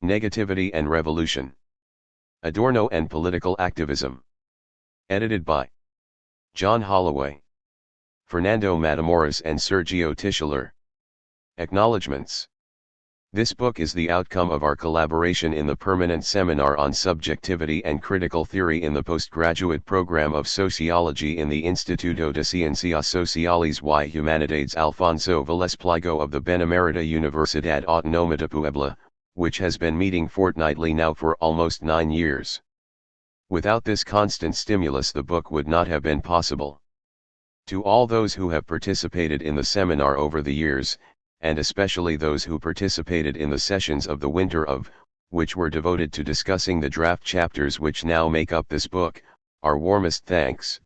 Negativity and Revolution. Adorno and Political Activism. Edited by John Holloway, Fernando Matamoros and Sergio Tischler. Acknowledgements. This book is the outcome of our collaboration in the permanent seminar on subjectivity and critical theory in the postgraduate program of sociology in the Instituto de Ciencias Sociales y Humanidades Alfonso Vélez Pliego of the Benemérita Universidad Autónoma de Puebla, which has been meeting fortnightly now for almost 9 years. Without this constant stimulus, the book would not have been possible. To all those who have participated in the seminar over the years, and especially those who participated in the sessions of the winter of, which were devoted to discussing the draft chapters which now make up this book, our warmest thanks.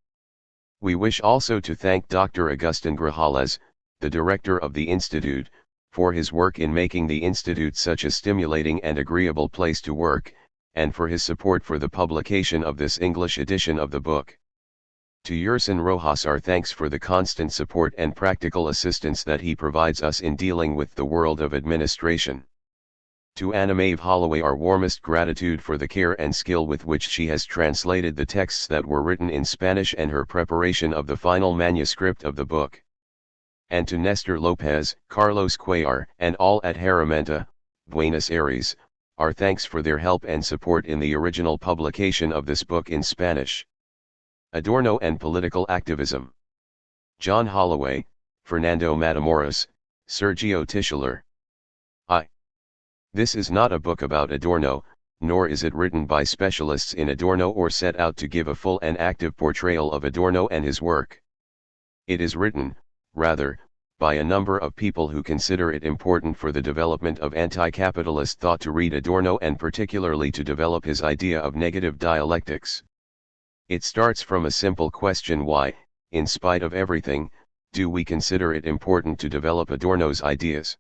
We wish also to thank Dr. Agustin Grajales, the director of the Institute, for his work in making the Institute such a stimulating and agreeable place to work, and for his support for the publication of this English edition of the book. To Yerson Rojas our thanks for the constant support and practical assistance that he provides us in dealing with the world of administration. To Anna Maeve Holloway our warmest gratitude for the care and skill with which she has translated the texts that were written in Spanish and her preparation of the final manuscript of the book. And to Nestor Lopez, Carlos Cuellar, and all at Herramienta, Buenos Aires, our thanks for their help and support in the original publication of this book in Spanish. Adorno and Political Activism. John Holloway, Fernando Matamoros, Sergio Tischler. This is not a book about Adorno, nor is it written by specialists in Adorno or set out to give a full and active portrayal of Adorno and his work. It is written, rather, by a number of people who consider it important for the development of anti-capitalist thought to read Adorno and particularly to develop his idea of negative dialectics. It starts from a simple question: why, in spite of everything, do we consider it important to develop Adorno's ideas?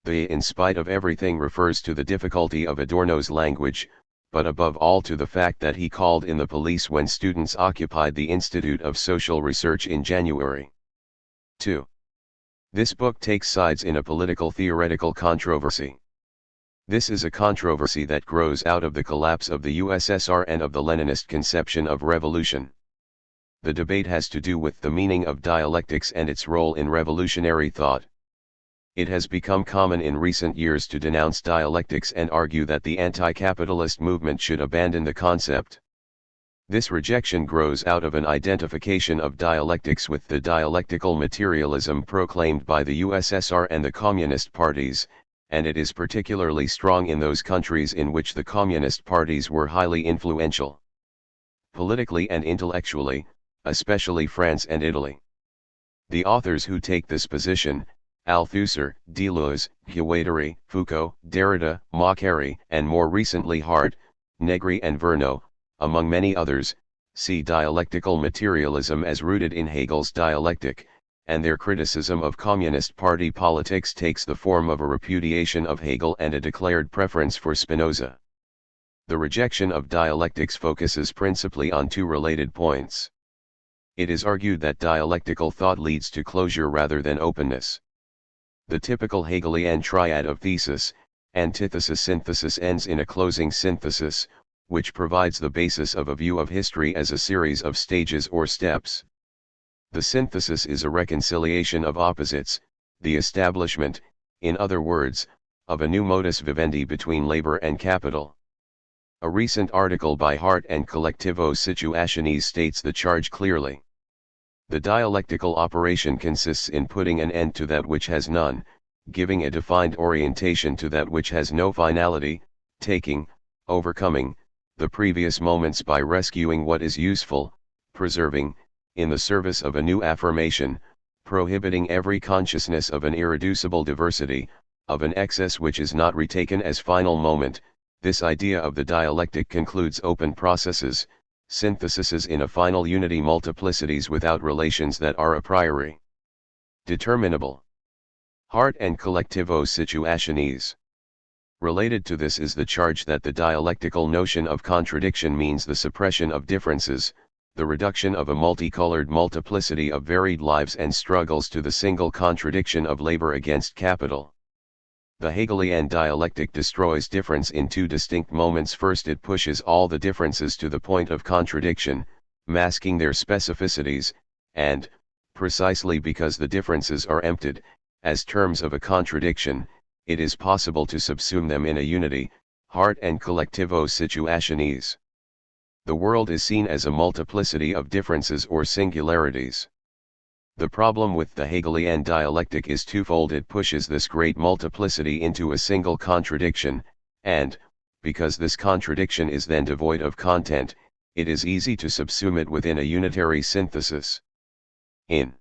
The "in spite of everything" refers to the difficulty of Adorno's language, but above all to the fact that he called in the police when students occupied the Institute of Social Research in January. 2. This book takes sides in a political theoretical controversy. This is a controversy that grows out of the collapse of the USSR and of the Leninist conception of revolution. The debate has to do with the meaning of dialectics and its role in revolutionary thought. It has become common in recent years to denounce dialectics and argue that the anti-capitalist movement should abandon the concept. This rejection grows out of an identification of dialectics with the dialectical materialism proclaimed by the USSR and the communist parties, and it is particularly strong in those countries in which the communist parties were highly influential, politically and intellectually, especially France and Italy. The authors who take this position, Althusser, Deleuze, Guattari, Foucault, Derrida, Macquarrie, and more recently Hart, Negri and Verneau, among many others, see dialectical materialism as rooted in Hegel's dialectic, and their criticism of Communist Party politics takes the form of a repudiation of Hegel and a declared preference for Spinoza. The rejection of dialectics focuses principally on two related points. It is argued that dialectical thought leads to closure rather than openness. The typical Hegelian triad of thesis, antithesis, synthesis ends in a closing synthesis, which provides the basis of a view of history as a series of stages or steps. The synthesis is a reconciliation of opposites, the establishment, in other words, of a new modus vivendi between labor and capital. A recent article by Hart and Collectivo Situaciones states the charge clearly. The dialectical operation consists in putting an end to that which has none, giving a defined orientation to that which has no finality, taking, overcoming, the previous moments by rescuing what is useful, preserving, in the service of a new affirmation, prohibiting every consciousness of an irreducible diversity, of an excess which is not retaken as final moment. This idea of the dialectic concludes open processes, synthesises in a final unity, multiplicities without relations that are a priori determinable. Hart and Collectivo Situaciones. Related to this is the charge that the dialectical notion of contradiction means the suppression of differences, the reduction of a multicolored multiplicity of varied lives and struggles to the single contradiction of labor against capital. The Hegelian dialectic destroys difference in two distinct moments. First, it pushes all the differences to the point of contradiction, masking their specificities, and, precisely because the differences are emptied, as terms of a contradiction, it is possible to subsume them in a unity, heart and collectivo situationis. The world is seen as a multiplicity of differences or singularities. The problem with the Hegelian dialectic is twofold. It pushes this great multiplicity into a single contradiction, and, because this contradiction is then devoid of content, it is easy to subsume it within a unitary synthesis. In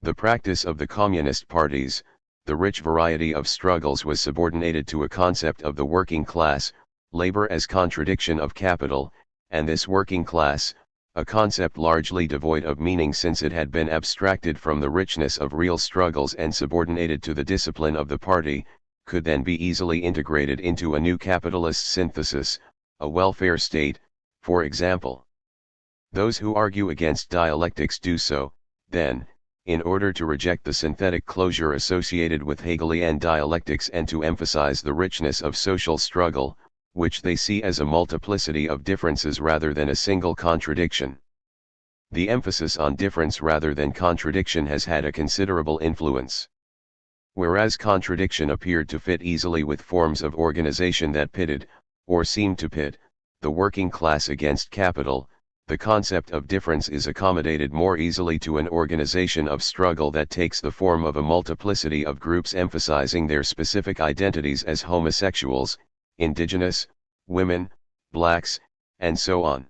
the practice of the communist parties, the rich variety of struggles was subordinated to a concept of the working class, labor as contradiction of capital, and this working class, a concept largely devoid of meaning since it had been abstracted from the richness of real struggles and subordinated to the discipline of the party, could then be easily integrated into a new capitalist synthesis, a welfare state, for example. Those who argue against dialectics do so, then, in order to reject the synthetic closure associated with Hegelian dialectics and to emphasize the richness of social struggle, which they see as a multiplicity of differences rather than a single contradiction. The emphasis on difference rather than contradiction has had a considerable influence. Whereas contradiction appeared to fit easily with forms of organization that pitted, or seemed to pit, the working class against capital, the concept of difference is accommodated more easily to an organization of struggle that takes the form of a multiplicity of groups emphasizing their specific identities as homosexuals, indigenous, women, blacks, and so on.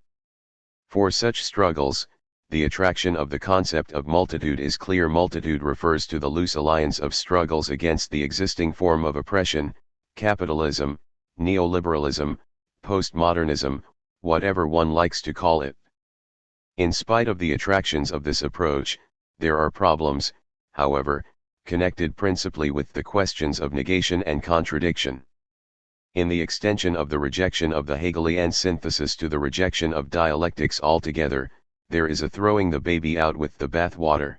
For such struggles, the attraction of the concept of multitude is clear. Multitude refers to the loose alliance of struggles against the existing form of oppression, capitalism, neoliberalism, postmodernism, whatever one likes to call it. In spite of the attractions of this approach, there are problems, however, connected principally with the questions of negation and contradiction. In the extension of the rejection of the Hegelian synthesis to the rejection of dialectics altogether, there is a throwing the baby out with the bathwater.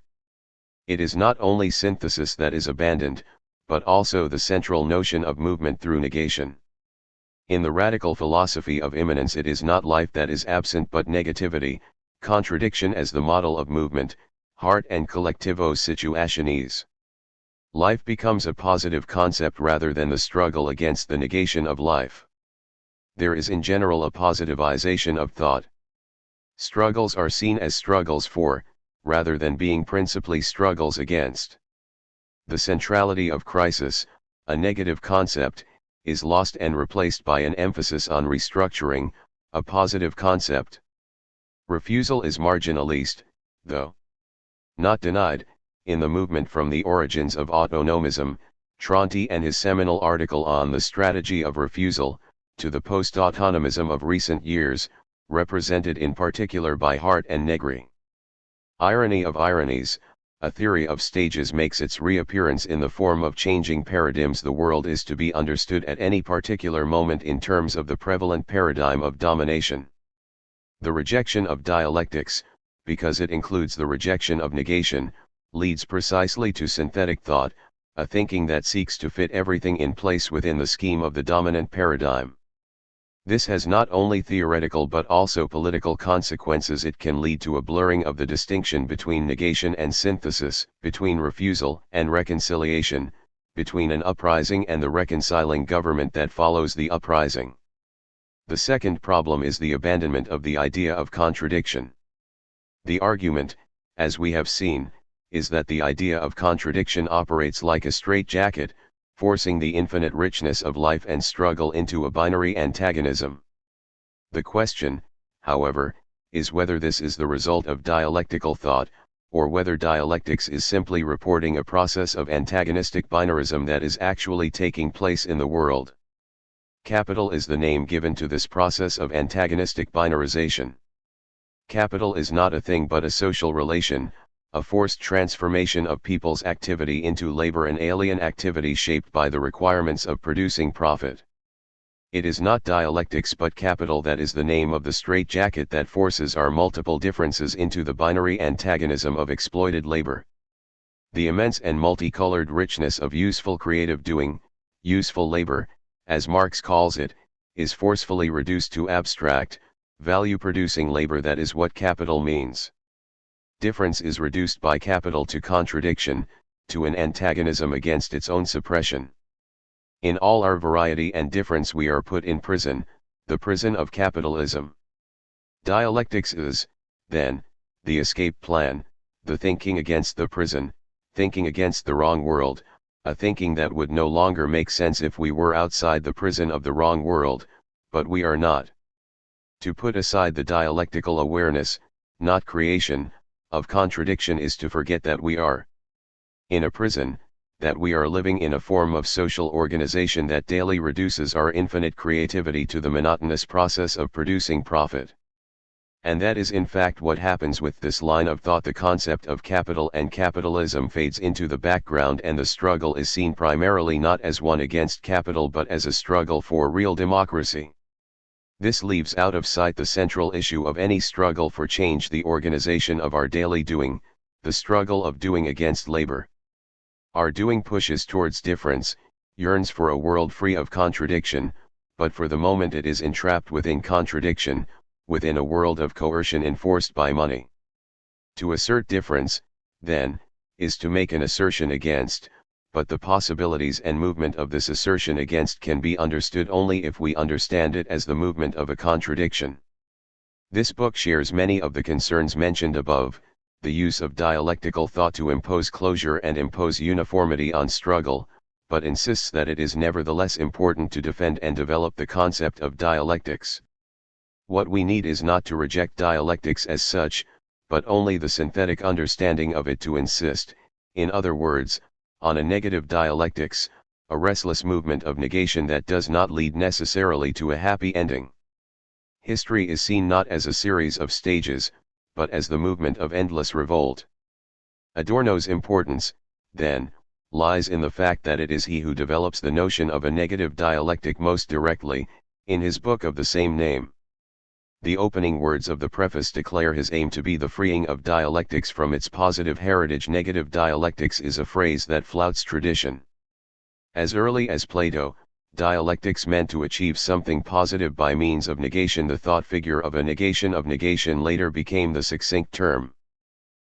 It is not only synthesis that is abandoned, but also the central notion of movement through negation. In the radical philosophy of immanence, it is not life that is absent but negativity, contradiction as the model of movement, heart and collectivo situationis. Life becomes a positive concept rather than the struggle against the negation of life. There is in general a positivization of thought. Struggles are seen as struggles for, rather than being principally struggles against. The centrality of crisis, a negative concept, is lost and replaced by an emphasis on restructuring, a positive concept. Refusal is marginalist, though not denied. In the movement from the origins of autonomism, Tronti and his seminal article on the strategy of refusal, to the post-autonomism of recent years, represented in particular by Hart and Negri. Irony of ironies, a theory of stages makes its reappearance in the form of changing paradigms. The world is to be understood at any particular moment in terms of the prevalent paradigm of domination. The rejection of dialectics, because it includes the rejection of negation, leads precisely to synthetic thought, a thinking that seeks to fit everything in place within the scheme of the dominant paradigm. This has not only theoretical but also political consequences. It can lead to a blurring of the distinction between negation and synthesis, between refusal and reconciliation, between an uprising and the reconciling government that follows the uprising. The second problem is the abandonment of the idea of contradiction. The argument, as we have seen, is that the idea of contradiction operates like a straitjacket, forcing the infinite richness of life and struggle into a binary antagonism. The question, however, is whether this is the result of dialectical thought, or whether dialectics is simply reporting a process of antagonistic binarism that is actually taking place in the world. Capital is the name given to this process of antagonistic binarization. Capital is not a thing but a social relation, a forced transformation of people's activity into labor, and alien activity shaped by the requirements of producing profit. It is not dialectics but capital that is the name of the straitjacket that forces our multiple differences into the binary antagonism of exploited labor. The immense and multicolored richness of useful creative doing, useful labor, as Marx calls it, is forcefully reduced to abstract, value-producing labor. That is what capital means. Difference is reduced by capital to contradiction, to an antagonism against its own suppression. In all our variety and difference we are put in prison, the prison of capitalism. Dialectics is, then, the escape plan, the thinking against the prison, thinking against the wrong world, a thinking that would no longer make sense if we were outside the prison of the wrong world, but we are not. To put aside the dialectical awareness, not creation, of contradiction is to forget that we are in a prison, that we are living in a form of social organization that daily reduces our infinite creativity to the monotonous process of producing profit. And that is in fact what happens with this line of thought. The concept of capital and capitalism fades into the background, and the struggle is seen primarily not as one against capital but as a struggle for real democracy. This leaves out of sight the central issue of any struggle for change, the organization of our daily doing, the struggle of doing against labor. Our doing pushes towards difference, yearns for a world free of contradiction, but for the moment it is entrapped within contradiction, within a world of coercion enforced by money. To assert difference, then, is to make an assertion against, but the possibilities and movement of this assertion against can be understood only if we understand it as the movement of a contradiction. This book shares many of the concerns mentioned above, the use of dialectical thought to impose closure and impose uniformity on struggle, but insists that it is nevertheless important to defend and develop the concept of dialectics. What we need is not to reject dialectics as such, but only the synthetic understanding of it, to insist, in other words, on a negative dialectics, a restless movement of negation that does not lead necessarily to a happy ending. History is seen not as a series of stages, but as the movement of endless revolt. Adorno's importance, then, lies in the fact that it is he who develops the notion of a negative dialectic most directly, in his book of the same name. The opening words of the preface declare his aim to be the freeing of dialectics from its positive heritage. Negative dialectics is a phrase that flouts tradition. As early as Plato, dialectics meant to achieve something positive by means of negation. The thought figure of negation later became the succinct term.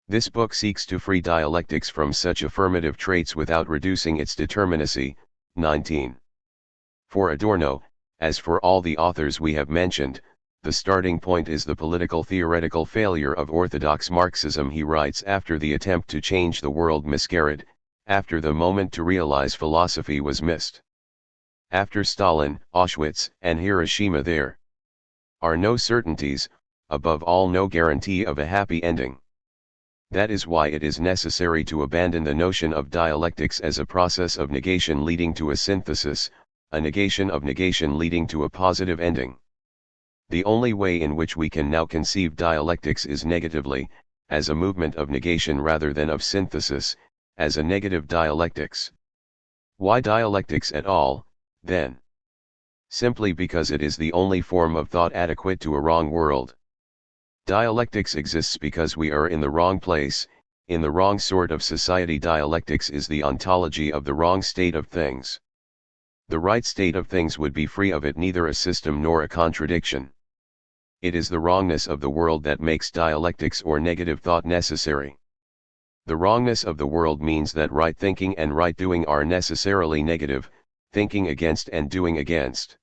This book seeks to free dialectics from such affirmative traits without reducing its determinacy. 19. For Adorno, as for all the authors we have mentioned, the starting point is the political theoretical failure of orthodox Marxism. He writes, after the attempt to change the world miscarried, after the moment to realize philosophy was missed. After Stalin, Auschwitz, and Hiroshima, there are no certainties, above all no guarantee of a happy ending. That is why it is necessary to abandon the notion of dialectics as a process of negation leading to a synthesis, a negation of negation leading to a positive ending. The only way in which we can now conceive dialectics is negatively, as a movement of negation rather than of synthesis, as a negative dialectics. Why dialectics at all, then? Simply because it is the only form of thought adequate to a wrong world. Dialectics exists because we are in the wrong place, in the wrong sort of society. Dialectics is the ontology of the wrong state of things. The right state of things would be free of it, neither a system nor a contradiction. It is the wrongness of the world that makes dialectics or negative thought necessary. The wrongness of the world means that right thinking and right doing are necessarily negative, thinking against and doing against.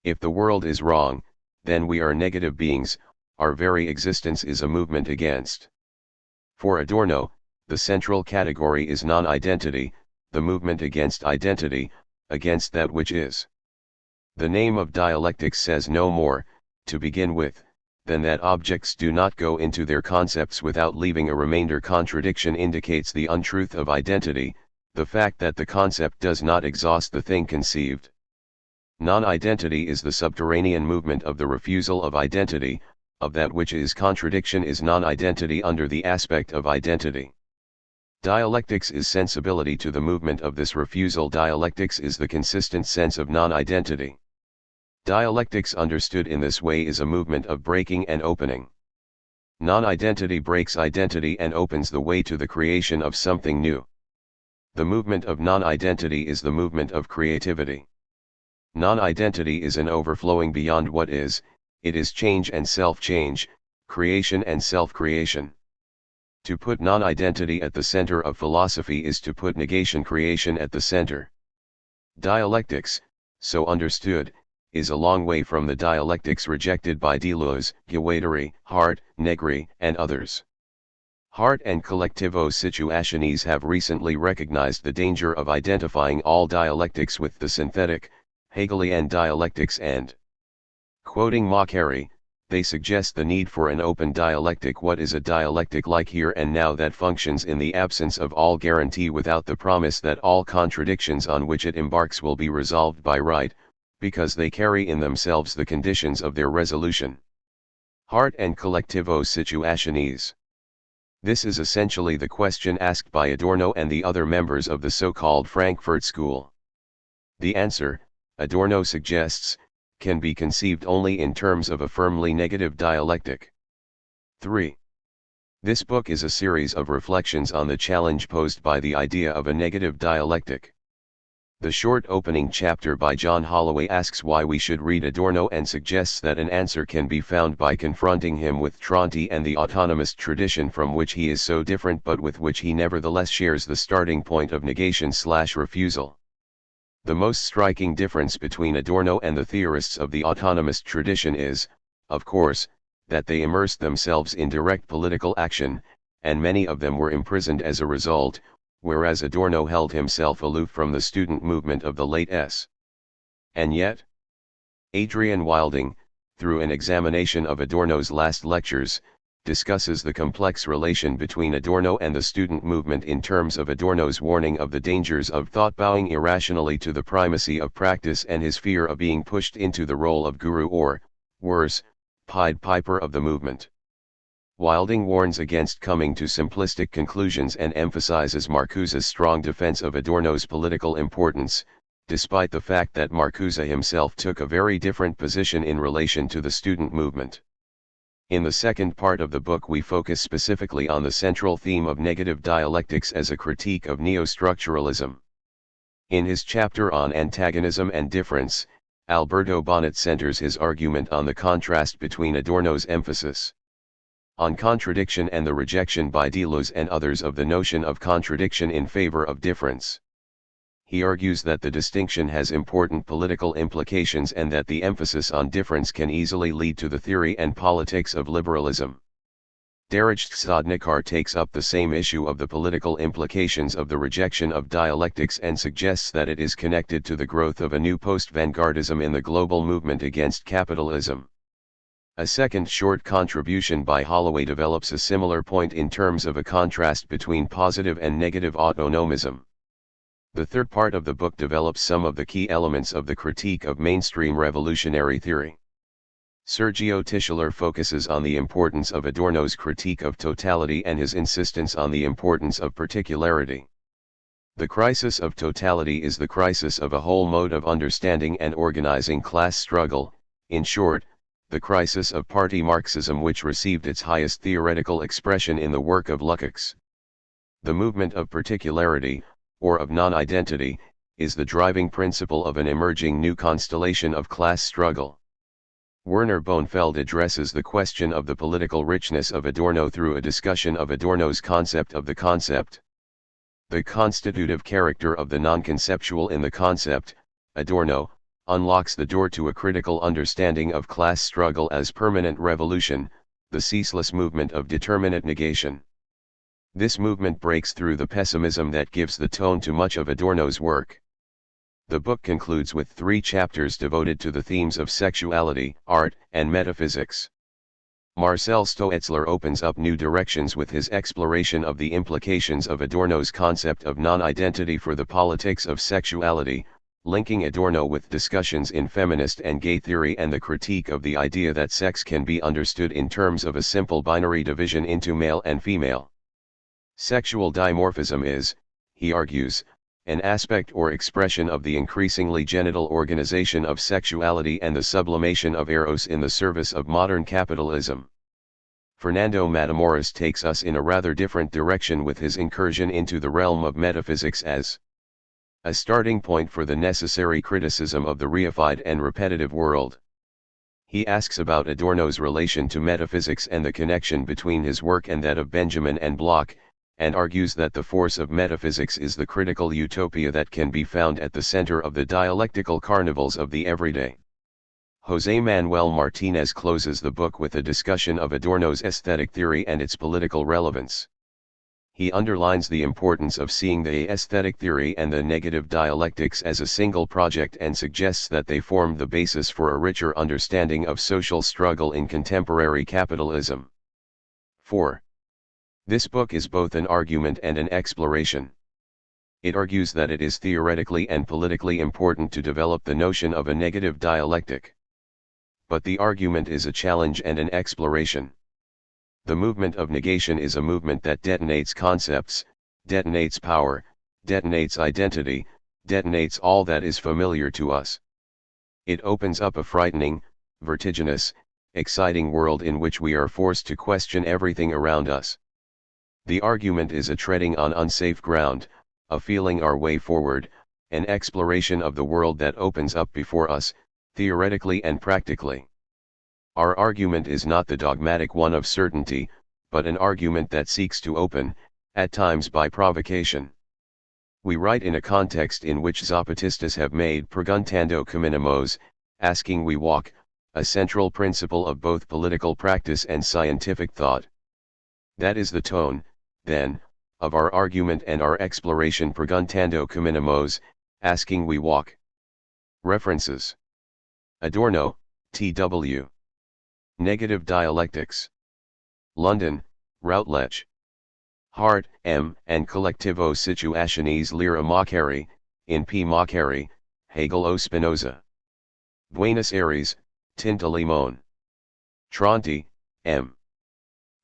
If the world is wrong, then we are negative beings, our very existence is a movement against. For Adorno, the central category is non-identity, the movement against identity, against that which is. The name of dialectics says no more, to begin with, than that objects do not go into their concepts without leaving a remainder. Contradiction indicates the untruth of identity, the fact that the concept does not exhaust the thing conceived. Non-identity is the subterranean movement of the refusal of identity, of that which is. Contradiction is non-identity under the aspect of identity. Dialectics is sensibility to the movement of this refusal. Dialectics is the consistent sense of non-identity. Dialectics understood in this way is a movement of breaking and opening. Non-identity breaks identity and opens the way to the creation of something new. The movement of non-identity is the movement of creativity. Non-identity is an overflowing beyond what is, it is change and self-change, creation and self-creation. To put non-identity at the center of philosophy is to put negation creation at the center. Dialectics, so understood, is a long way from the dialectics rejected by Deleuze, Guattari, Hart, Negri, and others. Hart and Collectivo Situationes have recently recognized the danger of identifying all dialectics with the synthetic, Hegelian dialectics and, quoting Macari, they suggest the need for an open dialectic. What is a dialectic like here and now that functions in the absence of all guarantee without the promise that all contradictions on which it embarks will be resolved by right, because they carry in themselves the conditions of their resolution. Hart and Collectivo Situationes. This is essentially the question asked by Adorno and the other members of the so-called Frankfurt School. The answer, Adorno suggests, can be conceived only in terms of a firmly negative dialectic. 3. This book is a series of reflections on the challenge posed by the idea of a negative dialectic. The short opening chapter by John Holloway asks why we should read Adorno and suggests that an answer can be found by confronting him with Tronti and the autonomist tradition from which he is so different but with which he nevertheless shares the starting point of negation/refusal. The most striking difference between Adorno and the theorists of the autonomist tradition is, of course, that they immersed themselves in direct political action, and many of them were imprisoned as a result, whereas Adorno held himself aloof from the student movement of the late S. And yet, Adrian Wilding, through an examination of Adorno's last lectures, discusses the complex relation between Adorno and the student movement in terms of Adorno's warning of the dangers of thought bowing irrationally to the primacy of practice and his fear of being pushed into the role of guru or, worse, Pied Piper of the movement. Wilding warns against coming to simplistic conclusions and emphasizes Marcuse's strong defense of Adorno's political importance, despite the fact that Marcuse himself took a very different position in relation to the student movement. In the second part of the book we focus specifically on the central theme of negative dialectics as a critique of neo-structuralism. In his chapter on antagonism and difference, Alberto Bonnet centers his argument on the contrast between Adorno's emphasis on contradiction and the rejection by Deleuze and others of the notion of contradiction in favor of difference. He argues that the distinction has important political implications and that the emphasis on difference can easily lead to the theory and politics of liberalism. Daraj Sodnikar takes up the same issue of the political implications of the rejection of dialectics and suggests that it is connected to the growth of a new post-vanguardism in the global movement against capitalism. A second short contribution by Holloway develops a similar point in terms of a contrast between positive and negative autonomism. The third part of the book develops some of the key elements of the critique of mainstream revolutionary theory. Sergio Tischler focuses on the importance of Adorno's critique of totality and his insistence on the importance of particularity. The crisis of totality is the crisis of a whole mode of understanding and organizing class struggle, in short, the crisis of party Marxism which received its highest theoretical expression in the work of Lukács. The movement of particularity, or of non-identity, is the driving principle of an emerging new constellation of class struggle. Werner Bonefeld addresses the question of the political richness of Adorno through a discussion of Adorno's concept of the concept. The constitutive character of the non-conceptual in the concept, Adorno, unlocks the door to a critical understanding of class struggle as permanent revolution, the ceaseless movement of determinate negation. This movement breaks through the pessimism that gives the tone to much of Adorno's work. The book concludes with 3 chapters devoted to the themes of sexuality, art, and metaphysics. Marcel Stoetzler opens up new directions with his exploration of the implications of Adorno's concept of non-identity for the politics of sexuality, linking Adorno with discussions in feminist and gay theory and the critique of the idea that sex can be understood in terms of a simple binary division into male and female. Sexual dimorphism is, he argues, an aspect or expression of the increasingly genital organization of sexuality and the sublimation of eros in the service of modern capitalism. Fernando Matamoros takes us in a rather different direction with his incursion into the realm of metaphysics as a starting point for the necessary criticism of the reified and repetitive world. He asks about Adorno's relation to metaphysics and the connection between his work and that of Benjamin and Bloch, and argues that the force of metaphysics is the critical utopia that can be found at the center of the dialectical carnivals of the everyday. José Manuel Martínez closes the book with a discussion of Adorno's aesthetic theory and its political relevance. He underlines the importance of seeing the aesthetic theory and the negative dialectics as a single project and suggests that they form the basis for a richer understanding of social struggle in contemporary capitalism. 4. This book is both an argument and an exploration. It argues that it is theoretically and politically important to develop the notion of a negative dialectic. But the argument is a challenge and an exploration. The movement of negation is a movement that detonates concepts, detonates power, detonates identity, detonates all that is familiar to us. It opens up a frightening, vertiginous, exciting world in which we are forced to question everything around us. The argument is a treading on unsafe ground, a feeling our way forward, an exploration of the world that opens up before us, theoretically and practically. Our argument is not the dogmatic one of certainty, but an argument that seeks to open, at times by provocation. We write in a context in which Zapatistas have made preguntando caminamos, asking we walk, a central principle of both political practice and scientific thought. That is the tone, then, of our argument and our exploration preguntando caminamos, asking we walk. References: Adorno, T.W. Negative Dialectics. London, Routledge. Hart, M., and Collectivo Situaciones Lira Macari, in P. Macari, Hegel o Spinoza. Buenos Aires, Tinta Limón. Tronti, M.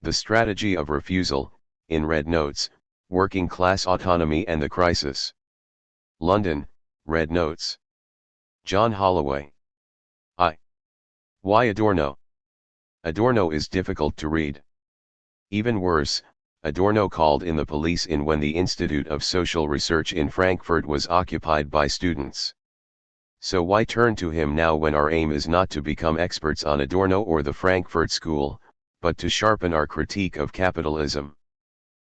The Strategy of Refusal, in Red Notes, Working Class Autonomy and the Crisis. London, Red Notes. John Holloway. I. Why Adorno? Adorno is difficult to read. Even worse, Adorno called in the police when the Institute of Social Research in Frankfurt was occupied by students. So why turn to him now when our aim is not to become experts on Adorno or the Frankfurt School, but to sharpen our critique of capitalism?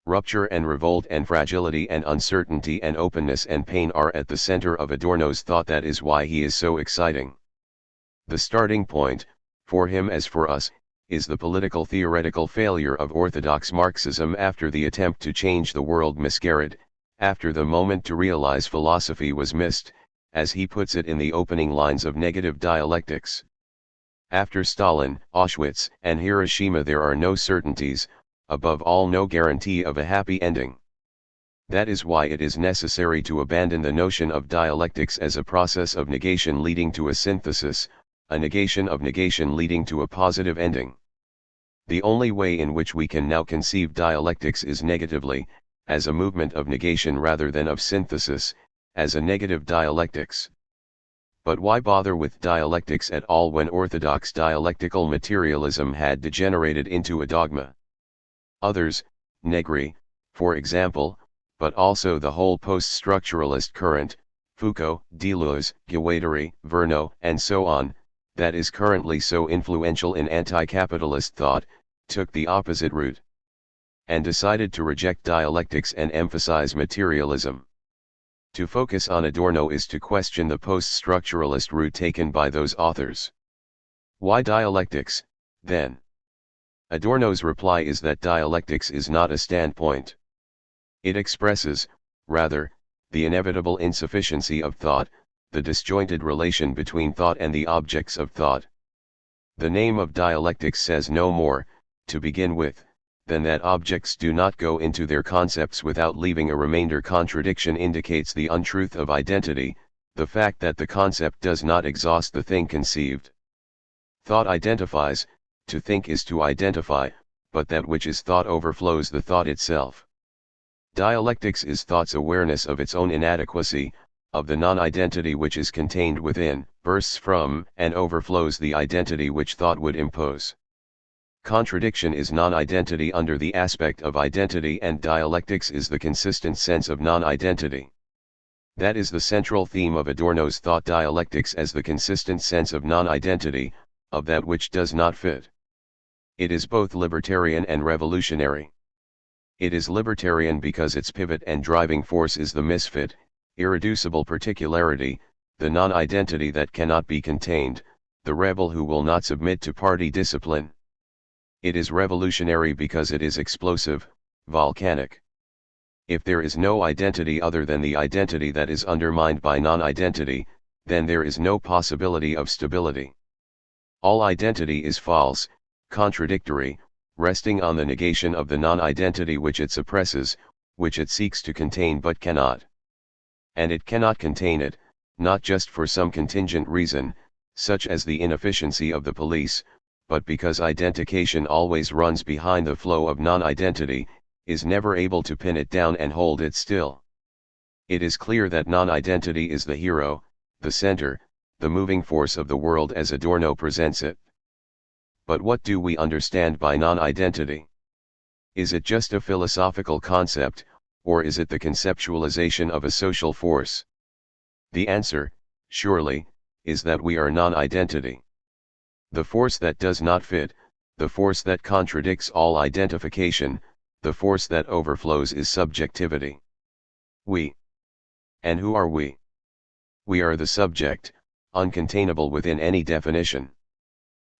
Rupture and revolt and fragility and uncertainty and openness and pain are at the center of Adorno's thought. That is why he is so exciting. The starting point, for him as for us, is the political theoretical failure of orthodox Marxism after the attempt to change the world miscarried, after the moment to realize philosophy was missed, as he puts it in the opening lines of Negative Dialectics. After Stalin, Auschwitz, and Hiroshima there are no certainties, above all no guarantee of a happy ending. That is why it is necessary to abandon the notion of dialectics as a process of negation leading to a synthesis, a negation of negation leading to a positive ending. The only way in which we can now conceive dialectics is negatively, as a movement of negation rather than of synthesis, as a negative dialectics. But why bother with dialectics at all when orthodox dialectical materialism had degenerated into a dogma? Others, Negri, for example, but also the whole post-structuralist current, Foucault, Deleuze, Guattari, Verneau, and so on, that is currently so influential in anti-capitalist thought, took the opposite route, and decided to reject dialectics and emphasize materialism. To focus on Adorno is to question the post-structuralist route taken by those authors. Why dialectics, then? Adorno's reply is that dialectics is not a standpoint. It expresses, rather, the inevitable insufficiency of thought, the disjointed relation between thought and the objects of thought. The name of dialectics says no more, to begin with, than that objects do not go into their concepts without leaving a remainder. Contradiction indicates the untruth of identity, the fact that the concept does not exhaust the thing conceived. Thought identifies, to think is to identify, but that which is thought overflows the thought itself. Dialectics is thought's awareness of its own inadequacy, of the non-identity which is contained within, bursts from, and overflows the identity which thought would impose. Contradiction is non-identity under the aspect of identity, and dialectics is the consistent sense of non-identity. That is the central theme of Adorno's thought: dialectics as the consistent sense of non-identity, of that which does not fit. It is both libertarian and revolutionary. It is libertarian because its pivot and driving force is the misfit, irreducible particularity, the non-identity that cannot be contained, the rebel who will not submit to party discipline. It is revolutionary because it is explosive, volcanic. If there is no identity other than the identity that is undermined by non-identity, then there is no possibility of stability. All identity is false, contradictory, resting on the negation of the non-identity which it suppresses, which it seeks to contain but cannot. And it cannot contain it, not just for some contingent reason, such as the inefficiency of the police, but because identification always runs behind the flow of non-identity, is never able to pin it down and hold it still. It is clear that non-identity is the hero, the center, the moving force of the world as Adorno presents it. But what do we understand by non-identity? Is it just a philosophical concept, or is it the conceptualization of a social force? The answer, surely, is that we are non-identity. The force that does not fit, the force that contradicts all identification, the force that overflows is subjectivity. We. And who are we? We are the subject, uncontainable within any definition.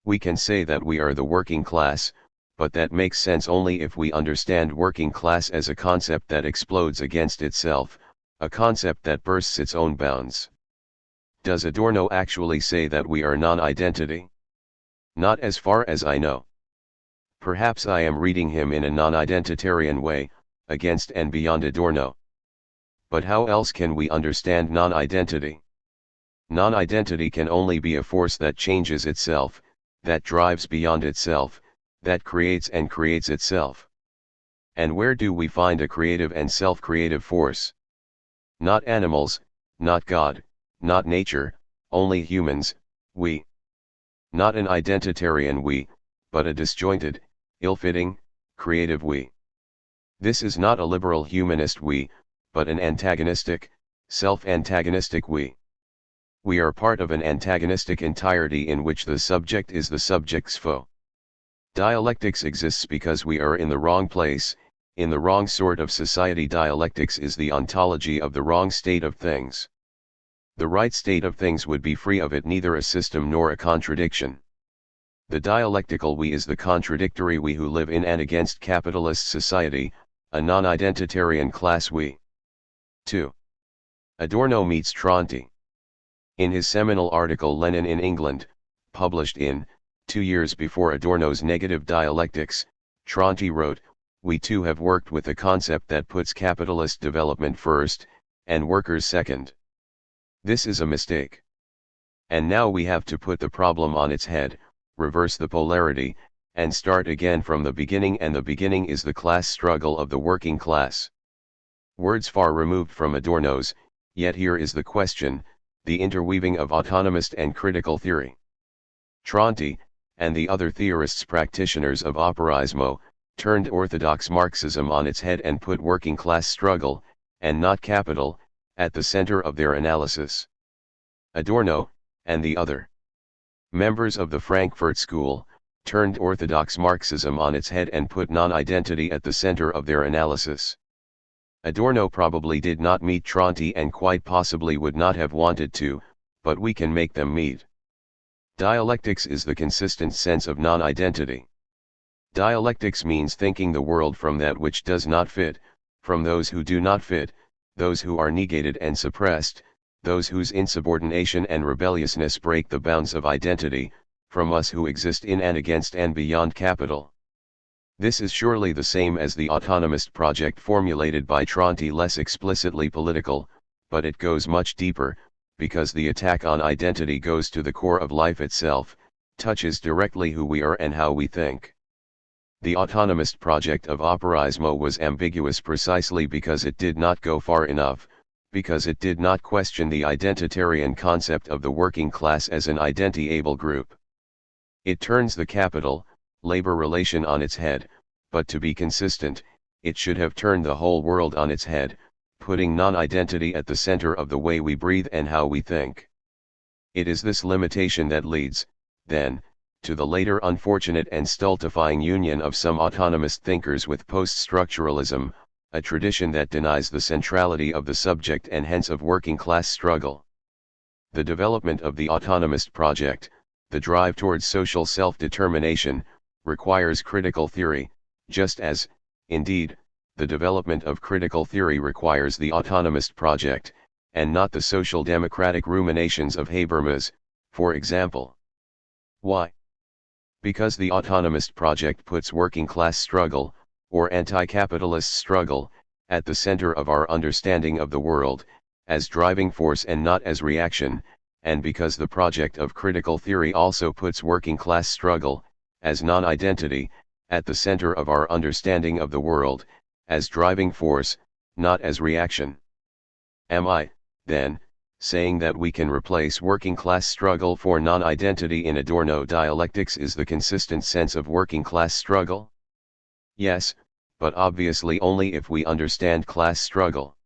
We can say that we are the working class, but that makes sense only if we understand working class as a concept that explodes against itself, a concept that bursts its own bounds. Does Adorno actually say that we are non-identity? Not as far as I know. Perhaps I am reading him in a non-identitarian way, against and beyond Adorno. But how else can we understand non-identity? Non-identity can only be a force that changes itself, that drives beyond itself, that creates and creates itself. And where do we find a creative and self-creative force? Not animals, not God, not nature, only humans, we. Not an identitarian we, but a disjointed, ill-fitting, creative we. This is not a liberal humanist we, but an antagonistic, self-antagonistic we. We are part of an antagonistic entirety in which the subject is the subject's foe. Dialectics exists because we are in the wrong place, in the wrong sort of society. Dialectics is the ontology of the wrong state of things. The right state of things would be free of it, neither a system nor a contradiction. The dialectical we is the contradictory we who live in and against capitalist society, a non-identitarian class we. 2. Adorno meets Tronti. In his seminal article Lenin in England, published in, 2 years before Adorno's Negative Dialectics, Tronti wrote, "We too have worked with a concept that puts capitalist development first, and workers second. This is a mistake. And now we have to put the problem on its head, reverse the polarity, and start again from the beginning, and the beginning is the class struggle of the working class." Words far removed from Adorno's, yet here is the question, the interweaving of autonomist and critical theory. Tronti, and the other theorists practitioners of operaismo, turned orthodox Marxism on its head and put working class struggle, and not capital, at the center of their analysis. Adorno, and the other members of the Frankfurt School, turned orthodox Marxism on its head and put non-identity at the center of their analysis. Adorno probably did not meet Tronti and quite possibly would not have wanted to, but we can make them meet. Dialectics is the consistent sense of non-identity. Dialectics means thinking the world from that which does not fit, from those who do not fit, those who are negated and suppressed, those whose insubordination and rebelliousness break the bounds of identity, from us who exist in and against and beyond capital. This is surely the same as the autonomist project formulated by Tronti, less explicitly political, but it goes much deeper, because the attack on identity goes to the core of life itself, touches directly who we are and how we think. The autonomist project of operaismo was ambiguous precisely because it did not go far enough, because it did not question the identitarian concept of the working class as an identiable group. It turns the capital, labor relation on its head, but to be consistent, it should have turned the whole world on its head, putting non-identity at the center of the way we breathe and how we think. It is this limitation that leads, then, to the later unfortunate and stultifying union of some autonomist thinkers with post-structuralism, a tradition that denies the centrality of the subject and hence of working-class struggle. The development of the autonomist project, the drive towards social self-determination, requires critical theory, just as, indeed, the development of critical theory requires the autonomist project, and not the social democratic ruminations of Habermas, for example. Why? Because the autonomist project puts working-class struggle, or anti-capitalist struggle, at the center of our understanding of the world, as driving force and not as reaction, and because the project of critical theory also puts working-class struggle, as non-identity, at the center of our understanding of the world, as driving force, not as reaction. Am I, then, saying that we can replace working-class struggle for non-identity in Adorno dialectics is the consistent sense of working-class struggle? Yes, but obviously only if we understand class struggle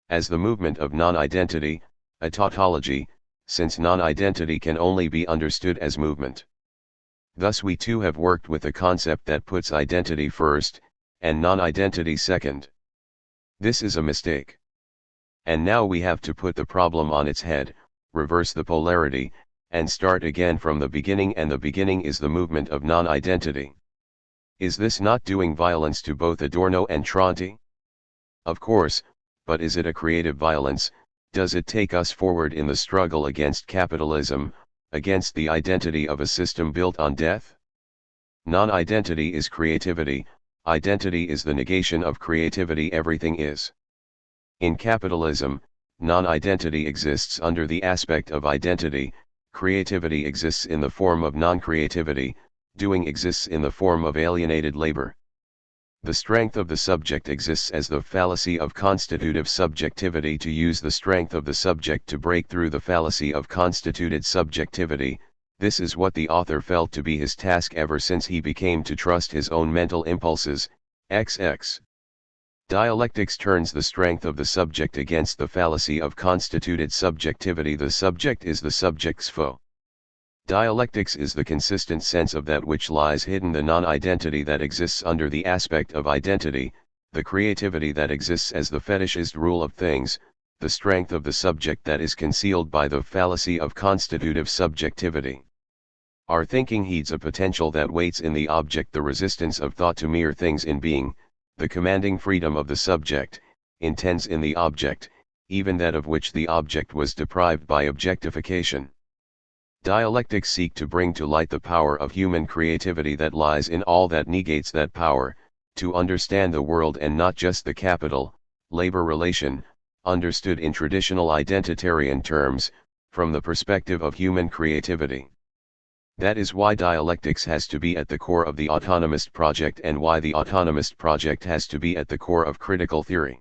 as the movement of non-identity, a tautology, since non-identity can only be understood as movement. Thus we too have worked with a concept that puts identity first, and non-identity second. This is a mistake. And now we have to put the problem on its head, reverse the polarity, and start again from the beginning, and the beginning is the movement of non-identity. Is this not doing violence to both Adorno and Tronti? Of course, but is it a creative violence? Does it take us forward in the struggle against capitalism, against the identity of a system built on death? Non-identity is creativity, identity is the negation of creativity, everything is. In capitalism, non-identity exists under the aspect of identity, creativity exists in the form of non-creativity, doing exists in the form of alienated labor. The strength of the subject exists as the fallacy of constitutive subjectivity, to use the strength of the subject to break through the fallacy of constituted subjectivity. This is what the author felt to be his task ever since he became to trust his own mental impulses, XX. Dialectics turns the strength of the subject against the fallacy of constituted subjectivity. The subject is the subject's foe. Dialectics is the consistent sense of that which lies hidden, the non-identity that exists under the aspect of identity, the creativity that exists as the fetishized rule of things, the strength of the subject that is concealed by the fallacy of constitutive subjectivity. Our thinking heeds a potential that waits in the object, the resistance of thought to mere things in being, the commanding freedom of the subject, intends in the object, even that of which the object was deprived by objectification. Dialectics seek to bring to light the power of human creativity that lies in all that negates that power, to understand the world and not just the capital-labor relation, understood in traditional identitarian terms, from the perspective of human creativity. That is why dialectics has to be at the core of the autonomist project, and why the autonomist project has to be at the core of critical theory.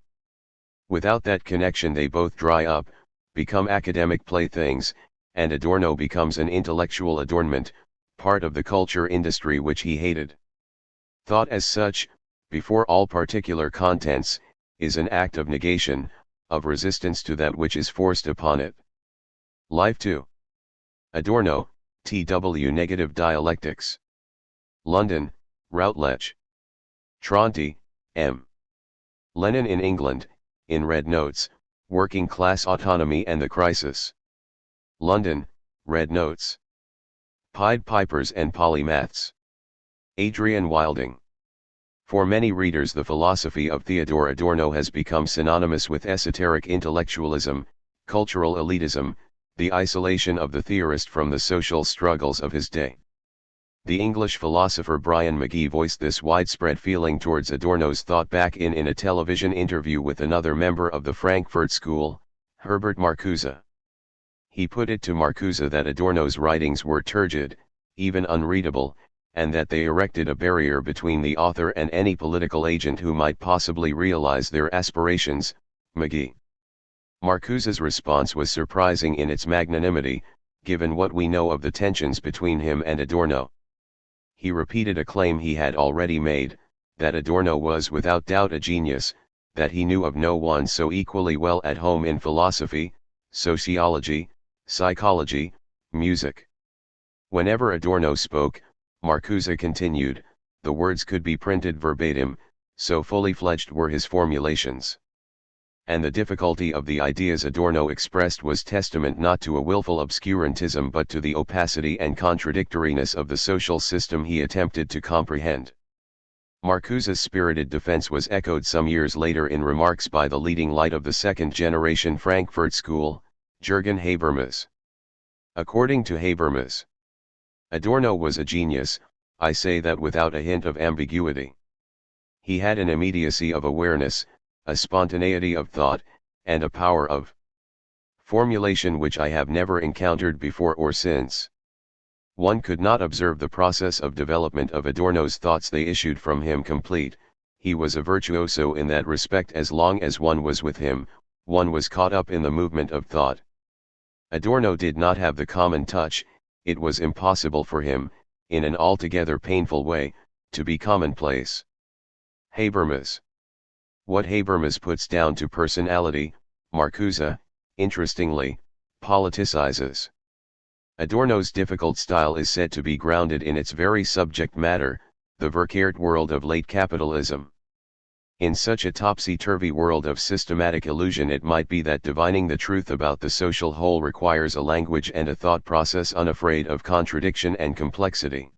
Without that connection they both dry up, become academic playthings, and Adorno becomes an intellectual adornment, part of the culture industry which he hated. Thought as such, before all particular contents, is an act of negation, of resistance to that which is forced upon it. Life 2. Adorno, T.W. Negative Dialectics. London, Routledge. Tronti, M. Lenin in England, in Red Notes, Working Class Autonomy and the Crisis. London, Red Notes. Pied Pipers and Polymaths. Adrian Wilding. For many readers the philosophy of Theodore Adorno has become synonymous with esoteric intellectualism, cultural elitism, the isolation of the theorist from the social struggles of his day. The English philosopher Brian McGee voiced this widespread feeling towards Adorno's thought back in a television interview with another member of the Frankfurt School, Herbert Marcuse. He put it to Marcuse that Adorno's writings were turgid, even unreadable, and that they erected a barrier between the author and any political agent who might possibly realize their aspirations. McGee. Marcuse's response was surprising in its magnanimity, given what we know of the tensions between him and Adorno. he repeated a claim he had already made, that Adorno was without doubt a genius, that he knew of no one so equally well at home in philosophy, sociology, psychology, music. Whenever Adorno spoke, Marcuse continued, the words could be printed verbatim, so fully fledged were his formulations. And the difficulty of the ideas Adorno expressed was testament not to a willful obscurantism but to the opacity and contradictoriness of the social system he attempted to comprehend. Marcuse's spirited defense was echoed some years later in remarks by the leading light of the second-generation Frankfurt School, Jürgen Habermas. According to Habermas, Adorno was a genius, I say that without a hint of ambiguity. He had an immediacy of awareness, a spontaneity of thought, and a power of formulation which I have never encountered before or since. One could not observe the process of development of Adorno's thoughts, they issued from him complete. He was a virtuoso in that respect. As long as one was with him, one was caught up in the movement of thought. Adorno did not have the common touch, it was impossible for him, in an altogether painful way, to be commonplace. Habermas. What Habermas puts down to personality, Marcuse, interestingly, politicizes. Adorno's difficult style is said to be grounded in its very subject matter, the verkehrt world of late capitalism. In such a topsy-turvy world of systematic illusion, it might be that divining the truth about the social whole requires a language and a thought process unafraid of contradiction and complexity.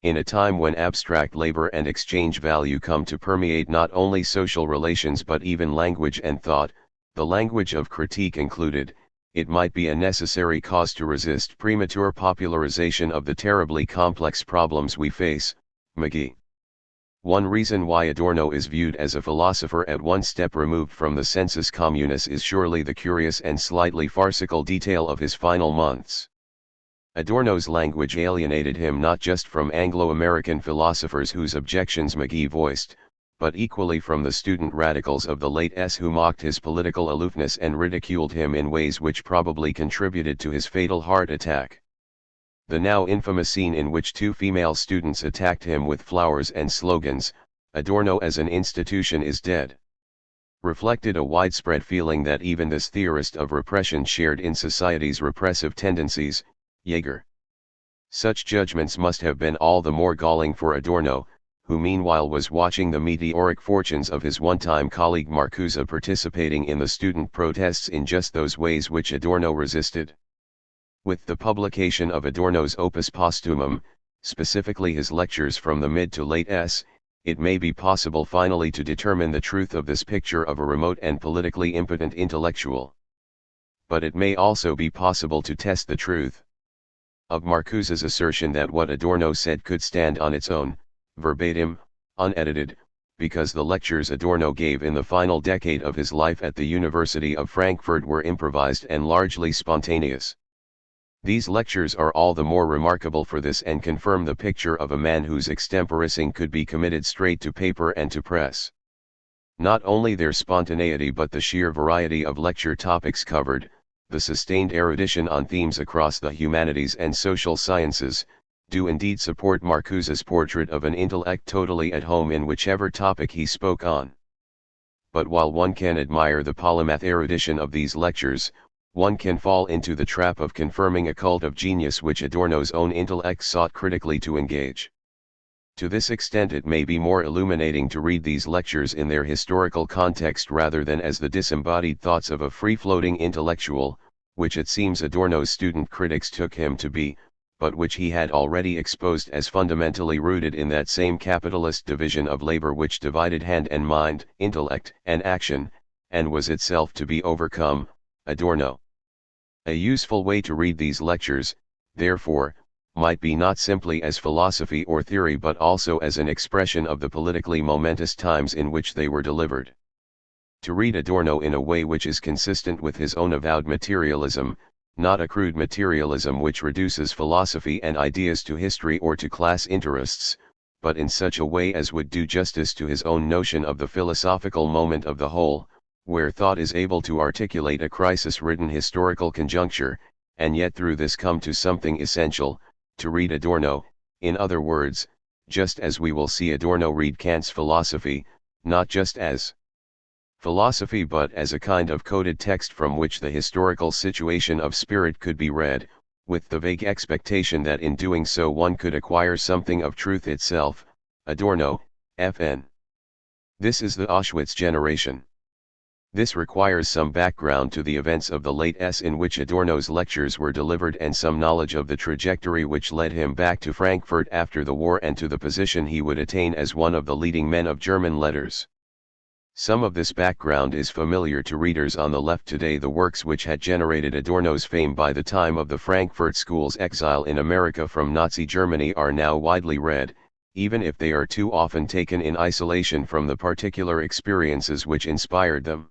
In a time when abstract labor and exchange value come to permeate not only social relations but even language and thought, the language of critique included, it might be a necessary cause to resist premature popularization of the terribly complex problems we face. McGee. One reason why Adorno is viewed as a philosopher at one step removed from the sensus communis is surely the curious and slightly farcical detail of his final months. Adorno's language alienated him not just from Anglo-American philosophers whose objections McGee voiced, but equally from the student radicals of the late S who mocked his political aloofness and ridiculed him in ways which probably contributed to his fatal heart attack. The now infamous scene in which two female students attacked him with flowers and slogans, "Adorno as an institution is dead," reflected a widespread feeling that even this theorist of repression shared in society's repressive tendencies. Jaeger. Such judgments must have been all the more galling for Adorno, who meanwhile was watching the meteoric fortunes of his one-time colleague Marcuse participating in the student protests in just those ways which Adorno resisted. With the publication of Adorno's opus posthumum, specifically his lectures from the mid to late S, it may be possible finally to determine the truth of this picture of a remote and politically impotent intellectual. But it may also be possible to test the truth of Marcuse's assertion that what Adorno said could stand on its own, verbatim, unedited, because the lectures Adorno gave in the final decade of his life at the University of Frankfurt were improvised and largely spontaneous. These lectures are all the more remarkable for this and confirm the picture of a man whose extemporising could be committed straight to paper and to press. Not only their spontaneity but the sheer variety of lecture topics covered, the sustained erudition on themes across the humanities and social sciences, do indeed support Marcuse's portrait of an intellect totally at home in whichever topic he spoke on. But while one can admire the polymath erudition of these lectures, one can fall into the trap of confirming a cult of genius which Adorno's own intellect sought critically to engage. To this extent it may be more illuminating to read these lectures in their historical context rather than as the disembodied thoughts of a free-floating intellectual, which it seems Adorno's student critics took him to be, but which he had already exposed as fundamentally rooted in that same capitalist division of labor which divided hand and mind, intellect and action, and was itself to be overcome. Adorno. A useful way to read these lectures, therefore, might be not simply as philosophy or theory but also as an expression of the politically momentous times in which they were delivered. To read Adorno in a way which is consistent with his own avowed materialism, not a crude materialism which reduces philosophy and ideas to history or to class interests, but in such a way as would do justice to his own notion of the philosophical moment of the whole, where thought is able to articulate a crisis-ridden historical conjuncture, and yet through this come to something essential. To read Adorno, In other words, just as we will see Adorno read Kant's philosophy, not just as philosophy but as a kind of coded text from which the historical situation of spirit could be read, with the vague expectation that in doing so one could acquire something of truth itself. Adorno, F.N. This is the Auschwitz generation. This requires some background to the events of the late S in which Adorno's lectures were delivered and some knowledge of the trajectory which led him back to Frankfurt after the war and to the position he would attain as one of the leading men of German letters. Some of this background is familiar to readers on the left today. The works which had generated Adorno's fame by the time of the Frankfurt School's exile in America from Nazi Germany are now widely read, even if they are too often taken in isolation from the particular experiences which inspired them.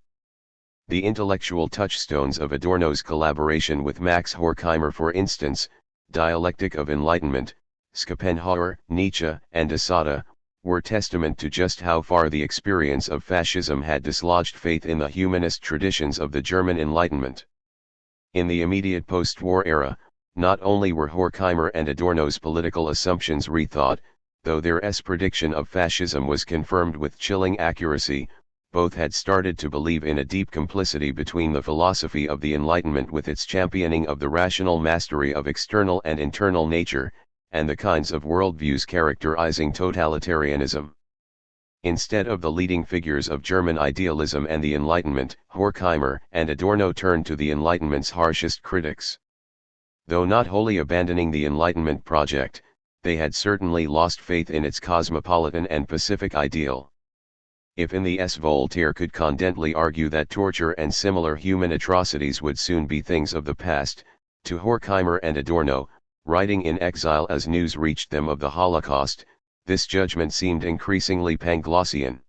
The intellectual touchstones of Adorno's collaboration with Max Horkheimer, for instance, Dialectic of Enlightenment, Schopenhauer, Nietzsche, and Asada, were testament to just how far the experience of fascism had dislodged faith in the humanist traditions of the German Enlightenment. In the immediate post-war era, not only were Horkheimer and Adorno's political assumptions rethought, though their prediction of fascism was confirmed with chilling accuracy, both had started to believe in a deep complicity between the philosophy of the Enlightenment with its championing of the rational mastery of external and internal nature, and the kinds of worldviews characterizing totalitarianism. Instead of the leading figures of German idealism and the Enlightenment, Horkheimer and Adorno turned to the Enlightenment's harshest critics. Though not wholly abandoning the Enlightenment project, they had certainly lost faith in its cosmopolitan and pacific ideal. If in the Voltaire could condently argue that torture and similar human atrocities would soon be things of the past, to Horkheimer and Adorno, writing in exile as news reached them of the Holocaust, this judgment seemed increasingly Panglossian.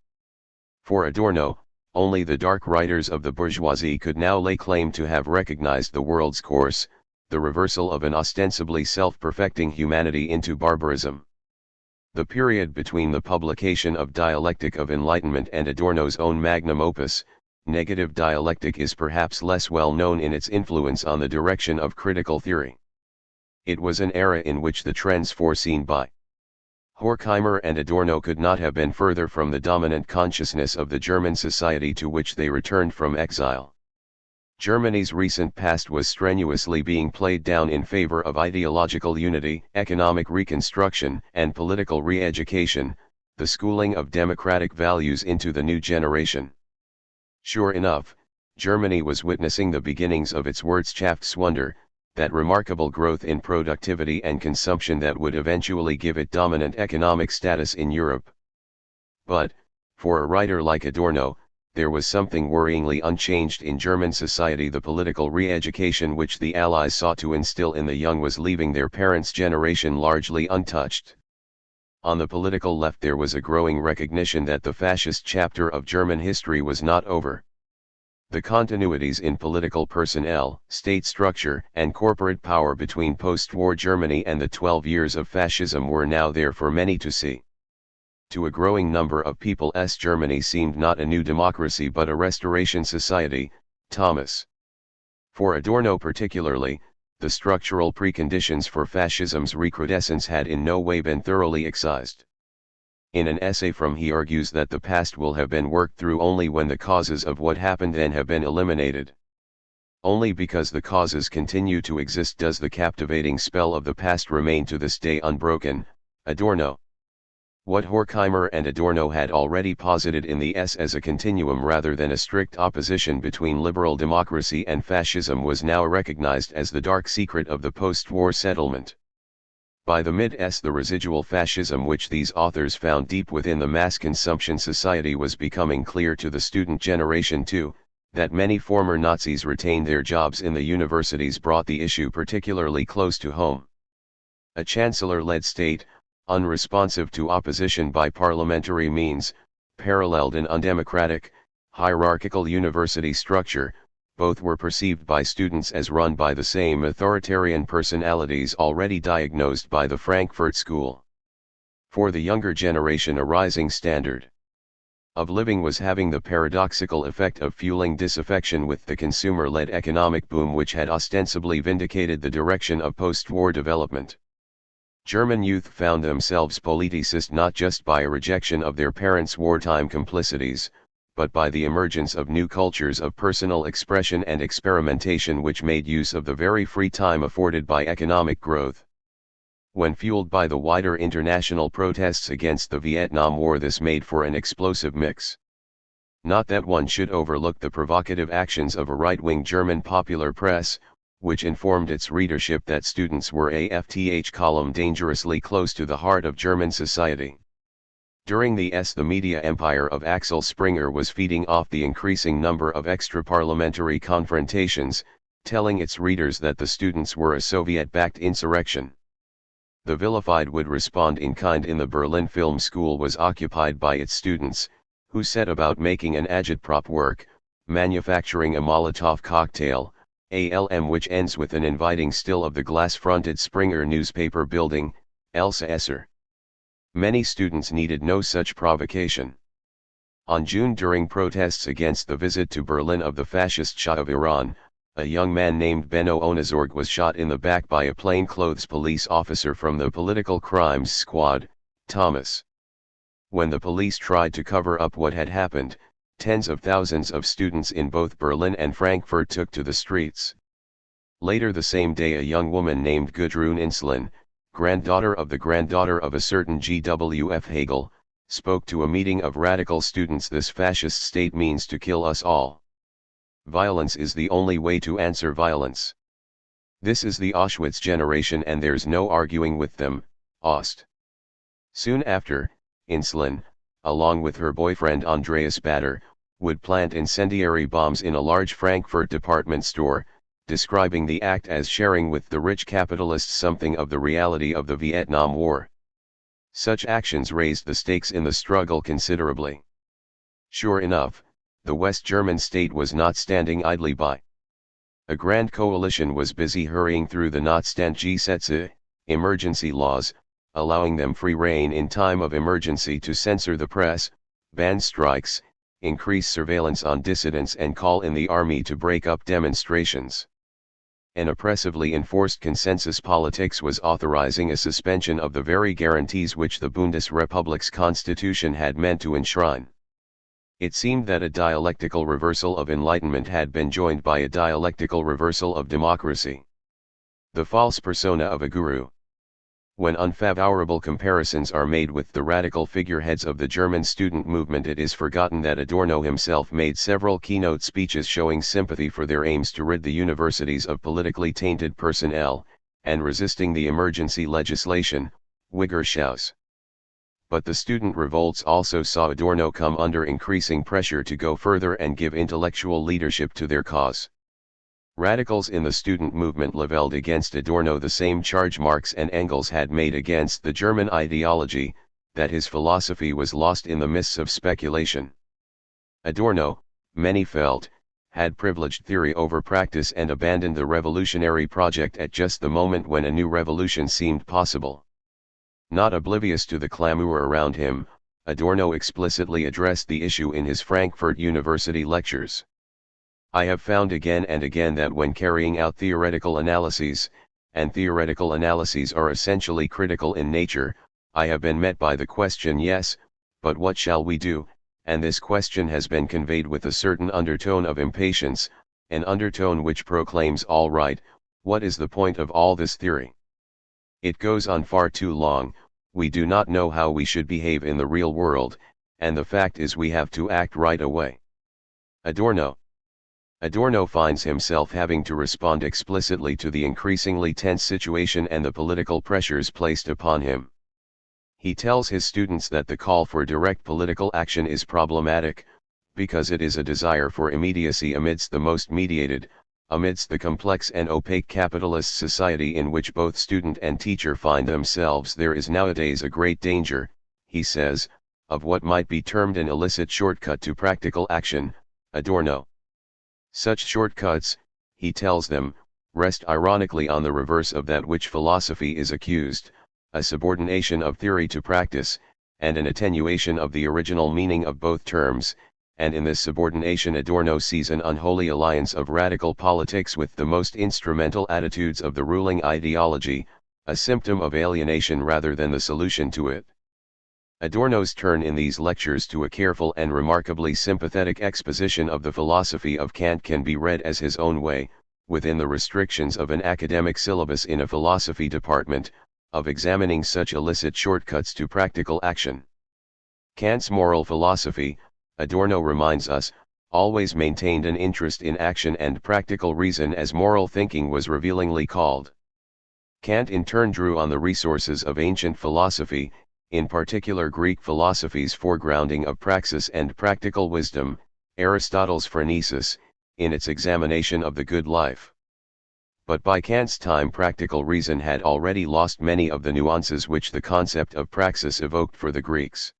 For Adorno, only the dark writers of the bourgeoisie could now lay claim to have recognized the world's course, the reversal of an ostensibly self-perfecting humanity into barbarism. The period between the publication of Dialectic of Enlightenment and Adorno's own magnum opus, Negative Dialectic, is perhaps less well known in its influence on the direction of critical theory. It was an era in which the trends foreseen by Horkheimer and Adorno could not have been further from the dominant consciousness of the German society to which they returned from exile. Germany's recent past was strenuously being played down in favor of ideological unity, economic reconstruction, and political re-education, the schooling of democratic values into the new generation. Sure enough, Germany was witnessing the beginnings of its Wirtschaftswunder, that remarkable growth in productivity and consumption that would eventually give it dominant economic status in Europe. But, for a writer like Adorno, there was something worryingly unchanged in German society. The political re-education which the Allies sought to instill in the young was leaving their parents' generation largely untouched. On the political left there was a growing recognition that the fascist chapter of German history was not over. The continuities in political personnel, state structure, and corporate power between post-war Germany and the 12 years of fascism were now there for many to see. To a growing number of people, Germany seemed not a new democracy but a restoration society. Thomas. For Adorno particularly, the structural preconditions for fascism's recrudescence had in no way been thoroughly excised. In an essay from he argues that the past will have been worked through only when the causes of what happened then have been eliminated. Only because the causes continue to exist does the captivating spell of the past remain to this day unbroken. Adorno. What Horkheimer and Adorno had already posited in the as a continuum rather than a strict opposition between liberal democracy and fascism was now recognized as the dark secret of the post-war settlement. By the mid-s the residual fascism which these authors found deep within the mass consumption society was becoming clear to the student generation too. That many former Nazis retained their jobs in the universities brought the issue particularly close to home. A chancellor-led state, unresponsive to opposition by parliamentary means, paralleled an undemocratic, hierarchical university structure. Both were perceived by students as run by the same authoritarian personalities already diagnosed by the Frankfurt School. For the younger generation, a rising standard of living was having the paradoxical effect of fueling disaffection with the consumer-led economic boom which had ostensibly vindicated the direction of post-war development. German youth found themselves politicized not just by a rejection of their parents' wartime complicities, but by the emergence of new cultures of personal expression and experimentation which made use of the very free time afforded by economic growth. When fueled by the wider international protests against the Vietnam War, this made for an explosive mix. Not that one should overlook the provocative actions of a right-wing German popular press, which informed its readership that students were a FTH column dangerously close to the heart of German society. During the media empire of Axel Springer was feeding off the increasing number of extra-parliamentary confrontations, telling its readers that the students were a Soviet-backed insurrection. The vilified would respond in kind. In the Berlin Film School was occupied by its students, who set about making an agitprop work, manufacturing a Molotov cocktail, ALM, which ends with an inviting still of the glass-fronted Springer newspaper building, Elsa Esser. Many students needed no such provocation. On June, during protests against the visit to Berlin of the fascist Shah of Iran, a young man named Benno Onizorg was shot in the back by a plainclothes police officer from the Political Crimes Squad, Thomas. When the police tried to cover up what had happened, tens of thousands of students in both Berlin and Frankfurt took to the streets. Later the same day, a young woman named Gudrun Inslen, granddaughter of a certain G.W.F. Hegel, spoke to a meeting of radical students. This fascist state means to kill us all. Violence is the only way to answer violence. This is the Auschwitz generation and there's no arguing with them, Ost. Soon after, Inslen, along with her boyfriend Andreas Bader, would plant incendiary bombs in a large Frankfurt department store, describing the act as sharing with the rich capitalists something of the reality of the Vietnam War. Such actions raised the stakes in the struggle considerably. Sure enough, the West German state was not standing idly by. A grand coalition was busy hurrying through the Notstandsgesetze, emergency laws, allowing them free rein in time of emergency to censor the press, ban strikes, increase surveillance on dissidents and call in the army to break up demonstrations. An oppressively enforced consensus politics was authorizing a suspension of the very guarantees which the Bundesrepublik's constitution had meant to enshrine. It seemed that a dialectical reversal of enlightenment had been joined by a dialectical reversal of democracy. The false persona of a guru. When unfavorable comparisons are made with the radical figureheads of the German student movement, it is forgotten that Adorno himself made several keynote speeches showing sympathy for their aims to rid the universities of politically tainted personnel, and resisting the emergency legislation, Wiggerschaus. But the student revolts also saw Adorno come under increasing pressure to go further and give intellectual leadership to their cause. Radicals in the student movement leveled against Adorno the same charge Marx and Engels had made against the German ideology, that his philosophy was lost in the mists of speculation. Adorno, many felt, had privileged theory over practice and abandoned the revolutionary project at just the moment when a new revolution seemed possible. Not oblivious to the clamor around him, Adorno explicitly addressed the issue in his Frankfurt University lectures. I have found again and again that when carrying out theoretical analyses, and theoretical analyses are essentially critical in nature, I have been met by the question, yes, but what shall we do? And this question has been conveyed with a certain undertone of impatience, an undertone which proclaims, all right, what is the point of all this theory? It goes on far too long, we do not know how we should behave in the real world, and the fact is we have to act right away. Adorno finds himself having to respond explicitly to the increasingly tense situation and the political pressures placed upon him. He tells his students that the call for direct political action is problematic, because it is a desire for immediacy amidst the most mediated, amidst the complex and opaque capitalist society in which both student and teacher find themselves. There is nowadays a great danger, he says, of what might be termed an illicit shortcut to practical action, Adorno. Such shortcuts, he tells them, rest ironically on the reverse of that which philosophy is accused, a subordination of theory to practice, and an attenuation of the original meaning of both terms, and in this subordination Adorno sees an unholy alliance of radical politics with the most instrumental attitudes of the ruling ideology, a symptom of alienation rather than the solution to it. Adorno's turn in these lectures to a careful and remarkably sympathetic exposition of the philosophy of Kant can be read as his own way, within the restrictions of an academic syllabus in a philosophy department, of examining such illicit shortcuts to practical action. Kant's moral philosophy, Adorno reminds us, always maintained an interest in action and practical reason, as moral thinking was revealingly called. Kant in turn drew on the resources of ancient philosophy, in particular Greek philosophy's foregrounding of praxis and practical wisdom, Aristotle's phronesis, in its examination of the good life. But by Kant's time practical reason had already lost many of the nuances which the concept of praxis evoked for the Greeks.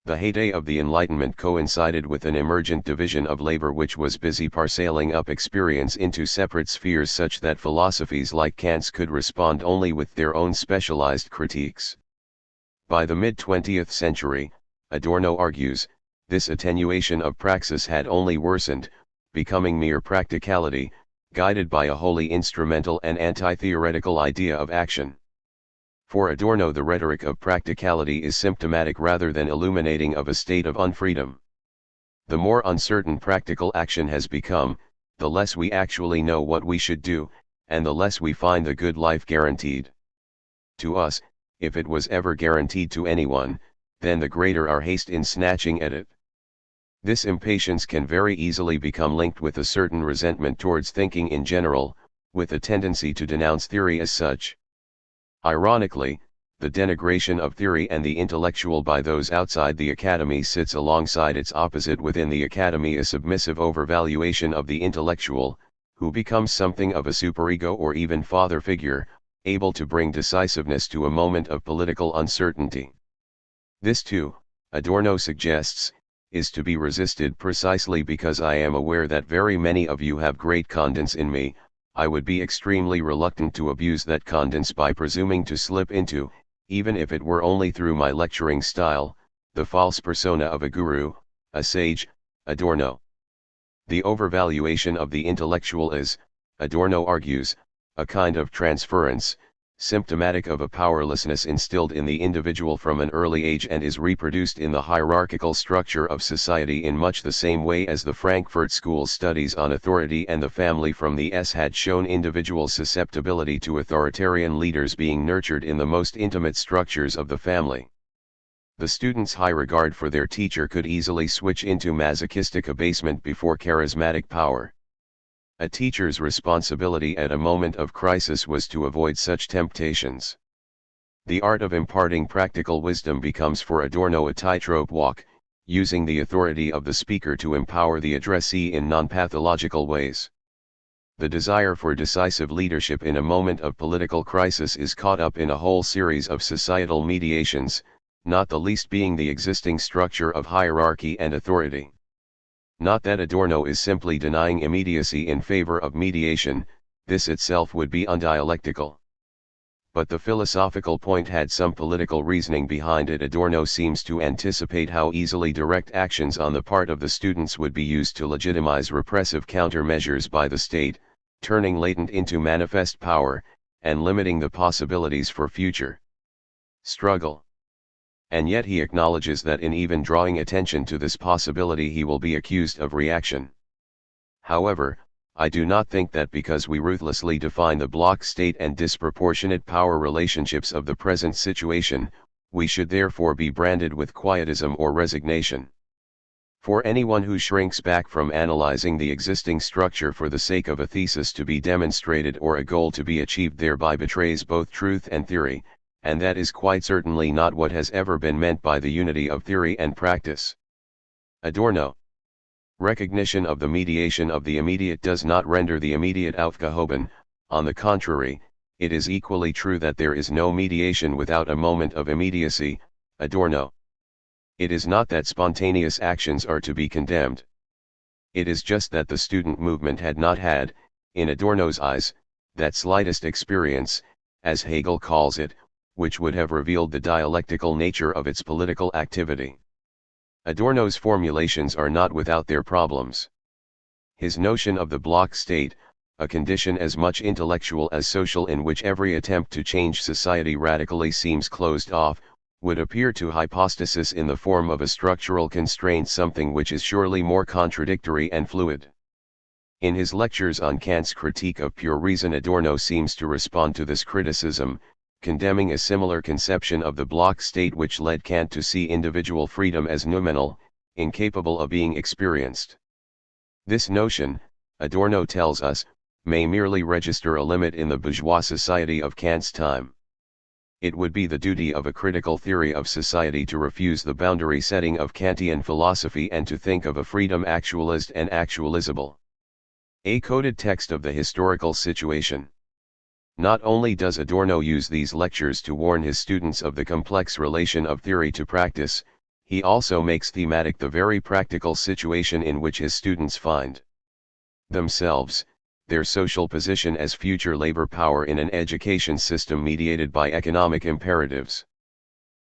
The heyday of the Enlightenment coincided with an emergent division of labor which was busy parceling up experience into separate spheres such that philosophies like Kant's could respond only with their own specialized critiques. By the mid-20th century, Adorno argues, this attenuation of praxis had only worsened, becoming mere practicality, guided by a wholly instrumental and anti-theoretical idea of action. For Adorno, the rhetoric of practicality is symptomatic rather than illuminating of a state of unfreedom. The more uncertain practical action has become, the less we actually know what we should do, and the less we find the good life guaranteed. To us, if it was ever guaranteed to anyone, then the greater our haste in snatching at it. This impatience can very easily become linked with a certain resentment towards thinking in general, with a tendency to denounce theory as such. Ironically, the denigration of theory and the intellectual by those outside the academy sits alongside its opposite within the academy, a submissive overvaluation of the intellectual, who becomes something of a superego or even father figure, able to bring decisiveness to a moment of political uncertainty. This too, Adorno suggests, is to be resisted precisely because I am aware that very many of you have great confidence in me. I would be extremely reluctant to abuse that confidence by presuming to slip into, even if it were only through my lecturing style, the false persona of a guru, a sage, Adorno. The overvaluation of the intellectual is, Adorno argues, a kind of transference, symptomatic of a powerlessness instilled in the individual from an early age and is reproduced in the hierarchical structure of society in much the same way as the Frankfurt School studies on authority and the family from the S had shown individual susceptibility to authoritarian leaders being nurtured in the most intimate structures of the family. The student's high regard for their teacher could easily switch into masochistic abasement before charismatic power. A teacher's responsibility at a moment of crisis was to avoid such temptations. The art of imparting practical wisdom becomes for Adorno a tightrope walk, using the authority of the speaker to empower the addressee in non-pathological ways. The desire for decisive leadership in a moment of political crisis is caught up in a whole series of societal mediations, not the least being the existing structure of hierarchy and authority. Not that Adorno is simply denying immediacy in favor of mediation, this itself would be undialectical. But the philosophical point had some political reasoning behind it. Adorno seems to anticipate how easily direct actions on the part of the students would be used to legitimize repressive countermeasures by the state, turning latent into manifest power, and limiting the possibilities for future struggle. And yet he acknowledges that in even drawing attention to this possibility he will be accused of reaction. However, I do not think that because we ruthlessly define the bloc state and disproportionate power relationships of the present situation, we should therefore be branded with quietism or resignation. For anyone who shrinks back from analyzing the existing structure for the sake of a thesis to be demonstrated or a goal to be achieved thereby betrays both truth and theory, and that is quite certainly not what has ever been meant by the unity of theory and practice. Adorno. Recognition of the mediation of the immediate does not render the immediate aufgehoben. On the contrary, it is equally true that there is no mediation without a moment of immediacy. Adorno. It is not that spontaneous actions are to be condemned. It is just that the student movement had not had, in Adorno's eyes, that slightest experience, as Hegel calls it, which would have revealed the dialectical nature of its political activity. Adorno's formulations are not without their problems. His notion of the bloc state, a condition as much intellectual as social in which every attempt to change society radically seems closed off, would appear to hypostasis in the form of a structural constraint, something which is surely more contradictory and fluid. In his lectures on Kant's critique of pure reason, Adorno seems to respond to this criticism, condemning a similar conception of the block state which led Kant to see individual freedom as noumenal, incapable of being experienced. This notion, Adorno tells us, may merely register a limit in the bourgeois society of Kant's time. It would be the duty of a critical theory of society to refuse the boundary setting of Kantian philosophy and to think of a freedom actualist and actualizable. A coded text of the historical situation. Not only does Adorno use these lectures to warn his students of the complex relation of theory to practice, he also makes thematic the very practical situation in which his students find themselves, their social position as future labor power in an education system mediated by economic imperatives.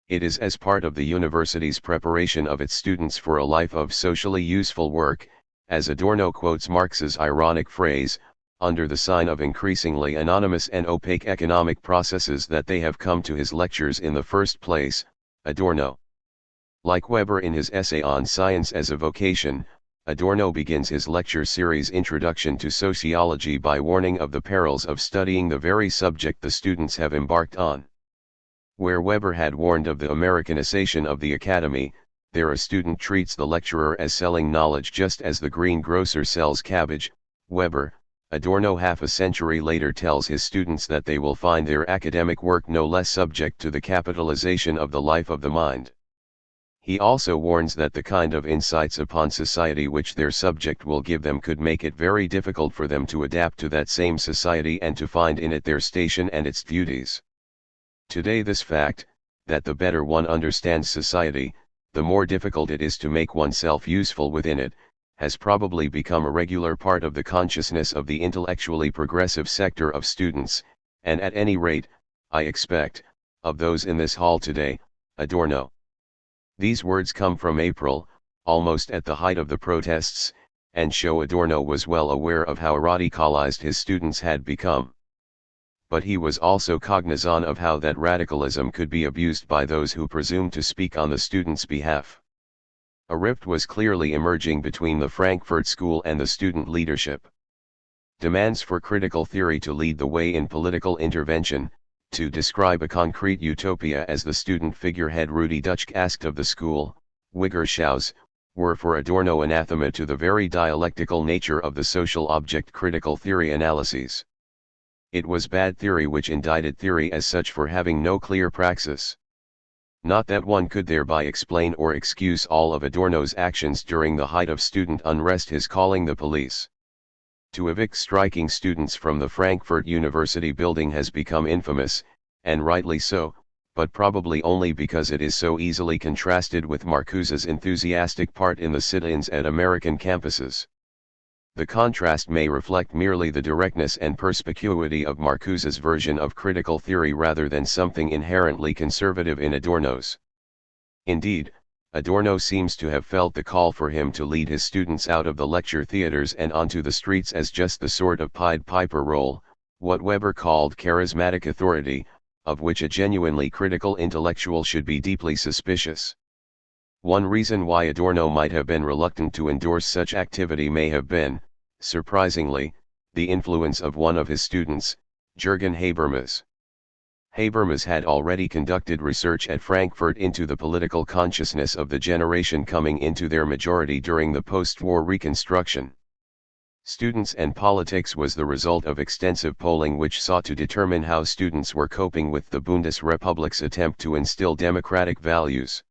It is as part of the university's preparation of its students for a life of socially useful work, as Adorno quotes Marx's ironic phrase, under the sign of increasingly anonymous and opaque economic processes, that they have come to his lectures in the first place. Adorno. Like Weber in his essay on Science as a Vocation, Adorno begins his lecture series Introduction to Sociology by warning of the perils of studying the very subject the students have embarked on. Where Weber had warned of the Americanization of the academy, there a student treats the lecturer as selling knowledge just as the greengrocer sells cabbage. Weber, Adorno half a century later tells his students that they will find their academic work no less subject to the capitalization of the life of the mind. He also warns that the kind of insights upon society which their subject will give them could make it very difficult for them to adapt to that same society and to find in it their station and its duties. Today this fact, that the better one understands society, the more difficult it is to make oneself useful within it, has probably become a regular part of the consciousness of the intellectually progressive sector of students, and at any rate, I expect, of those in this hall today. Adorno. These words come from April, almost at the height of the protests, and show Adorno was well aware of how radicalized his students had become. But he was also cognizant of how that radicalism could be abused by those who presumed to speak on the students' behalf. A rift was clearly emerging between the Frankfurt School and the student leadership. Demands for critical theory to lead the way in political intervention, to describe a concrete utopia as the student figurehead Rudi Dutschke asked of the school, Wiggershaus, were for Adorno anathema to the very dialectical nature of the social object critical theory analyses. It was bad theory which indicted theory as such for having no clear praxis. Not that one could thereby explain or excuse all of Adorno's actions during the height of student unrest, his calling the police to evict striking students from the Frankfurt University building has become infamous, and rightly so, but probably only because it is so easily contrasted with Marcuse's enthusiastic part in the sit-ins at American campuses. The contrast may reflect merely the directness and perspicuity of Marcuse's version of critical theory rather than something inherently conservative in Adorno's. Indeed, Adorno seems to have felt the call for him to lead his students out of the lecture theaters and onto the streets as just the sort of Pied Piper role, what Weber called charismatic authority, of which a genuinely critical intellectual should be deeply suspicious. One reason why Adorno might have been reluctant to endorse such activity may have been, surprisingly, the influence of one of his students, Jürgen Habermas. Habermas had already conducted research at Frankfurt into the political consciousness of the generation coming into their majority during the post-war reconstruction. Students and Politics was the result of extensive polling which sought to determine how students were coping with the Bundesrepublik's attempt to instill democratic values.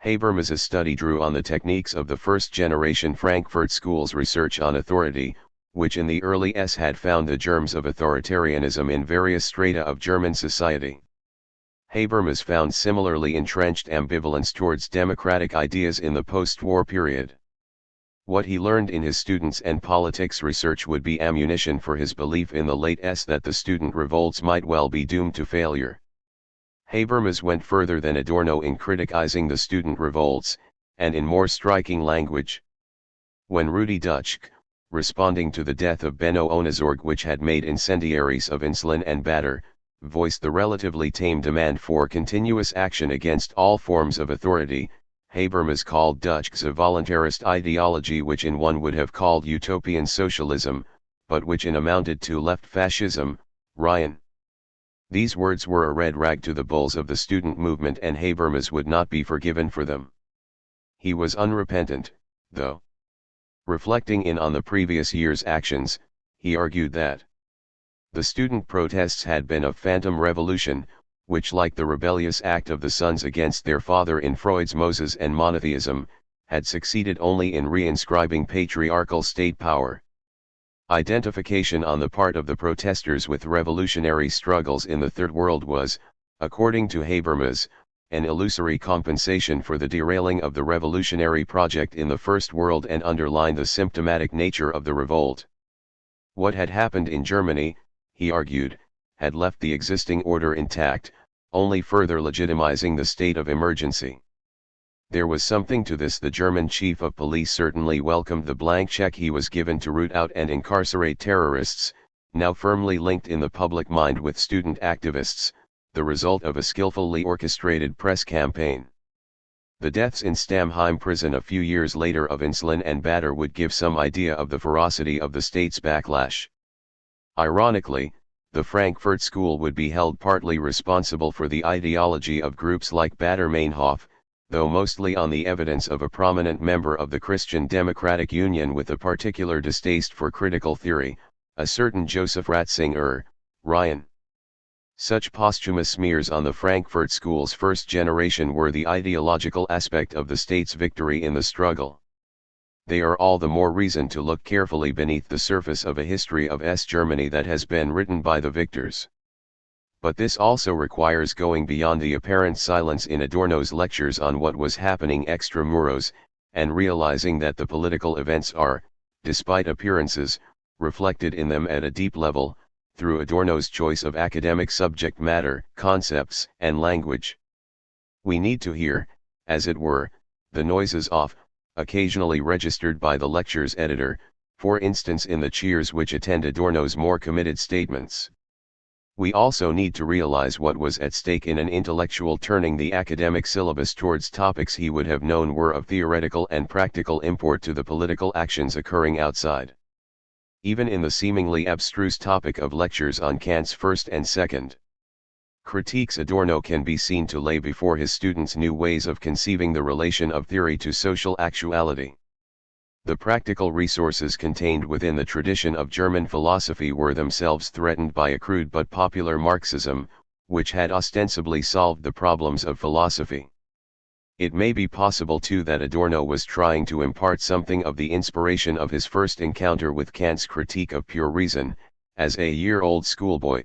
Habermas's study drew on the techniques of the first-generation Frankfurt School's research on authority, which in the early S had found the germs of authoritarianism in various strata of German society. Habermas found similarly entrenched ambivalence towards democratic ideas in the post-war period. What he learned in his Students and Politics research would be ammunition for his belief in the late S that the student revolts might well be doomed to failure. Habermas went further than Adorno in criticizing the student revolts, and in more striking language. When Rudi Dutschke, responding to the death of Benno Onizorg, which had made incendiaries of Insulin and Bader, voiced the relatively tame demand for continuous action against all forms of authority. Habermas called Dutsch's a voluntarist ideology, which in one would have called utopian socialism, but which in amounted to left fascism. Ryan. These words were a red rag to the bulls of the student movement, and Habermas would not be forgiven for them. He was unrepentant, though. Reflecting in on the previous year's actions, he argued that the student protests had been a phantom revolution, which, like the rebellious act of the sons against their father in Freud's Moses and monotheism, had succeeded only in reinscribing patriarchal state power. Identification on the part of the protesters with revolutionary struggles in the Third World was, according to Habermas, an illusory compensation for the derailing of the revolutionary project in the First World, and underlined the symptomatic nature of the revolt. What had happened in Germany, he argued, had left the existing order intact, only further legitimizing the state of emergency. There was something to this. The German chief of police certainly welcomed the blank check he was given to root out and incarcerate terrorists, now firmly linked in the public mind with student activists, the result of a skillfully orchestrated press campaign. The deaths in Stammheim prison a few years later of Insulin and Bader would give some idea of the ferocity of the state's backlash. Ironically, the Frankfurt School would be held partly responsible for the ideology of groups like Baader-Meinhof, though mostly on the evidence of a prominent member of the Christian Democratic Union with a particular distaste for critical theory, a certain Joseph Ratzinger. Ryan. Such posthumous smears on the Frankfurt School's first generation were the ideological aspect of the state's victory in the struggle. They are all the more reason to look carefully beneath the surface of a history of Germany that has been written by the victors. But this also requires going beyond the apparent silence in Adorno's lectures on what was happening extramuros, and realizing that the political events are, despite appearances, reflected in them at a deep level, through Adorno's choice of academic subject matter, concepts, and language. We need to hear, as it were, the noises off, occasionally registered by the lecture's editor, for instance in the cheers which attend Adorno's more committed statements. We also need to realize what was at stake in an intellectual turning the academic syllabus towards topics he would have known were of theoretical and practical import to the political actions occurring outside. Even in the seemingly abstruse topic of lectures on Kant's first and second critiques, Adorno can be seen to lay before his students new ways of conceiving the relation of theory to social actuality. The practical resources contained within the tradition of German philosophy were themselves threatened by a crude but popular Marxism, which had ostensibly solved the problems of philosophy. It may be possible too that Adorno was trying to impart something of the inspiration of his first encounter with Kant's critique of pure reason, as a year-old schoolboy.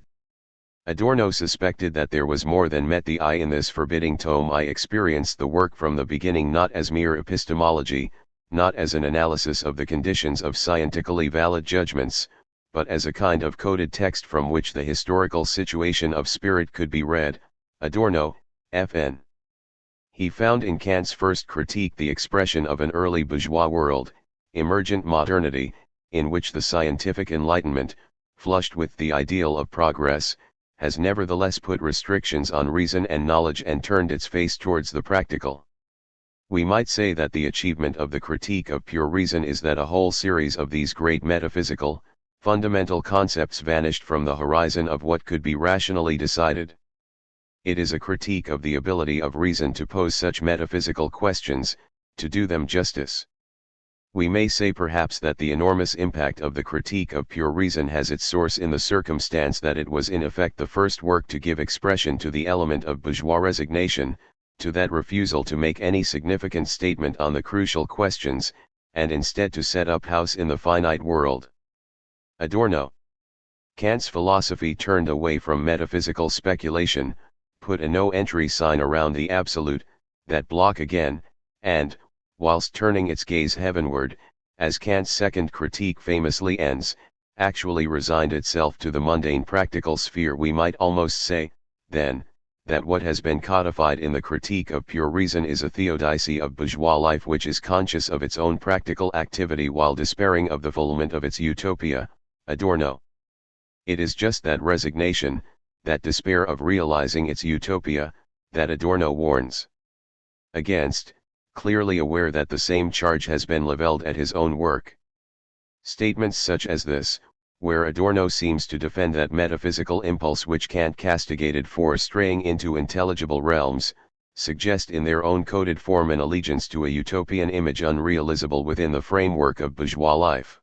Adorno suspected that there was more than met the eye in this forbidding tome. I experienced the work from the beginning not as mere epistemology, not as an analysis of the conditions of scientifically valid judgments, but as a kind of coded text from which the historical situation of spirit could be read. Adorno, F.N. He found in Kant's first critique the expression of an early bourgeois world, emergent modernity, in which the scientific enlightenment, flushed with the ideal of progress, has nevertheless put restrictions on reason and knowledge and turned its face towards the practical. We might say that the achievement of the critique of pure reason is that a whole series of these great metaphysical, fundamental concepts vanished from the horizon of what could be rationally decided. It is a critique of the ability of reason to pose such metaphysical questions, to do them justice. We may say perhaps that the enormous impact of the critique of pure reason has its source in the circumstance that it was in effect the first work to give expression to the element of bourgeois resignation, to that refusal to make any significant statement on the crucial questions, and instead to set up house in the finite world. Adorno. Kant's philosophy turned away from metaphysical speculation, put a no-entry sign around the absolute, that block again, and, whilst turning its gaze heavenward, as Kant's second critique famously ends, actually resigned itself to the mundane practical sphere. We might almost say, then, that what has been codified in the Critique of Pure Reason is a theodicy of bourgeois life which is conscious of its own practical activity while despairing of the fulfillment of its utopia, Adorno. It is just that resignation, that despair of realizing its utopia, that Adorno warns against, clearly aware that the same charge has been leveled at his own work. Statements such as this, where Adorno seems to defend that metaphysical impulse which Kant castigated for straying into intelligible realms, suggest in their own coded form an allegiance to a utopian image unrealizable within the framework of bourgeois life.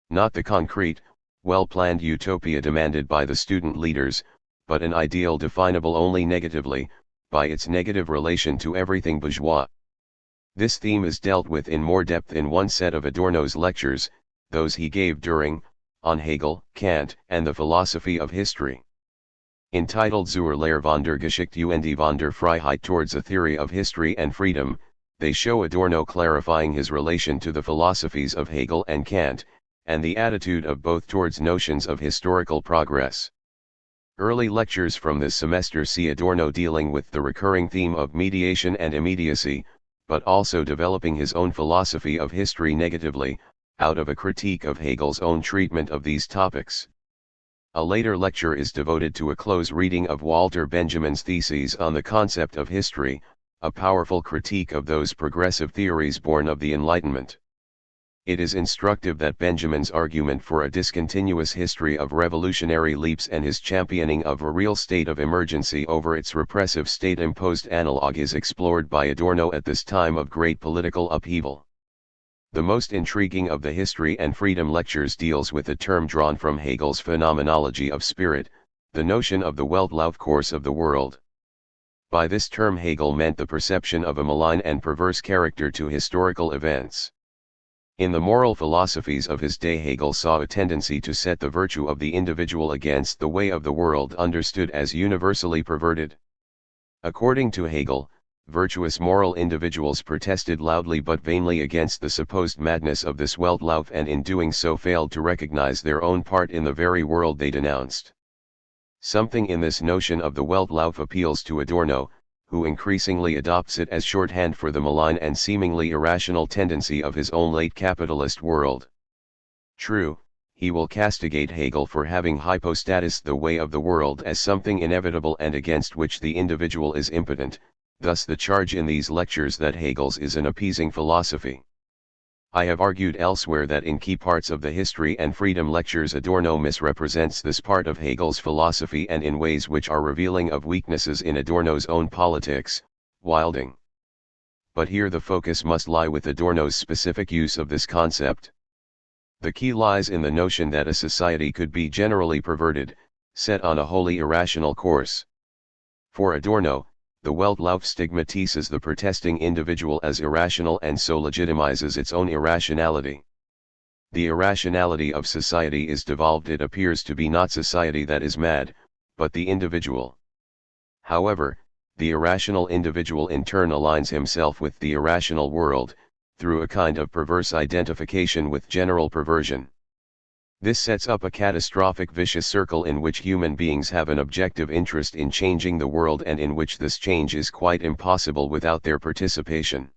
Not the concrete, well-planned utopia demanded by the student leaders, but an ideal definable only negatively, by its negative relation to everything bourgeois. This theme is dealt with in more depth in one set of Adorno's lectures, those he gave during, on Hegel, Kant, and the Philosophy of History. Entitled Zur Lehre von der Geschichte und von der Freiheit towards a Theory of History and Freedom, they show Adorno clarifying his relation to the philosophies of Hegel and Kant, and the attitude of both towards notions of historical progress. Early lectures from this semester see Adorno dealing with the recurring theme of mediation and immediacy, but also developing his own philosophy of history negatively, out of a critique of Hegel's own treatment of these topics. A later lecture is devoted to a close reading of Walter Benjamin's theses on the concept of history, a powerful critique of those progressive theories born of the Enlightenment. It is instructive that Benjamin's argument for a discontinuous history of revolutionary leaps and his championing of a real state of emergency over its repressive state-imposed analog is explored by Adorno at this time of great political upheaval. The most intriguing of the History and Freedom lectures deals with a term drawn from Hegel's phenomenology of spirit, the notion of the Weltlauf course of the world. By this term Hegel meant the perception of a malign and perverse character to historical events. In the moral philosophies of his day Hegel saw a tendency to set the virtue of the individual against the way of the world understood as universally perverted. According to Hegel, virtuous moral individuals protested loudly but vainly against the supposed madness of this Weltlauf and in doing so failed to recognize their own part in the very world they denounced. Something in this notion of the Weltlauf appeals to Adorno, who increasingly adopts it as shorthand for the malign and seemingly irrational tendency of his own late capitalist world. True, he will castigate Hegel for having hypostatised the way of the world as something inevitable and against which the individual is impotent, thus the charge in these lectures that Hegel's is an appeasing philosophy. I have argued elsewhere that in key parts of the History and Freedom lectures Adorno misrepresents this part of Hegel's philosophy and in ways which are revealing of weaknesses in Adorno's own politics, wielding. But here the focus must lie with Adorno's specific use of this concept. The key lies in the notion that a society could be generally perverted, set on a wholly irrational course. For Adorno, the Weltlauf stigmatizes the protesting individual as irrational and so legitimizes its own irrationality. The irrationality of society is devolved, it appears to be not society that is mad, but the individual. However, the irrational individual in turn aligns himself with the irrational world, through a kind of perverse identification with general perversion. This sets up a catastrophic vicious circle in which human beings have an objective interest in changing the world and in which this change is quite impossible without their participation.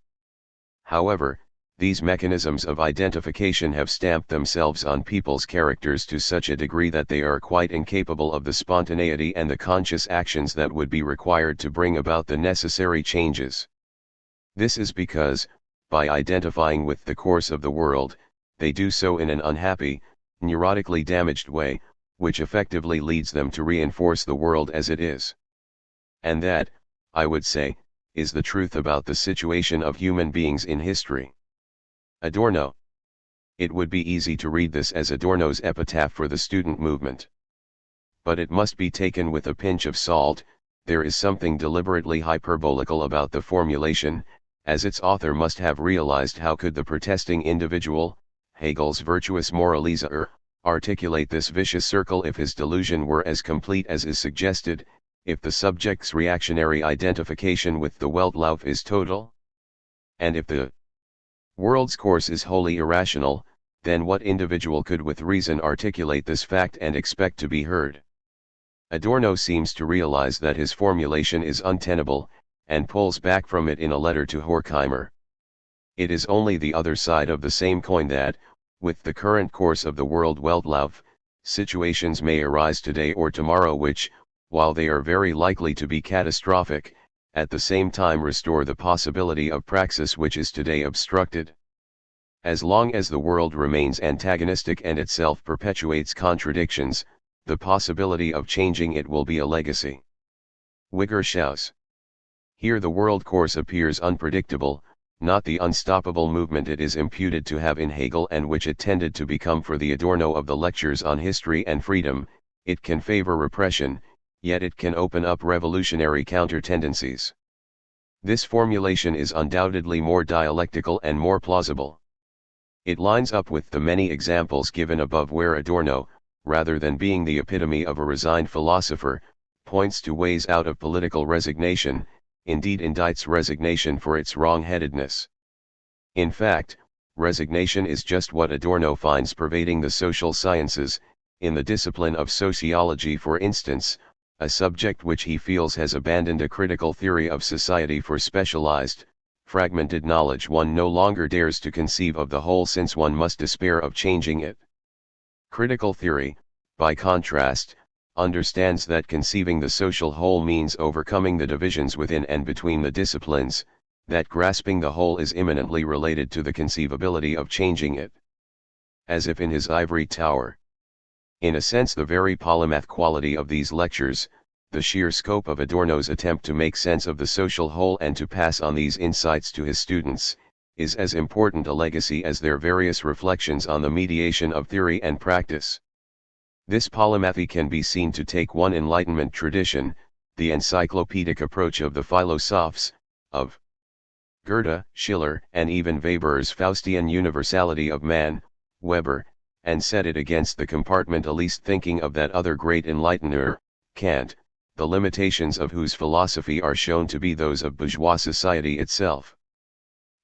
However, these mechanisms of identification have stamped themselves on people's characters to such a degree that they are quite incapable of the spontaneity and the conscious actions that would be required to bring about the necessary changes. This is because, by identifying with the course of the world, they do so in an unhappy, neurotically damaged way, which effectively leads them to reinforce the world as it is. And that, I would say, is the truth about the situation of human beings in history. Adorno. It would be easy to read this as Adorno's epitaph for the student movement. But it must be taken with a pinch of salt. There is something deliberately hyperbolical about the formulation, as its author must have realized how could the protesting individual, Hegel's virtuous moralizer, articulate this vicious circle if his delusion were as complete as is suggested, if the subject's reactionary identification with the Weltlauf is total? And if the world's course is wholly irrational, then what individual could with reason articulate this fact and expect to be heard? Adorno seems to realize that his formulation is untenable, and pulls back from it in a letter to Horkheimer. It is only the other side of the same coin that, with the current course of the world Weltlauf, situations may arise today or tomorrow which, while they are very likely to be catastrophic, at the same time restore the possibility of praxis which is today obstructed. As long as the world remains antagonistic and itself perpetuates contradictions, the possibility of changing it will be a legacy. Wigger-Schaus. Here the world course appears unpredictable, not the unstoppable movement it is imputed to have in Hegel and which it tended to become for the Adorno of the lectures on history and freedom. It can favor repression, yet it can open up revolutionary counter-tendencies. This formulation is undoubtedly more dialectical and more plausible. It lines up with the many examples given above where Adorno, rather than being the epitome of a resigned philosopher, points to ways out of political resignation, indeed indicts resignation for its wrong-headedness. In fact, resignation is just what Adorno finds pervading the social sciences, in the discipline of sociology for instance, a subject which he feels has abandoned a critical theory of society for specialized, fragmented knowledge. One no longer dares to conceive of the whole since one must despair of changing it. Critical theory, by contrast, understands that conceiving the social whole means overcoming the divisions within and between the disciplines, that grasping the whole is imminently related to the conceivability of changing it. As if in his ivory tower. In a sense the very polymath quality of these lectures, the sheer scope of Adorno's attempt to make sense of the social whole and to pass on these insights to his students, is as important a legacy as their various reflections on the mediation of theory and practice. This polymathy can be seen to take one Enlightenment tradition, the encyclopedic approach of the Philosophes, of Goethe, Schiller, and even Weber's Faustian universality of man, Weber, and set it against the compartmentalist thinking of that other great enlightener, Kant, the limitations of whose philosophy are shown to be those of bourgeois society itself.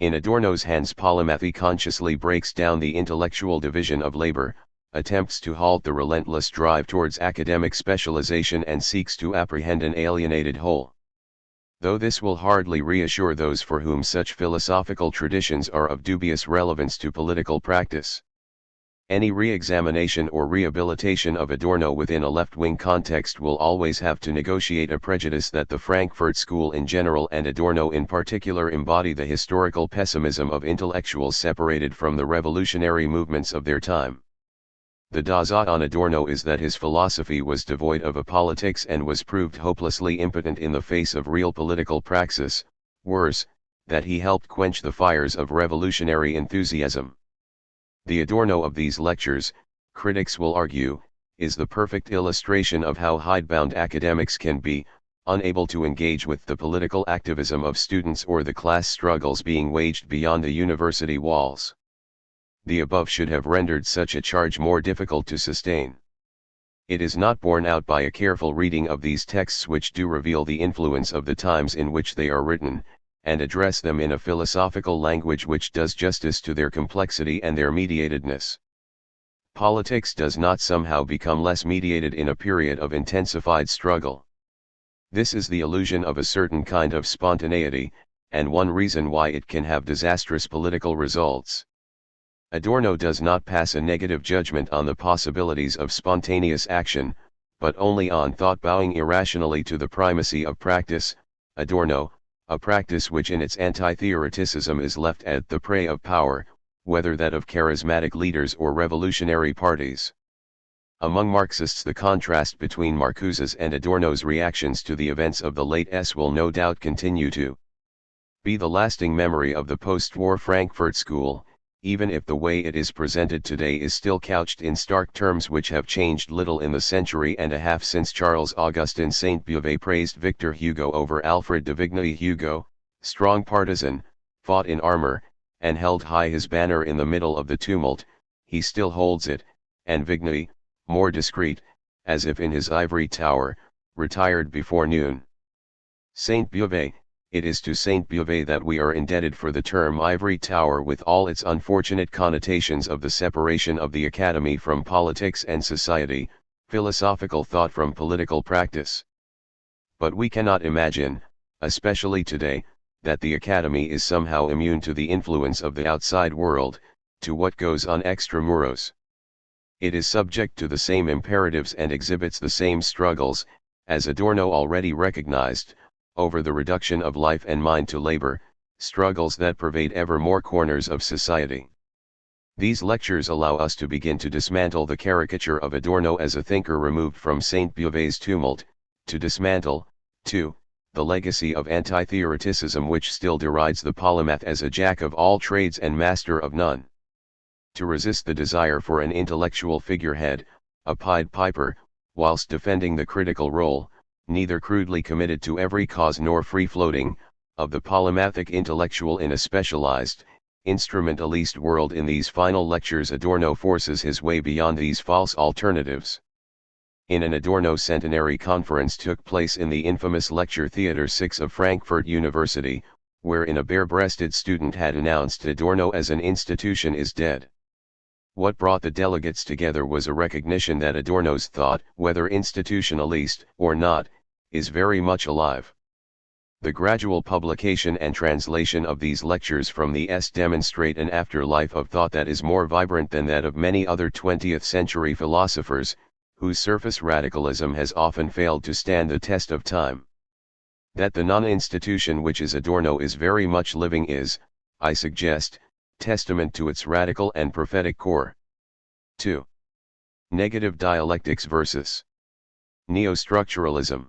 In Adorno's hands polymathy consciously breaks down the intellectual division of labor, attempts to halt the relentless drive towards academic specialization and seeks to apprehend an alienated whole. Though this will hardly reassure those for whom such philosophical traditions are of dubious relevance to political practice. Any re-examination or rehabilitation of Adorno within a left-wing context will always have to negotiate a prejudice that the Frankfurt School in general and Adorno in particular embody the historical pessimism of intellectuals separated from the revolutionary movements of their time. The daza on Adorno is that his philosophy was devoid of apolitics and was proved hopelessly impotent in the face of real political praxis, worse, that he helped quench the fires of revolutionary enthusiasm. The Adorno of these lectures, critics will argue, is the perfect illustration of how hidebound academics can be, unable to engage with the political activism of students or the class struggles being waged beyond the university walls. The above should have rendered such a charge more difficult to sustain. It is not borne out by a careful reading of these texts which do reveal the influence of the times in which they are written, and address them in a philosophical language which does justice to their complexity and their mediatedness. Politics does not somehow become less mediated in a period of intensified struggle. This is the illusion of a certain kind of spontaneity, and one reason why it can have disastrous political results. Adorno does not pass a negative judgment on the possibilities of spontaneous action, but only on thought bowing irrationally to the primacy of practice. Adorno, a practice which in its anti-theoreticism is left at the prey of power, whether that of charismatic leaders or revolutionary parties. Among Marxists the contrast between Marcuse's and Adorno's reactions to the events of the late S will no doubt continue to be the lasting memory of the post-war Frankfurt School, even if the way it is presented today is still couched in stark terms which have changed little in the century and a half since Charles Augustin Sainte-Beuve praised Victor Hugo over Alfred de Vigny. Hugo, strong partisan, fought in armor, and held high his banner in the middle of the tumult, he still holds it, and Vigny, more discreet, as if in his ivory tower, retired before noon. Sainte-Beuve. It is to Sainte-Beuve that we are indebted for the term ivory tower with all its unfortunate connotations of the separation of the academy from politics and society, philosophical thought from political practice. But we cannot imagine, especially today, that the Academy is somehow immune to the influence of the outside world, to what goes on extramuros. It is subject to the same imperatives and exhibits the same struggles, as Adorno already recognized, over the reduction of life and mind to labor, struggles that pervade ever more corners of society. These lectures allow us to begin to dismantle the caricature of Adorno as a thinker removed from Saint Beauvais' tumult, to dismantle, too, the legacy of anti-theoreticism which still derides the polymath as a jack of all trades and master of none. To resist the desire for an intellectual figurehead, a Pied Piper, whilst defending the critical role, neither crudely committed to every cause nor free-floating, of the polymathic intellectual in a specialized, instrumentalist world. In these final lectures Adorno forces his way beyond these false alternatives. In an Adorno centenary conference took place in the infamous Lecture Theatre 6 of Frankfurt University, wherein a bare-breasted student had announced Adorno as an institution is dead. What brought the delegates together was a recognition that Adorno's thought, whether institutionalist or not, is very much alive. The gradual publication and translation of these lectures from the S demonstrate an afterlife of thought that is more vibrant than that of many other 20th-century philosophers, whose surface radicalism has often failed to stand the test of time. That the non-institution which is Adorno is very much living is, I suggest, testament to its radical and prophetic core. 2. Negative dialectics versus neo-structuralism.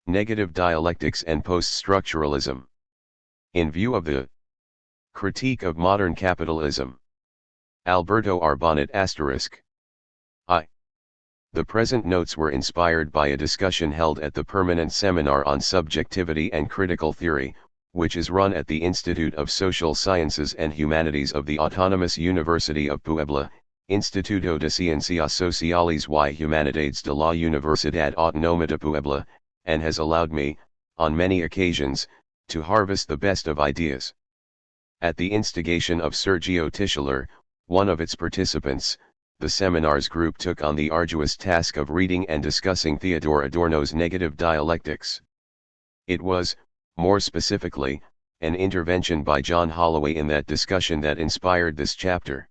Negative dialectics and post-structuralism. In view of the critique of modern capitalism. Alberto Arbonnet *. I. The present notes were inspired by a discussion held at the Permanent Seminar on Subjectivity and Critical Theory, which is run at the Institute of Social Sciences and Humanities of the Autonomous University of Puebla, Instituto de Ciencias Sociales y Humanidades de la Universidad Autónoma de Puebla, and has allowed me, on many occasions, to harvest the best of ideas. At the instigation of Sergio Tischler, one of its participants, the seminar's group took on the arduous task of reading and discussing Theodore Adorno's Negative Dialectics. It was, more specifically, an intervention by John Holloway in that discussion that inspired this chapter.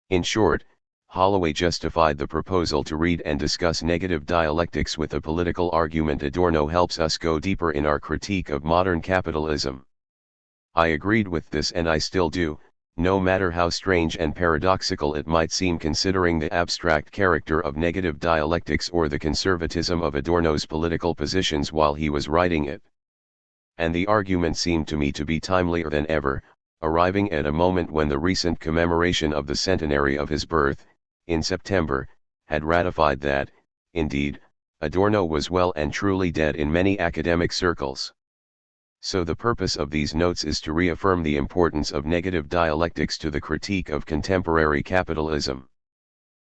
In short, Holloway justified the proposal to read and discuss negative dialectics with a political argument. Adorno helps us go deeper in our critique of modern capitalism. I agreed with this and I still do, no matter how strange and paradoxical it might seem considering the abstract character of negative dialectics or the conservatism of Adorno's political positions while he was writing it. And the argument seemed to me to be timelier than ever, arriving at a moment when the recent commemoration of the centenary of his birth, in September, had ratified that, indeed, Adorno was well and truly dead in many academic circles. So the purpose of these notes is to reaffirm the importance of negative dialectics to the critique of contemporary capitalism.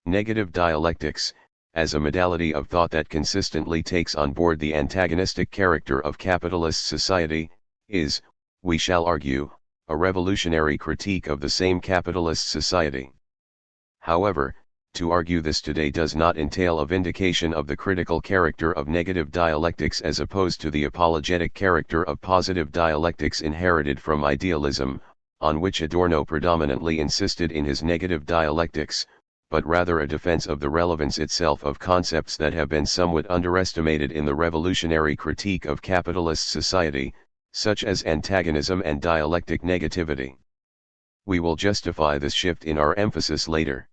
Negative dialectics, as a modality of thought that consistently takes on board the antagonistic character of capitalist society, is, we shall argue, a revolutionary critique of the same capitalist society. However, to argue this today does not entail a vindication of the critical character of negative dialectics as opposed to the apologetic character of positive dialectics inherited from idealism, on which Adorno predominantly insisted in his negative dialectics, but rather a defense of the relevance itself of concepts that have been somewhat underestimated in the revolutionary critique of capitalist society, such as antagonism and dialectic negativity. We will justify this shift in our emphasis later.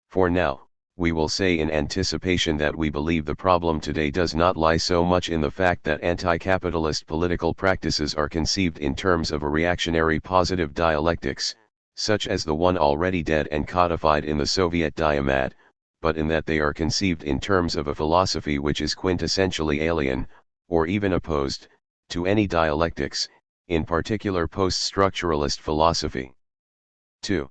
For now, we will say in anticipation that we believe the problem today does not lie so much in the fact that anti-capitalist political practices are conceived in terms of a reactionary positive dialectics, such as the one already dead and codified in the Soviet Diamad, but in that they are conceived in terms of a philosophy which is quintessentially alien, or even opposed, to any dialectics, in particular post-structuralist philosophy. 2.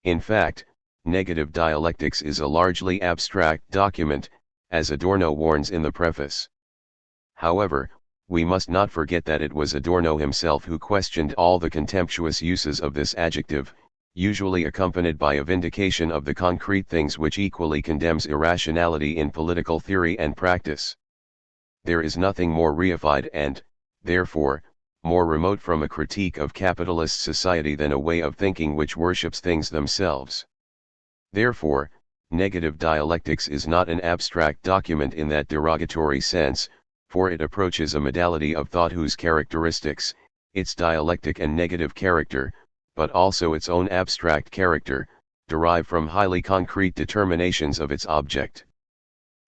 In fact, negative dialectics is a largely abstract document, as Adorno warns in the preface. However, we must not forget that it was Adorno himself who questioned all the contemptuous uses of this adjective, usually accompanied by a vindication of the concrete things, which equally condemns irrationality in political theory and practice. There is nothing more reified and, therefore, more remote from a critique of capitalist society than a way of thinking which worships things themselves. Therefore, negative dialectics is not an abstract document in that derogatory sense, for it approaches a modality of thought whose characteristics, its dialectic and negative character, but also its own abstract character, derive from highly concrete determinations of its object.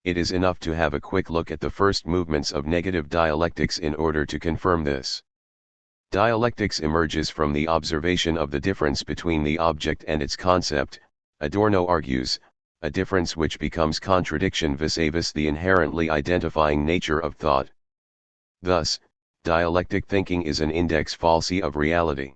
It is enough to have a quick look at the first movements of negative dialectics in order to confirm this. Dialectics emerges from the observation of the difference between the object and its concept, Adorno argues, a difference which becomes contradiction vis-a-vis the inherently identifying nature of thought. Thus, dialectic thinking is an index falsi of reality.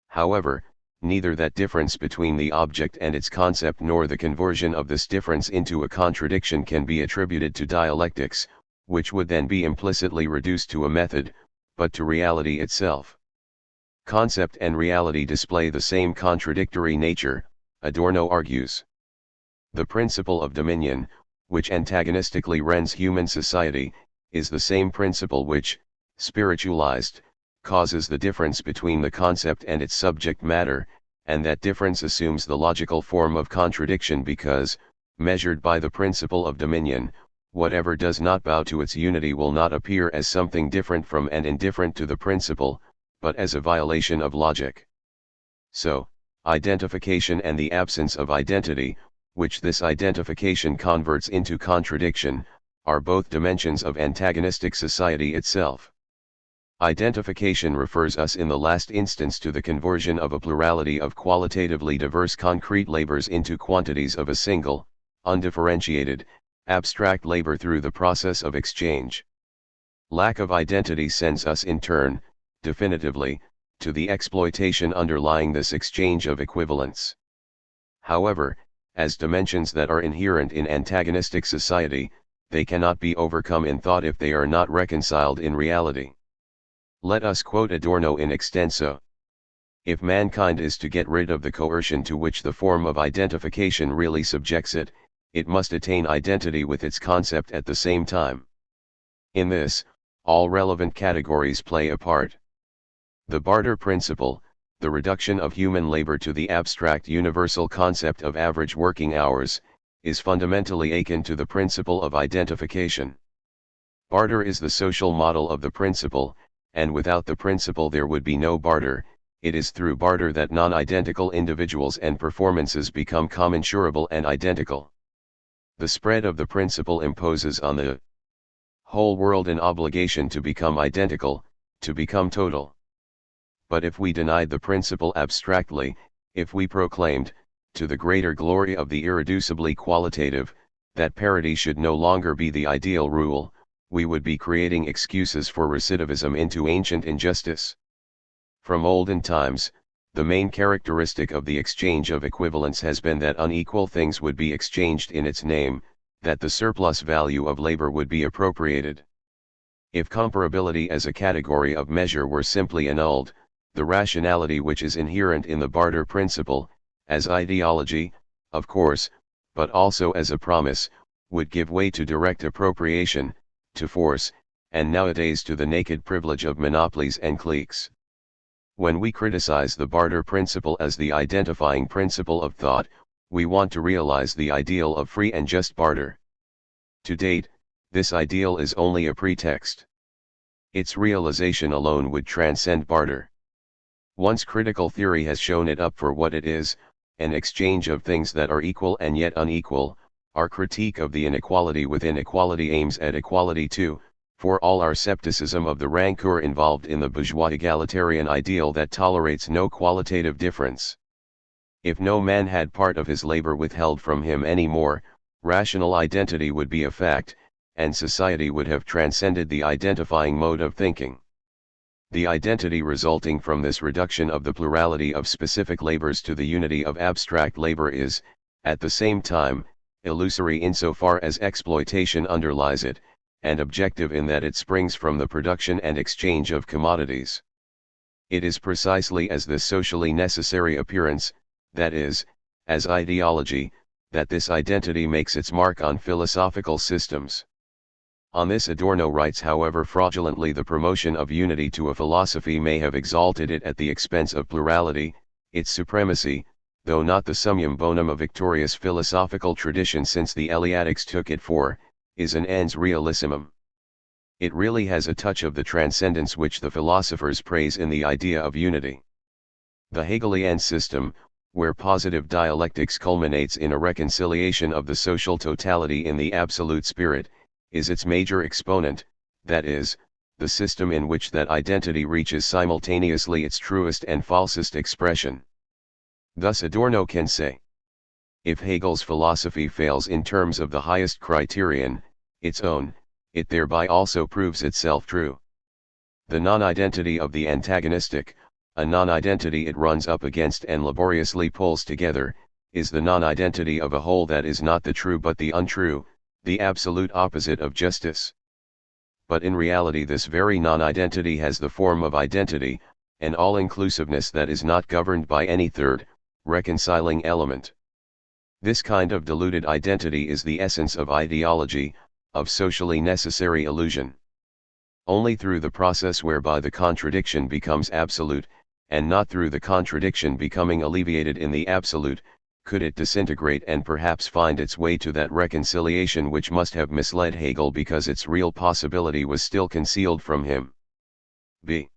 However, neither that difference between the object and its concept nor the conversion of this difference into a contradiction can be attributed to dialectics, which would then be implicitly reduced to a method, but to reality itself. Concept and reality display the same contradictory nature, Adorno argues. The principle of dominion, which antagonistically rends human society, is the same principle which, spiritualized, causes the difference between the concept and its subject matter, and that difference assumes the logical form of contradiction because, measured by the principle of dominion, whatever does not bow to its unity will not appear as something different from and indifferent to the principle, but as a violation of logic. So, identification and the absence of identity, which this identification converts into contradiction, are both dimensions of antagonistic society itself. Identification refers us in the last instance to the conversion of a plurality of qualitatively diverse concrete labors into quantities of a single, undifferentiated, abstract labor through the process of exchange. Lack of identity sends us in turn, definitively, to the exploitation underlying this exchange of equivalents. However, as dimensions that are inherent in antagonistic society, they cannot be overcome in thought if they are not reconciled in reality. Let us quote Adorno in extenso. If mankind is to get rid of the coercion to which the form of identification really subjects it, it must attain identity with its concept at the same time. In this, all relevant categories play a part. The barter principle, the reduction of human labor to the abstract universal concept of average working hours, is fundamentally akin to the principle of identification. Barter is the social model of the principle, and without the principle there would be no barter. It is through barter that non-identical individuals and performances become commensurable and identical. The spread of the principle imposes on the whole world an obligation to become identical, to become total. But if we denied the principle abstractly, if we proclaimed, to the greater glory of the irreducibly qualitative, that parity should no longer be the ideal rule, we would be creating excuses for recidivism into ancient injustice. From olden times, the main characteristic of the exchange of equivalents has been that unequal things would be exchanged in its name, that the surplus value of labor would be appropriated. If comparability as a category of measure were simply annulled, the rationality which is inherent in the barter principle, as ideology, of course, but also as a promise, would give way to direct appropriation, to force, and nowadays to the naked privilege of monopolies and cliques. When we criticize the barter principle as the identifying principle of thought, we want to realize the ideal of free and just barter. To date, this ideal is only a pretext. Its realization alone would transcend barter. Once critical theory has shown it up for what it is, an exchange of things that are equal and yet unequal, our critique of the inequality within equality aims at equality too, for all our scepticism of the rancor involved in the bourgeois egalitarian ideal that tolerates no qualitative difference. If no man had part of his labor withheld from him any more, rational identity would be a fact, and society would have transcended the identifying mode of thinking. The identity resulting from this reduction of the plurality of specific labors to the unity of abstract labor is, at the same time, illusory insofar as exploitation underlies it, and objective in that it springs from the production and exchange of commodities. It is precisely as this socially necessary appearance, that is, as ideology, that this identity makes its mark on philosophical systems. On this Adorno writes, however fraudulently the promotion of unity to a philosophy may have exalted it at the expense of plurality, its supremacy, though not the summum bonum of victorious philosophical tradition since the Eleatics took it for, is an ens realissimum. It really has a touch of the transcendence which the philosophers praise in the idea of unity. The Hegelian system, where positive dialectics culminates in a reconciliation of the social totality in the absolute spirit, is its major exponent, that is, the system in which that identity reaches simultaneously its truest and falsest expression. Thus Adorno can say, if Hegel's philosophy fails in terms of the highest criterion, its own, it thereby also proves itself true. The non-identity of the antagonistic, a non-identity it runs up against and laboriously pulls together, is the non-identity of a whole that is not the true but the untrue, the absolute opposite of justice. But in reality this very non-identity has the form of identity, an all-inclusiveness that is not governed by any third, reconciling element. This kind of diluted identity is the essence of ideology, of socially necessary illusion. Only through the process whereby the contradiction becomes absolute, and not through the contradiction becoming alleviated in the absolute, could it disintegrate and perhaps find its way to that reconciliation which must have misled Hegel because its real possibility was still concealed from him. b.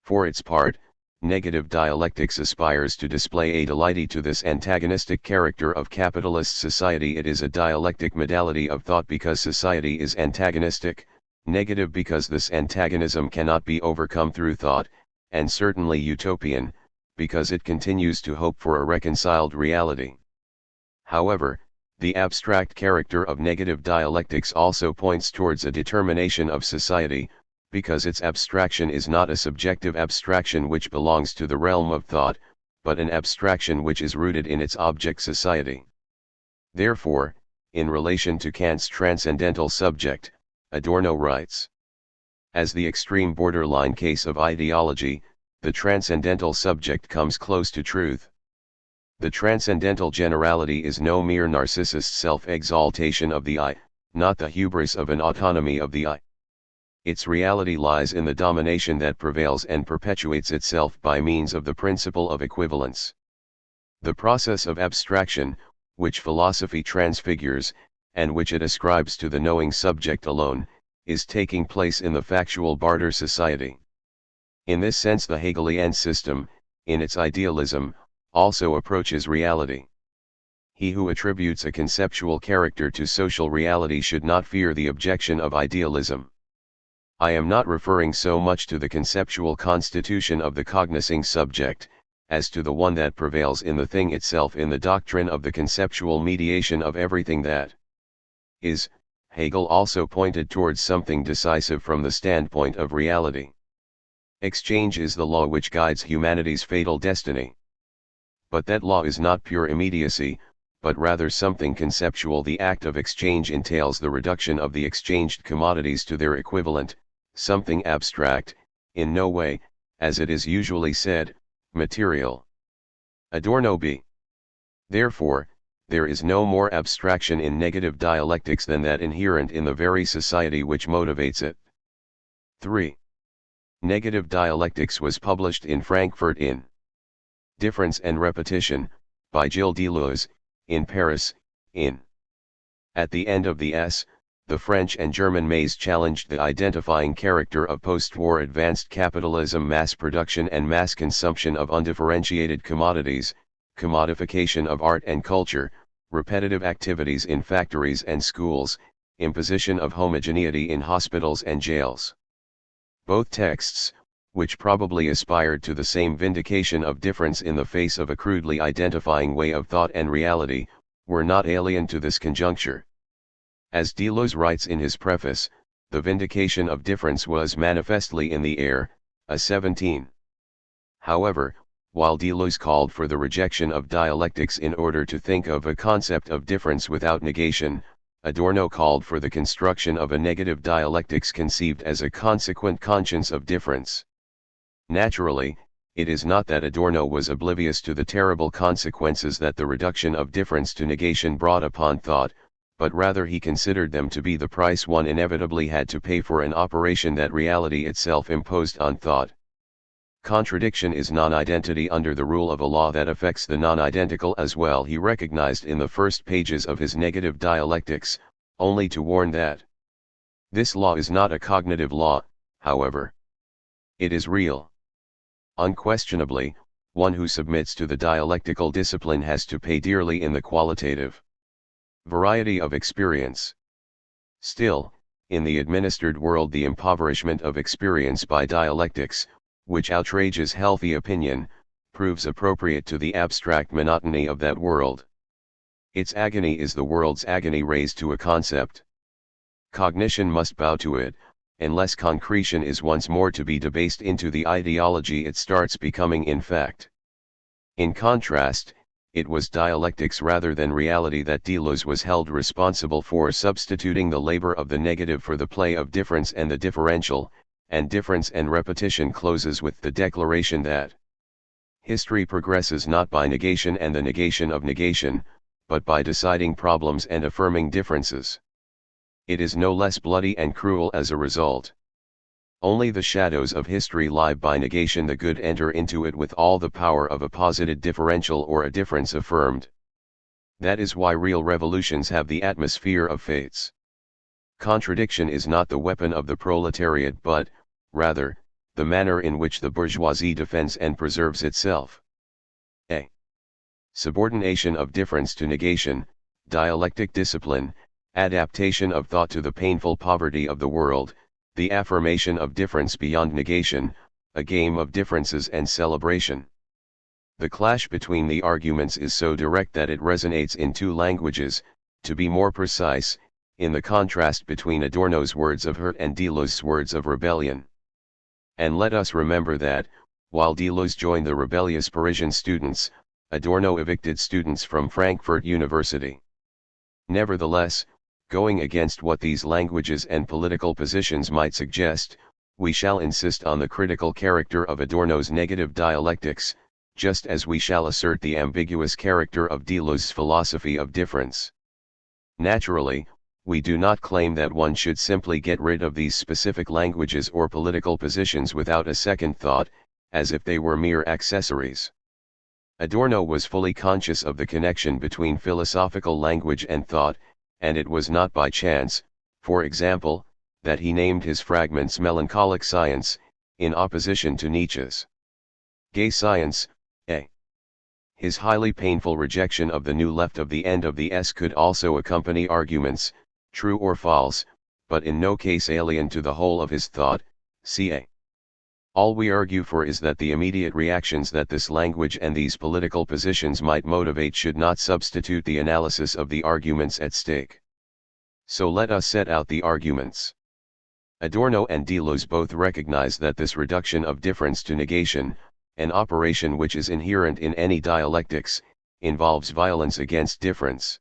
For its part, negative dialectics aspires to display a delight to this antagonistic character of capitalist society. It is a dialectic modality of thought because society is antagonistic, negative because this antagonism cannot be overcome through thought, and certainly utopian, because it continues to hope for a reconciled reality. However, the abstract character of negative dialectics also points towards a determination of society, because its abstraction is not a subjective abstraction which belongs to the realm of thought, but an abstraction which is rooted in its object society. Therefore, in relation to Kant's transcendental subject, Adorno writes, as the extreme borderline case of ideology, the transcendental subject comes close to truth. The transcendental generality is no mere narcissist self-exaltation of the I, not the hubris of an autonomy of the I. Its reality lies in the domination that prevails and perpetuates itself by means of the principle of equivalence. The process of abstraction, which philosophy transfigures, and which it ascribes to the knowing subject alone, is taking place in the factual barter society. In this sense the Hegelian system, in its idealism, also approaches reality. He who attributes a conceptual character to social reality should not fear the objection of idealism. I am not referring so much to the conceptual constitution of the cognizing subject, as to the one that prevails in the thing itself in the doctrine of the conceptual mediation of everything that is. Hegel also pointed towards something decisive from the standpoint of reality. Exchange is the law which guides humanity's fatal destiny. But that law is not pure immediacy, but rather something conceptual. The act of exchange entails the reduction of the exchanged commodities to their equivalent, something abstract, in no way, as it is usually said, material. Adorno b. Therefore, there is no more abstraction in negative dialectics than that inherent in the very society which motivates it. 3. Negative Dialectics was published in Frankfurt in Difference and Repetition, by Gilles Deleuze, in Paris, in. At the end of the S, the French and German Mays challenged the identifying character of post-war advanced capitalism, mass production and mass consumption of undifferentiated commodities, commodification of art and culture, repetitive activities in factories and schools, imposition of homogeneity in hospitals and jails. Both texts, which probably aspired to the same vindication of difference in the face of a crudely identifying way of thought and reality, were not alien to this conjuncture. As Deleuze writes in his preface, the vindication of difference was manifestly in the air, a 17. However, while Deleuze called for the rejection of dialectics in order to think of a concept of difference without negation, Adorno called for the construction of a negative dialectics conceived as a consequent conscience of difference. Naturally, it is not that Adorno was oblivious to the terrible consequences that the reduction of difference to negation brought upon thought, but rather he considered them to be the price one inevitably had to pay for an operation that reality itself imposed on thought. Contradiction is non-identity under the rule of a law that affects the non-identical as well, he recognized in the first pages of his negative dialectics, only to warn that this law is not a cognitive law, however. It is real. Unquestionably, one who submits to the dialectical discipline has to pay dearly in the qualitative variety of experience. Still, in the administered world, the impoverishment of experience by dialectics, which outrages healthy opinion, proves appropriate to the abstract monotony of that world. Its agony is the world's agony raised to a concept. Cognition must bow to it, unless concretion is once more to be debased into the ideology it starts becoming in fact. In contrast, it was dialectics rather than reality that Deleuze was held responsible for substituting the labor of the negative for the play of difference and the differential, and difference and repetition closes with the declaration that history progresses not by negation and the negation of negation, but by deciding problems and affirming differences. It is no less bloody and cruel as a result. Only the shadows of history lie by negation, the good enter into it with all the power of a posited differential or a difference affirmed. That is why real revolutions have the atmosphere of fates. Contradiction is not the weapon of the proletariat but, rather, the manner in which the bourgeoisie defends and preserves itself. A. Subordination of difference to negation, dialectic discipline, adaptation of thought to the painful poverty of the world, the affirmation of difference beyond negation, a game of differences and celebration. The clash between the arguments is so direct that it resonates in two languages, to be more precise, in the contrast between Adorno's words of hurt and Deleuze's words of rebellion. And let us remember that, while Deleuze joined the rebellious Parisian students, Adorno evicted students from Frankfurt University. Nevertheless, going against what these languages and political positions might suggest, we shall insist on the critical character of Adorno's negative dialectics, just as we shall assert the ambiguous character of Deleuze's philosophy of difference. Naturally, we do not claim that one should simply get rid of these specific languages or political positions without a second thought, as if they were mere accessories. Adorno was fully conscious of the connection between philosophical language and thought, and it was not by chance, for example, that he named his fragments melancholic science, in opposition to Nietzsche's gay science. His highly painful rejection of the new left of the end of the S could also accompany arguments, true or false, but in no case alien to the whole of his thought, ca. All we argue for is that the immediate reactions that this language and these political positions might motivate should not substitute the analysis of the arguments at stake. So let us set out the arguments. Adorno and Deleuze both recognize that this reduction of difference to negation, an operation which is inherent in any dialectics, involves violence against difference.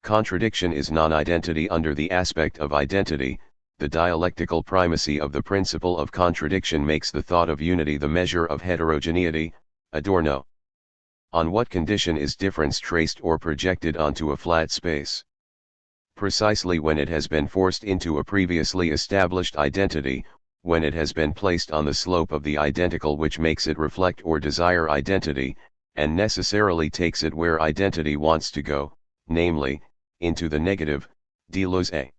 Contradiction is non-identity under the aspect of identity. The dialectical primacy of the principle of contradiction makes the thought of unity the measure of heterogeneity. Adorno. On what condition is difference traced or projected onto a flat space? Precisely when it has been forced into a previously established identity, when it has been placed on the slope of the identical which makes it reflect or desire identity, and necessarily takes it where identity wants to go, namely, into the negative. Deleuze.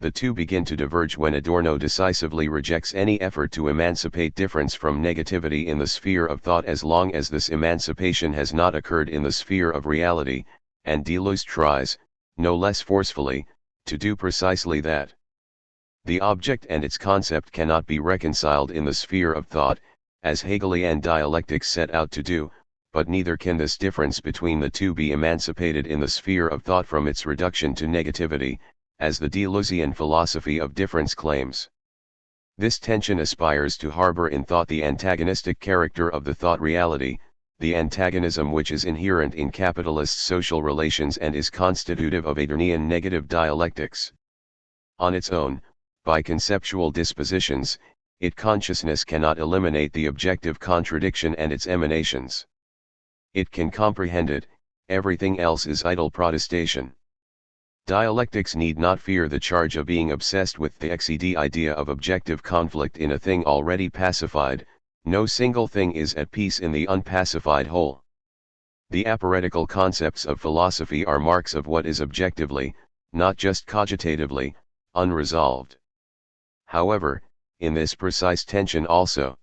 The two begin to diverge when Adorno decisively rejects any effort to emancipate difference from negativity in the sphere of thought as long as this emancipation has not occurred in the sphere of reality, and Deleuze tries, no less forcefully, to do precisely that. The object and its concept cannot be reconciled in the sphere of thought, as Hegelian dialectics set out to do, but neither can this difference between the two be emancipated in the sphere of thought from its reduction to negativity, as the Deleuzian philosophy of difference claims. This tension aspires to harbor in thought the antagonistic character of the thought reality, the antagonism which is inherent in capitalist social relations and is constitutive of Adornian negative dialectics. On its own, by conceptual dispositions, its consciousness cannot eliminate the objective contradiction and its emanations. It can comprehend it, everything else is idle protestation. Dialectics need not fear the charge of being obsessed with the XED idea of objective conflict in a thing already pacified. No single thing is at peace in the unpacified whole. The aporetical concepts of philosophy are marks of what is objectively, not just cogitatively, unresolved. However, in this precise tension also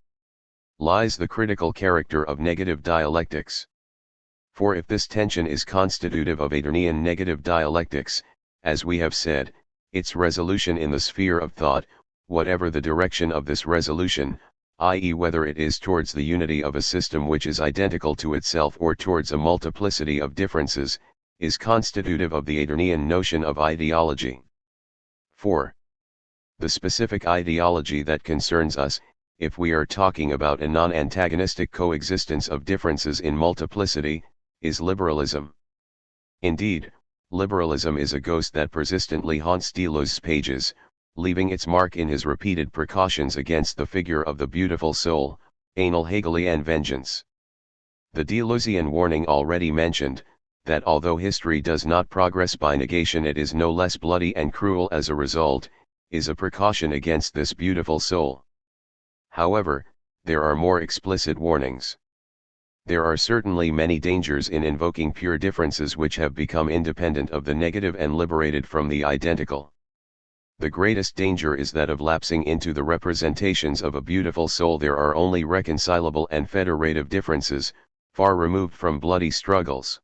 lies the critical character of negative dialectics. For if this tension is constitutive of Adornian negative dialectics, as we have said, its resolution in the sphere of thought, whatever the direction of this resolution, i.e. whether it is towards the unity of a system which is identical to itself or towards a multiplicity of differences, is constitutive of the Adornian notion of ideology. 4. The specific ideology that concerns us, if we are talking about a non-antagonistic coexistence of differences in multiplicity, is liberalism. Indeed, liberalism is a ghost that persistently haunts Deleuze's pages, leaving its mark in his repeated precautions against the figure of the beautiful soul, anal Hegelian vengeance. The Deleuzean warning already mentioned, that although history does not progress by negation, it is no less bloody and cruel as a result, is a precaution against this beautiful soul. However, there are more explicit warnings. There are certainly many dangers in invoking pure differences which have become independent of the negative and liberated from the identical. The greatest danger is that of lapsing into the representations of a beautiful soul. There are only reconcilable and federative differences, far removed from bloody struggles.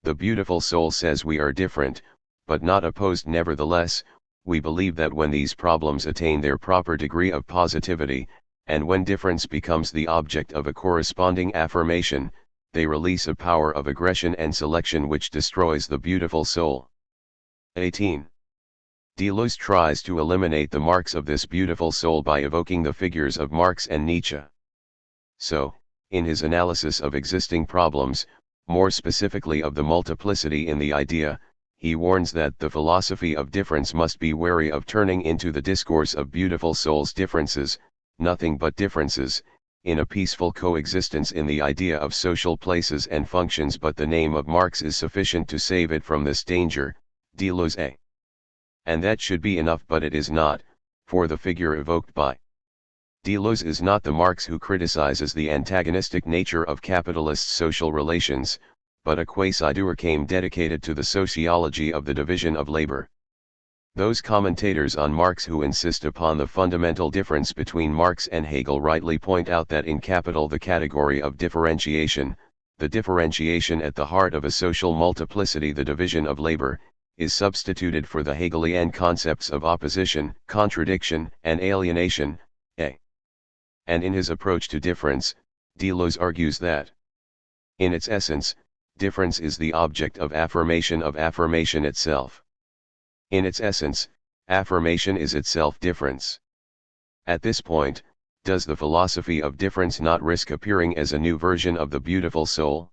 The beautiful soul says we are different, but not opposed. Nevertheless, we believe that when these problems attain their proper degree of positivity, and when difference becomes the object of a corresponding affirmation, they release a power of aggression and selection which destroys the beautiful soul. 18. Deleuze tries to eliminate the marks of this beautiful soul by evoking the figures of Marx and Nietzsche. So, in his analysis of existing problems, more specifically of the multiplicity in the idea, he warns that the philosophy of difference must be wary of turning into the discourse of beautiful souls differences, nothing but differences, in a peaceful coexistence in the idea of social places and functions. But the name of Marx is sufficient to save it from this danger, Deleuze A. And that should be enough, but it is not, for the figure evoked by Deleuze is not the Marx who criticizes the antagonistic nature of capitalist social relations, but a quasi-Durkheim dedicated to the sociology of the division of labor. Those commentators on Marx who insist upon the fundamental difference between Marx and Hegel rightly point out that in Capital the category of differentiation, the differentiation at the heart of a social multiplicity, the division of labor, is substituted for the Hegelian concepts of opposition, contradiction, and alienation, A. And in his approach to difference, Deleuze argues that, in its essence, difference is the object of affirmation itself. In its essence, affirmation is itself difference. At this point, does the philosophy of difference not risk appearing as a new version of the beautiful soul?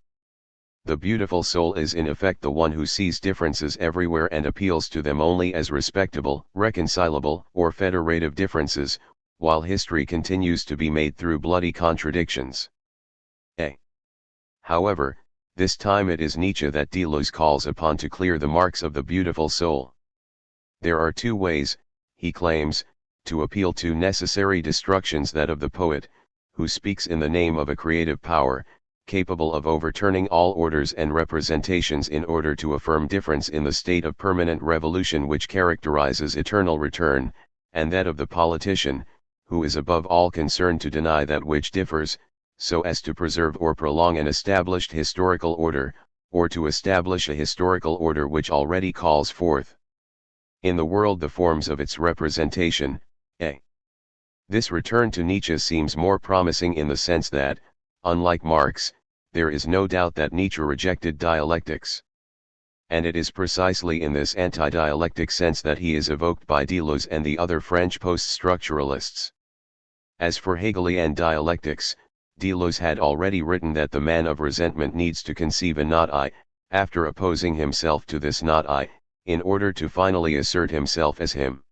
The beautiful soul is in effect the one who sees differences everywhere and appeals to them only as respectable, reconcilable, or federative differences, while history continues to be made through bloody contradictions. A. However, this time it is Nietzsche that Deleuze calls upon to clear the marks of the beautiful soul. There are two ways, he claims, to appeal to necessary destructions: that of the poet, who speaks in the name of a creative power, capable of overturning all orders and representations in order to affirm difference in the state of permanent revolution which characterizes eternal return, and that of the politician, who is above all concerned to deny that which differs, so as to preserve or prolong an established historical order, or to establish a historical order which already calls forth in the world the forms of its representation. A. This return to Nietzsche seems more promising in the sense that, unlike Marx, there is no doubt that Nietzsche rejected dialectics. And it is precisely in this anti-dialectic sense that he is evoked by Deleuze and the other French post-structuralists. As for Hegelian dialectics, Deleuze had already written that the man of resentment needs to conceive a not I, after opposing himself to this not I, in order to finally assert himself as him.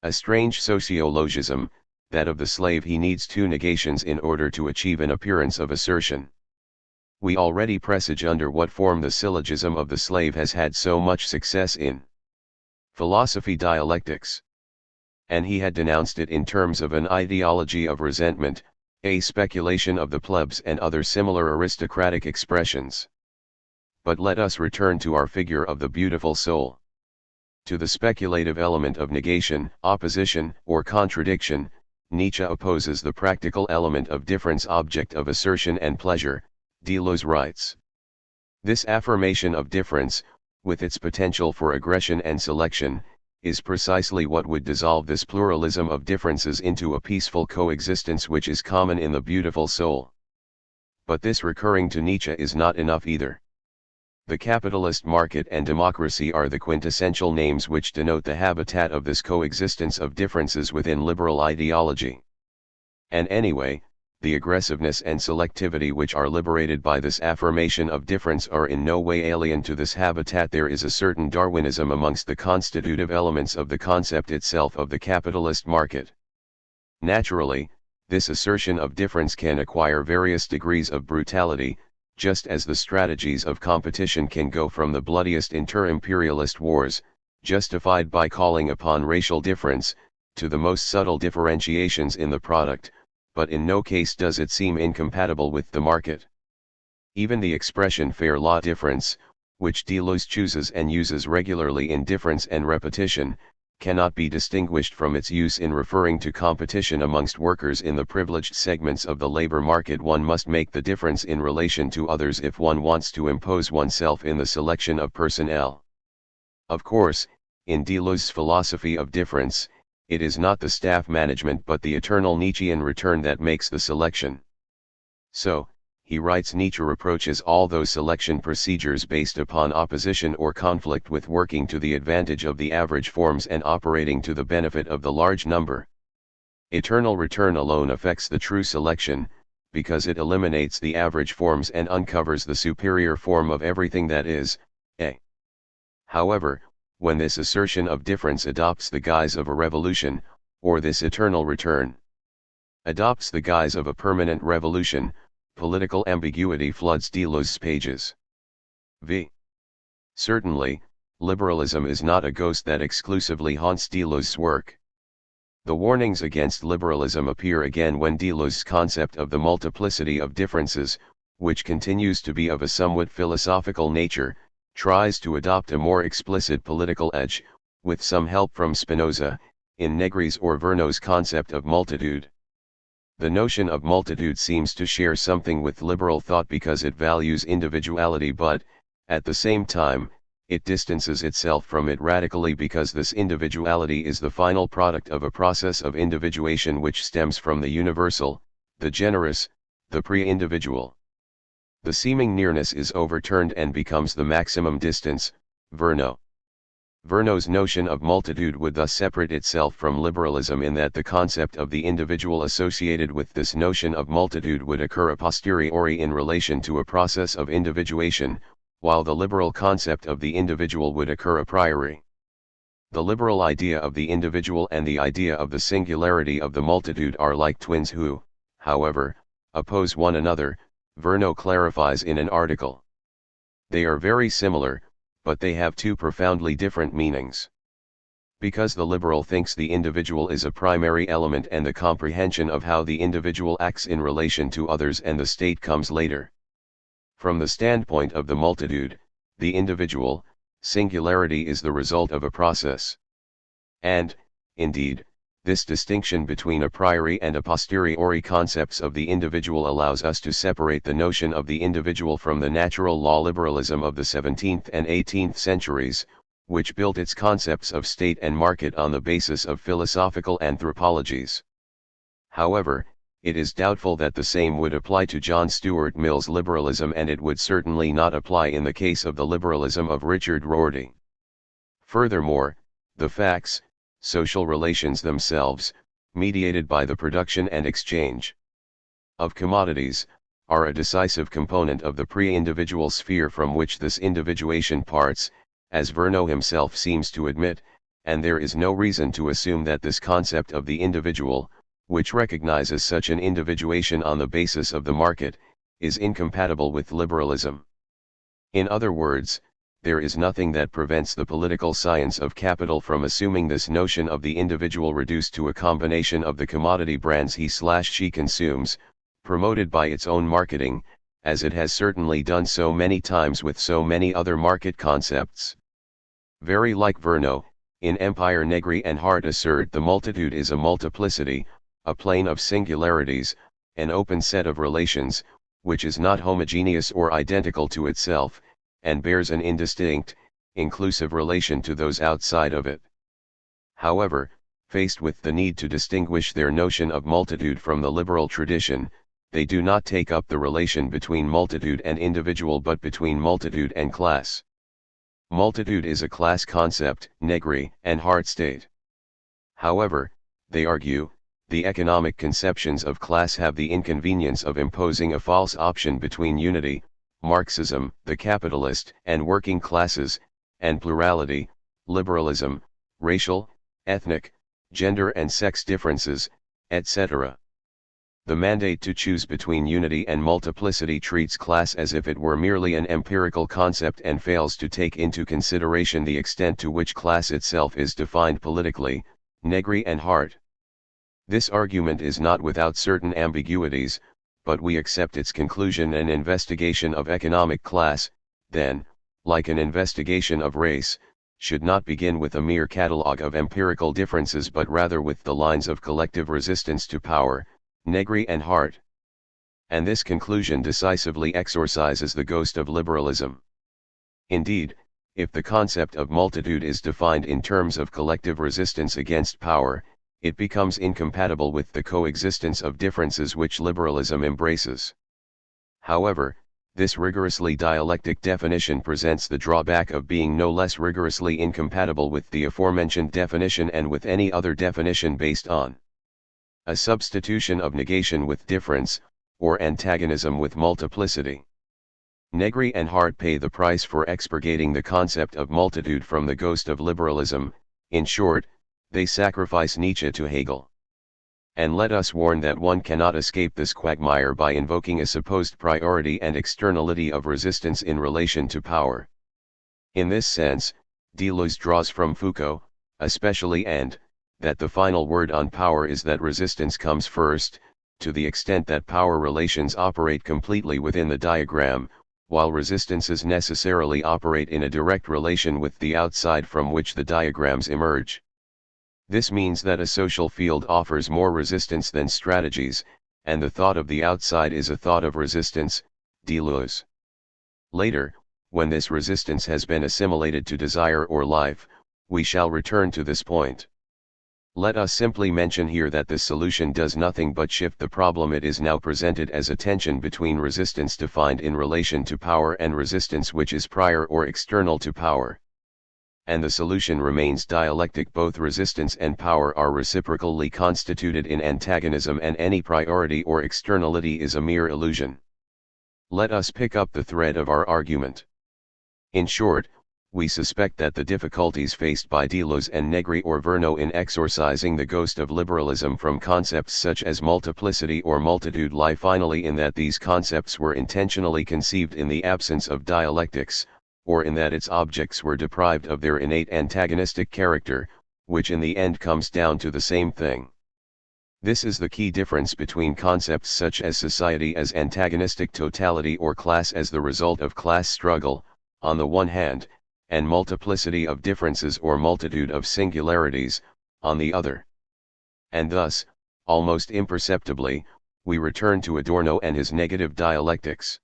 A strange sociologism, that of the slave he needs two negations in order to achieve an appearance of assertion. We already presage under what form the syllogism of the slave has had so much success in philosophy dialectics. And he had denounced it in terms of an ideology of resentment, a speculation of the plebs and other similar aristocratic expressions. But let us return to our figure of the beautiful soul. To the speculative element of negation, opposition, or contradiction, Nietzsche opposes the practical element of difference, object of assertion and pleasure. Deleuze writes. This affirmation of difference, with its potential for aggression and selection, is precisely what would dissolve this pluralism of differences into a peaceful coexistence which is common in the beautiful soul. But this, recurring to Nietzsche, is not enough either. The capitalist market and democracy are the quintessential names which denote the habitat of this coexistence of differences within liberal ideology. And anyway, the aggressiveness and selectivity which are liberated by this affirmation of difference are in no way alien to this habitat. There is a certain Darwinism amongst the constitutive elements of the concept itself of the capitalist market. Naturally, this assertion of difference can acquire various degrees of brutality, just as the strategies of competition can go from the bloodiest inter-imperialist wars, justified by calling upon racial difference, to the most subtle differentiations in the product, but in no case does it seem incompatible with the market. Even the expression fair law difference, which Deleuze chooses and uses regularly in Difference and Repetition, cannot be distinguished from its use in referring to competition amongst workers in the privileged segments of the labor market. One must make the difference in relation to others if one wants to impose oneself in the selection of personnel. Of course, in Deleuze's philosophy of difference, it is not the staff management but the eternal Nietzschean return that makes the selection. So, he writes, Nietzsche reproaches all those selection procedures based upon opposition or conflict with working to the advantage of the average forms and operating to the benefit of the large number. Eternal return alone affects the true selection, because it eliminates the average forms and uncovers the superior form of everything that is, A. However, when this assertion of difference adopts the guise of a revolution, or this eternal return adopts the guise of a permanent revolution, political ambiguity floods Deleuze's pages. V. Certainly, liberalism is not a ghost that exclusively haunts Deleuze's work. The warnings against liberalism appear again when Deleuze's concept of the multiplicity of differences, which continues to be of a somewhat philosophical nature, tries to adopt a more explicit political edge, with some help from Spinoza, in Negri's or Verneux's concept of multitude. The notion of multitude seems to share something with liberal thought because it values individuality, but, at the same time, it distances itself from it radically because this individuality is the final product of a process of individuation which stems from the universal, the generous, the pre-individual. The seeming nearness is overturned and becomes the maximum distance, Verneux. Verneux's notion of multitude would thus separate itself from liberalism in that the concept of the individual associated with this notion of multitude would occur a posteriori in relation to a process of individuation, while the liberal concept of the individual would occur a priori. The liberal idea of the individual and the idea of the singularity of the multitude are like twins who, however, oppose one another, Verneux clarifies in an article. They are very similar, but they have two profoundly different meanings. Because the liberal thinks the individual is a primary element and the comprehension of how the individual acts in relation to others and the state comes later. From the standpoint of the multitude, the individual, singularity is the result of a process. And, indeed, this distinction between a priori and a posteriori concepts of the individual allows us to separate the notion of the individual from the natural law liberalism of the 17th and 18th centuries, which built its concepts of state and market on the basis of philosophical anthropologies. However, it is doubtful that the same would apply to John Stuart Mill's liberalism, and it would certainly not apply in the case of the liberalism of Richard Rorty. Furthermore, the facts, social relations themselves, mediated by the production and exchange of commodities, are a decisive component of the pre-individual sphere from which this individuation parts, as Verneux himself seems to admit, and there is no reason to assume that this concept of the individual, which recognizes such an individuation on the basis of the market, is incompatible with liberalism. In other words, there is nothing that prevents the political science of capital from assuming this notion of the individual reduced to a combination of the commodity brands he/she consumes, promoted by its own marketing, as it has certainly done so many times with so many other market concepts. Very like Verno, in Empire Negri and Hart assert the multitude is a multiplicity, a plane of singularities, an open set of relations, which is not homogeneous or identical to itself, and bears an indistinct, inclusive relation to those outside of it. However, faced with the need to distinguish their notion of multitude from the liberal tradition, they do not take up the relation between multitude and individual but between multitude and class. Multitude is a class concept, Negri and Hart state. However, they argue, the economic conceptions of class have the inconvenience of imposing a false option between unity, Marxism, the capitalist and working classes, and plurality, liberalism, racial, ethnic, gender and sex differences, etc. The mandate to choose between unity and multiplicity treats class as if it were merely an empirical concept and fails to take into consideration the extent to which class itself is defined politically, Negri and Hart. This argument is not without certain ambiguities, but we accept its conclusion. An investigation of economic class, then, like an investigation of race, should not begin with a mere catalogue of empirical differences but rather with the lines of collective resistance to power, Negri and Hart. And this conclusion decisively exorcises the ghost of liberalism. Indeed, if the concept of multitude is defined in terms of collective resistance against power, it becomes incompatible with the coexistence of differences which liberalism embraces. However, this rigorously dialectic definition presents the drawback of being no less rigorously incompatible with the aforementioned definition and with any other definition based on a substitution of negation with difference, or antagonism with multiplicity. Negri and Hart pay the price for expurgating the concept of multitude from the ghost of liberalism. In short, they sacrifice Nietzsche to Hegel. And let us warn that one cannot escape this quagmire by invoking a supposed priority and externality of resistance in relation to power. In this sense, Deleuze draws from Foucault, especially that the final word on power is that resistance comes first, to the extent that power relations operate completely within the diagram, while resistances necessarily operate in a direct relation with the outside from which the diagrams emerge. This means that a social field offers more resistance than strategies, and the thought of the outside is a thought of resistance, Deleuze. Later, when this resistance has been assimilated to desire or life, we shall return to this point. Let us simply mention here that this solution does nothing but shift the problem it is now presented as a tension between resistance defined in relation to power and resistance which is prior or external to power. And the solution remains dialectic. Both resistance and power are reciprocally constituted in antagonism, and any priority or externality is a mere illusion. Let us pick up the thread of our argument. In short, we suspect that the difficulties faced by Deleuze and Negri or Verno in exorcising the ghost of liberalism from concepts such as multiplicity or multitude lie finally in that these concepts were intentionally conceived in the absence of dialectics, or in that its objects were deprived of their innate antagonistic character, which in the end comes down to the same thing. This is the key difference between concepts such as society as antagonistic totality or class as the result of class struggle, on the one hand, and multiplicity of differences or multitude of singularities, on the other. And thus, almost imperceptibly, we return to Adorno and his negative dialectics.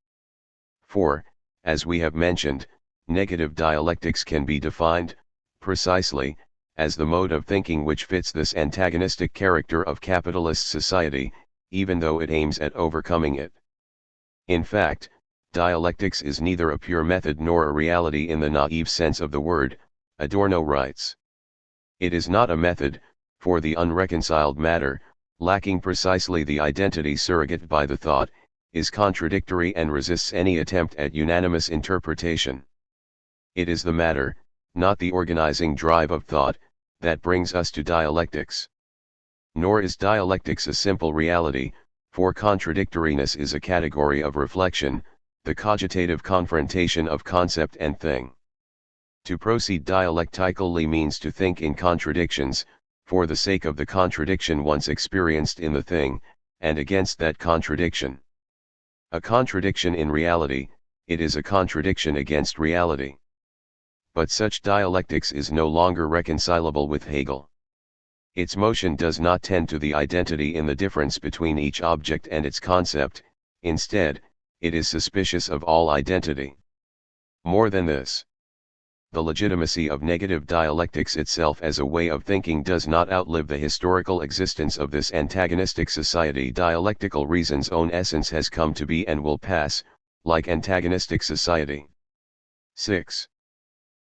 For, as we have mentioned, negative dialectics can be defined, precisely, as the mode of thinking which fits this antagonistic character of capitalist society, even though it aims at overcoming it. In fact, dialectics is neither a pure method nor a reality in the naive sense of the word, Adorno writes. It is not a method, for the unreconciled matter, lacking precisely the identity surrogate by the thought, is contradictory and resists any attempt at unanimous interpretation. It is the matter, not the organizing drive of thought, that brings us to dialectics. Nor is dialectics a simple reality, for contradictoriness is a category of reflection, the cogitative confrontation of concept and thing. To proceed dialectically means to think in contradictions, for the sake of the contradiction once experienced in the thing, and against that contradiction. A contradiction in reality, it is a contradiction against reality. But such dialectics is no longer reconcilable with Hegel. Its motion does not tend to the identity in the difference between each object and its concept, instead, it is suspicious of all identity. More than this, the legitimacy of negative dialectics itself as a way of thinking does not outlive the historical existence of this antagonistic society. Dialectical reason's own essence has come to be and will pass, like antagonistic society. 6.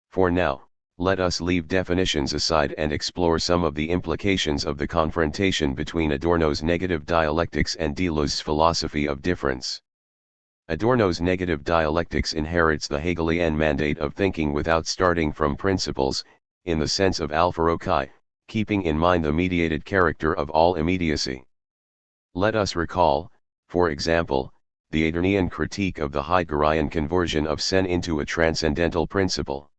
For now, let us leave definitions aside and explore some of the implications of the confrontation between Adorno's negative dialectics and Deleuze's philosophy of difference. Adorno's negative dialectics inherits the Hegelian mandate of thinking without starting from principles, in the sense of Alpharochi, keeping in mind the mediated character of all immediacy. Let us recall, for example, the Adornian critique of the Heideggerian conversion of sen into a transcendental principle.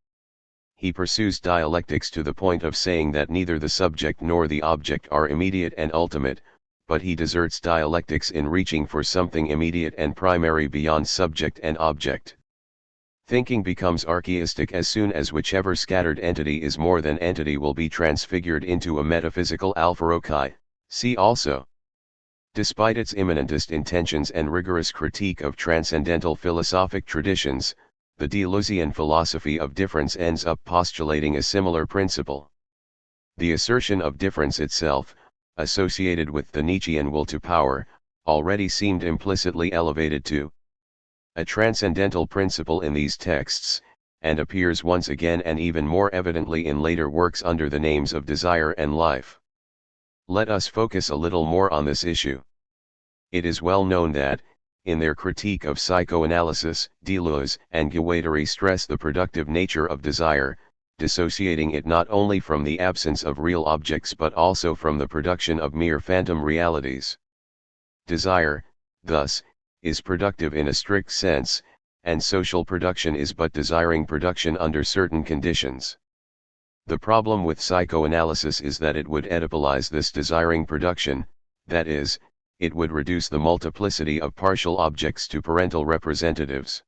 He pursues dialectics to the point of saying that neither the subject nor the object are immediate and ultimate, but he deserts dialectics in reaching for something immediate and primary beyond subject and object. Thinking becomes archaistic as soon as whichever scattered entity is more than entity will be transfigured into a metaphysical Alpharochi, see also. Despite its immanentist intentions and rigorous critique of transcendental philosophic traditions, the Deleuzean philosophy of difference ends up postulating a similar principle. The assertion of difference itself, associated with the Nietzschean will to power, already seemed implicitly elevated to a transcendental principle in these texts, and appears once again and even more evidently in later works under the names of desire and life. Let us focus a little more on this issue. It is well known that, in their critique of psychoanalysis, Deleuze and Guattari stress the productive nature of desire, dissociating it not only from the absence of real objects but also from the production of mere phantom realities. Desire, thus, is productive in a strict sense, and social production is but desiring production under certain conditions. The problem with psychoanalysis is that it would Oedipalize this desiring production, that is, it would reduce the multiplicity of partial objects to parental representatives.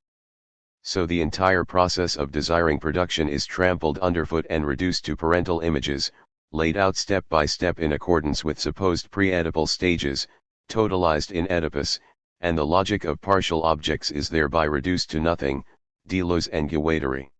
So the entire process of desiring production is trampled underfoot and reduced to parental images, laid out step by step in accordance with supposed pre-Oedipal stages, totalized in Oedipus, and the logic of partial objects is thereby reduced to nothing, Deleuze and Guattari.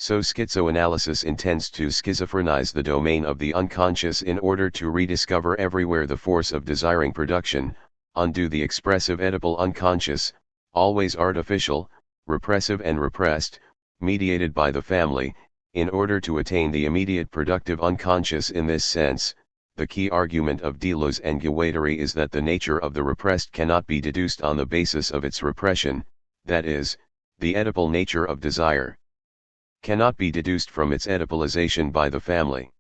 So schizoanalysis intends to schizophrenize the domain of the unconscious in order to rediscover everywhere the force of desiring production, undo the expressive Oedipal unconscious, always artificial, repressive and repressed, mediated by the family, in order to attain the immediate productive unconscious. In this sense, the key argument of Deleuze and Guattari is that the nature of the repressed cannot be deduced on the basis of its repression, that is, the Oedipal nature of desire cannot be deduced from its Oedipalization by the family.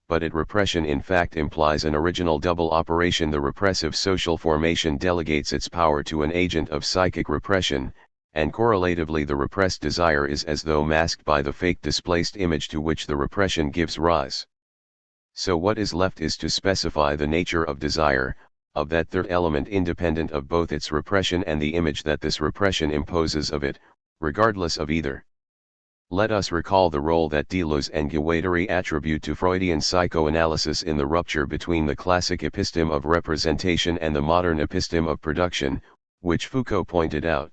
But its repression in fact implies an original double operation. The repressive social formation delegates its power to an agent of psychic repression, and correlatively the repressed desire is as though masked by the fake displaced image to which the repression gives rise. So what is left is to specify the nature of desire, of that third element independent of both its repression and the image that this repression imposes of it, regardless of either. Let us recall the role that Deleuze and Guattari attribute to Freudian psychoanalysis in the rupture between the classic episteme of representation and the modern episteme of production, which Foucault pointed out.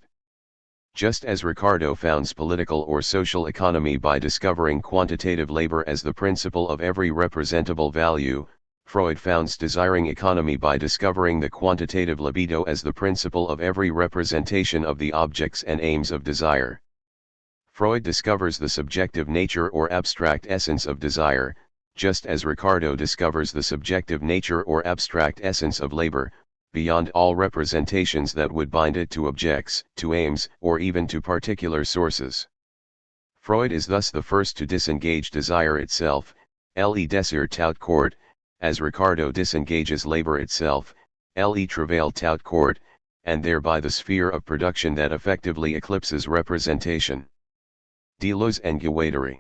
Just as Ricardo founds political or social economy by discovering quantitative labor as the principle of every representable value, Freud founds desiring economy by discovering the quantitative libido as the principle of every representation of the objects and aims of desire. Freud discovers the subjective nature or abstract essence of desire, just as Ricardo discovers the subjective nature or abstract essence of labor, beyond all representations that would bind it to objects, to aims, or even to particular sources. Freud is thus the first to disengage desire itself, le désir tout court, as Ricardo disengages labor itself, le travail tout court, and thereby the sphere of production that effectively eclipses representation. Deleuze and Guattari.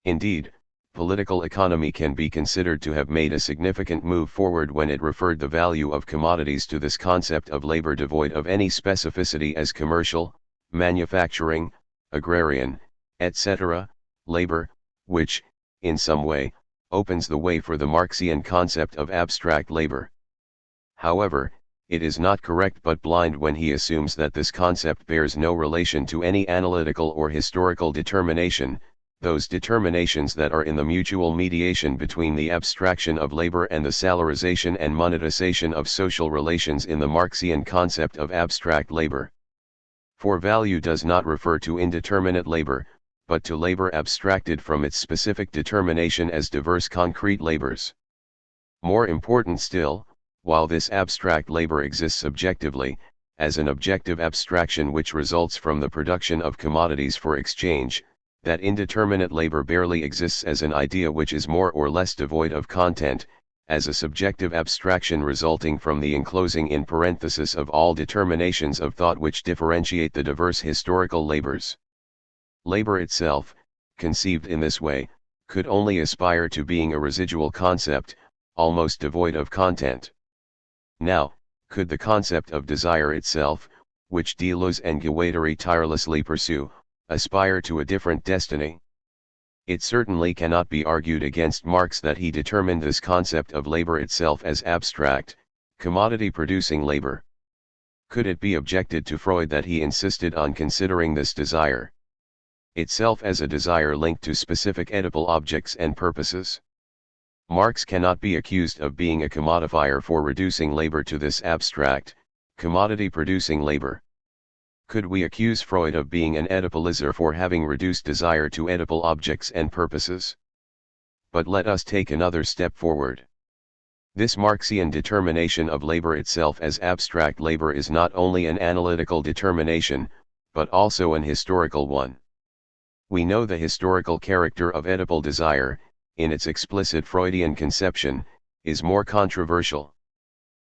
Indeed, political economy can be considered to have made a significant move forward when it referred the value of commodities to this concept of labor devoid of any specificity as commercial, manufacturing, agrarian, etc., labor, which, in some way, opens the way for the Marxian concept of abstract labor. However, it is not correct but blind when he assumes that this concept bears no relation to any analytical or historical determination, those determinations that are in the mutual mediation between the abstraction of labor and the salarization and monetization of social relations in the Marxian concept of abstract labor. For value does not refer to indeterminate labor, but to labor abstracted from its specific determination as diverse concrete labors. More important still, while this abstract labor exists objectively, as an objective abstraction which results from the production of commodities for exchange, that indeterminate labor barely exists as an idea which is more or less devoid of content, as a subjective abstraction resulting from the enclosing in parenthesis of all determinations of thought which differentiate the diverse historical labors. Labor itself, conceived in this way, could only aspire to being a residual concept, almost devoid of content. Now, could the concept of desire itself, which Deleuze and Guattari tirelessly pursue, aspire to a different destiny? It certainly cannot be argued against Marx that he determined this concept of labor itself as abstract, commodity-producing labor. Could it be objected to Freud that he insisted on considering this desire itself as a desire linked to specific edible objects and purposes? Marx cannot be accused of being a commodifier for reducing labor to this abstract, commodity-producing labor. Could we accuse Freud of being an Oedipalizer for having reduced desire to edible objects and purposes? But let us take another step forward. This Marxian determination of labor itself as abstract labor is not only an analytical determination, but also an historical one. We know the historical character of edible desire, in its explicit Freudian conception, is more controversial.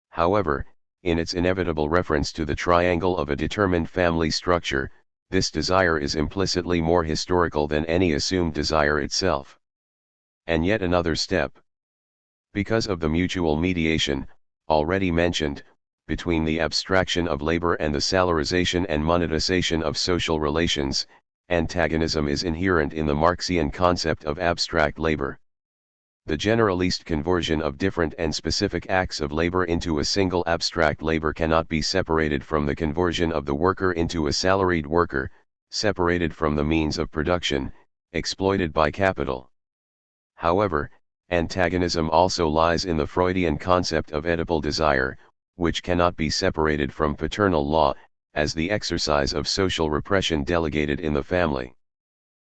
However, in its inevitable reference to the triangle of a determined family structure, this desire is implicitly more historical than any assumed desire itself. And yet another step. Because of the mutual mediation, already mentioned, between the abstraction of labor and the salarization and monetization of social relations, antagonism is inherent in the Marxian concept of abstract labor. The generalist conversion of different and specific acts of labor into a single abstract labor cannot be separated from the conversion of the worker into a salaried worker, separated from the means of production, exploited by capital. However, antagonism also lies in the Freudian concept of edible desire, which cannot be separated from paternal law, as the exercise of social repression delegated in the family.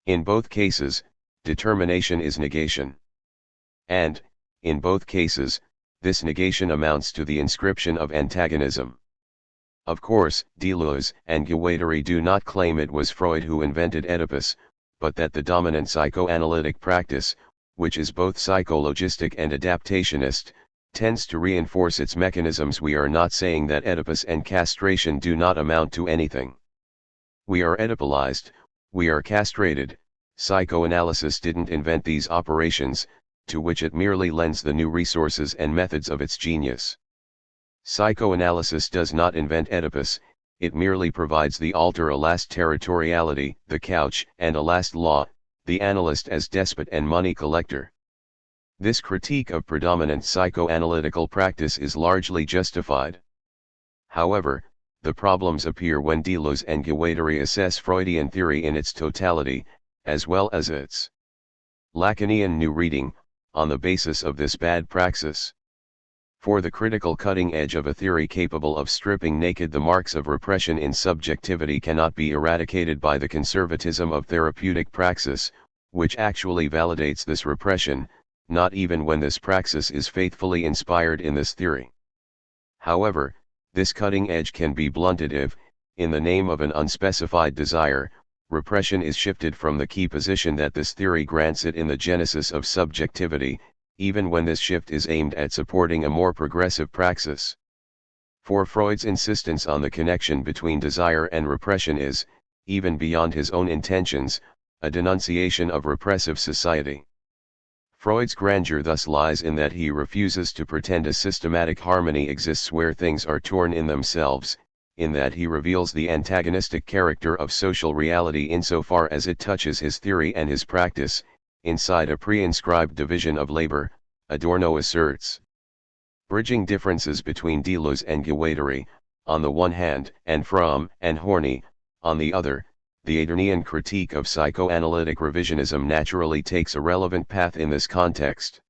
In both cases, determination is negation. And, in both cases, this negation amounts to the inscription of antagonism. Of course, Deleuze and Guattari do not claim it was Freud who invented Oedipus, but that the dominant psychoanalytic practice, which is both psychologistic and adaptationist, tends to reinforce its mechanisms. We are not saying that Oedipus and castration do not amount to anything. We are Oedipalized, we are castrated. Psychoanalysis didn't invent these operations, to which it merely lends the new resources and methods of its genius. Psychoanalysis does not invent Oedipus, it merely provides the altar, a last territoriality, the couch, and a last law, the analyst as despot and money collector. This critique of predominant psychoanalytical practice is largely justified. However, the problems appear when Deleuze and Guattari assess Freudian theory in its totality, as well as its Lacanian new reading, on the basis of this bad praxis. For the critical cutting edge of a theory capable of stripping naked the marks of repression in subjectivity cannot be eradicated by the conservatism of therapeutic praxis, which actually validates this repression, not even when this praxis is faithfully inspired in this theory. However, this cutting edge can be blunted if, in the name of an unspecified desire, repression is shifted from the key position that this theory grants it in the genesis of subjectivity, even when this shift is aimed at supporting a more progressive praxis. For Freud's insistence on the connection between desire and repression is, even beyond his own intentions, a denunciation of repressive society. Freud's grandeur thus lies in that he refuses to pretend a systematic harmony exists where things are torn in themselves, in that he reveals the antagonistic character of social reality insofar as it touches his theory and his practice, inside a pre-inscribed division of labor, Adorno asserts. Bridging differences between Deleuze and Guattari, on the one hand, and Fromm and Horney, on the other, the Adornian critique of psychoanalytic revisionism naturally takes a relevant path in this context.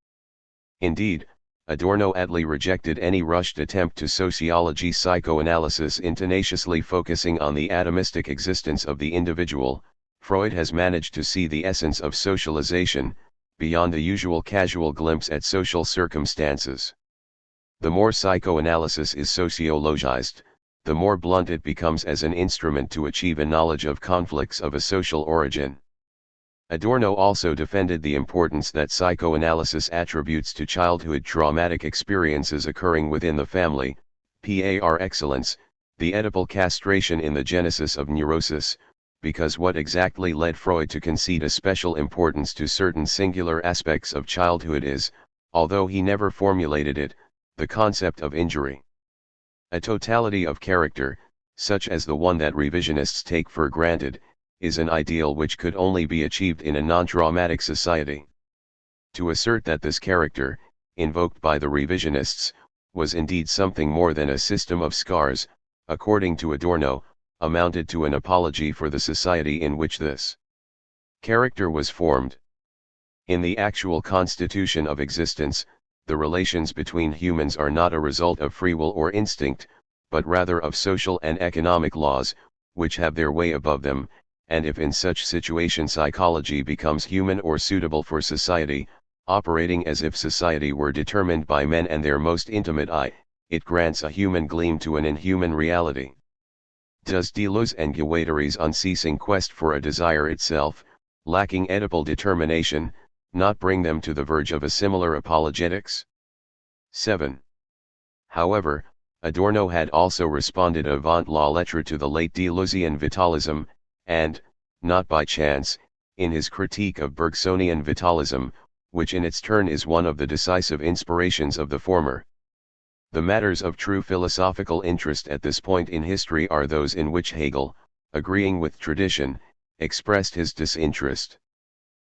Indeed, Adorno adly rejected any rushed attempt to sociology psychoanalysis in tenaciously focusing on the atomistic existence of the individual. Freud has managed to see the essence of socialization, beyond the usual casual glimpse at social circumstances. The more psychoanalysis is sociologized, the more blunt it becomes as an instrument to achieve a knowledge of conflicts of a social origin. Adorno also defended the importance that psychoanalysis attributes to childhood traumatic experiences occurring within the family, par excellence, the Oedipal castration in the genesis of neurosis, because what exactly led Freud to concede a special importance to certain singular aspects of childhood is, although he never formulated it, the concept of injury. A totality of character, such as the one that revisionists take for granted, is an ideal which could only be achieved in a non-traumatic society. To assert that this character, invoked by the revisionists, was indeed something more than a system of scars, according to Adorno, amounted to an apology for the society in which this character was formed. In the actual constitution of existence, the relations between humans are not a result of free will or instinct, but rather of social and economic laws, which have their way above them, and if in such situation psychology becomes human or suitable for society, operating as if society were determined by men and their most intimate I, it grants a human gleam to an inhuman reality. Does Deleuze and Guattari's unceasing quest for a desire itself, lacking Oedipal determination, not bring them to the verge of a similar apologetics? 7. However, Adorno had also responded avant la lettre to the late Deleuzian vitalism, and, not by chance, in his critique of Bergsonian vitalism, which in its turn is one of the decisive inspirations of the former. The matters of true philosophical interest at this point in history are those in which Hegel, agreeing with tradition, expressed his disinterest.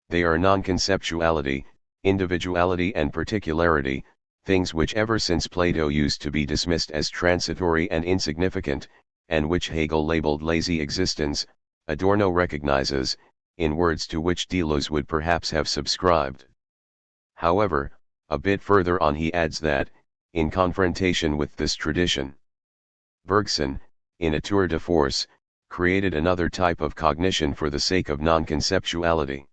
They are non-conceptuality, individuality and particularity, things which ever since Plato used to be dismissed as transitory and insignificant, and which Hegel labeled lazy existence. Adorno recognizes, in words to which Deleuze would perhaps have subscribed. However, a bit further on he adds that, in confrontation with this tradition, Bergson, in a tour de force, created another type of cognition for the sake of non-conceptuality.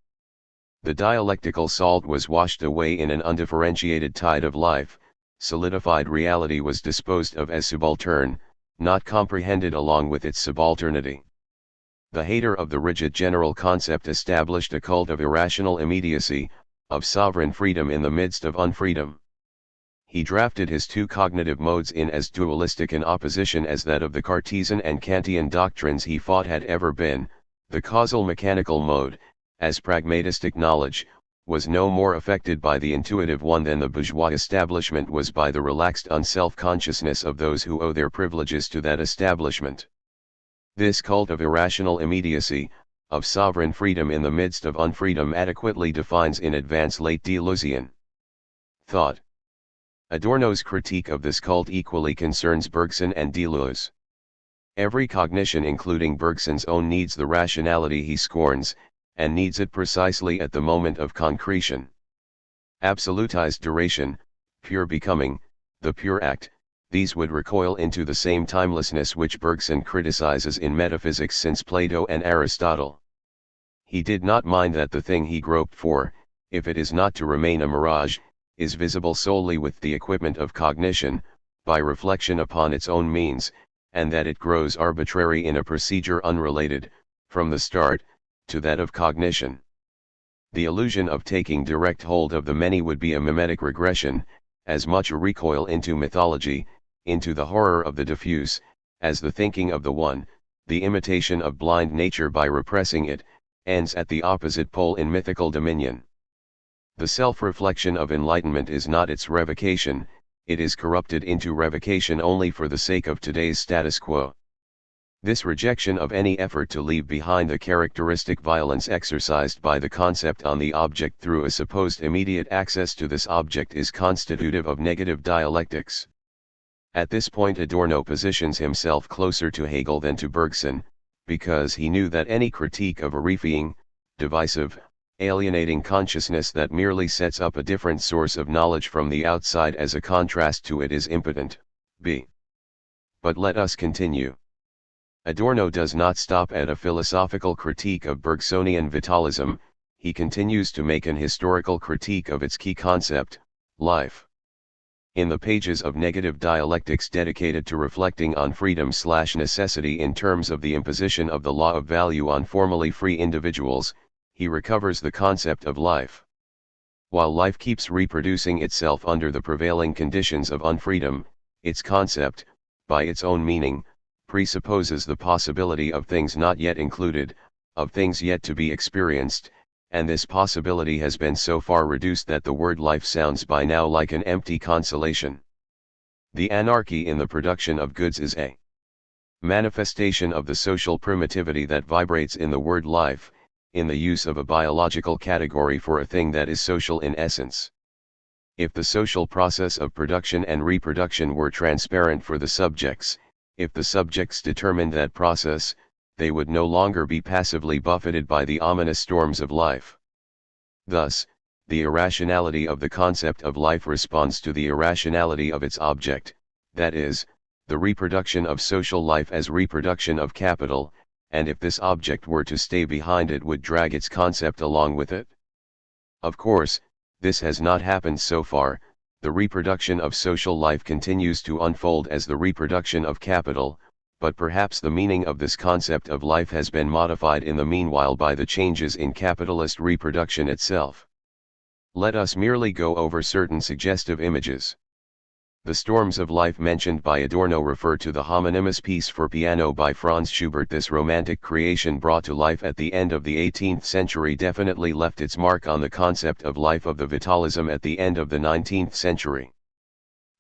The dialectical salt was washed away in an undifferentiated tide of life, solidified reality was disposed of as subaltern, not comprehended along with its subalternity. The hater of the rigid general concept established a cult of irrational immediacy, of sovereign freedom in the midst of unfreedom. He drafted his two cognitive modes in as dualistic an opposition as that of the Cartesian and Kantian doctrines he fought had ever been. The causal mechanical mode, as pragmatistic knowledge, was no more affected by the intuitive one than the bourgeois establishment was by the relaxed unself-consciousness of those who owe their privileges to that establishment. This cult of irrational immediacy, of sovereign freedom in the midst of unfreedom adequately defines in advance late Deleuzian thought. Adorno's critique of this cult equally concerns Bergson and Deleuze. Every cognition including Bergson's own needs the rationality he scorns, and needs it precisely at the moment of concretion. Absolutized duration, pure becoming, the pure act, these would recoil into the same timelessness which Bergson criticizes in metaphysics since Plato and Aristotle. He did not mind that the thing he groped for, if it is not to remain a mirage, is visible solely with the equipment of cognition, by reflection upon its own means, and that it grows arbitrary in a procedure unrelated, from the start, to that of cognition. The illusion of taking direct hold of the many would be a mimetic regression, as much a recoil into mythology, into the horror of the diffuse, as the thinking of the one, the imitation of blind nature by repressing it, ends at the opposite pole in mythical dominion. The self-reflection of enlightenment is not its revocation, it is corrupted into revocation only for the sake of today's status quo. This rejection of any effort to leave behind the characteristic violence exercised by the concept on the object through a supposed immediate access to this object is constitutive of negative dialectics. At this point Adorno positions himself closer to Hegel than to Bergson, because he knew that any critique of a reifying, divisive, alienating consciousness that merely sets up a different source of knowledge from the outside as a contrast to it is impotent. b. But let us continue. Adorno does not stop at a philosophical critique of Bergsonian vitalism, he continues to make an historical critique of its key concept, life. In the pages of Negative Dialectics dedicated to reflecting on freedom/necessity in terms of the imposition of the law of value on formally free individuals, he recovers the concept of life. While life keeps reproducing itself under the prevailing conditions of unfreedom, its concept, by its own meaning, presupposes the possibility of things not yet included, of things yet to be experienced, and this possibility has been so far reduced that the word life sounds by now like an empty consolation. The anarchy in the production of goods is a manifestation of the social primitivity that vibrates in the word life, in the use of a biological category for a thing that is social in essence. If the social process of production and reproduction were transparent for the subjects, if the subjects determined that process, they would no longer be passively buffeted by the ominous storms of life. Thus, the irrationality of the concept of life responds to the irrationality of its object, that is, the reproduction of social life as reproduction of capital, and if this object were to stay behind it would drag its concept along with it. Of course, this has not happened so far. The reproduction of social life continues to unfold as the reproduction of capital, but perhaps the meaning of this concept of life has been modified in the meanwhile by the changes in capitalist reproduction itself. Let us merely go over certain suggestive images. The storms of life mentioned by Adorno refer to the homonymous piece for piano by Franz Schubert. This romantic creation brought to life at the end of the 18th century definitely left its mark on the concept of life of the vitalism at the end of the 19th century.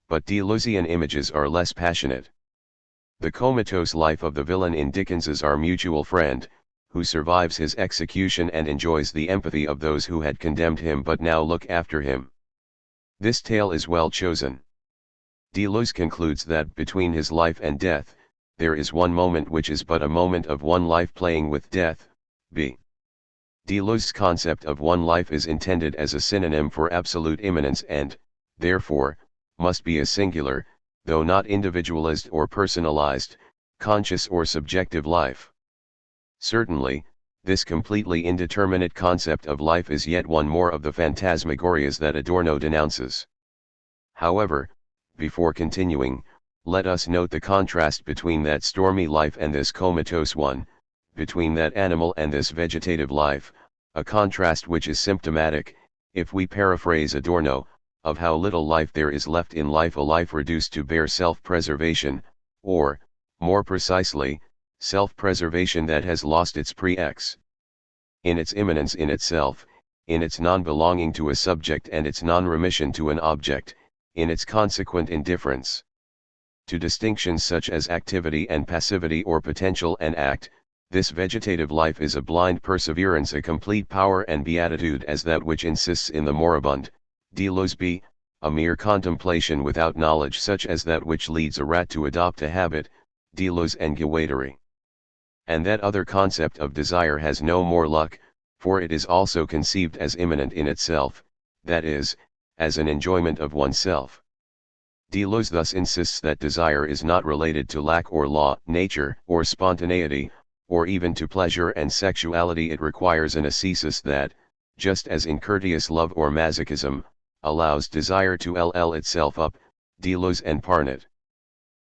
But Deleuzian images are less passionate. The comatose life of the villain in Dickens's Our Mutual Friend, who survives his execution and enjoys the empathy of those who had condemned him but now look after him. This tale is well chosen. Deleuze concludes that between his life and death, there is one moment which is but a moment of one life playing with death. b. Deleuze's concept of one life is intended as a synonym for absolute immanence and, therefore, must be a singular, though not individualized or personalized, conscious or subjective life. Certainly, this completely indeterminate concept of life is yet one more of the phantasmagorias that Adorno denounces. However, before continuing, let us note the contrast between that stormy life and this comatose one, between that animal and this vegetative life, a contrast which is symptomatic, if we paraphrase Adorno, of how little life there is left in life, a life reduced to bare self-preservation, or, more precisely, self-preservation that has lost its pre-ex. In its immanence in itself, in its non-belonging to a subject and its non-remission to an object, in its consequent indifference to distinctions such as activity and passivity or potential and act, this vegetative life is a blind perseverance, a complete power and beatitude as that which insists in the moribund, Deleuze b, a mere contemplation without knowledge such as that which leads a rat to adopt a habit, Deleuze and Guattari. And that other concept of desire has no more luck, for it is also conceived as immanent in itself, that is, as an enjoyment of oneself. Deleuze thus insists that desire is not related to lack or law, nature, or spontaneity, or even to pleasure and sexuality. It requires an ascesis that, just as in courteous love or masochism, allows desire to ll itself up, Deleuze and Parnot.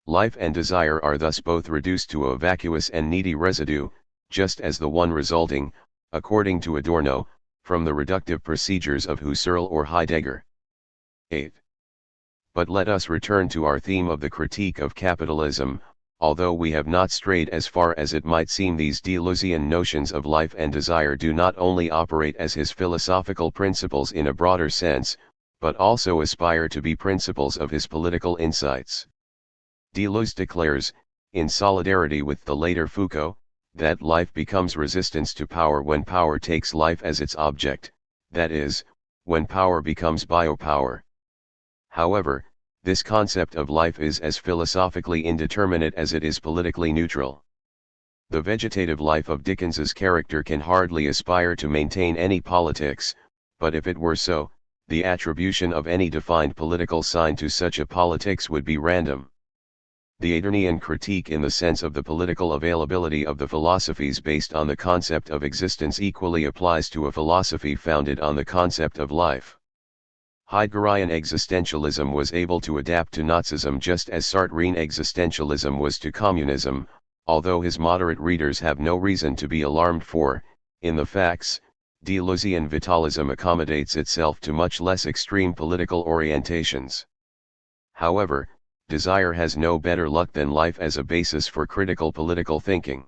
Life and desire are thus both reduced to a vacuous and needy residue, just as the one resulting, according to Adorno, from the reductive procedures of Husserl or Heidegger. 8. But let us return to our theme of the critique of capitalism. Although we have not strayed as far as it might seem, these Deleuzian notions of life and desire do not only operate as his philosophical principles in a broader sense, but also aspire to be principles of his political insights. Deleuze declares, in solidarity with the later Foucault, that life becomes resistance to power when power takes life as its object, that is, when power becomes biopower. However, this concept of life is as philosophically indeterminate as it is politically neutral. The vegetative life of Dickens's character can hardly aspire to maintain any politics, but if it were so, the attribution of any defined political sign to such a politics would be random. The Adornian critique in the sense of the political availability of the philosophies based on the concept of existence equally applies to a philosophy founded on the concept of life. Heideggerian existentialism was able to adapt to Nazism just as Sartrean existentialism was to communism, although his moderate readers have no reason to be alarmed for, in the facts, Deleuzian vitalism accommodates itself to much less extreme political orientations. However, desire has no better luck than life as a basis for critical political thinking.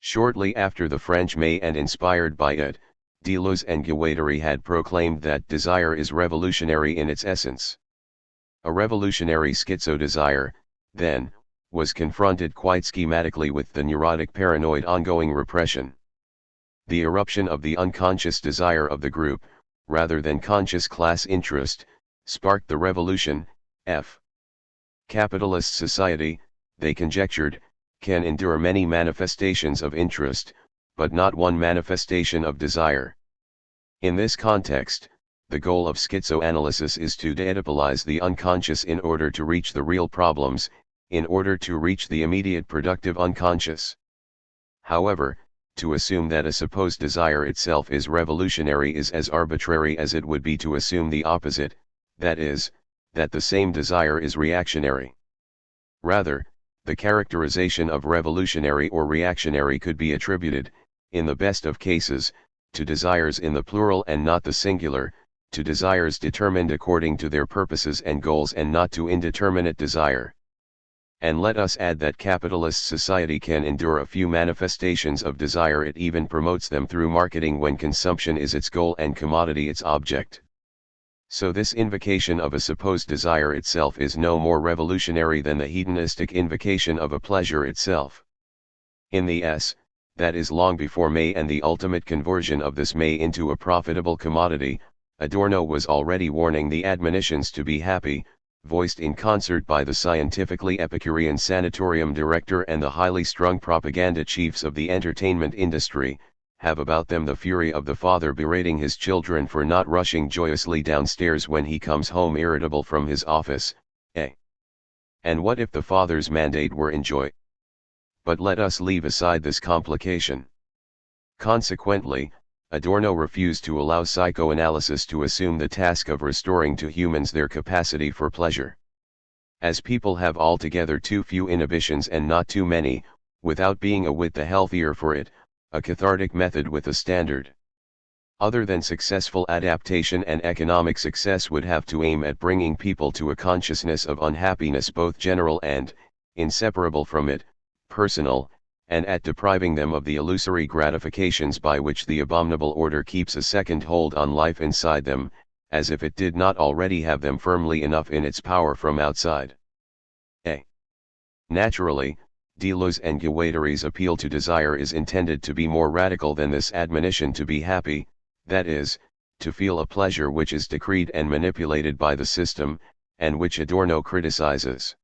Shortly after the French May, and inspired by it, Deleuze and Guattari had proclaimed that desire is revolutionary in its essence. A revolutionary schizo-desire, then, was confronted quite schematically with the neurotic paranoid ongoing repression. The eruption of the unconscious desire of the group, rather than conscious class interest, sparked the revolution. Capitalist society, they conjectured, can endure many manifestations of interest, but not one manifestation of desire. In this context, the goal of schizoanalysis is to deadibilize the unconscious in order to reach the real problems, in order to reach the immediate productive unconscious. However, to assume that a supposed desire itself is revolutionary is as arbitrary as it would be to assume the opposite, that is, that the same desire is reactionary. Rather, the characterization of revolutionary or reactionary could be attributed, in the best of cases, to desires in the plural and not the singular, to desires determined according to their purposes and goals and not to indeterminate desire. And let us add that capitalist society can endure a few manifestations of desire. It even promotes them through marketing when consumption is its goal and commodity its object. So this invocation of a supposed desire itself is no more revolutionary than the hedonistic invocation of a pleasure itself. In the that is long before May and the ultimate conversion of this May into a profitable commodity, Adorno was already warning the admonitions to be happy, voiced in concert by the scientifically Epicurean sanatorium director and the highly strung propaganda chiefs of the entertainment industry, have about them the fury of the father berating his children for not rushing joyously downstairs when he comes home irritable from his office. And what if the father's mandate were enjoy? But let us leave aside this complication. Consequently, Adorno refused to allow psychoanalysis to assume the task of restoring to humans their capacity for pleasure. As people have altogether too few inhibitions and not too many, without being a whit the healthier for it, a cathartic method with a standard other than successful adaptation and economic success would have to aim at bringing people to a consciousness of unhappiness both general and, inseparable from it, personal, and at depriving them of the illusory gratifications by which the abominable order keeps a second hold on life inside them, as if it did not already have them firmly enough in its power from outside. Naturally, Deleuze and Guattari's appeal to desire is intended to be more radical than this admonition to be happy, that is, to feel a pleasure which is decreed and manipulated by the system, and which Adorno criticizes.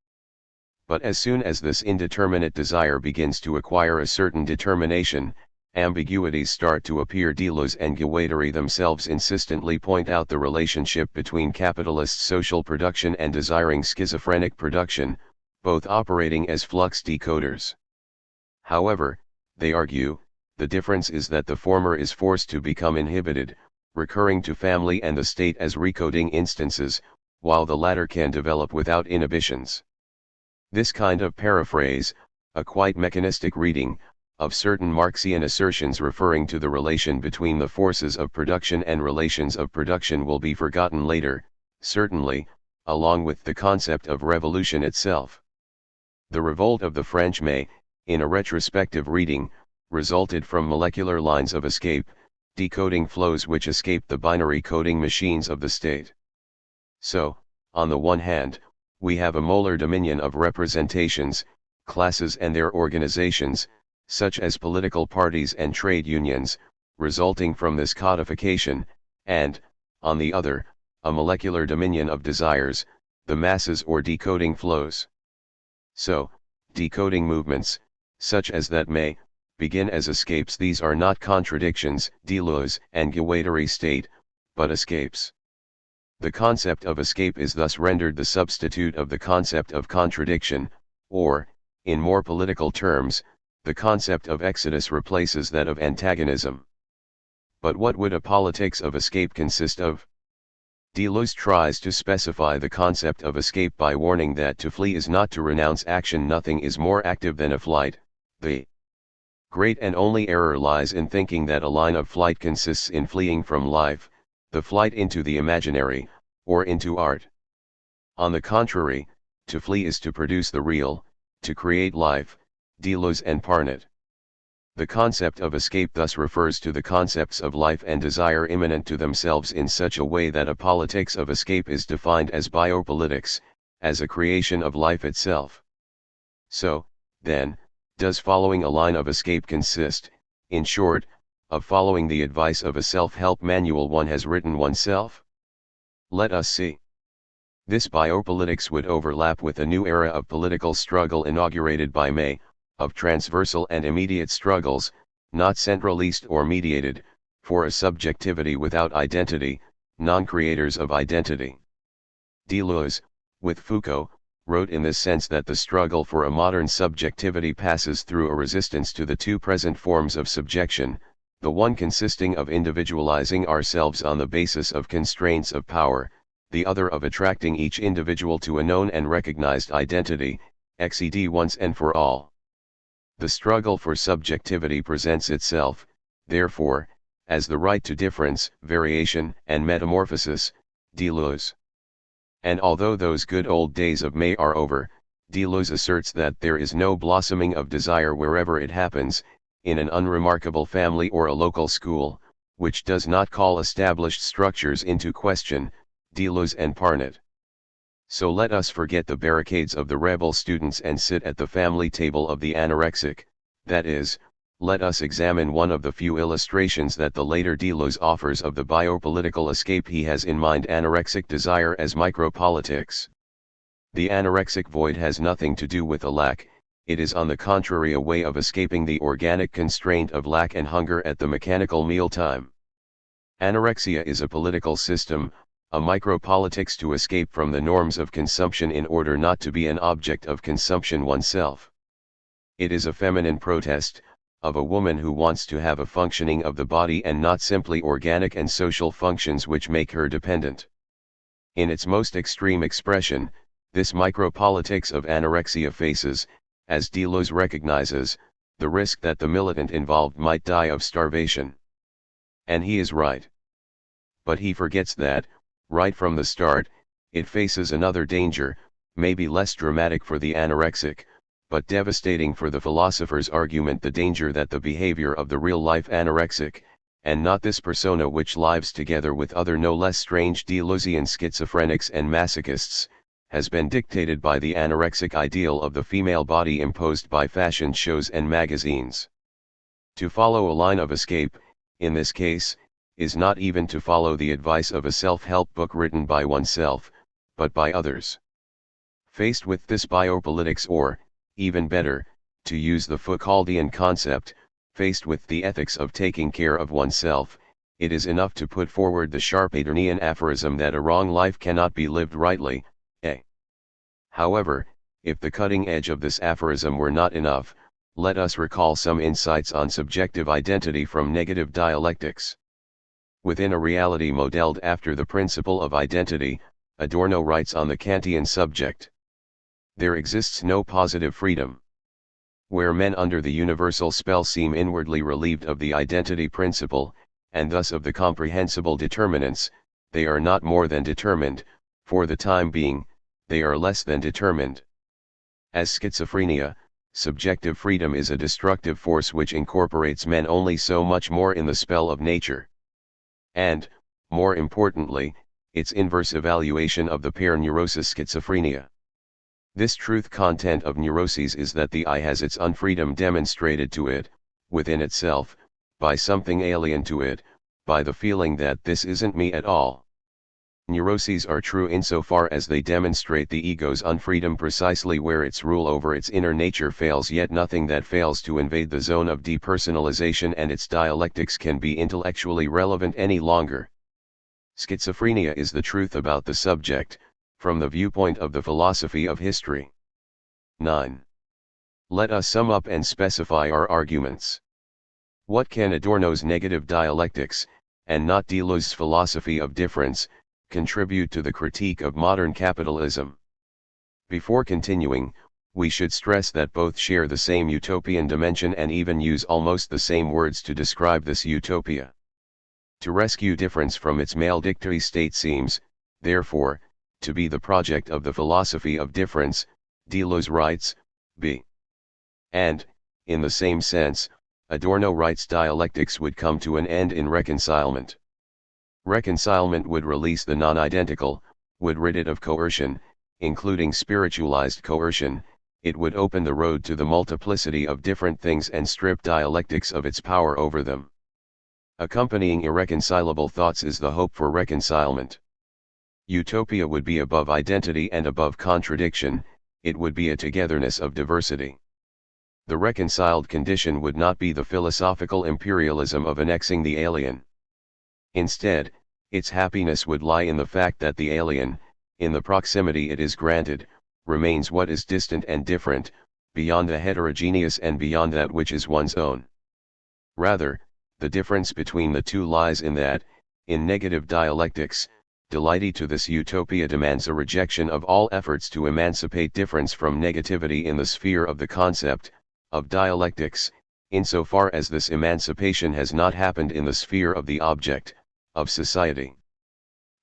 But as soon as this indeterminate desire begins to acquire a certain determination, ambiguities start to appear. Deleuze and Guattari themselves insistently point out the relationship between capitalist social production and desiring schizophrenic production, both operating as flux decoders. However, they argue, the difference is that the former is forced to become inhibited, recurring to family and the state as recoding instances, while the latter can develop without inhibitions. This kind of paraphrase, a quite mechanistic reading, of certain Marxian assertions referring to the relation between the forces of production and relations of production will be forgotten later, certainly, along with the concept of revolution itself. The revolt of the French may, in a retrospective reading, resulted from molecular lines of escape, decoding flows which escaped the binary coding machines of the state. So, on the one hand, we have a molar dominion of representations, classes and their organizations, such as political parties and trade unions, resulting from this codification, and, on the other, a molecular dominion of desires, the masses or decoding flows. So, decoding movements, such as that may, begin as escapes. These are not contradictions, delusions and gewateri state, but escapes. The concept of escape is thus rendered the substitute of the concept of contradiction, or, in more political terms, the concept of exodus replaces that of antagonism. But what would a politics of escape consist of? Deleuze tries to specify the concept of escape by warning that to flee is not to renounce action. Nothing is more active than a flight. The great and only error lies in thinking that a line of flight consists in fleeing from life, the flight into the imaginary, or into art. On the contrary, to flee is to produce the real, to create life, Deleuze and Parnot. The concept of escape thus refers to the concepts of life and desire immanent to themselves in such a way that a politics of escape is defined as biopolitics, as a creation of life itself. So, then, does following a line of escape consist, in short, of following the advice of a self-help manual one has written oneself? Let us see. This biopolitics would overlap with a new era of political struggle inaugurated by May, of transversal and immediate struggles, not centralist or mediated, for a subjectivity without identity, non-creators of identity. Deleuze, with Foucault, wrote in this sense that the struggle for a modern subjectivity passes through a resistance to the two present forms of subjection, the one consisting of individualizing ourselves on the basis of constraints of power, the other of attracting each individual to a known and recognized identity, XED once and for all. The struggle for subjectivity presents itself, therefore, as the right to difference, variation, and metamorphosis, Deleuze. And although those good old days of May are over, Deleuze asserts that there is no blossoming of desire wherever it happens, in an unremarkable family or a local school, which does not call established structures into question, Deleuze and Parnot. So let us forget the barricades of the rebel students and sit at the family table of the anorexic, that is, let us examine one of the few illustrations that the later Deleuze offers of the biopolitical escape he has in mind: anorexic desire as micropolitics. The anorexic void has nothing to do with a lack, it is on the contrary a way of escaping the organic constraint of lack and hunger at the mechanical mealtime. Anorexia is a political system, a micropolitics to escape from the norms of consumption in order not to be an object of consumption oneself. It is a feminine protest, of a woman who wants to have a functioning of the body and not simply organic and social functions which make her dependent. In its most extreme expression, this micropolitics of anorexia faces, as Deleuze recognizes, the risk that the militant involved might die of starvation. And he is right. But he forgets that, right from the start, it faces another danger, maybe less dramatic for the anorexic, but devastating for the philosopher's argument: the danger that the behavior of the real-life anorexic, and not this persona which lives together with other no less strange Deleuzian schizophrenics and masochists, has been dictated by the anorexic ideal of the female body imposed by fashion shows and magazines. To follow a line of escape, in this case, is not even to follow the advice of a self-help book written by oneself, but by others. Faced with this biopolitics, or, even better, to use the Foucauldian concept, faced with the ethics of taking care of oneself, it is enough to put forward the sharp Adornian aphorism that a wrong life cannot be lived rightly. However, if the cutting edge of this aphorism were not enough, let us recall some insights on subjective identity from negative dialectics. Within a reality modeled after the principle of identity, Adorno writes on the Kantian subject: there exists no positive freedom. where men under the universal spell seem inwardly relieved of the identity principle, and thus of the comprehensible determinants, they are not more than determined, for the time being, they are less than determined. As schizophrenia, subjective freedom is a destructive force which incorporates men only so much more in the spell of nature. And, more importantly, its inverse evaluation of the pair neurosis schizophrenia. This truth content of neuroses is that the I has its unfreedom demonstrated to it, within itself, by something alien to it, by the feeling that this isn't me at all. Neuroses are true insofar as they demonstrate the ego's unfreedom precisely where its rule over its inner nature fails, yet nothing that fails to invade the zone of depersonalization and its dialectics can be intellectually relevant any longer. Schizophrenia is the truth about the subject, from the viewpoint of the philosophy of history. 9. Let us sum up and specify our arguments. What can Adorno's negative dialectics, and not Deleuze's philosophy of difference, contribute to the critique of modern capitalism? Before continuing, we should stress that both share the same utopian dimension and even use almost the same words to describe this utopia. To rescue difference from its maledictory state seems, therefore, to be the project of the philosophy of difference, Deleuze writes, b. And, in the same sense, Adorno writes dialectics would come to an end in reconcilement. Reconcilement would release the non-identical, would rid it of coercion, including spiritualized coercion, it would open the road to the multiplicity of different things and strip dialectics of its power over them. Accompanying irreconcilable thoughts is the hope for reconcilement. Utopia would be above identity and above contradiction, it would be a togetherness of diversity. The reconciled condition would not be the philosophical imperialism of annexing the alien. Instead, its happiness would lie in the fact that the alien, in the proximity it is granted, remains what is distant and different, beyond the heterogeneous and beyond that which is one's own. Rather, the difference between the two lies in that, in negative dialectics, delighty to this utopia demands a rejection of all efforts to emancipate difference from negativity in the sphere of the concept, of dialectics, insofar as this emancipation has not happened in the sphere of the object, of society.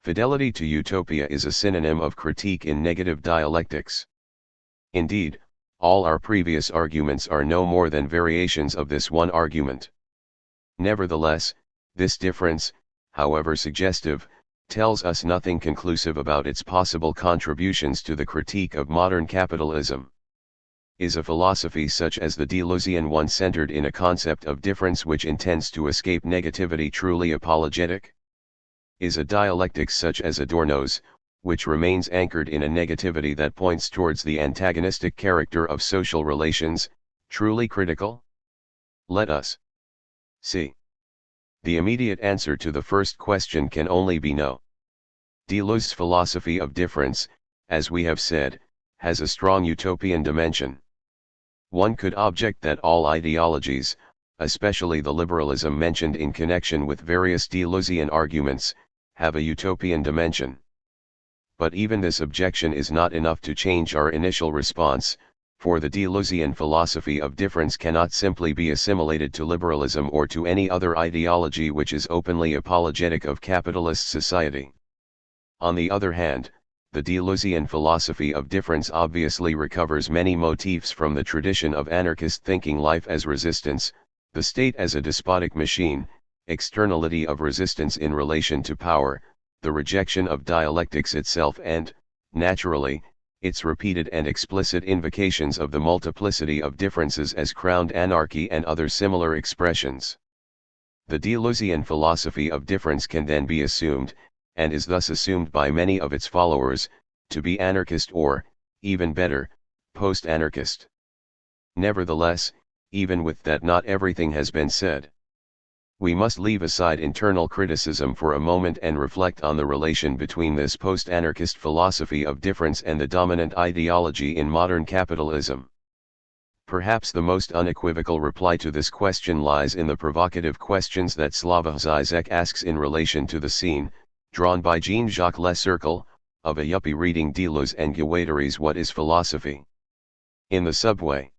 Fidelity to utopia is a synonym of critique in negative dialectics. Indeed, all our previous arguments are no more than variations of this one argument. Nevertheless, this difference, however suggestive, tells us nothing conclusive about its possible contributions to the critique of modern capitalism. Is a philosophy such as the Deleuzian one centered in a concept of difference which intends to escape negativity truly apologetic? Is a dialectic such as Adorno's, which remains anchored in a negativity that points towards the antagonistic character of social relations, truly critical? Let us see. The immediate answer to the first question can only be no. Deleuze's philosophy of difference, as we have said, has a strong utopian dimension. One could object that all ideologies, especially the liberalism mentioned in connection with various Deleuzian arguments, have a utopian dimension. But even this objection is not enough to change our initial response, for the Deleuzian philosophy of difference cannot simply be assimilated to liberalism or to any other ideology which is openly apologetic of capitalist society. On the other hand, the Deleuzian philosophy of difference obviously recovers many motifs from the tradition of anarchist thinking: life as resistance, the state as a despotic machine, externality of resistance in relation to power, the rejection of dialectics itself and, naturally, its repeated and explicit invocations of the multiplicity of differences as crowned anarchy and other similar expressions. The Deleuzian philosophy of difference can then be assumed, and is thus assumed by many of its followers, to be anarchist or, even better, post-anarchist. Nevertheless, even with that, not everything has been said. We must leave aside internal criticism for a moment and reflect on the relation between this post-anarchist philosophy of difference and the dominant ideology in modern capitalism. Perhaps the most unequivocal reply to this question lies in the provocative questions that Slavoj Žižek asks in relation to the scene, drawn by Jean-Jacques Le Cercle, of a yuppie reading Deleuze and Guattari's What is Philosophy? In the subway.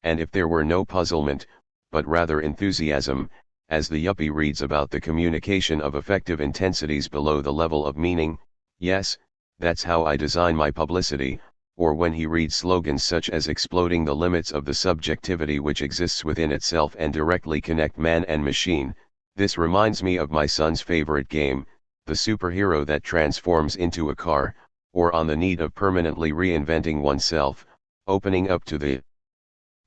And if there were no puzzlement, but rather enthusiasm, as the yuppie reads about the communication of effective intensities below the level of meaning, yes, that's how I design my publicity, or when he reads slogans such as exploding the limits of the subjectivity which exists within itself and directly connect man and machine, this reminds me of my son's favorite game, the superhero that transforms into a car, or on the need of permanently reinventing oneself, opening up to the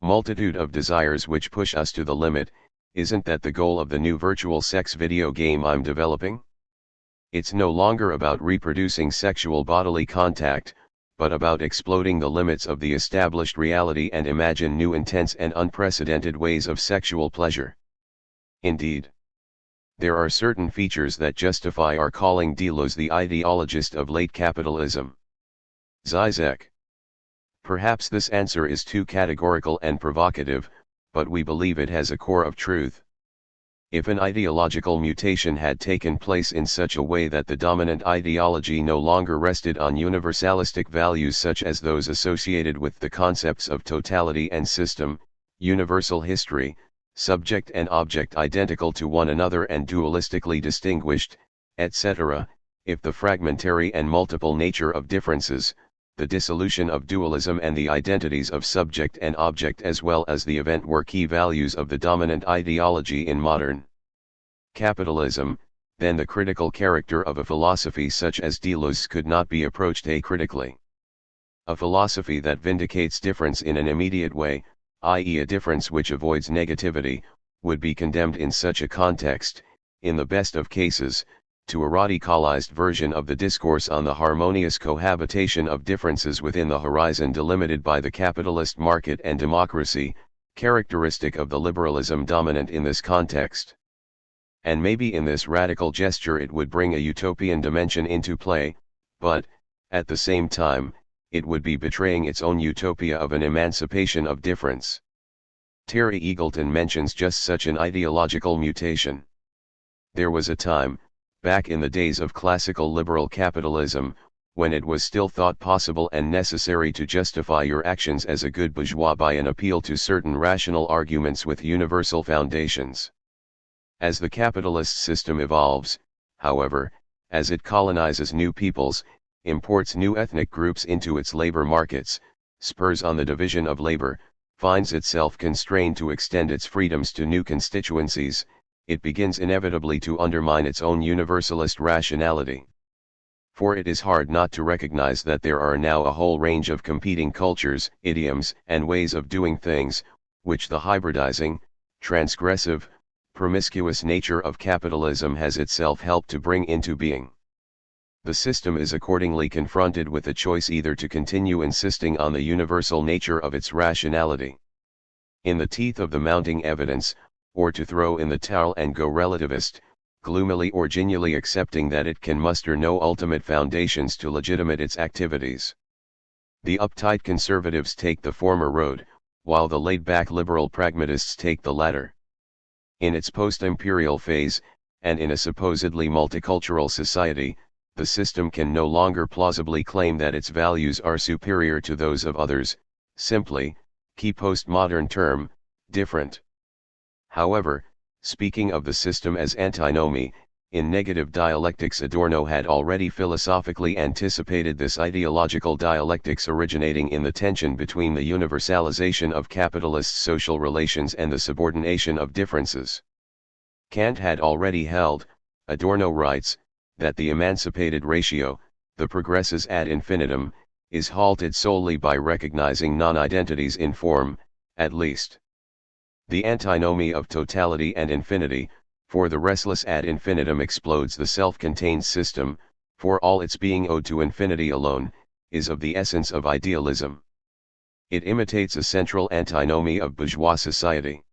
multitude of desires which push us to the limit. Isn't that the goal of the new virtual sex video game I'm developing? It's no longer about reproducing sexual bodily contact, but about exploding the limits of the established reality and imagine new intense and unprecedented ways of sexual pleasure. Indeed, there are certain features that justify our calling Deleuze the ideologist of late capitalism. Zizek. Perhaps this answer is too categorical and provocative, but we believe it has a core of truth. If an ideological mutation had taken place in such a way that the dominant ideology no longer rested on universalistic values such as those associated with the concepts of totality and system, universal history, subject and object identical to one another and dualistically distinguished, etc., if the fragmentary and multiple nature of differences, the dissolution of dualism and the identities of subject and object as well as the event were key values of the dominant ideology in modern capitalism, then the critical character of a philosophy such as Deleuze could not be approached acritically. A philosophy that vindicates difference in an immediate way, i.e. a difference which avoids negativity, would be condemned in such a context, in the best of cases, to a radicalized version of the discourse on the harmonious cohabitation of differences within the horizon delimited by the capitalist market and democracy, characteristic of the liberalism dominant in this context. And maybe in this radical gesture it would bring a utopian dimension into play, but, at the same time, it would be betraying its own utopia of an emancipation of difference. Terry Eagleton mentions just such an ideological mutation. There was a time, back in the days of classical liberal capitalism, when it was still thought possible and necessary to justify your actions as a good bourgeois by an appeal to certain rational arguments with universal foundations. As the capitalist system evolves, however, as it colonizes new peoples, imports new ethnic groups into its labor markets, spurs on the division of labor, finds itself constrained to extend its freedoms to new constituencies, it begins inevitably to undermine its own universalist rationality. For it is hard not to recognize that there are now a whole range of competing cultures, idioms, and ways of doing things, which the hybridizing, transgressive, promiscuous nature of capitalism has itself helped to bring into being. The system is accordingly confronted with the choice either to continue insisting on the universal nature of its rationality, in the teeth of the mounting evidence, or to throw in the towel and go relativist, gloomily or genially accepting that it can muster no ultimate foundations to legitimate its activities. The uptight conservatives take the former road, while the laid-back liberal pragmatists take the latter. In its post-imperial phase, and in a supposedly multicultural society, the system can no longer plausibly claim that its values are superior to those of others, simply, key postmodern term, different. However, speaking of the system as antinomy, in negative dialectics Adorno had already philosophically anticipated this ideological dialectics originating in the tension between the universalization of capitalist social relations and the subordination of differences. Kant had already held, Adorno writes, that the emancipated ratio, the progressus ad infinitum, is halted solely by recognizing non-identities in form, at least. The antinomy of totality and infinity, for the restless ad infinitum explodes the self-contained system, for all its being owed to infinity alone, is of the essence of idealism. It imitates a central antinomy of bourgeois society.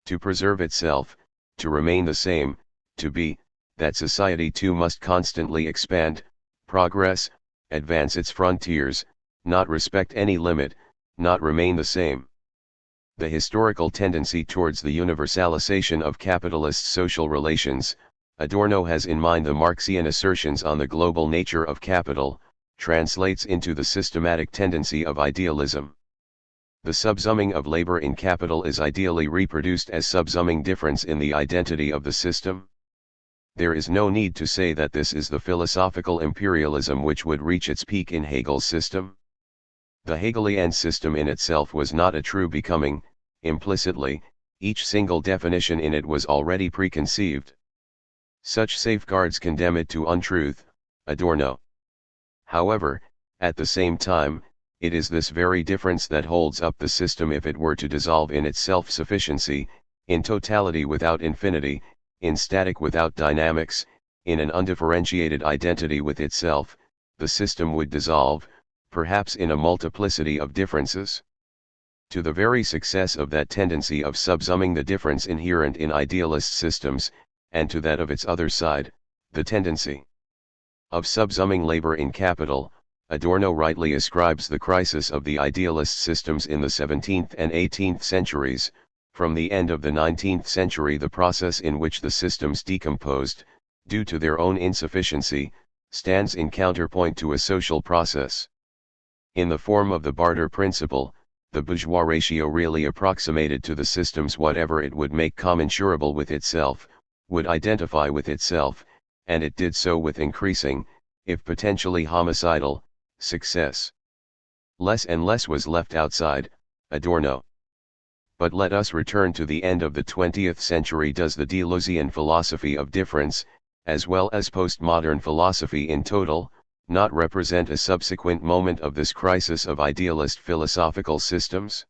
To preserve itself, to remain the same, to be, that society too must constantly expand, progress, advance its frontiers, not respect any limit, not remain the same. The historical tendency towards the universalization of capitalist social relations, Adorno has in mind the Marxian assertions on the global nature of capital, translates into the systematic tendency of idealism. The subsuming of labor in capital is ideally reproduced as subsuming difference in the identity of the system. There is no need to say that this is the philosophical imperialism which would reach its peak in Hegel's system. The Hegelian system in itself was not a true becoming. Implicitly, each single definition in it was already preconceived. Such safeguards condemn it to untruth. Adorno. However, at the same time, it is this very difference that holds up the system if it were to dissolve in its self-sufficiency, in totality without infinity, in static without dynamics, in an undifferentiated identity with itself. The system would dissolve, perhaps in a multiplicity of differences. To the very success of that tendency of subsuming the difference inherent in idealist systems, and to that of its other side, the tendency of subsuming labor in capital, Adorno rightly ascribes the crisis of the idealist systems in the 17th and 18th centuries. From the end of the 19th century, the process in which the systems decomposed, due to their own insufficiency, stands in counterpoint to a social process. In the form of the barter principle, the bourgeois ratio really approximated to the systems whatever it would make commensurable with itself, would identify with itself, and it did so with increasing, if potentially homicidal, success. Less and less was left outside. Adorno. But let us return to the end of the 20th century. Does the Deleuzian philosophy of difference, as well as postmodern philosophy in total, not represent a subsequent moment of this crisis of idealist philosophical systems?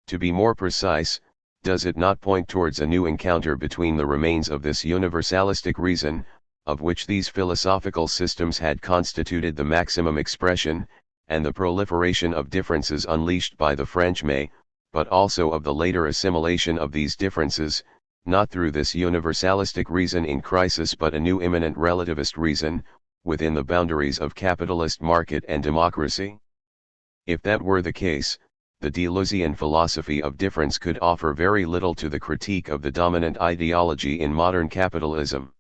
To be more precise, does it not point towards a new encounter between the remains of this universalistic reason, of which these philosophical systems had constituted the maximum expression, and the proliferation of differences unleashed by the French May, but also of the later assimilation of these differences, not through this universalistic reason in crisis but a new immanent relativist reason, within the boundaries of capitalist market and democracy? If that were the case, the Deleuzian philosophy of difference could offer very little to the critique of the dominant ideology in modern capitalism.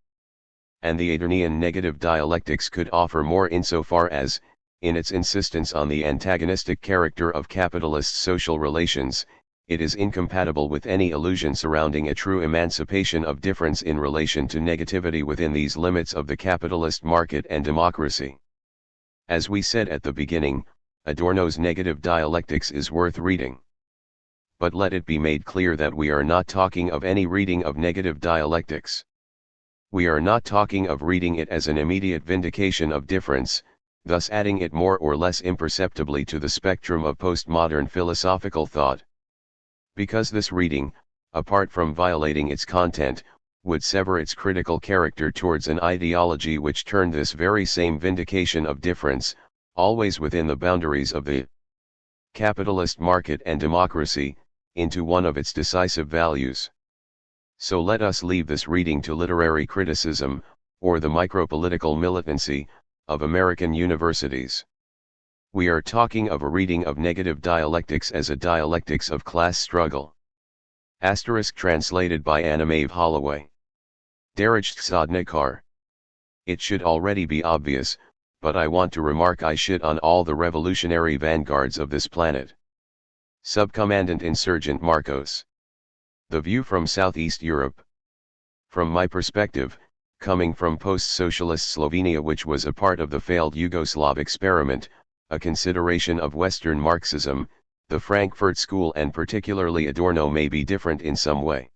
And the Adornian negative dialectics could offer more insofar as, in its insistence on the antagonistic character of capitalist social relations, it is incompatible with any illusion surrounding a true emancipation of difference in relation to negativity within these limits of the capitalist market and democracy. As we said at the beginning, Adorno's negative dialectics is worth reading. But let it be made clear that we are not talking of any reading of negative dialectics. We are not talking of reading it as an immediate vindication of difference, thus adding it more or less imperceptibly to the spectrum of postmodern philosophical thought. Because this reading, apart from violating its content, would sever its critical character towards an ideology which turned this very same vindication of difference, always within the boundaries of the capitalist market and democracy, into one of its decisive values. So let us leave this reading to literary criticism, or the micropolitical militancy, of American universities. We are talking of a reading of negative dialectics as a dialectics of class struggle. Asterisk translated by Anna Maeve Holloway. Daraj Tzadnikar. It should already be obvious, but I want to remark I shit on all the revolutionary vanguards of this planet. Subcommandant Insurgent Marcos. The view from Southeast Europe. From my perspective, coming from post-socialist Slovenia, which was a part of the failed Yugoslav experiment, a consideration of Western Marxism, the Frankfurt School and particularly Adorno may be different in some way.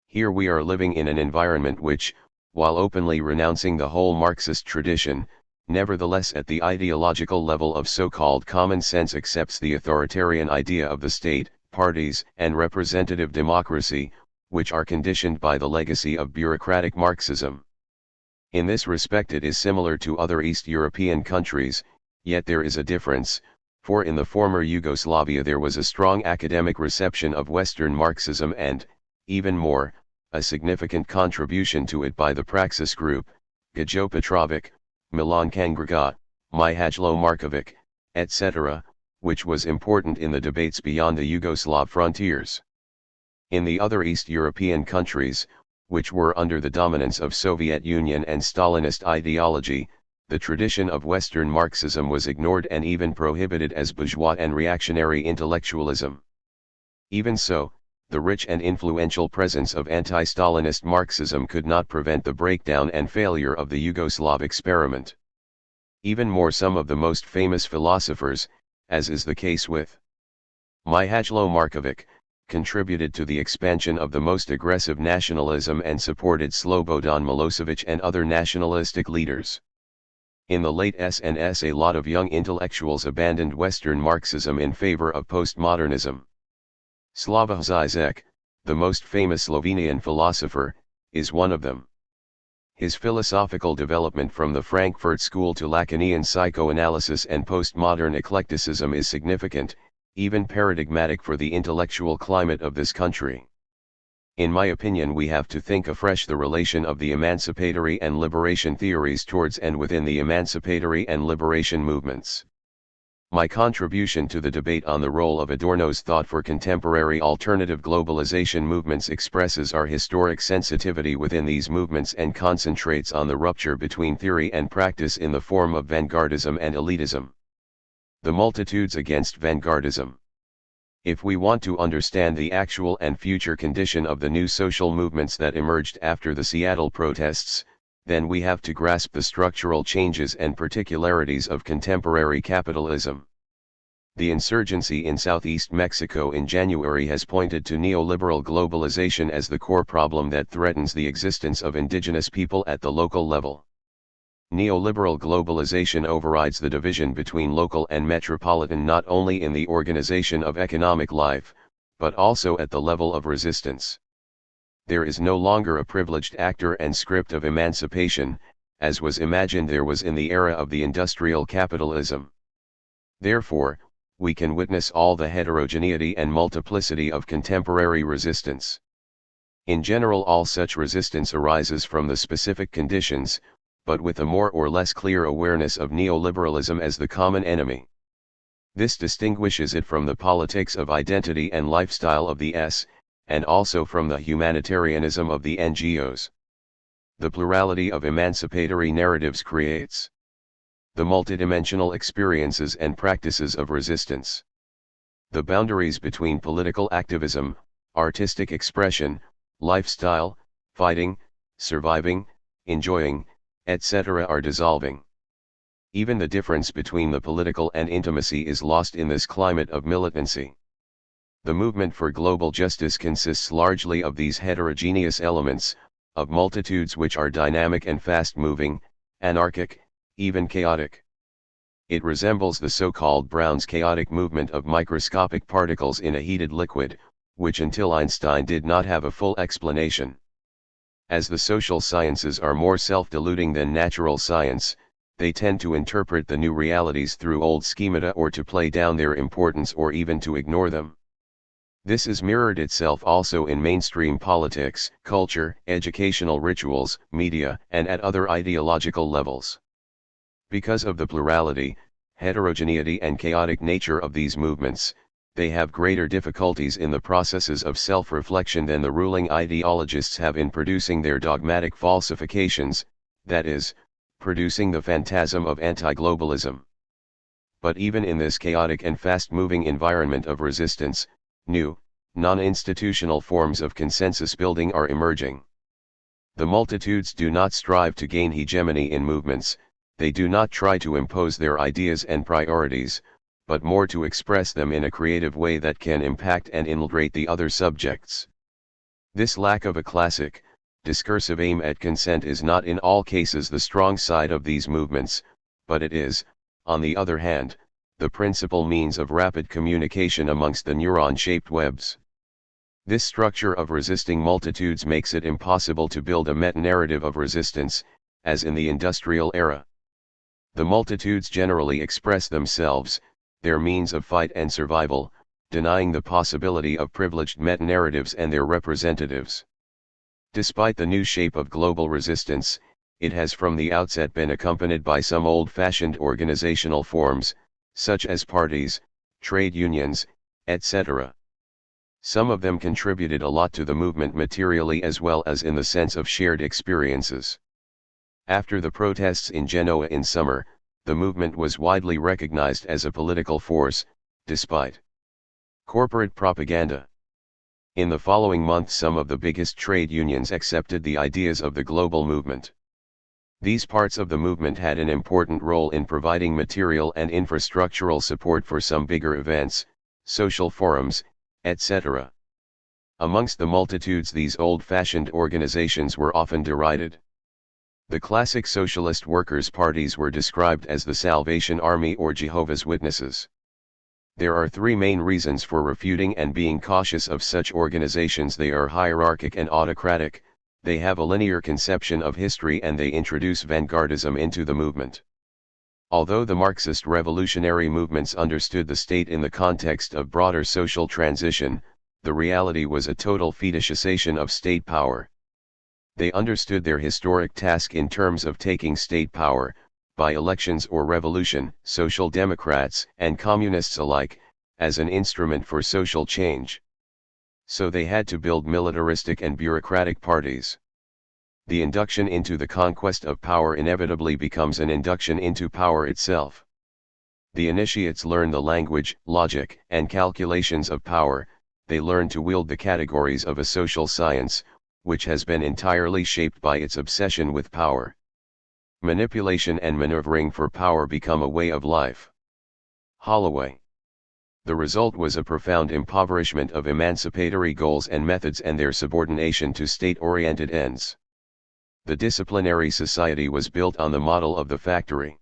Here we are living in an environment which, while openly renouncing the whole Marxist tradition, nevertheless at the ideological level of so-called common sense accepts the authoritarian idea of the state, parties, and representative democracy, which are conditioned by the legacy of bureaucratic Marxism. In this respect it is similar to other East European countries, yet there is a difference, for in the former Yugoslavia there was a strong academic reception of Western Marxism and, even more, a significant contribution to it by the Praxis Group, Gajo Petrovic, Milan Kangregat, Mihajlo Markovic, etc., which was important in the debates beyond the Yugoslav frontiers. In the other East European countries, which were under the dominance of Soviet Union and Stalinist ideology, the tradition of Western Marxism was ignored and even prohibited as bourgeois and reactionary intellectualism. Even so, the rich and influential presence of anti-Stalinist Marxism could not prevent the breakdown and failure of the Yugoslav experiment. Even more, some of the most famous philosophers, as is the case with Mihajlo Markovic, contributed to the expansion of the most aggressive nationalism and supported Slobodan Milosevic and other nationalistic leaders. In the late SNS, a lot of young intellectuals abandoned Western Marxism in favor of postmodernism. Slavoj Žižek, the most famous Slovenian philosopher, is one of them. His philosophical development from the Frankfurt School to Lacanian psychoanalysis and postmodern eclecticism is significant, even paradigmatic for the intellectual climate of this country. In my opinion, we have to think afresh the relation of the emancipatory and liberation theories towards and within the emancipatory and liberation movements. My contribution to the debate on the role of Adorno's thought for contemporary alternative globalization movements expresses our historic sensitivity within these movements and concentrates on the rupture between theory and practice in the form of vanguardism and elitism. The multitudes against vanguardism. If we want to understand the actual and future condition of the new social movements that emerged after the Seattle protests, then we have to grasp the structural changes and particularities of contemporary capitalism. The insurgency in Southeast Mexico in January has pointed to neoliberal globalization as the core problem that threatens the existence of indigenous people at the local level. Neoliberal globalization overrides the division between local and metropolitan not only in the organization of economic life, but also at the level of resistance. There is no longer a privileged actor and script of emancipation, as was imagined there was in the era of the industrial capitalism. Therefore, we can witness all the heterogeneity and multiplicity of contemporary resistance. In general, all such resistance arises from the specific conditions, but with a more or less clear awareness of neoliberalism as the common enemy. This distinguishes it from the politics of identity and lifestyle of the S, and also from the humanitarianism of the NGOs. The plurality of emancipatory narratives creates the multidimensional experiences and practices of resistance. The boundaries between political activism, artistic expression, lifestyle, fighting, surviving, enjoying, etc. are dissolving. Even the difference between the political and intimacy is lost in this climate of militancy. The movement for global justice consists largely of these heterogeneous elements, of multitudes which are dynamic and fast-moving, anarchic, even chaotic. It resembles the so-called Brown's chaotic movement of microscopic particles in a heated liquid, which until Einstein did not have a full explanation. As the social sciences are more self-deluding than natural science, they tend to interpret the new realities through old schemata or to play down their importance or even to ignore them. This is mirrored itself also in mainstream politics, culture, educational rituals, media, and at other ideological levels. Because of the plurality, heterogeneity and chaotic nature of these movements, they have greater difficulties in the processes of self-reflection than the ruling ideologists have in producing their dogmatic falsifications, that is, producing the phantasm of anti-globalism. But even in this chaotic and fast-moving environment of resistance, new, non-institutional forms of consensus building are emerging. The multitudes do not strive to gain hegemony in movements, they do not try to impose their ideas and priorities, but more to express them in a creative way that can impact and infiltrate the other subjects. This lack of a classic, discursive aim at consent is not in all cases the strong side of these movements, but it is, on the other hand, the principal means of rapid communication amongst the neuron-shaped webs. This structure of resisting multitudes makes it impossible to build a meta-narrative of resistance, as in the industrial era. The multitudes generally express themselves, their means of fight and survival, denying the possibility of privileged meta-narratives and their representatives. Despite the new shape of global resistance, it has from the outset been accompanied by some old-fashioned organizational forms, such as parties, trade unions, etc. Some of them contributed a lot to the movement materially as well as in the sense of shared experiences. After the protests in Genoa in summer, the movement was widely recognized as a political force, despite corporate propaganda. In the following months, some of the biggest trade unions accepted the ideas of the global movement. These parts of the movement had an important role in providing material and infrastructural support for some bigger events, social forums, etc. Amongst the multitudes, these old-fashioned organizations were often derided. The classic socialist workers' parties were described as the Salvation Army or Jehovah's Witnesses. There are three main reasons for refuting and being cautious of such organizations. They are hierarchic and autocratic, they have a linear conception of history, and they introduce vanguardism into the movement. Although the Marxist revolutionary movements understood the state in the context of broader social transition, the reality was a total fetishization of state power. They understood their historic task in terms of taking state power, by elections or revolution, social democrats and communists alike, as an instrument for social change. So they had to build militaristic and bureaucratic parties. The induction into the conquest of power inevitably becomes an induction into power itself. The initiates learn the language, logic, and calculations of power. They learn to wield the categories of a social science, which has been entirely shaped by its obsession with power. Manipulation and maneuvering for power become a way of life. Holloway. The result was a profound impoverishment of emancipatory goals and methods and their subordination to state-oriented ends. The disciplinary society was built on the model of the factory.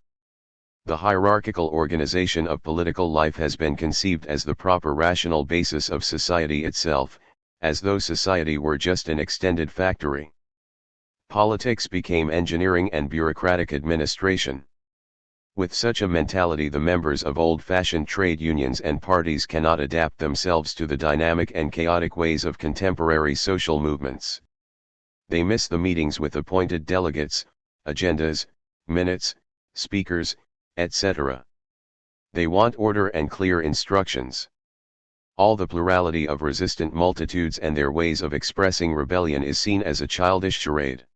The hierarchical organization of political life has been conceived as the proper rational basis of society itself, as though society were just an extended factory. Politics became engineering and bureaucratic administration. With such a mentality, the members of old-fashioned trade unions and parties cannot adapt themselves to the dynamic and chaotic ways of contemporary social movements. They miss the meetings with appointed delegates, agendas, minutes, speakers, etc. They want order and clear instructions. All the plurality of resistant multitudes and their ways of expressing rebellion is seen as a childish charade.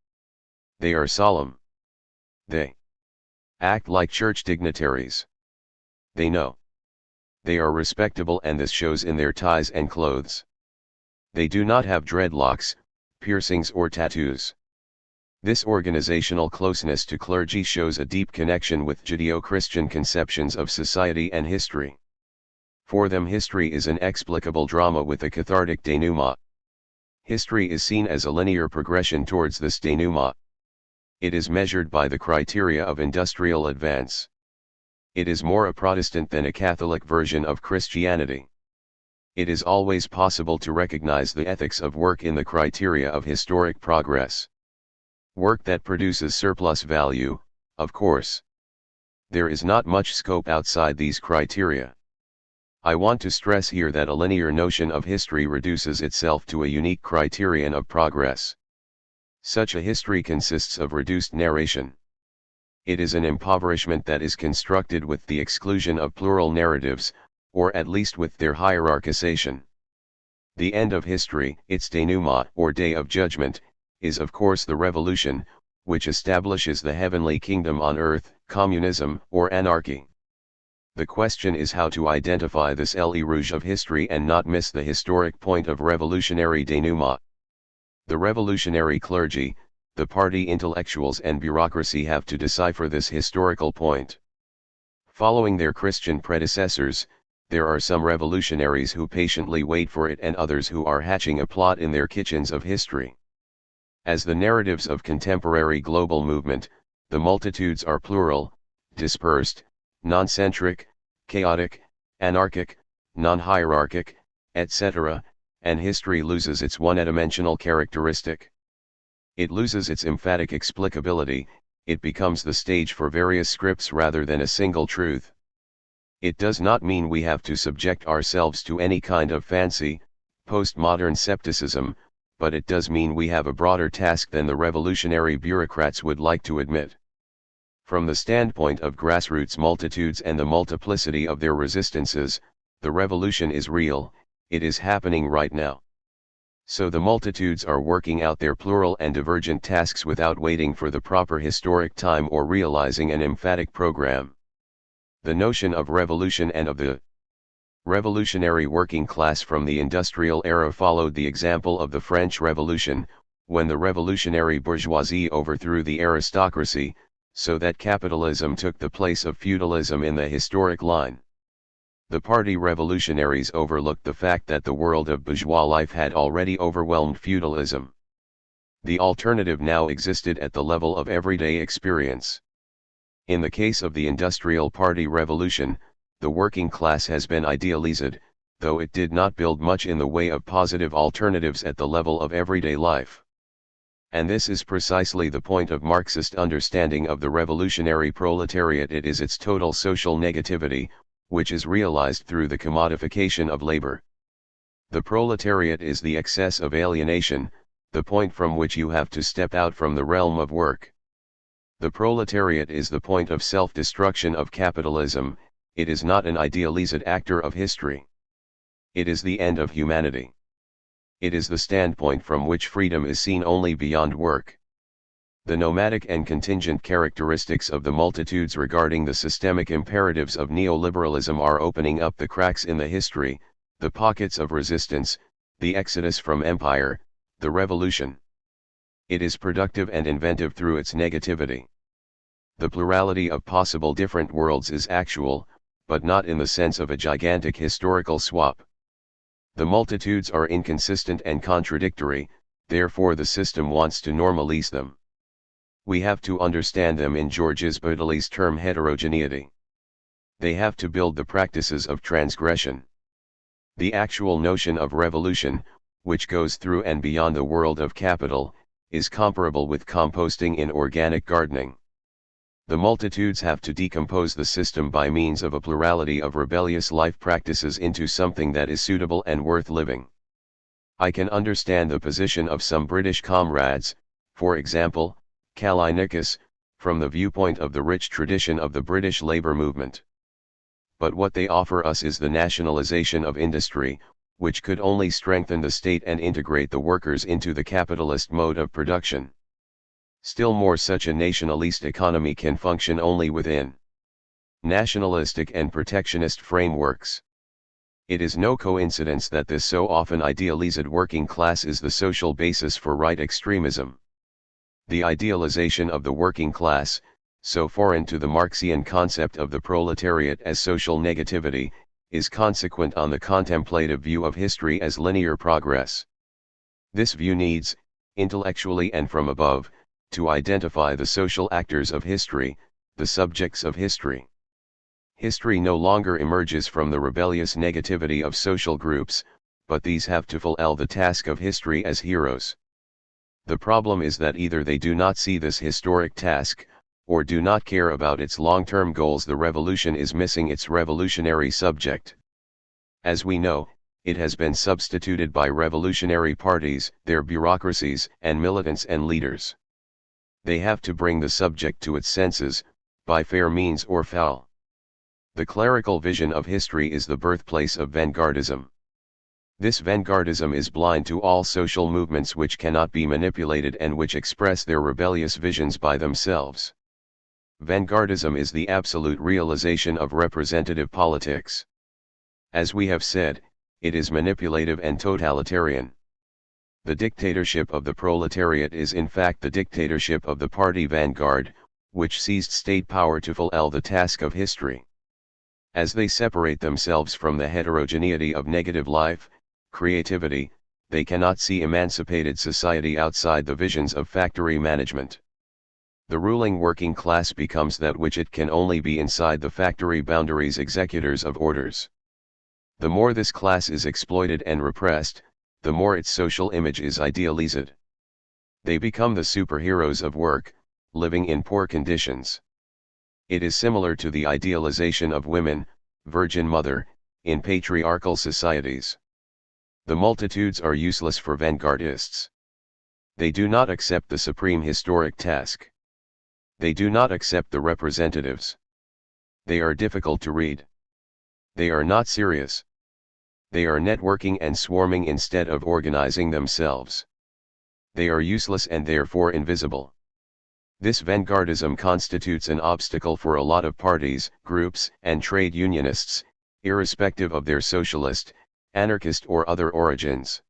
They are solemn. They act like church dignitaries. They know they are respectable, and this shows in their ties and clothes. They do not have dreadlocks, piercings or tattoos. This organizational closeness to clergy shows a deep connection with Judeo-Christian conceptions of society and history. For them, history is an explicable drama with a cathartic denouement. History is seen as a linear progression towards this denouement. It is measured by the criteria of industrial advance. It is more a Protestant than a Catholic version of Christianity. It is always possible to recognize the ethics of work in the criteria of historic progress. Work that produces surplus value, of course. There is not much scope outside these criteria. I want to stress here that a linear notion of history reduces itself to a unique criterion of progress. Such a history consists of reduced narration. It is an impoverishment that is constructed with the exclusion of plural narratives, or at least with their hierarchization. The end of history, its denouement or day of judgment, is of course the revolution, which establishes the heavenly kingdom on earth, communism or anarchy. The question is how to identify this l'E rouge of history and not miss the historic point of revolutionary denouement. The revolutionary clergy, the party intellectuals and bureaucracy have to decipher this historical point. Following their Christian predecessors, there are some revolutionaries who patiently wait for it and others who are hatching a plot in their kitchens of history. As the narratives of contemporary global movement, the multitudes are plural, dispersed, non-centric, chaotic, anarchic, non-hierarchic, etc., and history loses its one-dimensional characteristic. It loses its emphatic explicability, it becomes the stage for various scripts rather than a single truth. It does not mean we have to subject ourselves to any kind of fancy, postmodern scepticism, but it does mean we have a broader task than the revolutionary bureaucrats would like to admit. From the standpoint of grassroots multitudes and the multiplicity of their resistances, the revolution is real, it is happening right now. So the multitudes are working out their plural and divergent tasks without waiting for the proper historic time or realizing an emphatic program. The notion of revolution and of the revolutionary working class from the industrial era followed the example of the French Revolution, when the revolutionary bourgeoisie overthrew the aristocracy, so that capitalism took the place of feudalism in the historic line. The party revolutionaries overlooked the fact that the world of bourgeois life had already overwhelmed feudalism. The alternative now existed at the level of everyday experience. In the case of the Industrial Party Revolution, the working class has been idealized, though it did not build much in the way of positive alternatives at the level of everyday life. And this is precisely the point of Marxist understanding of the revolutionary proletariat. It is its total social negativity, which is realized through the commodification of labor. The proletariat is the excess of alienation, the point from which you have to step out from the realm of work. The proletariat is the point of self-destruction of capitalism. It is not an idealized actor of history. It is the end of humanity. It is the standpoint from which freedom is seen only beyond work. The nomadic and contingent characteristics of the multitudes regarding the systemic imperatives of neoliberalism are opening up the cracks in the history, the pockets of resistance, the exodus from empire, the revolution. It is productive and inventive through its negativity. The plurality of possible different worlds is actual, but not in the sense of a gigantic historical swap. The multitudes are inconsistent and contradictory, therefore the system wants to normalize them. We have to understand them in Georges Baudelai's term heterogeneity. They have to build the practices of transgression. The actual notion of revolution, which goes through and beyond the world of capital, is comparable with composting in organic gardening. The multitudes have to decompose the system by means of a plurality of rebellious life practices into something that is suitable and worth living. I can understand the position of some British comrades, for example, Kallinicus, from the viewpoint of the rich tradition of the British labour movement. But what they offer us is the nationalisation of industry, which could only strengthen the state and integrate the workers into the capitalist mode of production. Still more, such a nationalist economy can function only within nationalistic and protectionist frameworks. It is no coincidence that this so often idealized working class is the social basis for right extremism. The idealization of the working class, so foreign to the Marxian concept of the proletariat as social negativity, is consequent on the contemplative view of history as linear progress. This view needs, intellectually and from above, to identify the social actors of history, the subjects of history. History no longer emerges from the rebellious negativity of social groups, but these have to fulfill the task of history as heroes. The problem is that either they do not see this historic task, or do not care about its long-term goals. The revolution is missing its revolutionary subject. As we know, it has been substituted by revolutionary parties, their bureaucracies, and militants and leaders. They have to bring the subject to its senses, by fair means or foul. The clerical vision of history is the birthplace of vanguardism. This vanguardism is blind to all social movements which cannot be manipulated and which express their rebellious visions by themselves. Vanguardism is the absolute realization of representative politics. As we have said, it is manipulative and totalitarian. The dictatorship of the proletariat is in fact the dictatorship of the party vanguard, which seized state power to fulfill the task of history. As they separate themselves from the heterogeneity of negative life, creativity, they cannot see emancipated society outside the visions of factory management. The ruling working class becomes that which it can only be inside the factory boundaries, executors of orders. The more this class is exploited and repressed, the more its social image is idealized. They become the superheroes of work, living in poor conditions. It is similar to the idealization of women, Virgin Mother, in patriarchal societies. The multitudes are useless for vanguardists. They do not accept the supreme historic task. They do not accept the representatives. They are difficult to read. They are not serious. They are networking and swarming instead of organizing themselves. They are useless and therefore invisible. This vanguardism constitutes an obstacle for a lot of parties, groups, and trade unionists, irrespective of their socialist, anarchist or other origins.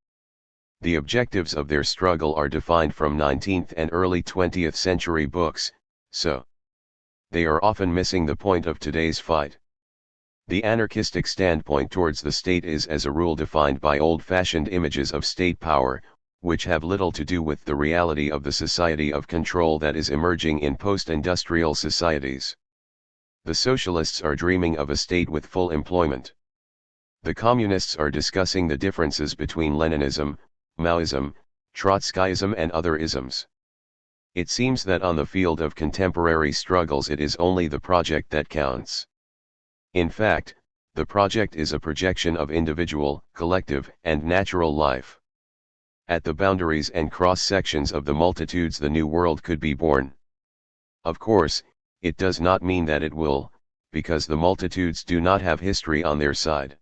The objectives of their struggle are defined from 19th and early 20th century books, so they are often missing the point of today's fight. The anarchistic standpoint towards the state is as a rule defined by old-fashioned images of state power, which have little to do with the reality of the society of control that is emerging in post-industrial societies. The socialists are dreaming of a state with full employment. The communists are discussing the differences between Leninism, Maoism, Trotskyism and other isms. It seems that on the field of contemporary struggles it is only the project that counts. In fact, the project is a projection of individual, collective, and natural life. At the boundaries and cross-sections of the multitudes the new world could be born. Of course, it does not mean that it will, because the multitudes do not have history on their side.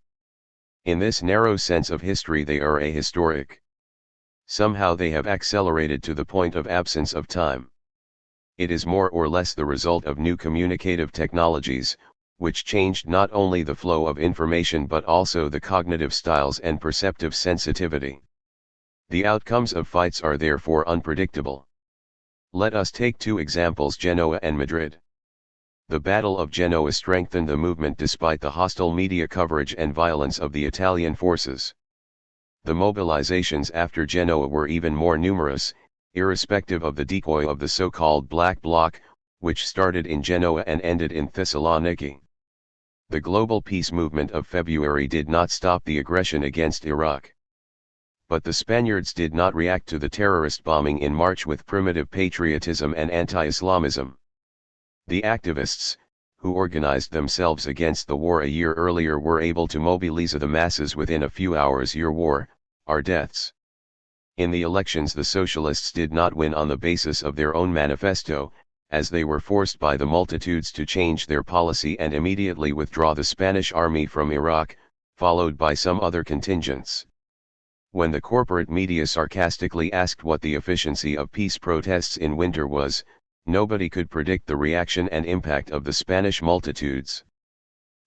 In this narrow sense of history they are ahistoric. Somehow they have accelerated to the point of absence of time. It is more or less the result of new communicative technologies, which changed not only the flow of information but also the cognitive styles and perceptive sensitivity. The outcomes of fights are therefore unpredictable. Let us take two examples: Genoa and Madrid. The Battle of Genoa strengthened the movement despite the hostile media coverage and violence of the Italian forces. The mobilizations after Genoa were even more numerous, irrespective of the decoy of the so-called Black Bloc, which started in Genoa and ended in Thessaloniki. The global peace movement of February did not stop the aggression against Iraq. But the Spaniards did not react to the terrorist bombing in March with primitive patriotism and anti-Islamism. The activists, who organized themselves against the war a year earlier, were able to mobilize the masses within a few hours. Your war, our deaths. In the elections the socialists did not win on the basis of their own manifesto, as they were forced by the multitudes to change their policy and immediately withdraw the Spanish army from Iraq, followed by some other contingents. When the corporate media sarcastically asked what the efficiency of peace protests in winter was, nobody could predict the reaction and impact of the Spanish multitudes.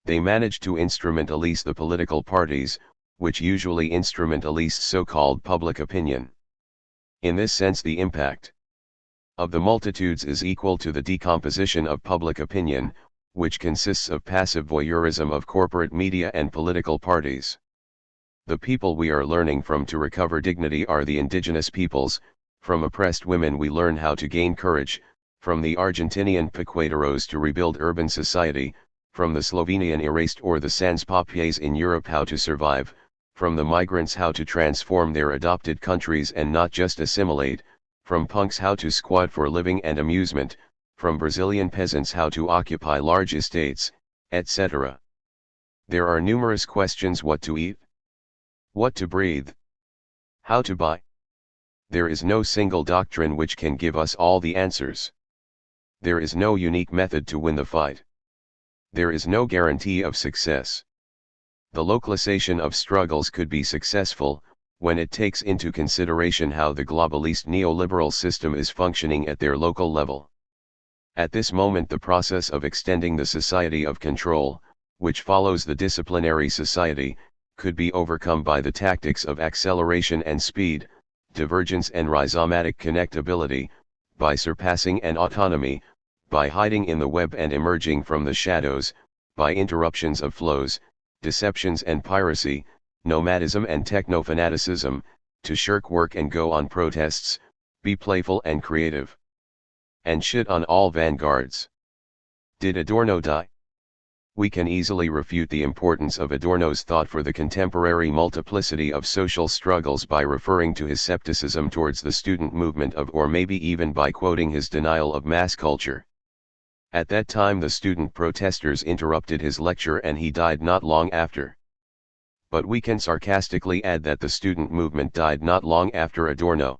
They managed to instrumentalize the political parties, which usually instrumentalize so-called public opinion. In this sense the impact of the multitudes is equal to the decomposition of public opinion, which consists of passive voyeurism of corporate media and political parties. The people we are learning from to recover dignity are the indigenous peoples. From oppressed women we learn how to gain courage, from the Argentinian piqueteros to rebuild urban society, from the Slovenian erased or the sans papiers in Europe how to survive, from the migrants how to transform their adopted countries and not just assimilate, from punks how to squat for living and amusement, from Brazilian peasants how to occupy large estates, etc. There are numerous questions: what to eat, what to breathe, how to buy. There is no single doctrine which can give us all the answers. There is no unique method to win the fight. There is no guarantee of success. The localization of struggles could be successful, when it takes into consideration how the globalist neoliberal system is functioning at their local level. At this moment the process of extending the society of control, which follows the disciplinary society, could be overcome by the tactics of acceleration and speed, divergence and rhizomatic connectability, by surpassing and autonomy, by hiding in the web and emerging from the shadows, by interruptions of flows, deceptions and piracy, nomadism and techno-fanaticism, to shirk work and go on protests, be playful and creative. And shit on all vanguards. Did Adorno die? We can easily refute the importance of Adorno's thought for the contemporary multiplicity of social struggles by referring to his skepticism towards the student movement or maybe even by quoting his denial of mass culture. At that time the student protesters interrupted his lecture and he died not long after. But we can sarcastically add that the student movement died not long after Adorno.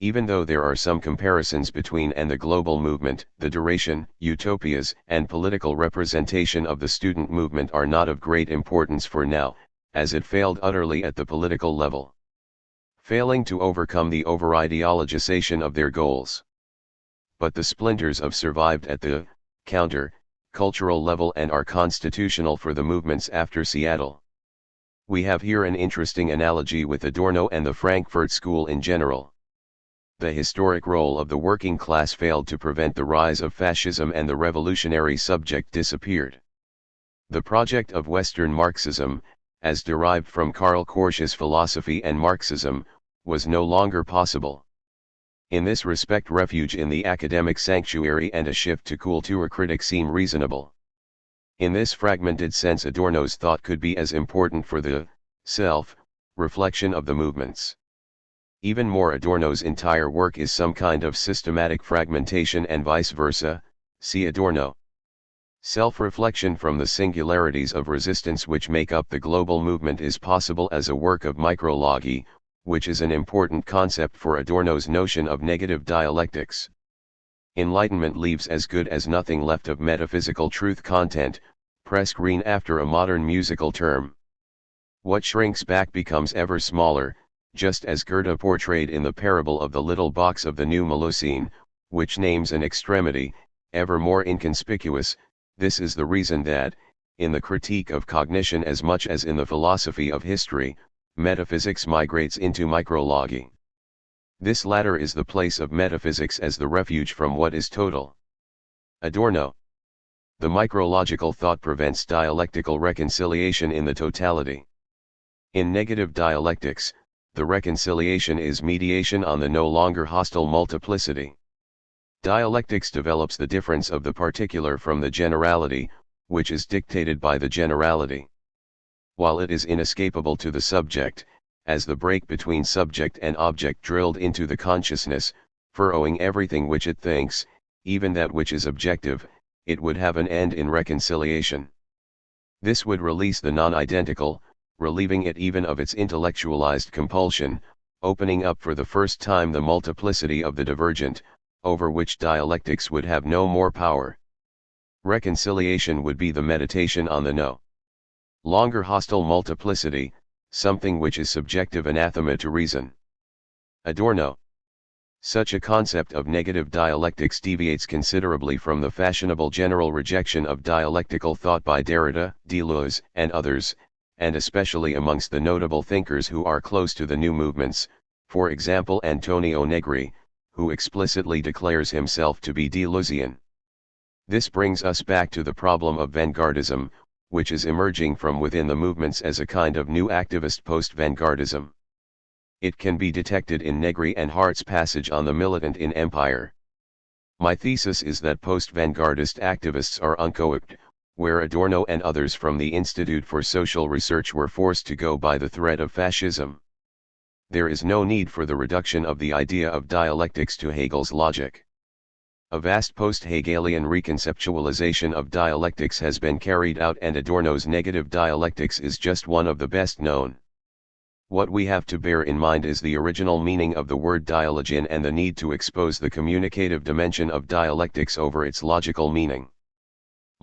Even though there are some comparisons between and the global movement, the duration, utopias, and political representation of the student movement are not of great importance for now, as it failed utterly at the political level, failing to overcome the over-ideologization of their goals. But the splinters have survived at the counter-cultural level and are constitutional for the movements after Seattle. We have here an interesting analogy with Adorno and the Frankfurt School in general. The historic role of the working class failed to prevent the rise of fascism, and the revolutionary subject disappeared. The project of Western Marxism, as derived from Karl Korsch's philosophy and Marxism, was no longer possible. In this respect, refuge in the academic sanctuary and a shift to culture critic seem reasonable. In this fragmented sense, Adorno's thought could be as important for the self-reflection of the movements. Even more, Adorno's entire work is some kind of systematic fragmentation and vice versa, see Adorno. Self-reflection from the singularities of resistance which make up the global movement is possible as a work of micrology, which is an important concept for Adorno's notion of negative dialectics. Enlightenment leaves as good as nothing left of metaphysical truth content, press green after a modern musical term. What shrinks back becomes ever smaller, just as Goethe portrayed in the parable of the little box of the new Melusine, which names an extremity, ever more inconspicuous. This is the reason that, in the critique of cognition as much as in the philosophy of history, metaphysics migrates into micrology. This latter is the place of metaphysics as the refuge from what is total. Adorno. The micrological thought prevents dialectical reconciliation in the totality. In negative dialectics, the reconciliation is mediation on the no longer hostile multiplicity. Dialectics develops the difference of the particular from the generality, which is dictated by the generality. While it is inescapable to the subject, as the break between subject and object drilled into the consciousness, furrowing everything which it thinks, even that which is objective, it would have an end in reconciliation. This would release the non-identical, relieving it even of its intellectualized compulsion, opening up for the first time the multiplicity of the divergent, over which dialectics would have no more power. Reconciliation would be the meditation on the no longer hostile multiplicity, something which is subjective anathema to reason. Adorno. Such a concept of negative dialectics deviates considerably from the fashionable general rejection of dialectical thought by Derrida, Deleuze, and others, and especially amongst the notable thinkers who are close to the new movements, for example Antonio Negri, who explicitly declares himself to be Deleuzian. This brings us back to the problem of vanguardism, which is emerging from within the movements as a kind of new activist post-vanguardism. It can be detected in Negri and Hart's passage on the militant in Empire. My thesis is that post-vanguardist activists are uncoopted, where Adorno and others from the Institute for Social Research were forced to go by the threat of fascism. There is no need for the reduction of the idea of dialectics to Hegel's logic. A vast post-Hegelian reconceptualization of dialectics has been carried out, and Adorno's negative dialectics is just one of the best known. What we have to bear in mind is the original meaning of the word dialogian and the need to expose the communicative dimension of dialectics over its logical meaning.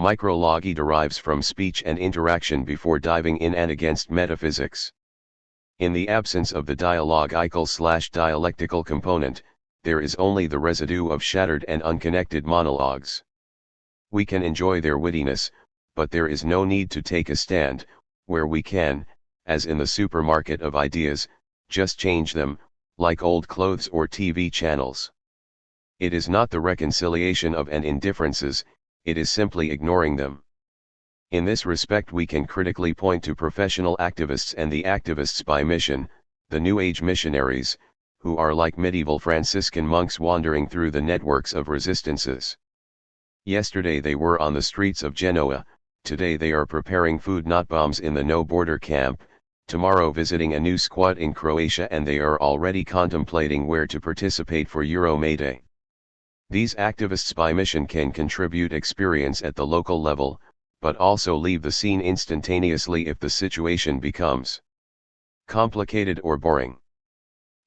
Micrology derives from speech and interaction before diving in and against metaphysics. In the absence of the dialogical/dialectical component, there is only the residue of shattered and unconnected monologues. We can enjoy their wittiness, but there is no need to take a stand, where we can, as in the supermarket of ideas, just change them, like old clothes or TV channels. It is not the reconciliation of and indifferences, it is simply ignoring them. In this respect we can critically point to professional activists and the activists by mission, the New Age missionaries, who are like medieval Franciscan monks wandering through the networks of resistances. Yesterday they were on the streets of Genoa, today they are preparing food not bombs in the no-border camp, tomorrow visiting a new squat in Croatia, and they are already contemplating where to participate for Euro May Day. These activists by mission can contribute experience at the local level, but also leave the scene instantaneously if the situation becomes complicated or boring.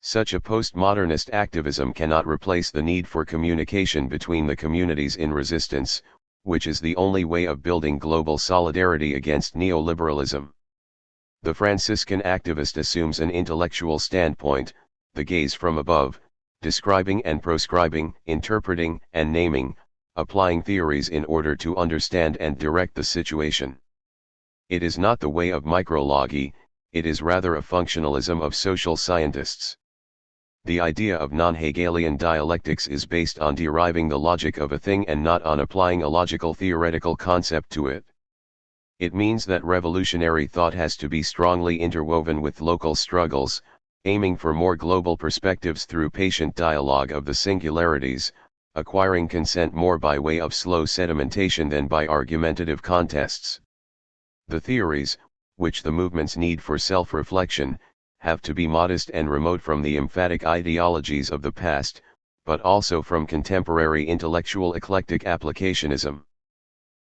Such a postmodernist activism cannot replace the need for communication between the communities in resistance, which is the only way of building global solidarity against neoliberalism. The Franciscan activist assumes an intellectual standpoint, the gaze from above, describing and proscribing, interpreting and naming, applying theories in order to understand and direct the situation. It is not the way of micrology, it is rather a functionalism of social scientists. The idea of non-Hegelian dialectics is based on deriving the logic of a thing and not on applying a logical theoretical concept to it. It means that revolutionary thought has to be strongly interwoven with local struggles, aiming for more global perspectives through patient dialogue of the singularities, acquiring consent more by way of slow sedimentation than by argumentative contests. The theories, which the movements need for self-reflection, have to be modest and remote from the emphatic ideologies of the past, but also from contemporary intellectual eclectic applicationism.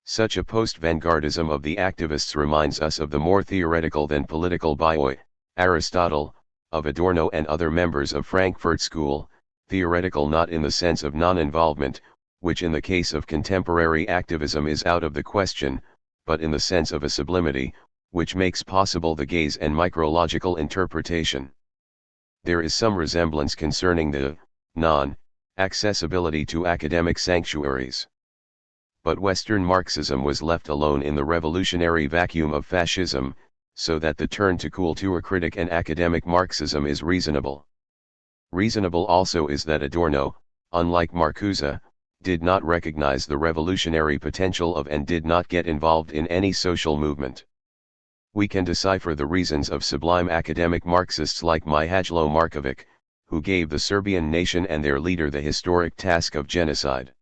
Such a post-vanguardism of the activists reminds us of the more theoretical than political by Aristotle, of Adorno and other members of Frankfurt School, theoretical not in the sense of non-involvement, which in the case of contemporary activism is out of the question, but in the sense of a sublimity, which makes possible the gaze and micrological interpretation. There is some resemblance concerning the non-accessibility to academic sanctuaries. But Western Marxism was left alone in the revolutionary vacuum of fascism, so that the turn to culture-critic and academic Marxism is reasonable. Reasonable also is that Adorno, unlike Marcuse, did not recognize the revolutionary potential of and did not get involved in any social movement. We can decipher the reasons of sublime academic Marxists like Mihajlo Markovic, who gave the Serbian nation and their leader the historic task of genocide.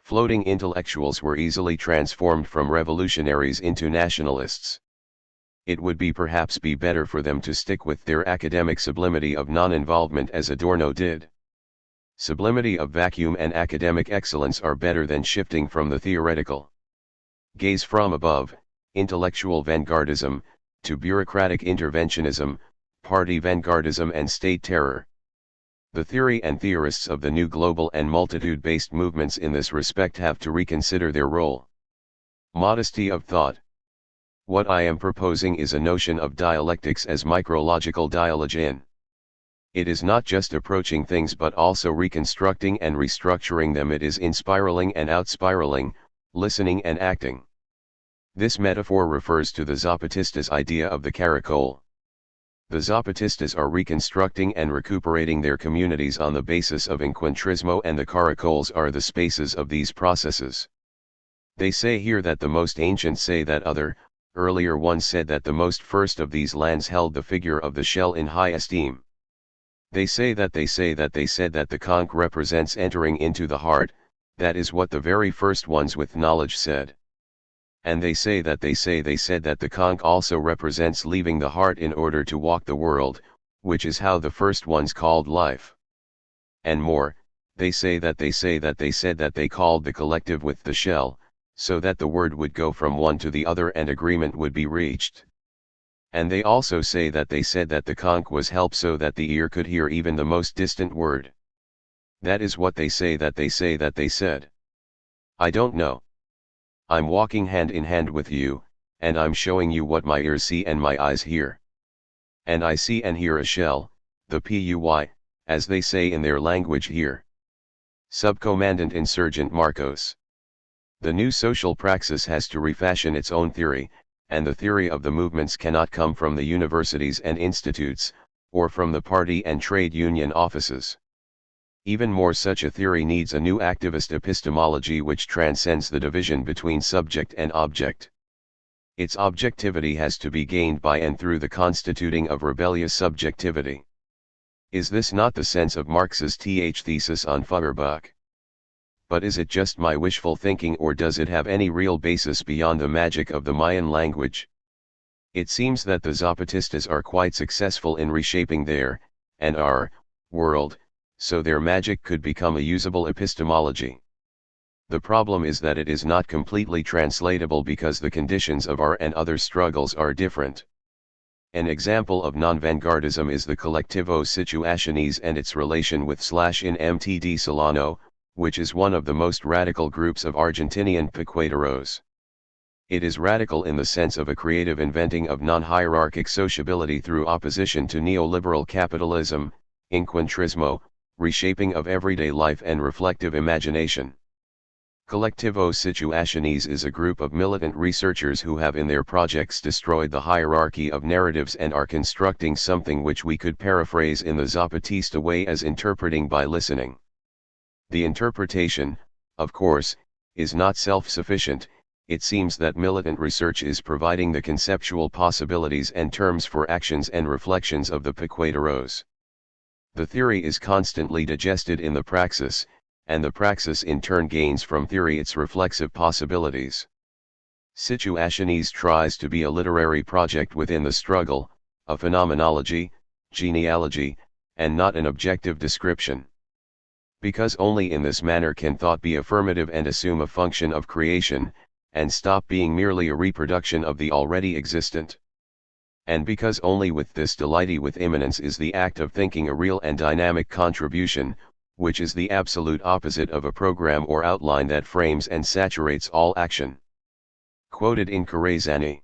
Floating intellectuals were easily transformed from revolutionaries into nationalists. It would perhaps be better for them to stick with their academic sublimity of non-involvement as Adorno did. Sublimity of vacuum and academic excellence are better than shifting from the theoretical gaze from above, intellectual vanguardism, to bureaucratic interventionism, party vanguardism and state terror. The theory and theorists of the new global and multitude-based movements in this respect have to reconsider their role. Modesty of thought. What I am proposing is a notion of dialectics as micrological dialogy. It is not just approaching things but also reconstructing and restructuring them. It is inspiraling and outspiraling, listening and acting. This metaphor refers to the Zapatistas' idea of the caracol. The Zapatistas are reconstructing and recuperating their communities on the basis of encuentrismo, and the caracols are the spaces of these processes. They say here that the most ancient say that other, earlier ones said that the most first of these lands held the figure of the shell in high esteem. They say that they said that the conch represents entering into the heart, that is what the very first ones with knowledge said. And they say that they said that the conch also represents leaving the heart in order to walk the world, which is how the first ones called life. And more, they say that they said that they called the collective with the shell, so that the word would go from one to the other and agreement would be reached. And they also say that they said that the conch was help so that the ear could hear even the most distant word. That is what they say that they said. I don't know. I'm walking hand in hand with you, and I'm showing you what my ears see and my eyes hear. And I see and hear a shell, the PUY, as they say in their language here. Subcommandant Insurgent Marcos. The new social praxis has to refashion its own theory, and the theory of the movements cannot come from the universities and institutes, or from the party and trade union offices. Even more, such a theory needs a new activist epistemology which transcends the division between subject and object. Its objectivity has to be gained by and through the constituting of rebellious subjectivity. Is this not the sense of Marx's thesis on Feuerbach? But is it just my wishful thinking, or does it have any real basis beyond the magic of the Mayan language? It seems that the Zapatistas are quite successful in reshaping their, and our, world, so their magic could become a usable epistemology. The problem is that it is not completely translatable because the conditions of our and other struggles are different. An example of non-vanguardism is the Collectivo Situaciones and its relation with /in MTD Solano, which is one of the most radical groups of Argentinian piqueteros. It is radical in the sense of a creative inventing of non-hierarchic sociability through opposition to neoliberal capitalism, encuentrismo, reshaping of everyday life and reflective imagination. Collectivo Situationes is a group of militant researchers who have in their projects destroyed the hierarchy of narratives and are constructing something which we could paraphrase in the Zapatista way as interpreting by listening. The interpretation, of course, is not self-sufficient. It seems that militant research is providing the conceptual possibilities and terms for actions and reflections of the pecueteros. The theory is constantly digested in the praxis, and the praxis in turn gains from theory its reflexive possibilities. Situationes tries to be a literary project within the struggle, a phenomenology, genealogy, and not an objective description. Because only in this manner can thought be affirmative and assume a function of creation, and stop being merely a reproduction of the already existent. And because only with this delighty with immanence is the act of thinking a real and dynamic contribution, which is the absolute opposite of a program or outline that frames and saturates all action. Quoted in Carezani.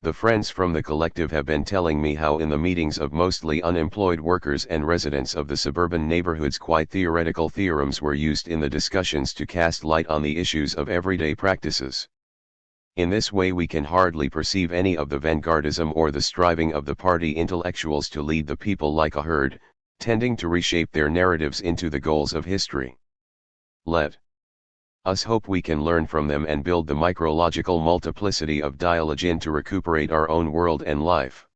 The friends from the collective have been telling me how in the meetings of mostly unemployed workers and residents of the suburban neighborhoods quite theoretical theorems were used in the discussions to cast light on the issues of everyday practices. In this way we can hardly perceive any of the vanguardism or the striving of the party intellectuals to lead the people like a herd, tending to reshape their narratives into the goals of history. Let us hope we can learn from them and build the micrological multiplicity of dialogue to recuperate our own world and life.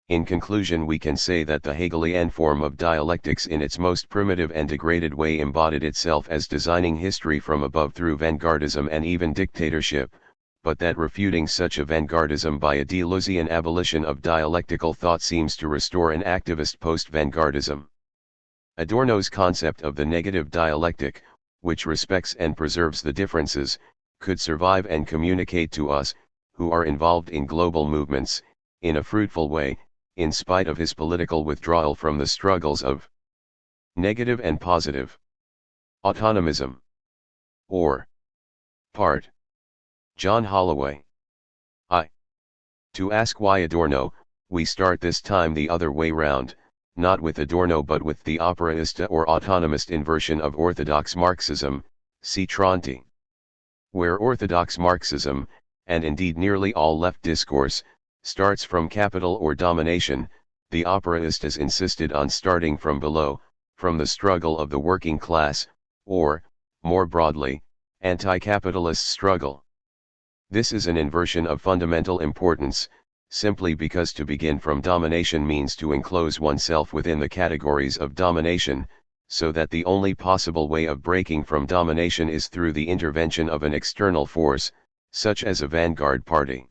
In conclusion, we can say that the Hegelian form of dialectics in its most primitive and degraded way embodied itself as designing history from above through vanguardism and even dictatorship, but that refuting such a vanguardism by a Deleuzian abolition of dialectical thought seems to restore an activist post-vanguardism. Adorno's concept of the negative dialectic, which respects and preserves the differences, could survive and communicate to us, who are involved in global movements, in a fruitful way, in spite of his political withdrawal from the struggles of negative and positive autonomism. Or part. John Holloway. To ask why Adorno, we start this time the other way round, not with Adorno but with the operaista or autonomist inversion of orthodox Marxism, see Tronti. Where orthodox Marxism, and indeed nearly all left discourse, starts from capital or domination, the operaistas insisted on starting from below, from the struggle of the working class, or, more broadly, anti-capitalist struggle. This is an inversion of fundamental importance, simply because to begin from domination means to enclose oneself within the categories of domination, so that the only possible way of breaking from domination is through the intervention of an external force, such as a vanguard party.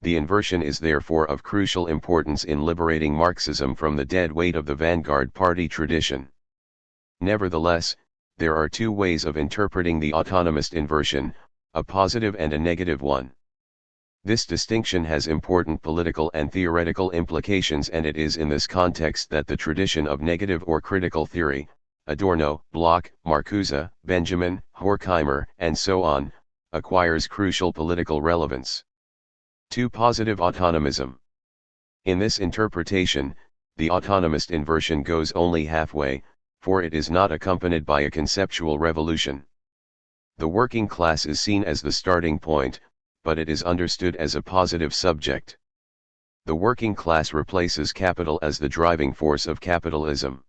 The inversion is therefore of crucial importance in liberating Marxism from the dead weight of the vanguard party tradition. Nevertheless, there are two ways of interpreting the autonomist inversion, a positive and a negative one. This distinction has important political and theoretical implications, and it is in this context that the tradition of negative or critical theory, Adorno, Bloch, Marcuse, Benjamin, Horkheimer, and so on, acquires crucial political relevance. 2. Positive autonomism. In this interpretation, the autonomist inversion goes only halfway, for it is not accompanied by a conceptual revolution. The working class is seen as the starting point, but it is understood as a positive subject. The working class replaces capital as the driving force of capitalism.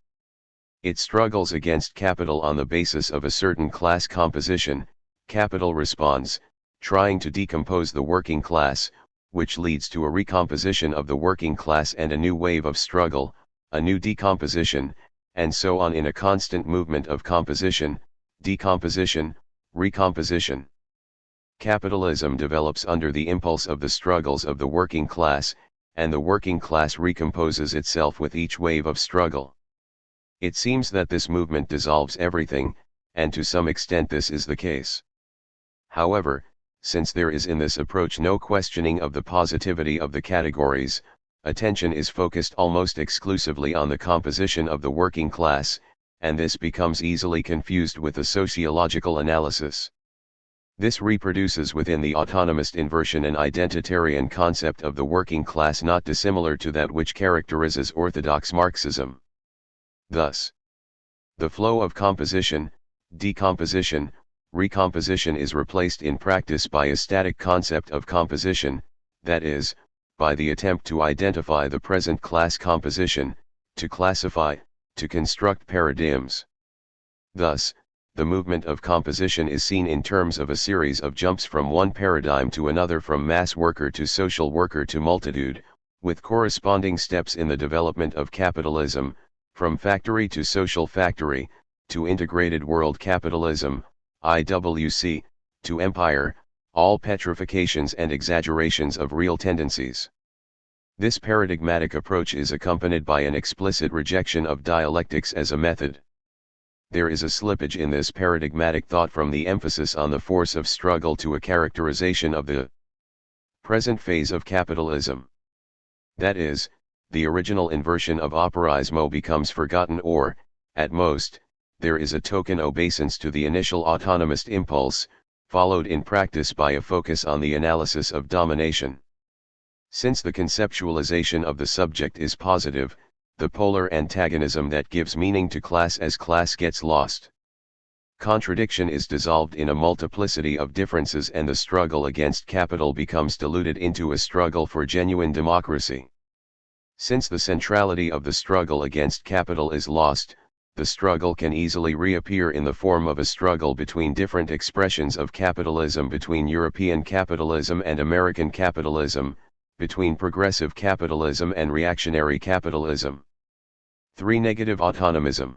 It struggles against capital on the basis of a certain class composition. Capital responds, trying to decompose the working class, which leads to a recomposition of the working class and a new wave of struggle, a new decomposition, and so on in a constant movement of composition, decomposition, recomposition. Capitalism develops under the impulse of the struggles of the working class, and the working class recomposes itself with each wave of struggle. It seems that this movement dissolves everything, and to some extent this is the case. However, since there is in this approach no questioning of the positivity of the categories, attention is focused almost exclusively on the composition of the working class, and this becomes easily confused with the sociological analysis. This reproduces within the autonomist inversion an identitarian concept of the working class not dissimilar to that which characterizes orthodox Marxism. Thus, the flow of composition, decomposition, recomposition is replaced in practice by a static concept of composition, that is, by the attempt to identify the present class composition, to classify, to construct paradigms. Thus, the movement of composition is seen in terms of a series of jumps from one paradigm to another, from mass worker to social worker to multitude, with corresponding steps in the development of capitalism, from factory to social factory, to integrated world capitalism, IWC, to empire, all petrifications and exaggerations of real tendencies. This paradigmatic approach is accompanied by an explicit rejection of dialectics as a method. There is a slippage in this paradigmatic thought from the emphasis on the force of struggle to a characterization of the present phase of capitalism. That is, the original inversion of operaismo becomes forgotten, or, at most, there is a token obeisance to the initial autonomist impulse, followed in practice by a focus on the analysis of domination. Since the conceptualization of the subject is positive, the polar antagonism that gives meaning to class as class gets lost. Contradiction is dissolved in a multiplicity of differences, and the struggle against capital becomes diluted into a struggle for genuine democracy. Since the centrality of the struggle against capital is lost, the struggle can easily reappear in the form of a struggle between different expressions of capitalism, between European capitalism and American capitalism, between progressive capitalism and reactionary capitalism. 3. Negative autonomism.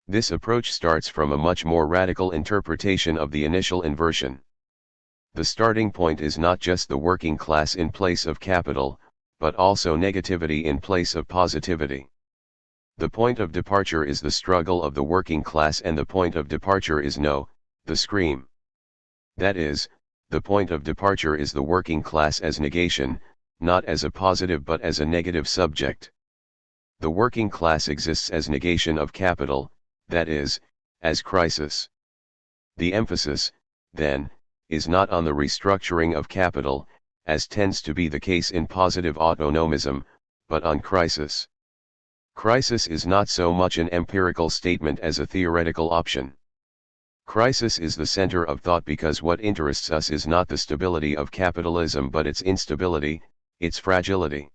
This approach starts from a much more radical interpretation of the initial inversion. The starting point is not just the working class in place of capital, but also negativity in place of positivity. The point of departure is the struggle of the working class, and the point of departure is no, the scream. That is, the point of departure is the working class as negation, not as a positive but as a negative subject. The working class exists as negation of capital, that is, as crisis. The emphasis, then, is not on the restructuring of capital, as tends to be the case in positive autonomism, but on crisis. Crisis is not so much an empirical statement as a theoretical option. Crisis is the center of thought because what interests us is not the stability of capitalism but its instability, its fragility.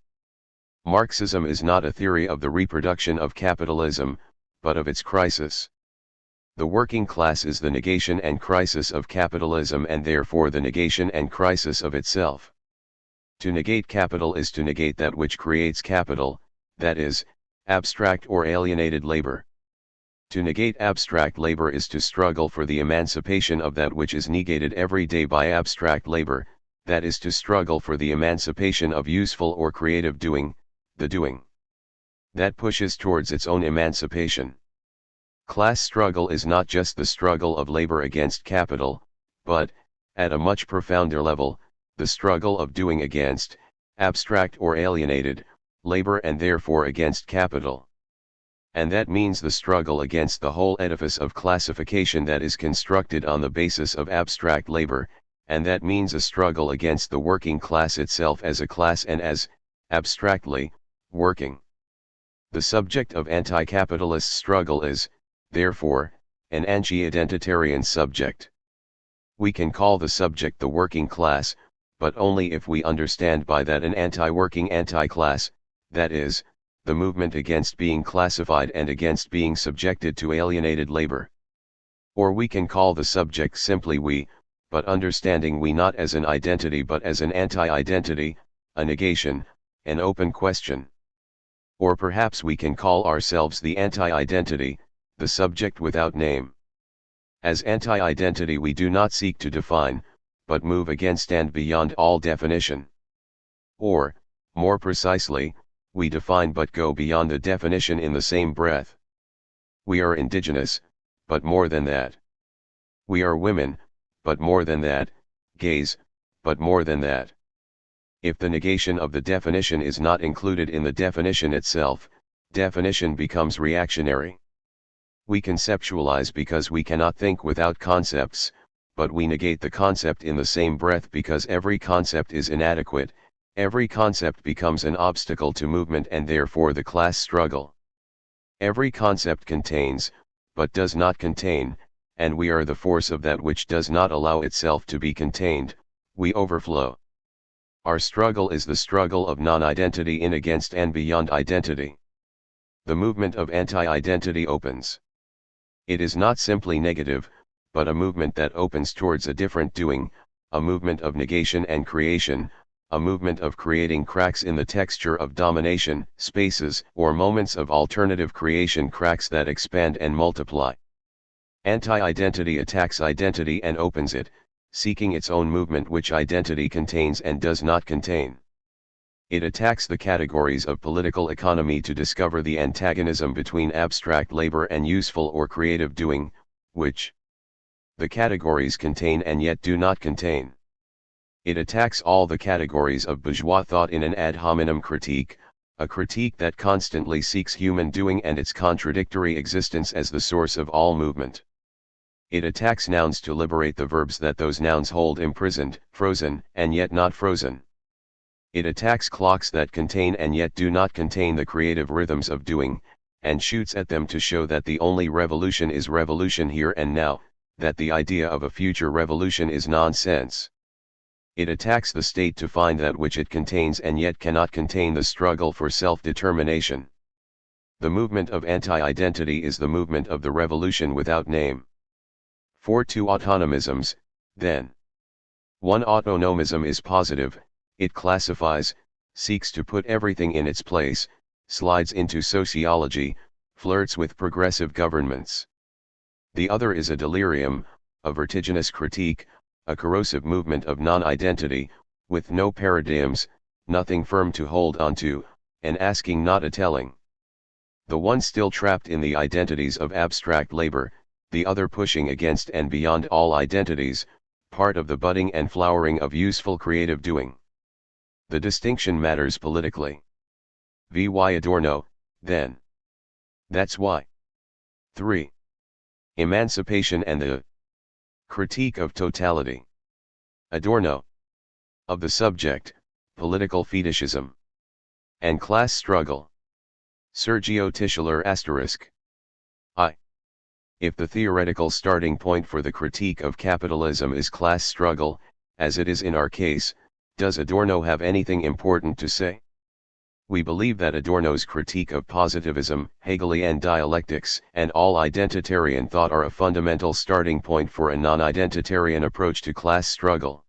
Marxism is not a theory of the reproduction of capitalism, but of its crisis. The working class is the negation and crisis of capitalism, and therefore the negation and crisis of itself. To negate capital is to negate that which creates capital, that is, abstract or alienated labor. To negate abstract labor is to struggle for the emancipation of that which is negated every day by abstract labor, that is to struggle for the emancipation of useful or creative doing, the doing that pushes towards its own emancipation. Class struggle is not just the struggle of labor against capital, but, at a much profounder level, the struggle of doing against, abstract or alienated, labor, and therefore against capital. And that means the struggle against the whole edifice of classification that is constructed on the basis of abstract labor, and that means a struggle against the working class itself as a class and as, abstractly, working. The subject of anti-capitalist struggle is, therefore, an anti-identitarian subject. We can call the subject the working class, but only if we understand by that an anti-working anti-class, that is, the movement against being classified and against being subjected to alienated labor. Or we can call the subject simply we, but understanding we not as an identity but as an anti-identity, a negation, an open question. Or perhaps we can call ourselves the anti-identity, the subject without name. As anti-identity we do not seek to define, but move against and beyond all definition. Or, more precisely, we define but go beyond the definition in the same breath. We are indigenous, but more than that. We are women, but more than that, gays, but more than that. If the negation of the definition is not included in the definition itself, definition becomes reactionary. We conceptualize because we cannot think without concepts, but we negate the concept in the same breath because every concept is inadequate. Every concept becomes an obstacle to movement and therefore the class struggle. Every concept contains, but does not contain, and we are the force of that which does not allow itself to be contained. We overflow. Our struggle is the struggle of non-identity in against and beyond identity. The movement of anti-identity opens. It is not simply negative, but a movement that opens towards a different doing, a movement of negation and creation, a movement of creating cracks in the texture of domination, spaces or moments of alternative creation, cracks that expand and multiply. Anti-identity attacks identity and opens it, seeking its own movement which identity contains and does not contain. It attacks the categories of political economy to discover the antagonism between abstract labor and useful or creative doing, which the categories contain and yet do not contain. It attacks all the categories of bourgeois thought in an ad hominem critique, a critique that constantly seeks human doing and its contradictory existence as the source of all movement. It attacks nouns to liberate the verbs that those nouns hold imprisoned, frozen, and yet not frozen. It attacks clocks that contain and yet do not contain the creative rhythms of doing, and shoots at them to show that the only revolution is revolution here and now, that the idea of a future revolution is nonsense. It attacks the state to find that which it contains and yet cannot contain, the struggle for self-determination. The movement of anti-identity is the movement of the revolution without name. For two autonomisms, then. One autonomism is positive, it classifies, seeks to put everything in its place, slides into sociology, flirts with progressive governments. The other is a delirium, a vertiginous critique, a corrosive movement of non-identity, with no paradigms, nothing firm to hold onto, and asking not a telling. The one still trapped in the identities of abstract labor, the other pushing against and beyond all identities, part of the budding and flowering of useful creative doing. The distinction matters politically. V.Y. Adorno, then. That's why. 3. Emancipation and the critique of totality. Adorno. Of the subject, political fetishism and class struggle. Sergio Tischler *I. If the theoretical starting point for the critique of capitalism is class struggle, as it is in our case, does Adorno have anything important to say? We believe that Adorno's critique of positivism, Hegelian dialectics, and all identitarian thought are a fundamental starting point for a non-identitarian approach to class struggle.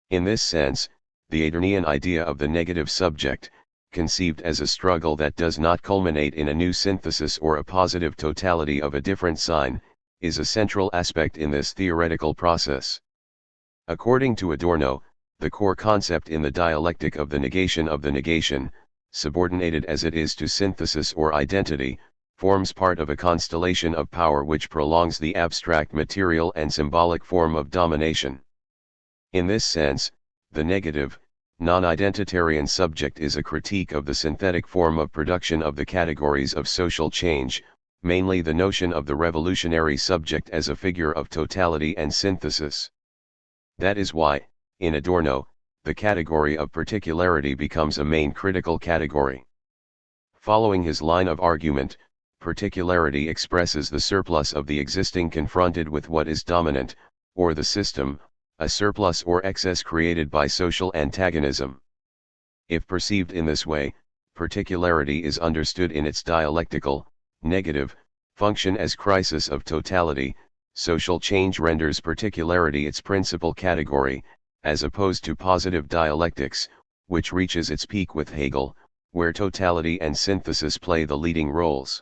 In this sense, the Adornian idea of the negative subject, conceived as a struggle that does not culminate in a new synthesis or a positive totality of a different sign, is a central aspect in this theoretical process. According to Adorno, the core concept in the dialectic of the negation, subordinated as it is to synthesis or identity, forms part of a constellation of power which prolongs the abstract material and symbolic form of domination. In this sense, the negative, non-identitarian subject is a critique of the synthetic form of production of the categories of social change, mainly the notion of the revolutionary subject as a figure of totality and synthesis. That is why, in Adorno, the category of particularity becomes a main critical category. Following his line of argument, particularity expresses the surplus of the existing confronted with what is dominant, or the system, a surplus or excess created by social antagonism. If perceived in this way, particularity is understood in its dialectical, negative, function as crisis of totality. Social change renders particularity its principal category, as opposed to positive dialectics, which reaches its peak with Hegel, where totality and synthesis play the leading roles.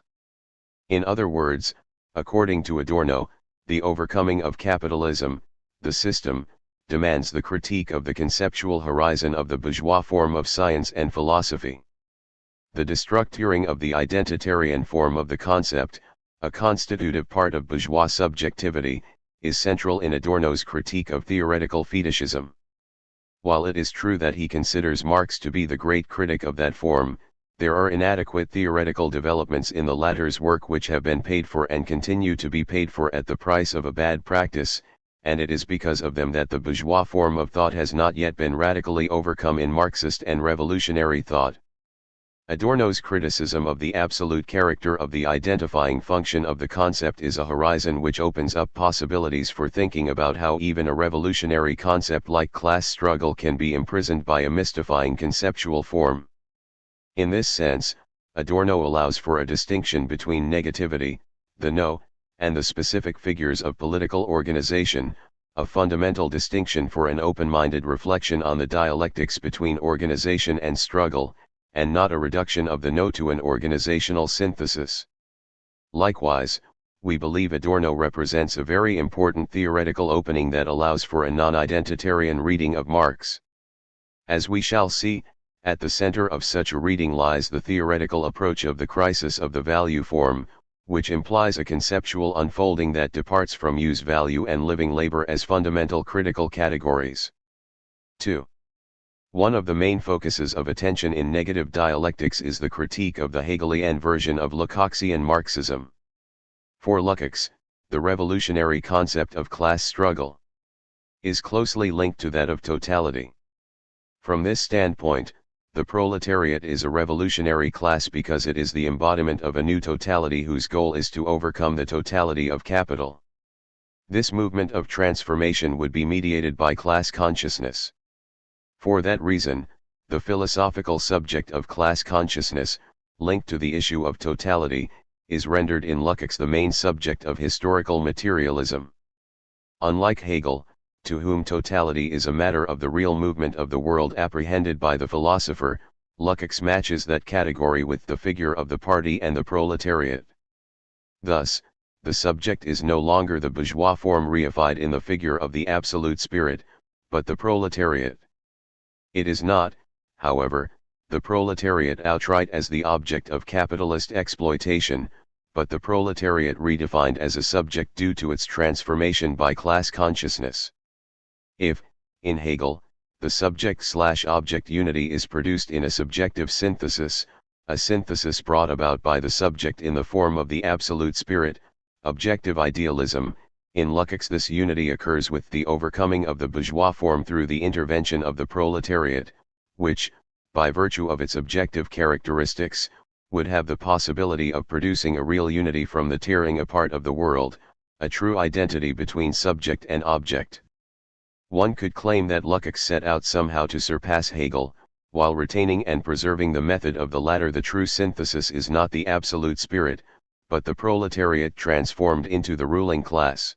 In other words, according to Adorno, the overcoming of capitalism, the system, demands the critique of the conceptual horizon of the bourgeois form of science and philosophy. The destructuring of the identitarian form of the concept, a constitutive part of bourgeois subjectivity, is central in Adorno's critique of theoretical fetishism. While it is true that he considers Marx to be the great critic of that form, there are inadequate theoretical developments in the latter's work which have been paid for and continue to be paid for at the price of a bad practice, and it is because of them that the bourgeois form of thought has not yet been radically overcome in Marxist and revolutionary thought. Adorno's criticism of the absolute character of the identifying function of the concept is a horizon which opens up possibilities for thinking about how even a revolutionary concept like class struggle can be imprisoned by a mystifying conceptual form. In this sense, Adorno allows for a distinction between negativity, the no, and the specific figures of political organization, a fundamental distinction for an open-minded reflection on the dialectics between organization and struggle, and not a reduction of the no to an organizational synthesis. Likewise, we believe Adorno represents a very important theoretical opening that allows for a non-identitarian reading of Marx. As we shall see, at the center of such a reading lies the theoretical approach of the crisis of the value form, which implies a conceptual unfolding that departs from use value and living labor as fundamental critical categories. 2. One of the main focuses of attention in negative dialectics is the critique of the Hegelian version of Lukácsian Marxism. For Lukács, the revolutionary concept of class struggle is closely linked to that of totality. From this standpoint, the proletariat is a revolutionary class because it is the embodiment of a new totality whose goal is to overcome the totality of capital. This movement of transformation would be mediated by class consciousness. For that reason, the philosophical subject of class consciousness, linked to the issue of totality, is rendered in Lukács the main subject of historical materialism. Unlike Hegel, to whom totality is a matter of the real movement of the world apprehended by the philosopher, Lukács matches that category with the figure of the party and the proletariat. Thus, the subject is no longer the bourgeois form reified in the figure of the absolute spirit, but the proletariat. It is not, however, the proletariat outright as the object of capitalist exploitation, but the proletariat redefined as a subject due to its transformation by class consciousness. If, in Hegel, the subject/object unity is produced in a subjective synthesis, a synthesis brought about by the subject in the form of the absolute spirit, objective idealism, in Lukács this unity occurs with the overcoming of the bourgeois form through the intervention of the proletariat, which, by virtue of its objective characteristics, would have the possibility of producing a real unity from the tearing apart of the world, a true identity between subject and object. One could claim that Lukács set out somehow to surpass Hegel, while retaining and preserving the method of the latter. The true synthesis is not the absolute spirit, but the proletariat transformed into the ruling class.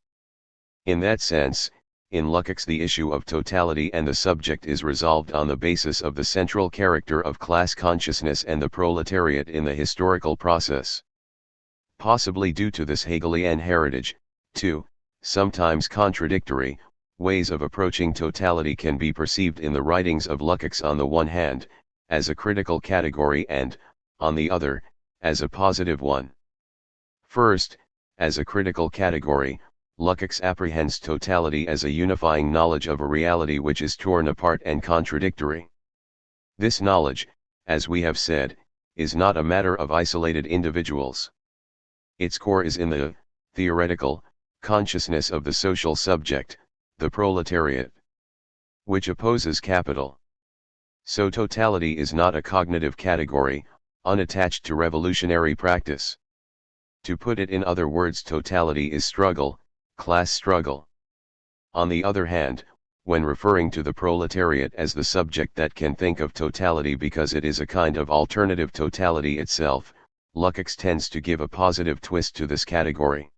In that sense, in Lukács the issue of totality and the subject is resolved on the basis of the central character of class consciousness and the proletariat in the historical process. Possibly due to this Hegelian heritage, too, sometimes contradictory, ways of approaching totality can be perceived in the writings of Lukács on the one hand, as a critical category and, on the other, as a positive one. First, as a critical category, Lukács apprehends totality as a unifying knowledge of a reality which is torn apart and contradictory. This knowledge, as we have said, is not a matter of isolated individuals. Its core is in the theoretical consciousness of the social subject, the proletariat, which opposes capital. So totality is not a cognitive category, unattached to revolutionary practice. To put it in other words, totality is struggle, class struggle. On the other hand, when referring to the proletariat as the subject that can think of totality because it is a kind of alternative totality itself, Lukács tends to give a positive twist to this category.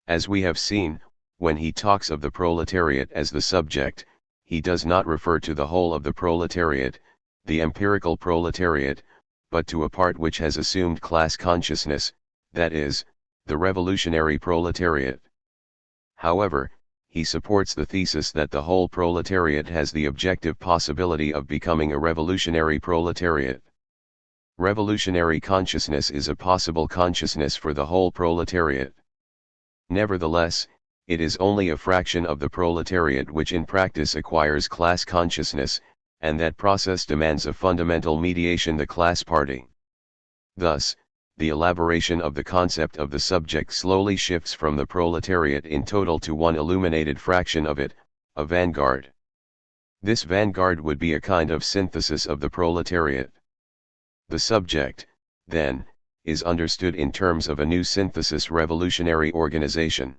As we have seen, when he talks of the proletariat as the subject, he does not refer to the whole of the proletariat, the empirical proletariat, but to a part which has assumed class consciousness, that is, the revolutionary proletariat. However, he supports the thesis that the whole proletariat has the objective possibility of becoming a revolutionary proletariat. Revolutionary consciousness is a possible consciousness for the whole proletariat. Nevertheless, it is only a fraction of the proletariat which in practice acquires class consciousness, and that process demands a fundamental mediation, the class party. Thus, the elaboration of the concept of the subject slowly shifts from the proletariat in total to one illuminated fraction of it, a vanguard. This vanguard would be a kind of synthesis of the proletariat. The subject, then, is understood in terms of a new synthesis revolutionary organization.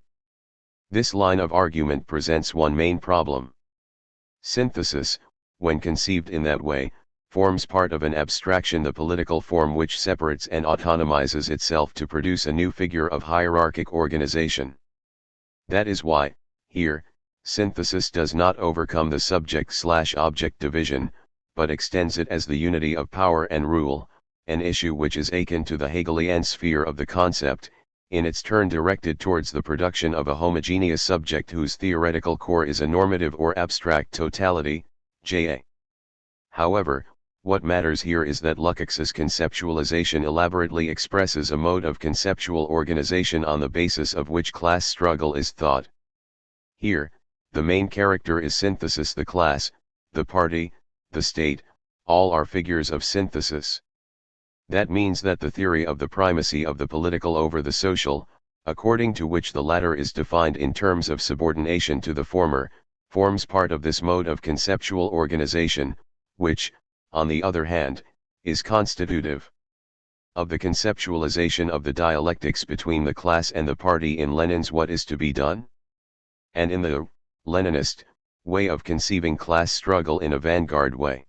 This line of argument presents one main problem. Synthesis, when conceived in that way, forms part of an abstraction, the political form which separates and autonomizes itself to produce a new figure of hierarchic organization. That is why, here, synthesis does not overcome the subject/object division, but extends it as the unity of power and rule, an issue which is akin to the Hegelian sphere of the concept, in its turn directed towards the production of a homogeneous subject whose theoretical core is a normative or abstract totality, ja. However, what matters here is that Lukács's conceptualization elaborately expresses a mode of conceptual organization on the basis of which class struggle is thought. Here, the main character is synthesis. The class, the party, the state, all are figures of synthesis. That means that the theory of the primacy of the political over the social, according to which the latter is defined in terms of subordination to the former, forms part of this mode of conceptual organization, which, on the other hand, is constitutive of the conceptualization of the dialectics between the class and the party in Lenin's What is to be Done? And in the Leninist way of conceiving class struggle in a vanguard way.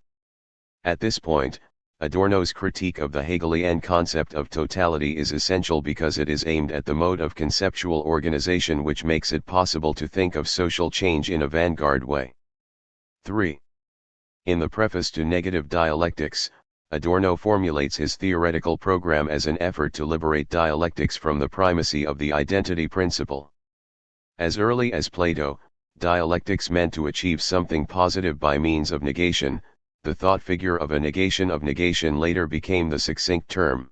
At this point, Adorno's critique of the Hegelian concept of totality is essential because it is aimed at the mode of conceptual organization which makes it possible to think of social change in a vanguard way. 3. In the preface to Negative Dialectics, Adorno formulates his theoretical program as an effort to liberate dialectics from the primacy of the identity principle. As early as Plato, dialectics meant to achieve something positive by means of negation. The thought figure of a negation later became the succinct term.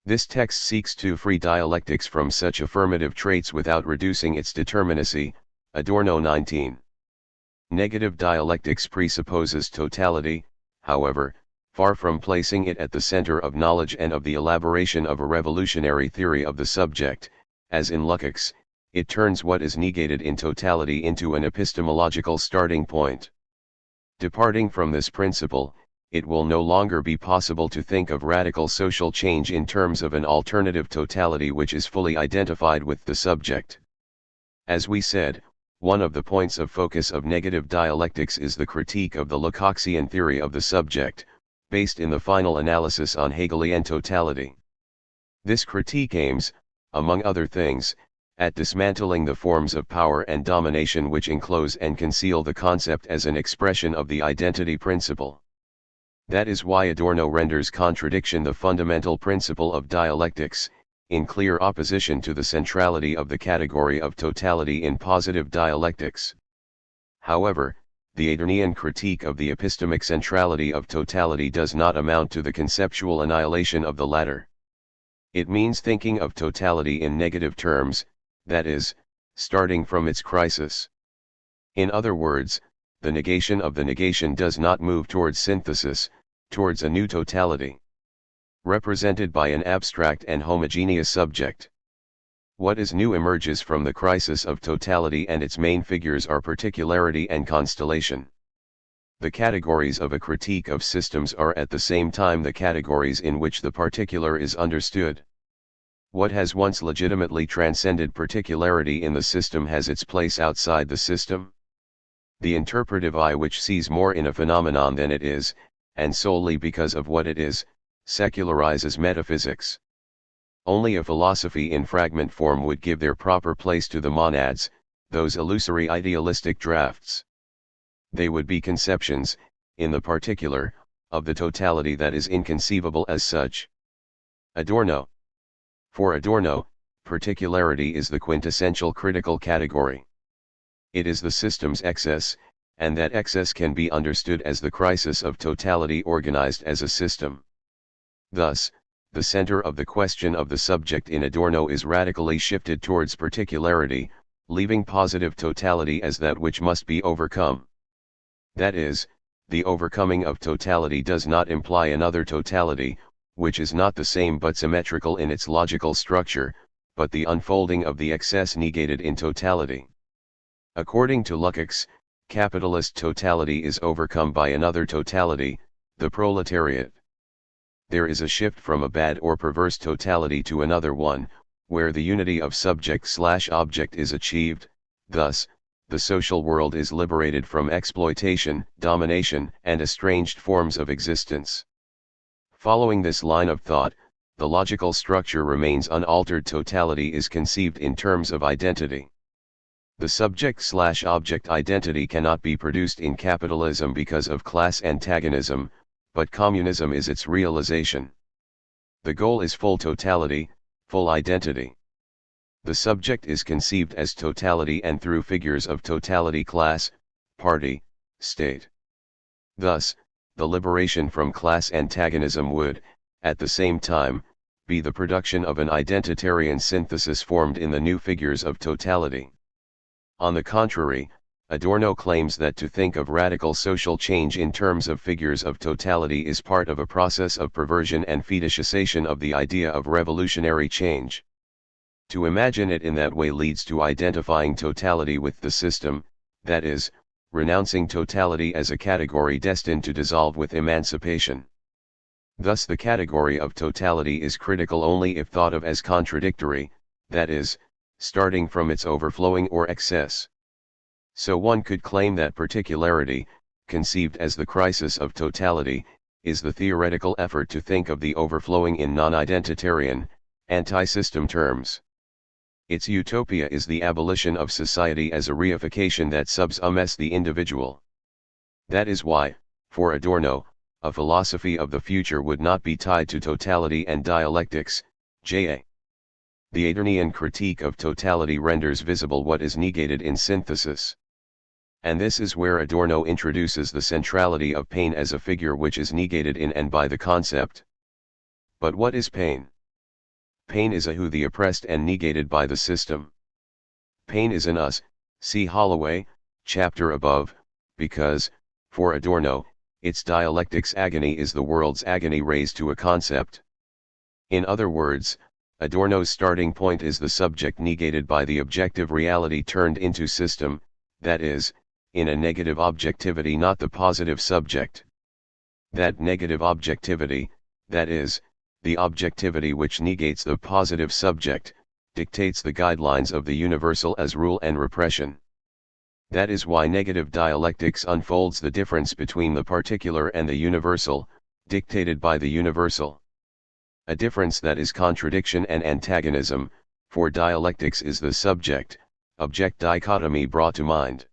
This text seeks to free dialectics from such affirmative traits without reducing its determinacy, Adorno 19. Negative dialectics presupposes totality, however, far from placing it at the center of knowledge and of the elaboration of a revolutionary theory of the subject, as in Lukács, it turns what is negated in totality into an epistemological starting point. Departing from this principle, it will no longer be possible to think of radical social change in terms of an alternative totality which is fully identified with the subject. As we said, one of the points of focus of negative dialectics is the critique of the Lukácsian theory of the subject, based in the final analysis on Hegelian totality. This critique aims, among other things, at dismantling the forms of power and domination which enclose and conceal the concept as an expression of the identity principle. That is why Adorno renders contradiction the fundamental principle of dialectics, in clear opposition to the centrality of the category of totality in positive dialectics. However, the Adornian critique of the epistemic centrality of totality does not amount to the conceptual annihilation of the latter. It means thinking of totality in negative terms, that is, starting from its crisis. In other words, the negation of the negation does not move towards synthesis, towards a new totality, represented by an abstract and homogeneous subject. What is new emerges from the crisis of totality, and its main figures are particularity and constellation. The categories of a critique of systems are at the same time the categories in which the particular is understood. What has once legitimately transcended particularity in the system has its place outside the system. The interpretive eye which sees more in a phenomenon than it is, and solely because of what it is, secularizes metaphysics. Only a philosophy in fragment form would give their proper place to the monads, those illusory idealistic drafts. They would be conceptions, in the particular, of the totality that is inconceivable as such. Adorno. For Adorno, particularity is the quintessential critical category. It is the system's excess, and that excess can be understood as the crisis of totality organized as a system. Thus, the center of the question of the subject in Adorno is radically shifted towards particularity, leaving positive totality as that which must be overcome. That is, the overcoming of totality does not imply another totality, which is not the same but symmetrical in its logical structure, but the unfolding of the excess negated in totality. According to Lukács, capitalist totality is overcome by another totality, the proletariat. There is a shift from a bad or perverse totality to another one, where the unity of subject/object is achieved. Thus, the social world is liberated from exploitation, domination, and estranged forms of existence. Following this line of thought, the logical structure remains unaltered. Totality is conceived in terms of identity. The subject/object identity cannot be produced in capitalism because of class antagonism, but communism is its realization. The goal is full totality, full identity. The subject is conceived as totality and through figures of totality: class, party, state. Thus, the liberation from class antagonism would, at the same time, be the production of an identitarian synthesis formed in the new figures of totality. On the contrary, Adorno claims that to think of radical social change in terms of figures of totality is part of a process of perversion and fetishization of the idea of revolutionary change. To imagine it in that way leads to identifying totality with the system, that is, renouncing totality as a category destined to dissolve with emancipation. Thus the category of totality is critical only if thought of as contradictory, that is, starting from its overflowing or excess. So one could claim that particularity, conceived as the crisis of totality, is the theoretical effort to think of the overflowing in non-identitarian, anti-system terms. Its utopia is the abolition of society as a reification that subsumes the individual. That is why, for Adorno, a philosophy of the future would not be tied to totality and dialectics. J.A. The Adornian critique of totality renders visible what is negated in synthesis. And this is where Adorno introduces the centrality of pain as a figure which is negated in and by the concept. But what is pain? Pain is a who, the oppressed and negated by the system. Pain is an us, see Holloway, chapter above, because, for Adorno, its dialectics agony is the world's agony raised to a concept. In other words, Adorno's starting point is the subject negated by the objective reality turned into system, that is, in a negative objectivity, not the positive subject. That negative objectivity, that is, the objectivity which negates the positive subject, dictates the guidelines of the universal as rule and repression. That is why negative dialectics unfolds the difference between the particular and the universal, dictated by the universal. A difference that is contradiction and antagonism, for dialectics is the subject-object dichotomy brought to mind.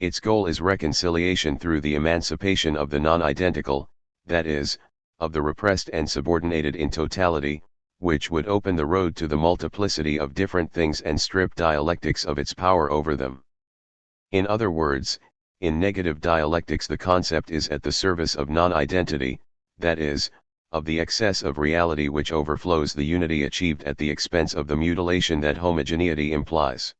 Its goal is reconciliation through the emancipation of the non-identical, that is, of the repressed and subordinated in totality, which would open the road to the multiplicity of different things and strip dialectics of its power over them. In other words, in negative dialectics the concept is at the service of non-identity, that is, of the excess of reality which overflows the unity achieved at the expense of the mutilation that homogeneity implies.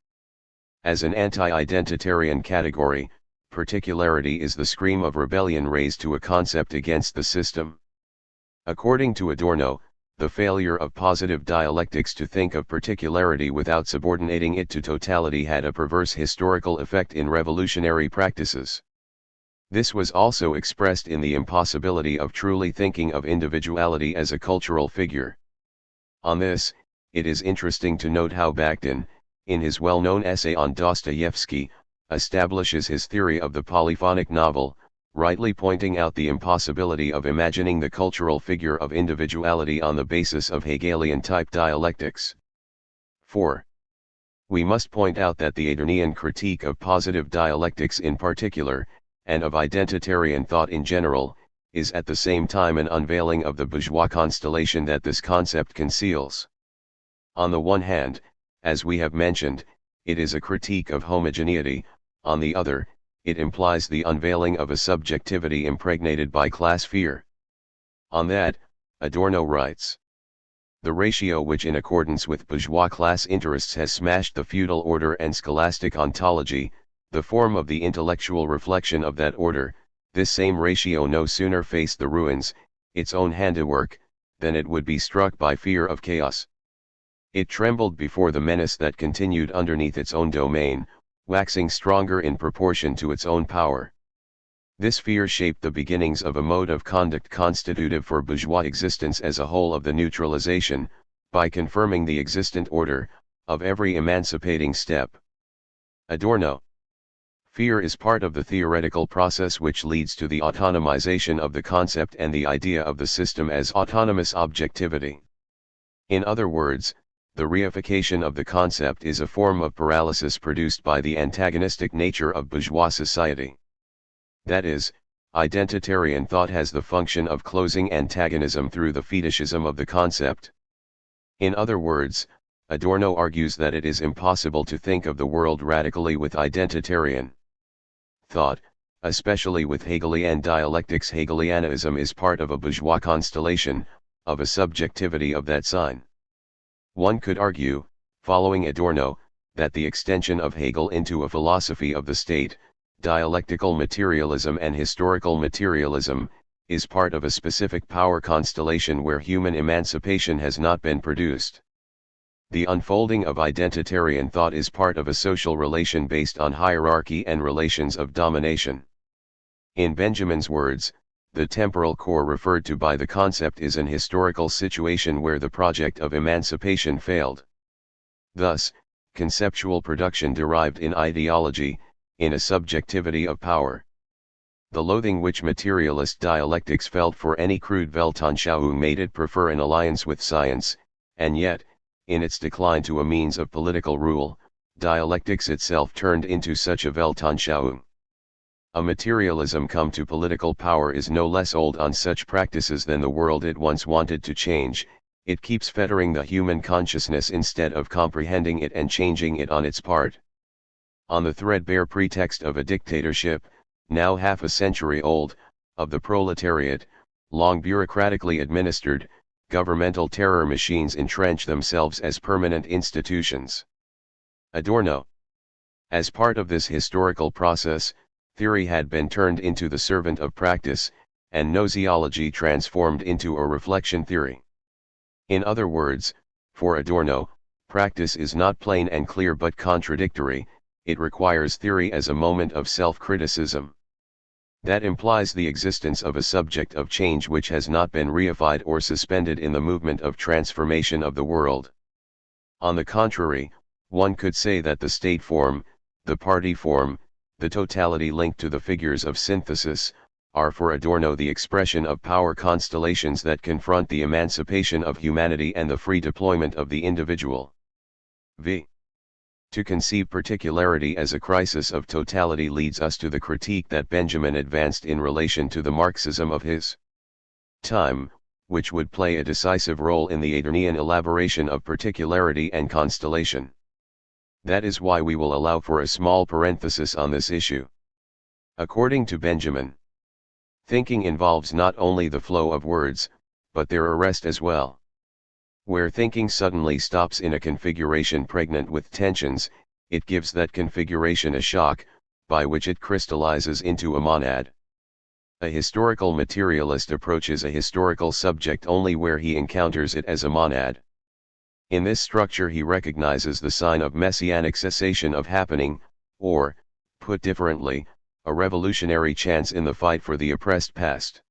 As an anti-identitarian category, particularity is the scream of rebellion raised to a concept against the system. According to Adorno, the failure of positive dialectics to think of particularity without subordinating it to totality had a perverse historical effect in revolutionary practices. This was also expressed in the impossibility of truly thinking of individuality as a cultural figure. On this, it is interesting to note how Bakhtin, in his well-known essay on Dostoevsky, establishes his theory of the polyphonic novel, rightly pointing out the impossibility of imagining the cultural figure of individuality on the basis of Hegelian-type dialectics. 4. We must point out that the Adornian critique of positive dialectics in particular, and of identitarian thought in general, is at the same time an unveiling of the bourgeois constellation that this concept conceals. On the one hand, as we have mentioned, it is a critique of homogeneity; on the other, it implies the unveiling of a subjectivity impregnated by class fear. On that, Adorno writes: the ratio which in accordance with bourgeois class interests has smashed the feudal order and scholastic ontology, the form of the intellectual reflection of that order, this same ratio no sooner faced the ruins, its own handiwork, then it would be struck by fear of chaos. It trembled before the menace that continued underneath its own domain, waxing stronger in proportion to its own power. This fear shaped the beginnings of a mode of conduct constitutive for bourgeois existence as a whole of the neutralization, by confirming the existent order, of every emancipating step. Adorno. Fear is part of the theoretical process which leads to the autonomization of the concept and the idea of the system as autonomous objectivity. In other words, the reification of the concept is a form of paralysis produced by the antagonistic nature of bourgeois society. That is, identitarian thought has the function of closing antagonism through the fetishism of the concept. In other words, Adorno argues that it is impossible to think of the world radically with identitarian thought, especially with Hegelian dialectics. Hegelianism is part of a bourgeois constellation, of a subjectivity of that sign. One could argue, following Adorno, that the extension of Hegel into a philosophy of the state, dialectical materialism and historical materialism, is part of a specific power constellation where human emancipation has not been produced. The unfolding of identitarian thought is part of a social relation based on hierarchy and relations of domination. In Benjamin's words, the temporal core referred to by the concept is an historical situation where the project of emancipation failed. Thus, conceptual production derived in ideology, in a subjectivity of power. The loathing which materialist dialectics felt for any crude Weltanschauung made it prefer an alliance with science, and yet, in its decline to a means of political rule, dialectics itself turned into such a Weltanschauung. A materialism come to political power is no less old on such practices than the world it once wanted to change. It keeps fettering the human consciousness instead of comprehending it and changing it on its part. On the threadbare pretext of a dictatorship, now half a century old, of the proletariat, long bureaucratically administered, governmental terror machines entrench themselves as permanent institutions. Adorno. As part of this historical process, theory had been turned into the servant of practice, and gnoseology transformed into a reflection theory. In other words, for Adorno, practice is not plain and clear but contradictory. It requires theory as a moment of self-criticism. That implies the existence of a subject of change which has not been reified or suspended in the movement of transformation of the world. On the contrary, one could say that the state form, the party form, the totality linked to the figures of synthesis, are for Adorno the expression of power constellations that confront the emancipation of humanity and the free deployment of the individual. V. To conceive particularity as a crisis of totality leads us to the critique that Benjamin advanced in relation to the Marxism of his time, which would play a decisive role in the Adornian elaboration of particularity and constellation. That is why we will allow for a small parenthesis on this issue. According to Benjamin, thinking involves not only the flow of words, but their arrest as well. Where thinking suddenly stops in a configuration pregnant with tensions, it gives that configuration a shock, by which it crystallizes into a monad. A historical materialist approaches a historical subject only where he encounters it as a monad. In this structure he recognizes the sign of messianic cessation of happening, or, put differently, a revolutionary chance in the fight for the oppressed past.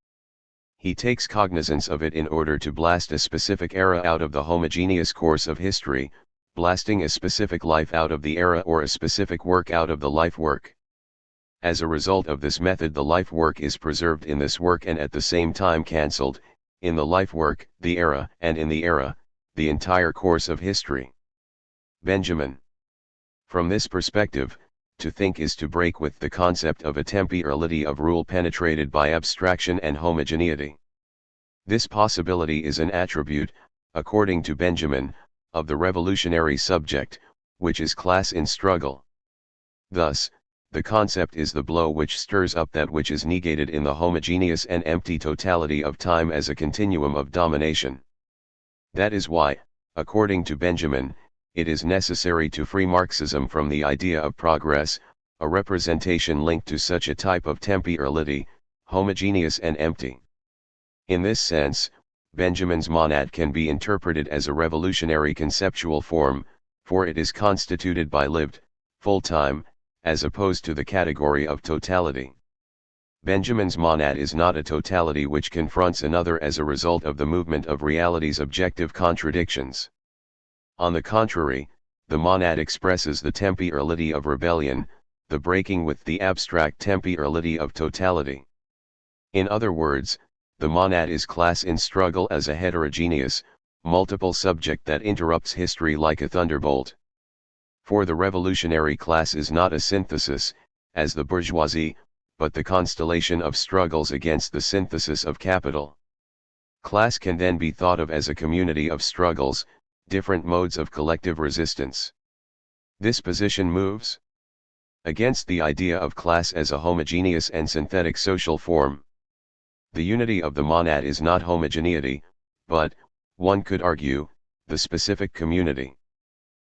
He takes cognizance of it in order to blast a specific era out of the homogeneous course of history, blasting a specific life out of the era or a specific work out of the life work. As a result of this method, the life work is preserved in this work and at the same time cancelled, in the life work, the era, and in the era, the entire course of history. Benjamin. From this perspective, to think is to break with the concept of a temporality of rule penetrated by abstraction and homogeneity. This possibility is an attribute, according to Benjamin, of the revolutionary subject, which is class in struggle. Thus, the concept is the blow which stirs up that which is negated in the homogeneous and empty totality of time as a continuum of domination. That is why, according to Benjamin, it is necessary to free Marxism from the idea of progress, a representation linked to such a type of temporality, homogeneous and empty. In this sense, Benjamin's monad can be interpreted as a revolutionary conceptual form, for it is constituted by lived, full time, as opposed to the category of totality. Benjamin's monad is not a totality which confronts another as a result of the movement of reality's objective contradictions. On the contrary, the monad expresses the temporality of rebellion, the breaking with the abstract temporality of totality. In other words, the monad is class in struggle as a heterogeneous, multiple subject that interrupts history like a thunderbolt. For the revolutionary class is not a synthesis, as the bourgeoisie, but the constellation of struggles against the synthesis of capital. Class can then be thought of as a community of struggles, different modes of collective resistance. This position moves against the idea of class as a homogeneous and synthetic social form. The unity of the monad is not homogeneity, but, one could argue, the specific community.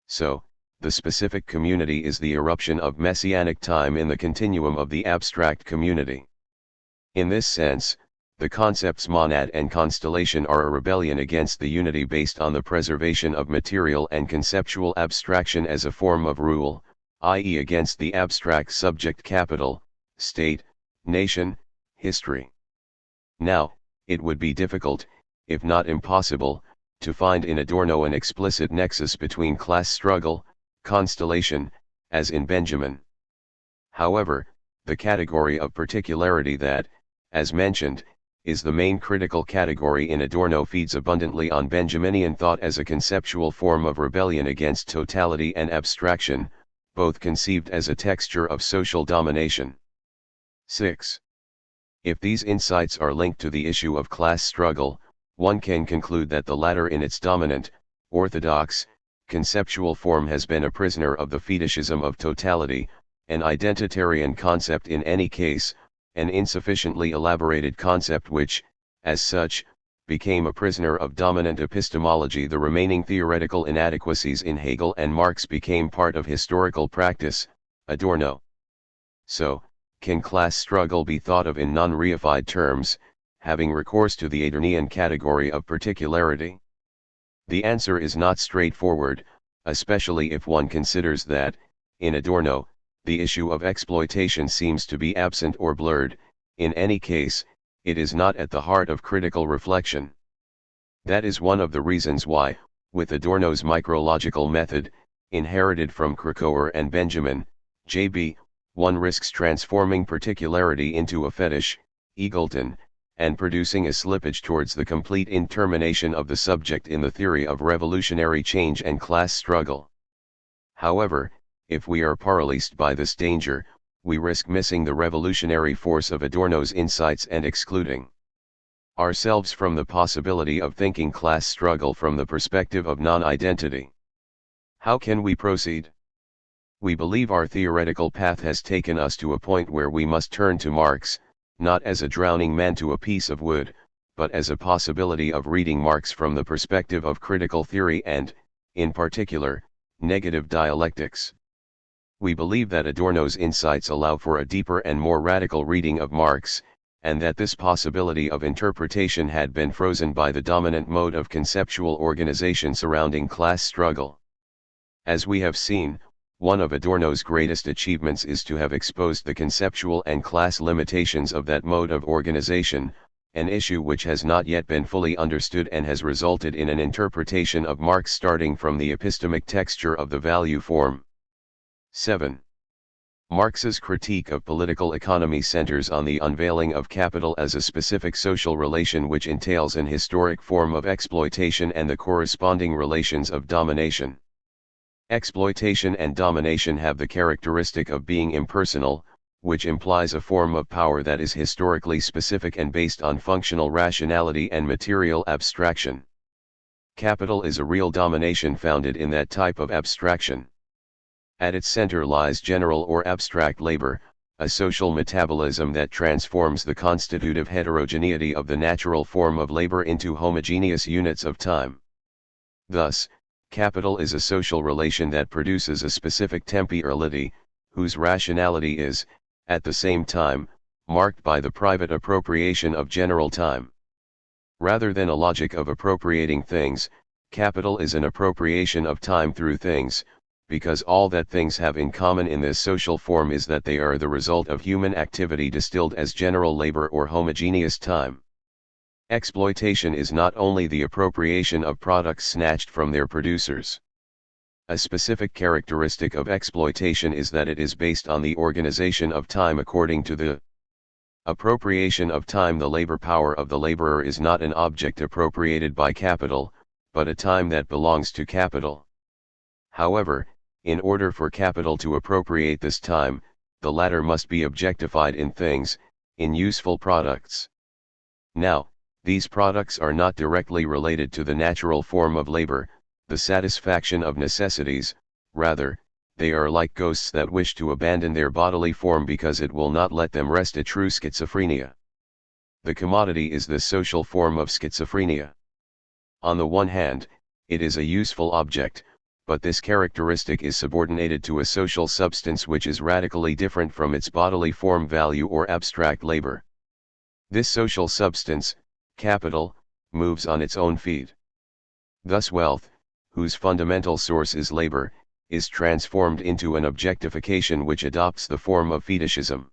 So, the specific community is the eruption of messianic time in the continuum of the abstract community. In this sense, the concepts monad and constellation are a rebellion against the unity based on the preservation of material and conceptual abstraction as a form of rule, i.e. against the abstract subject capital, state, nation, history. Now, it would be difficult, if not impossible, to find in Adorno an explicit nexus between class struggle, constellation, as in Benjamin. However, the category of particularity that, as mentioned, is the main critical category in Adorno feeds abundantly on Benjaminian thought as a conceptual form of rebellion against totality and abstraction, both conceived as a texture of social domination. 6. If these insights are linked to the issue of class struggle, one can conclude that the latter in its dominant, orthodox, conceptual form has been a prisoner of the fetishism of totality, an identitarian concept in any case, an insufficiently elaborated concept which, as such, became a prisoner of dominant epistemology. The remaining theoretical inadequacies in Hegel and Marx became part of historical practice, Adorno. So, can class struggle be thought of in non-reified terms, having recourse to the Adornian category of particularity? The answer is not straightforward, especially if one considers that, in Adorno, the issue of exploitation seems to be absent or blurred. In any case, it is not at the heart of critical reflection. That is one of the reasons why, with Adorno's micrological method, inherited from Krakauer and Benjamin, J.B., one risks transforming particularity into a fetish, Eagleton, and producing a slippage towards the complete intermination of the subject in the theory of revolutionary change and class struggle. However, if we are paralyzed by this danger, we risk missing the revolutionary force of Adorno's insights and excluding ourselves from the possibility of thinking class struggle from the perspective of non-identity. How can we proceed? We believe our theoretical path has taken us to a point where we must turn to Marx, not as a drowning man to a piece of wood, but as a possibility of reading Marx from the perspective of critical theory and, in particular, negative dialectics. We believe that Adorno's insights allow for a deeper and more radical reading of Marx, and that this possibility of interpretation had been frozen by the dominant mode of conceptual organization surrounding class struggle. As we have seen, one of Adorno's greatest achievements is to have exposed the conceptual and class limitations of that mode of organization, an issue which has not yet been fully understood and has resulted in an interpretation of Marx starting from the epistemic texture of the value form. 7. Marx's critique of political economy centers on the unveiling of capital as a specific social relation which entails an historic form of exploitation and the corresponding relations of domination. Exploitation and domination have the characteristic of being impersonal, which implies a form of power that is historically specific and based on functional rationality and material abstraction. Capital is a real domination founded in that type of abstraction. At its center lies general or abstract labor, a social metabolism that transforms the constitutive heterogeneity of the natural form of labor into homogeneous units of time. Thus, capital is a social relation that produces a specific temporality, whose rationality is, at the same time, marked by the private appropriation of general time. Rather than a logic of appropriating things, capital is an appropriation of time through things, because all that things have in common in this social form is that they are the result of human activity distilled as general labor or homogeneous time. Exploitation is not only the appropriation of products snatched from their producers. A specific characteristic of exploitation is that it is based on the organization of time according to the appropriation of time. The labor power of the laborer is not an object appropriated by capital, but a time that belongs to capital. However, in order for capital to appropriate this time, the latter must be objectified in things, in useful products. Now, these products are not directly related to the natural form of labor, the satisfaction of necessities, rather, they are like ghosts that wish to abandon their bodily form because it will not let them rest. A true schizophrenia. The commodity is the social form of schizophrenia. On the one hand, it is a useful object, but this characteristic is subordinated to a social substance which is radically different from its bodily form, value, or abstract labor. This social substance, capital, moves on its own feet. Thus wealth, whose fundamental source is labor, is transformed into an objectification which adopts the form of fetishism.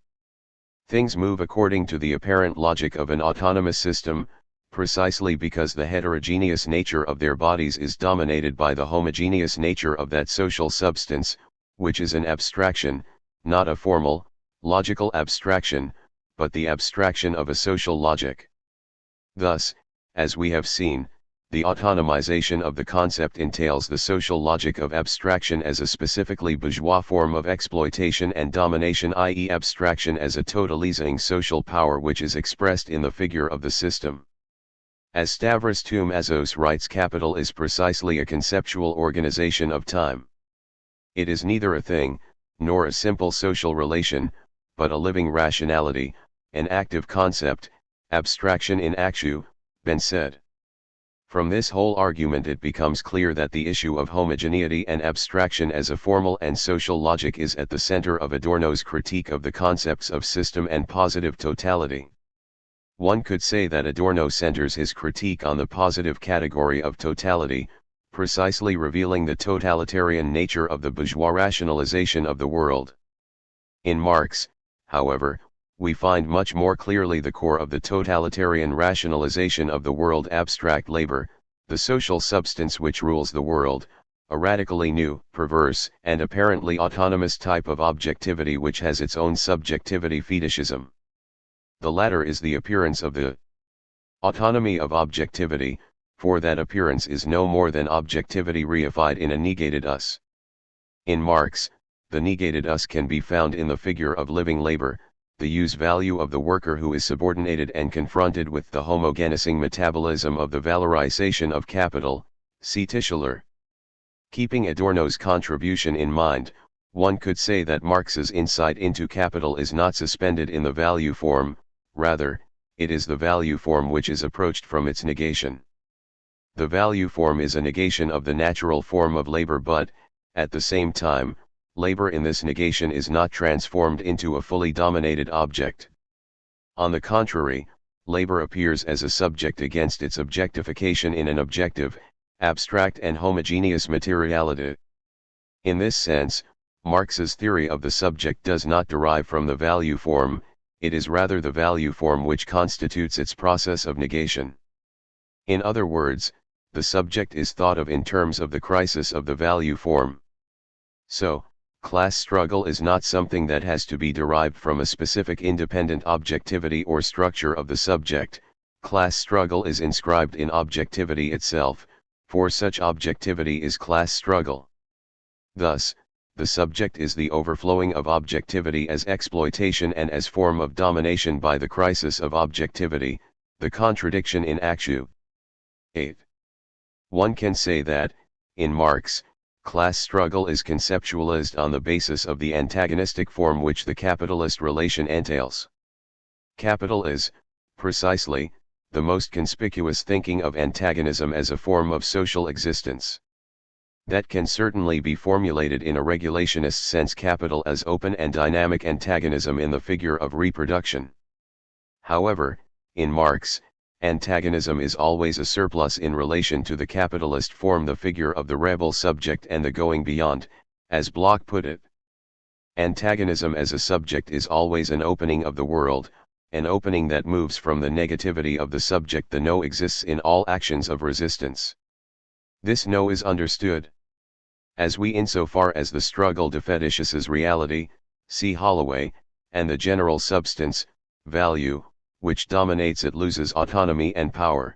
Things move according to the apparent logic of an autonomous system, precisely because the heterogeneous nature of their bodies is dominated by the homogeneous nature of that social substance, which is an abstraction, not a formal, logical abstraction, but the abstraction of a social logic. Thus, as we have seen, the autonomization of the concept entails the social logic of abstraction as a specifically bourgeois form of exploitation and domination, i.e., abstraction as a totalizing social power which is expressed in the figure of the system. As Stavros Toumazos writes, capital is precisely a conceptual organization of time. It is neither a thing, nor a simple social relation, but a living rationality, an active concept, abstraction in actu, Ben said. From this whole argument it becomes clear that the issue of homogeneity and abstraction as a formal and social logic is at the center of Adorno's critique of the concepts of system and positive totality. One could say that Adorno centers his critique on the positive category of totality, precisely revealing the totalitarian nature of the bourgeois rationalization of the world. In Marx, however, we find much more clearly the core of the totalitarian rationalization of the world: abstract labor, the social substance which rules the world, a radically new, perverse, and apparently autonomous type of objectivity which has its own subjectivity, fetishism. The latter is the appearance of the autonomy of objectivity, for that appearance is no more than objectivity reified in a negated us. In Marx, the negated us can be found in the figure of living labor, the use value of the worker who is subordinated and confronted with the homogenizing metabolism of the valorization of capital, see Tischler. Keeping Adorno's contribution in mind, one could say that Marx's insight into capital is not suspended in the value form, rather, it is the value form which is approached from its negation. The value form is a negation of the natural form of labor, but, at the same time, labor in this negation is not transformed into a fully dominated object. On the contrary, labor appears as a subject against its objectification in an objective, abstract and homogeneous materiality. In this sense, Marx's theory of the subject does not derive from the value form, it is rather the value form which constitutes its process of negation. In other words, the subject is thought of in terms of the crisis of the value form. So, class struggle is not something that has to be derived from a specific independent objectivity or structure of the subject. Class struggle is inscribed in objectivity itself, for such objectivity is class struggle. Thus, the subject is the overflowing of objectivity as exploitation and as form of domination by the crisis of objectivity, the contradiction in actu. 8. One can say that, in Marx, class struggle is conceptualized on the basis of the antagonistic form which the capitalist relation entails. Capital is, precisely, the most conspicuous thinking of antagonism as a form of social existence. That can certainly be formulated in a regulationist sense: capital as open and dynamic antagonism in the figure of reproduction. However, in Marx, Antagonism is always a surplus in relation to the capitalist form, the figure of the rebel subject and the going beyond, as Bloch put it. Antagonism as a subject is always an opening of the world, an opening that moves from the negativity of the subject. The no exists in all actions of resistance. This no is understood as we insofar as the struggle defetishizes reality, see Holloway, and the general substance, value, which dominates it loses autonomy and power.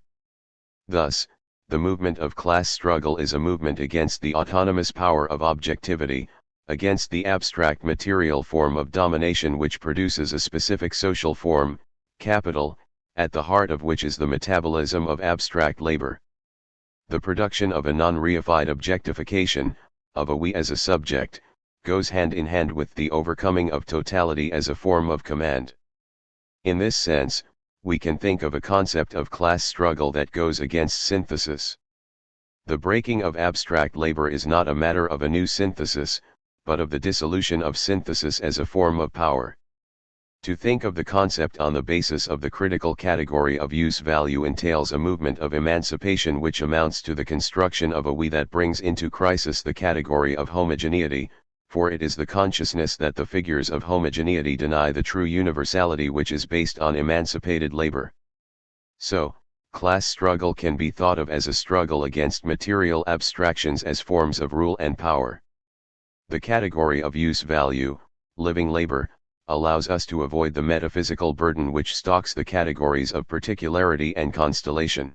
Thus, the movement of class struggle is a movement against the autonomous power of objectivity, against the abstract material form of domination which produces a specific social form, capital, at the heart of which is the metabolism of abstract labor. The production of a non-reified objectification, of a we as a subject, goes hand in hand with the overcoming of totality as a form of command. In this sense, we can think of a concept of class struggle that goes against synthesis. The breaking of abstract labor is not a matter of a new synthesis, but of the dissolution of synthesis as a form of power. To think of the concept on the basis of the critical category of use-value entails a movement of emancipation which amounts to the construction of a we that brings into crisis the category of homogeneity, for it is the consciousness that the figures of homogeneity deny the true universality which is based on emancipated labor. So, class struggle can be thought of as a struggle against material abstractions as forms of rule and power. The category of use-value, living labor, allows us to avoid the metaphysical burden which stalks the categories of particularity and constellation.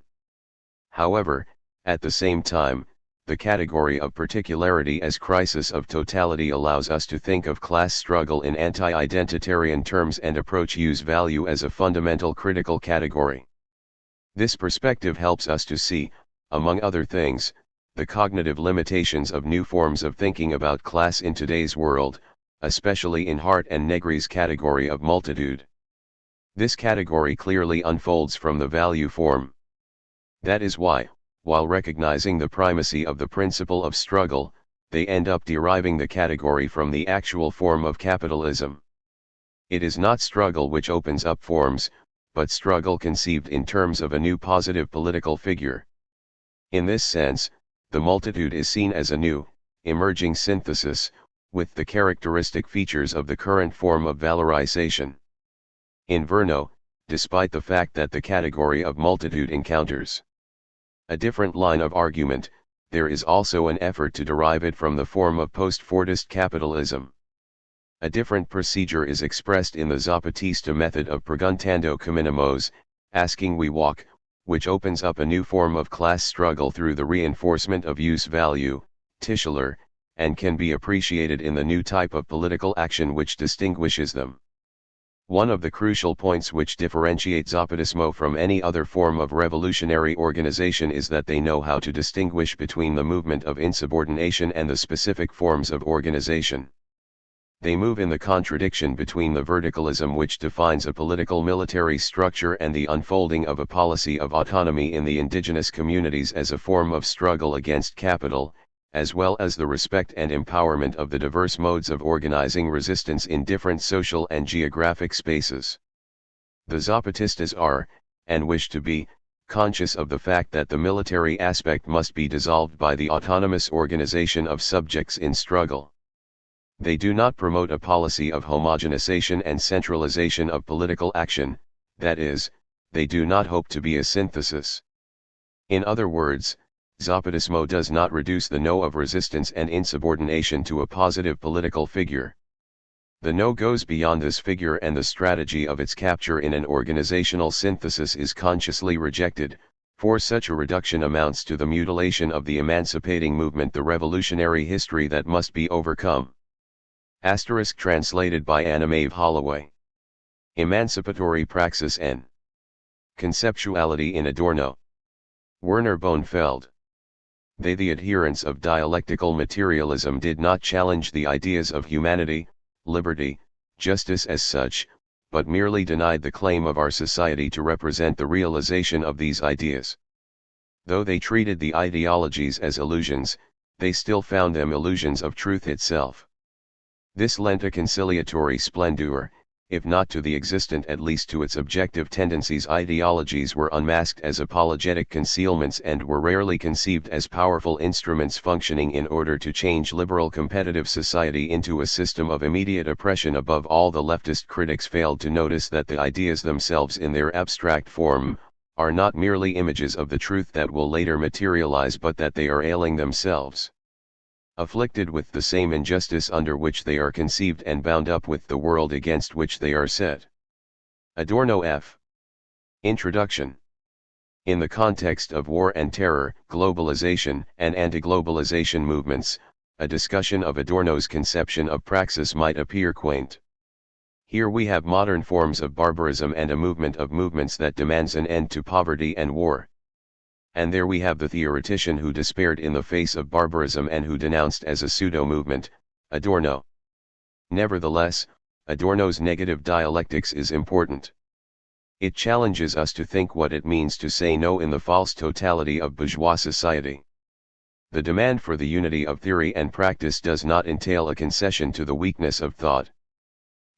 However, at the same time, the category of particularity as crisis of totality allows us to think of class struggle in anti-identitarian terms and approach use-value as a fundamental critical category. This perspective helps us to see, among other things, the cognitive limitations of new forms of thinking about class in today's world, especially in Hart and Negri's category of multitude. This category clearly unfolds from the value form. That is why, while recognizing the primacy of the principle of struggle, they end up deriving the category from the actual form of capitalism. It is not struggle which opens up forms, but struggle conceived in terms of a new positive political figure. In this sense, the multitude is seen as a new, emerging synthesis, with the characteristic features of the current form of valorization. In Verno, despite the fact that the category of multitude encounters a different line of argument, there is also an effort to derive it from the form of post-Fordist capitalism. A different procedure is expressed in the Zapatista method of preguntando caminamos, asking we walk, which opens up a new form of class struggle through the reinforcement of use-value, titular, and can be appreciated in the new type of political action which distinguishes them. One of the crucial points which differentiate Zapatismo from any other form of revolutionary organization is that they know how to distinguish between the movement of insubordination and the specific forms of organization. They move in the contradiction between the verticalism which defines a political military structure and the unfolding of a policy of autonomy in the indigenous communities as a form of struggle against capital, as well as the respect and empowerment of the diverse modes of organizing resistance in different social and geographic spaces. The Zapatistas are, and wish to be, conscious of the fact that the military aspect must be dissolved by the autonomous organization of subjects in struggle. They do not promote a policy of homogenization and centralization of political action, that is, they do not hope to be a synthesis. In other words, Zapatismo does not reduce the no of resistance and insubordination to a positive political figure. The no goes beyond this figure, and the strategy of its capture in an organizational synthesis is consciously rejected, for such a reduction amounts to the mutilation of the emancipating movement, the revolutionary history that must be overcome. Asterisk translated by Anna Maeve Holloway. Emancipatory Praxis N. Conceptuality in Adorno. Werner Bonefeld. They, the adherents of dialectical materialism, did not challenge the ideas of humanity, liberty, justice as such, but merely denied the claim of our society to represent the realization of these ideas. Though they treated the ideologies as illusions, they still found them illusions of truth itself. This lent a conciliatory splendor, if not to the existent at least to its objective tendencies. Ideologies were unmasked as apologetic concealments and were rarely conceived as powerful instruments functioning in order to change liberal competitive society into a system of immediate oppression. Above all, the leftist critics failed to notice that the ideas themselves in their abstract form are not merely images of the truth that will later materialize, but that they are ailing themselves, afflicted with the same injustice under which they are conceived, and bound up with the world against which they are set. Adorno F. Introduction. In the context of war and terror, globalization, and anti-globalization movements, a discussion of Adorno's conception of praxis might appear quaint. Here we have modern forms of barbarism and a movement of movements that demands an end to poverty and war. And there we have the theoretician who despaired in the face of barbarism and who denounced as a pseudo-movement, Adorno. Nevertheless, Adorno's negative dialectics is important. It challenges us to think what it means to say no in the false totality of bourgeois society. The demand for the unity of theory and practice does not entail a concession to the weakness of thought.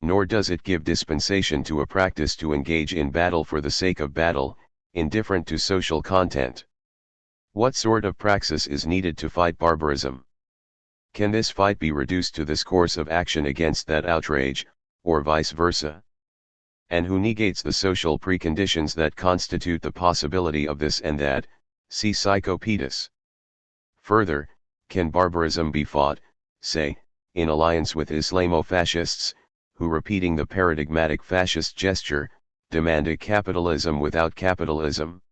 Nor does it give dispensation to a practice to engage in battle for the sake of battle, indifferent to social content. What sort of praxis is needed to fight barbarism? Can this fight be reduced to this course of action against that outrage, or vice versa? And who negates the social preconditions that constitute the possibility of this and that? See Psychopaedus. Further, can barbarism be fought, say, in alliance with Islamo-fascists, who, repeating the paradigmatic fascist gesture, demand a capitalism without capitalism?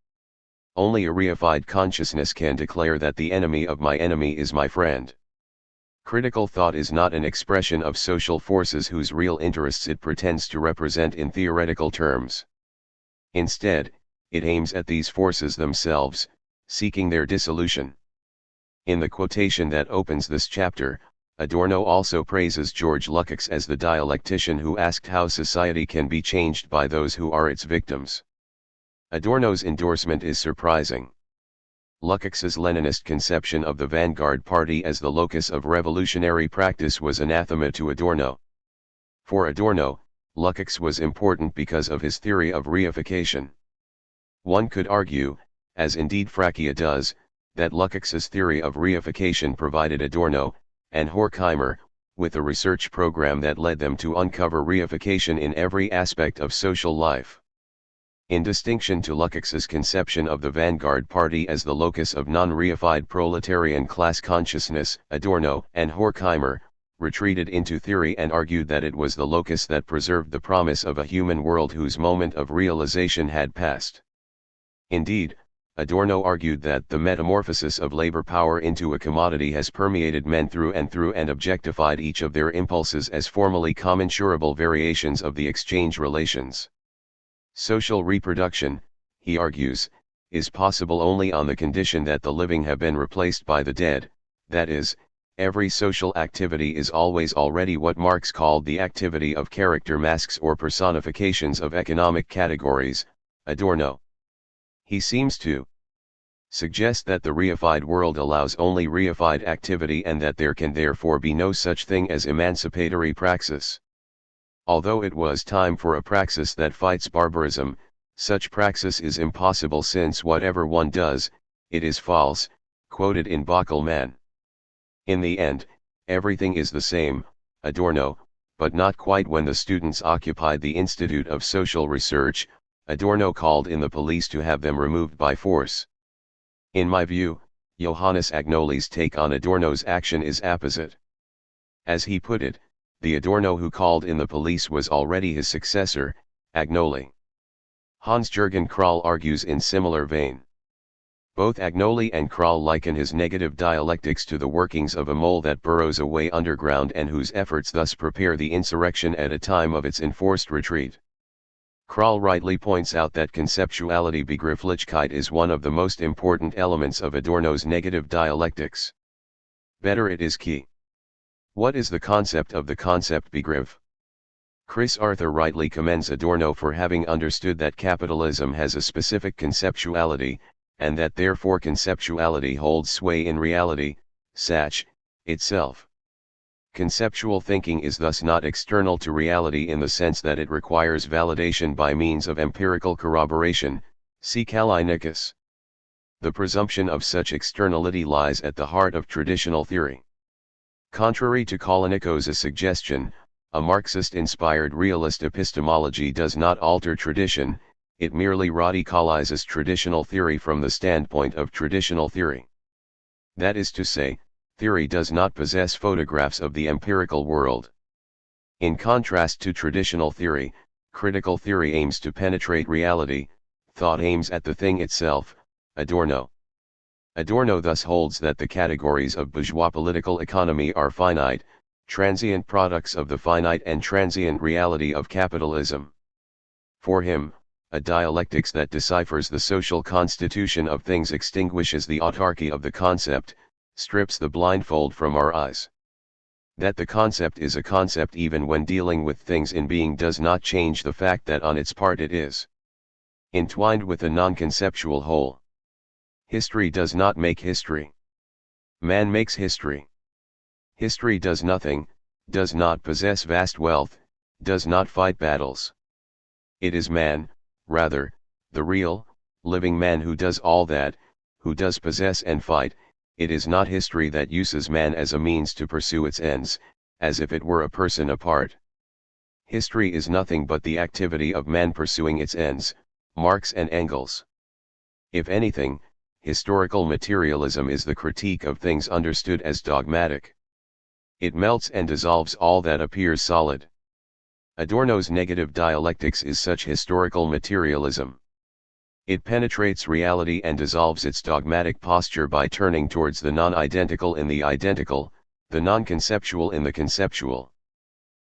Only a reified consciousness can declare that the enemy of my enemy is my friend. Critical thought is not an expression of social forces whose real interests it pretends to represent in theoretical terms. Instead, it aims at these forces themselves, seeking their dissolution. In the quotation that opens this chapter, Adorno also praises George Lukács as the dialectician who asked how society can be changed by those who are its victims. Adorno's endorsement is surprising. Lukács's Leninist conception of the vanguard party as the locus of revolutionary practice was anathema to Adorno. For Adorno, Lukács was important because of his theory of reification. One could argue, as indeed Fracchia does, that Lukács's theory of reification provided Adorno, and Horkheimer, with a research program that led them to uncover reification in every aspect of social life. In distinction to Lukács's conception of the vanguard party as the locus of non-reified proletarian class consciousness, Adorno and Horkheimer retreated into theory and argued that it was the locus that preserved the promise of a human world whose moment of realization had passed. Indeed, Adorno argued that the metamorphosis of labor power into a commodity has permeated men through and objectified each of their impulses as formally commensurable variations of the exchange relations. Social reproduction, he argues, is possible only on the condition that the living have been replaced by the dead, that is, every social activity is always already what Marx called the activity of character masks or personifications of economic categories, Adorno. He seems to suggest that the reified world allows only reified activity and that there can therefore be no such thing as emancipatory praxis. Although it was time for a praxis that fights barbarism, such praxis is impossible since whatever one does, it is false, quoted in Böckelmann. In the end, everything is the same, Adorno, but not quite. When the students occupied the Institute of Social Research, Adorno called in the police to have them removed by force. In my view, Johannes Agnoli's take on Adorno's action is apposite. As he put it, the Adorno who called in the police was already his successor, Agnoli. Hans-Jürgen Krahl argues in similar vein. Both Agnoli and Krahl liken his negative dialectics to the workings of a mole that burrows away underground and whose efforts thus prepare the insurrection at a time of its enforced retreat. Krahl rightly points out that conceptuality Begrifflichkeit is one of the most important elements of Adorno's negative dialectics. Better, it is key. What is the concept of the concept Begriff? Chris Arthur rightly commends Adorno for having understood that capitalism has a specific conceptuality, and that therefore conceptuality holds sway in reality, Sach, itself. Conceptual thinking is thus not external to reality in the sense that it requires validation by means of empirical corroboration, see Callinicus. The presumption of such externality lies at the heart of traditional theory. Contrary to Callinicos' suggestion, a Marxist-inspired realist epistemology does not alter tradition, it merely radicalizes traditional theory from the standpoint of traditional theory. That is to say, theory does not possess photographs of the empirical world. In contrast to traditional theory, critical theory aims to penetrate reality, thought aims at the thing itself, Adorno. Adorno thus holds that the categories of bourgeois political economy are finite, transient products of the finite and transient reality of capitalism. For him, a dialectics that deciphers the social constitution of things extinguishes the autarky of the concept, strips the blindfold from our eyes. That the concept is a concept even when dealing with things in being does not change the fact that on its part it is entwined with a non-conceptual whole. History does not make history. Man makes history. History does nothing, does not possess vast wealth, does not fight battles. It is man, rather, the real, living man who does all that, who does possess and fight. It is not history that uses man as a means to pursue its ends, as if it were a person apart. History is nothing but the activity of man pursuing its ends, Marx and Engels. If anything, historical materialism is the critique of things understood as dogmatic. It melts and dissolves all that appears solid. Adorno's negative dialectics is such historical materialism. It penetrates reality and dissolves its dogmatic posture by turning towards the non-identical in the identical, the non-conceptual in the conceptual.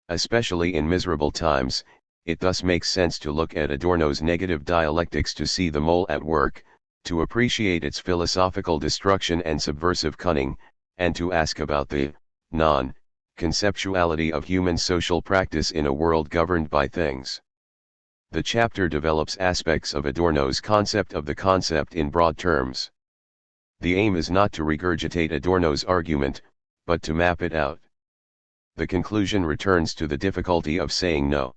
Especially in miserable times, it thus makes sense to look at Adorno's negative dialectics to see the mole at work, to appreciate its philosophical destruction and subversive cunning, and to ask about the non-conceptuality of human social practice in a world governed by things. The chapter develops aspects of Adorno's concept of the concept in broad terms. The aim is not to regurgitate Adorno's argument, but to map it out. The conclusion returns to the difficulty of saying no.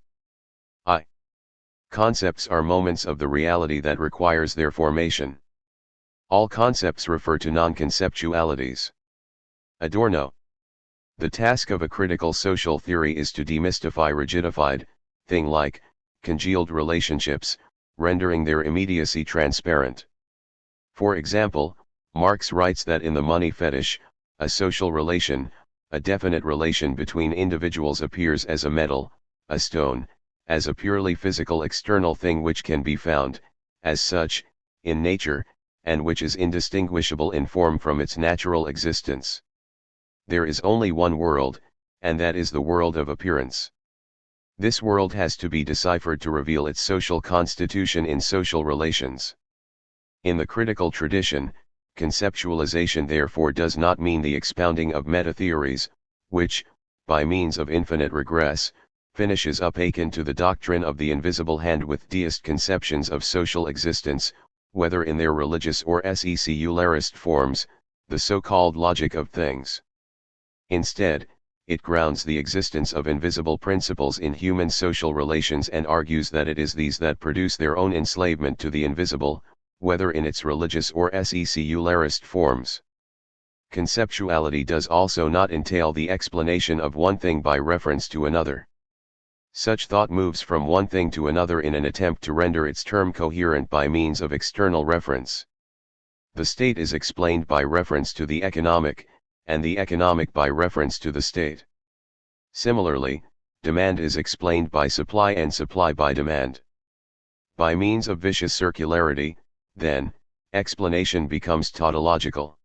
Concepts are moments of the reality that requires their formation. All concepts refer to non-conceptualities. Adorno. The task of a critical social theory is to demystify rigidified, thing-like, congealed relationships, rendering their immediacy transparent. For example, Marx writes that in the money fetish, a social relation, a definite relation between individuals appears as a metal, a stone, as a purely physical external thing which can be found, as such, in nature, and which is indistinguishable in form from its natural existence. There is only one world, and that is the world of appearance. This world has to be deciphered to reveal its social constitution in social relations. In the critical tradition, conceptualization therefore does not mean the expounding of meta-theories, which, by means of infinite regress, finishes up akin to the doctrine of the invisible hand with deist conceptions of social existence, whether in their religious or secularist forms, the so-called logic of things. Instead, it grounds the existence of invisible principles in human social relations and argues that it is these that produce their own enslavement to the invisible, whether in its religious or secularist forms. Conceptuality does also not entail the explanation of one thing by reference to another. Such thought moves from one thing to another in an attempt to render its term coherent by means of external reference. The state is explained by reference to the economic, and the economic by reference to the state. Similarly, demand is explained by supply and supply by demand. By means of vicious circularity, then, explanation becomes tautological.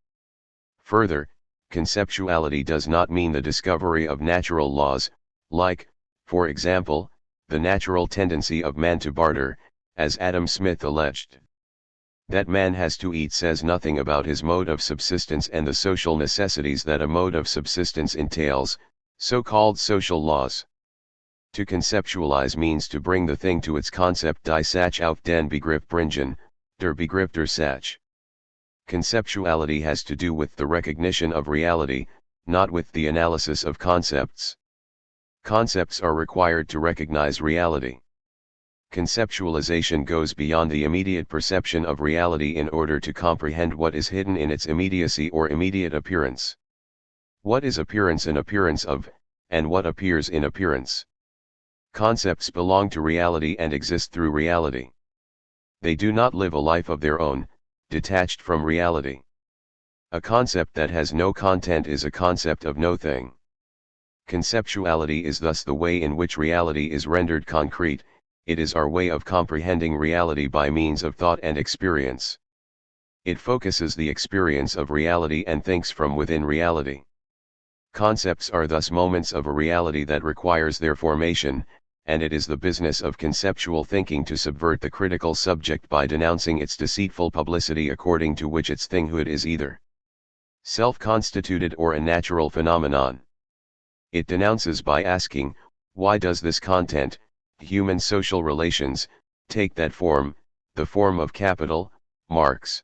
Further, conceptuality does not mean the discovery of natural laws, like, for example, the natural tendency of man to barter, as Adam Smith alleged. That man has to eat says nothing about his mode of subsistence and the social necessities that a mode of subsistence entails, so-called social laws. To conceptualize means to bring the thing to its concept die Sach auf den Begriff bringen, der Begriff der Sach. Conceptuality has to do with the recognition of reality, not with the analysis of concepts. Concepts are required to recognize reality. Conceptualization goes beyond the immediate perception of reality in order to comprehend what is hidden in its immediacy or immediate appearance. What is appearance an appearance of, and what appears in appearance? Concepts belong to reality and exist through reality. They do not live a life of their own, detached from reality. A concept that has no content is a concept of no thing. Conceptuality is thus the way in which reality is rendered concrete. It is our way of comprehending reality by means of thought and experience. It focuses the experience of reality and thinks from within reality. Concepts are thus moments of a reality that requires their formation, and it is the business of conceptual thinking to subvert the critical subject by denouncing its deceitful publicity according to which its thinghood is either self-constituted or a natural phenomenon. It denounces by asking, why does this content, human social relations, take that form, the form of capital, marks?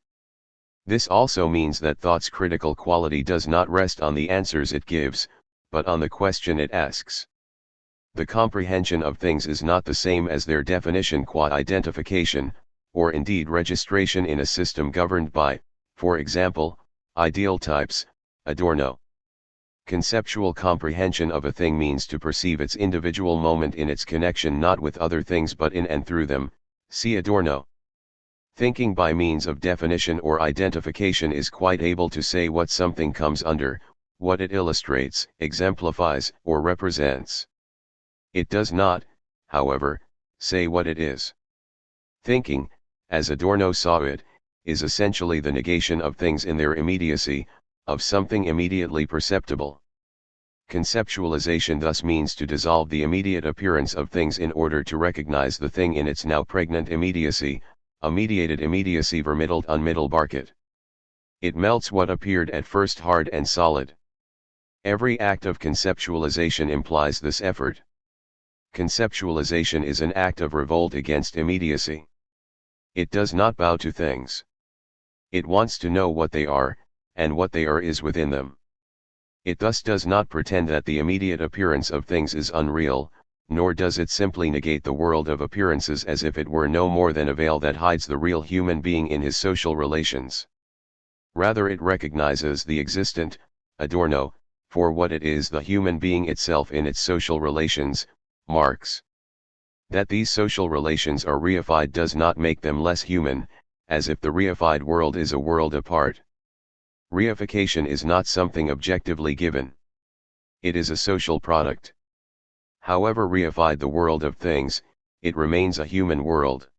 This also means that thought's critical quality does not rest on the answers it gives, but on the question it asks. The comprehension of things is not the same as their definition qua identification, or indeed registration in a system governed by, for example, ideal types, Adorno. Conceptual comprehension of a thing means to perceive its individual moment in its connection not with other things but in and through them, see Adorno. Thinking by means of definition or identification is quite able to say what something comes under, what it illustrates, exemplifies, or represents. It does not, however, say what it is. Thinking, as Adorno saw it, is essentially the negation of things in their immediacy, of something immediately perceptible. Conceptualization thus means to dissolve the immediate appearance of things in order to recognize the thing in its now pregnant immediacy, a mediated immediacy vermittelt unmittelbarket. It melts what appeared at first hard and solid. Every act of conceptualization implies this effort. Conceptualization is an act of revolt against immediacy. It does not bow to things. It wants to know what they are, and what they are is within them. It thus does not pretend that the immediate appearance of things is unreal, nor does it simply negate the world of appearances as if it were no more than a veil that hides the real human being in his social relations. Rather it recognizes the existent, Adorno, for what it is, the human being itself in its social relations, Marx. That these social relations are reified does not make them less human, as if the reified world is a world apart. Reification is not something objectively given. It is a social product. However reified the world of things, it remains a human world.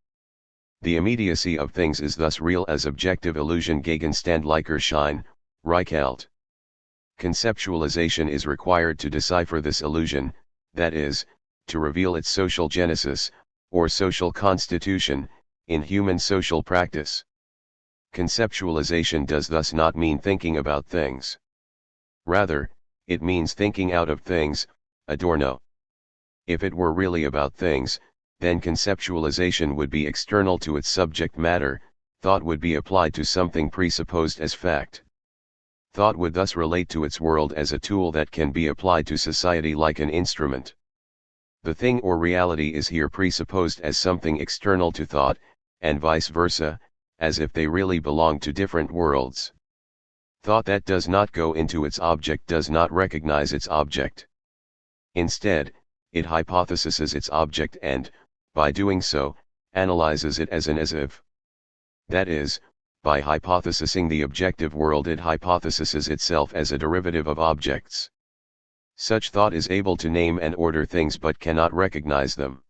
The immediacy of things is thus real as objective illusion Gegenstandlicher Schein, Reichelt. Conceptualization is required to decipher this illusion, that is, to reveal its social genesis, or social constitution, in human social practice. Conceptualization does thus not mean thinking about things. Rather, it means thinking out of things, Adorno. If it were really about things, then conceptualization would be external to its subject matter, thought would be applied to something presupposed as fact. Thought would thus relate to its world as a tool that can be applied to society like an instrument. The thing or reality is here presupposed as something external to thought, and vice versa, as if they really belong to different worlds. Thought that does not go into its object does not recognize its object. Instead, it hypothesizes its object and, by doing so, analyzes it as an as if. That is, by hypothesizing the objective world it hypothesizes itself as a derivative of objects. Such thought is able to name and order things but cannot recognize them.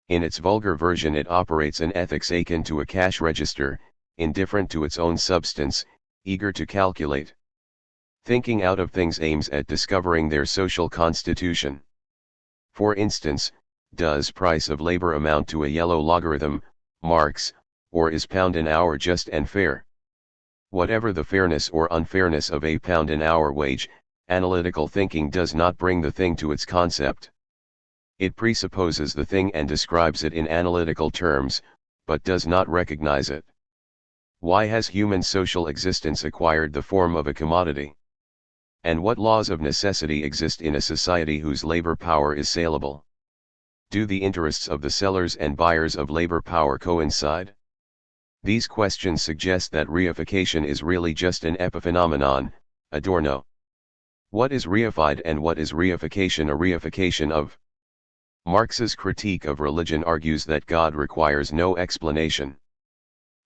In its vulgar version it operates an ethics akin to a cash register, indifferent to its own substance, eager to calculate. Thinking out of things aims at discovering their social constitution. For instance, does price of labor amount to a yellow logarithm, Marx, or is pound an hour just and fair? Whatever the fairness or unfairness of a pound an hour wage, analytical thinking does not bring the thing to its concept. It presupposes the thing and describes it in analytical terms, but does not recognize it. Why has human social existence acquired the form of a commodity? And what laws of necessity exist in a society whose labor power is saleable? Do the interests of the sellers and buyers of labor power coincide? These questions suggest that reification is really just an epiphenomenon. Adorno. What is reified and what is reification? A reification of Marx's critique of religion argues that God requires no explanation.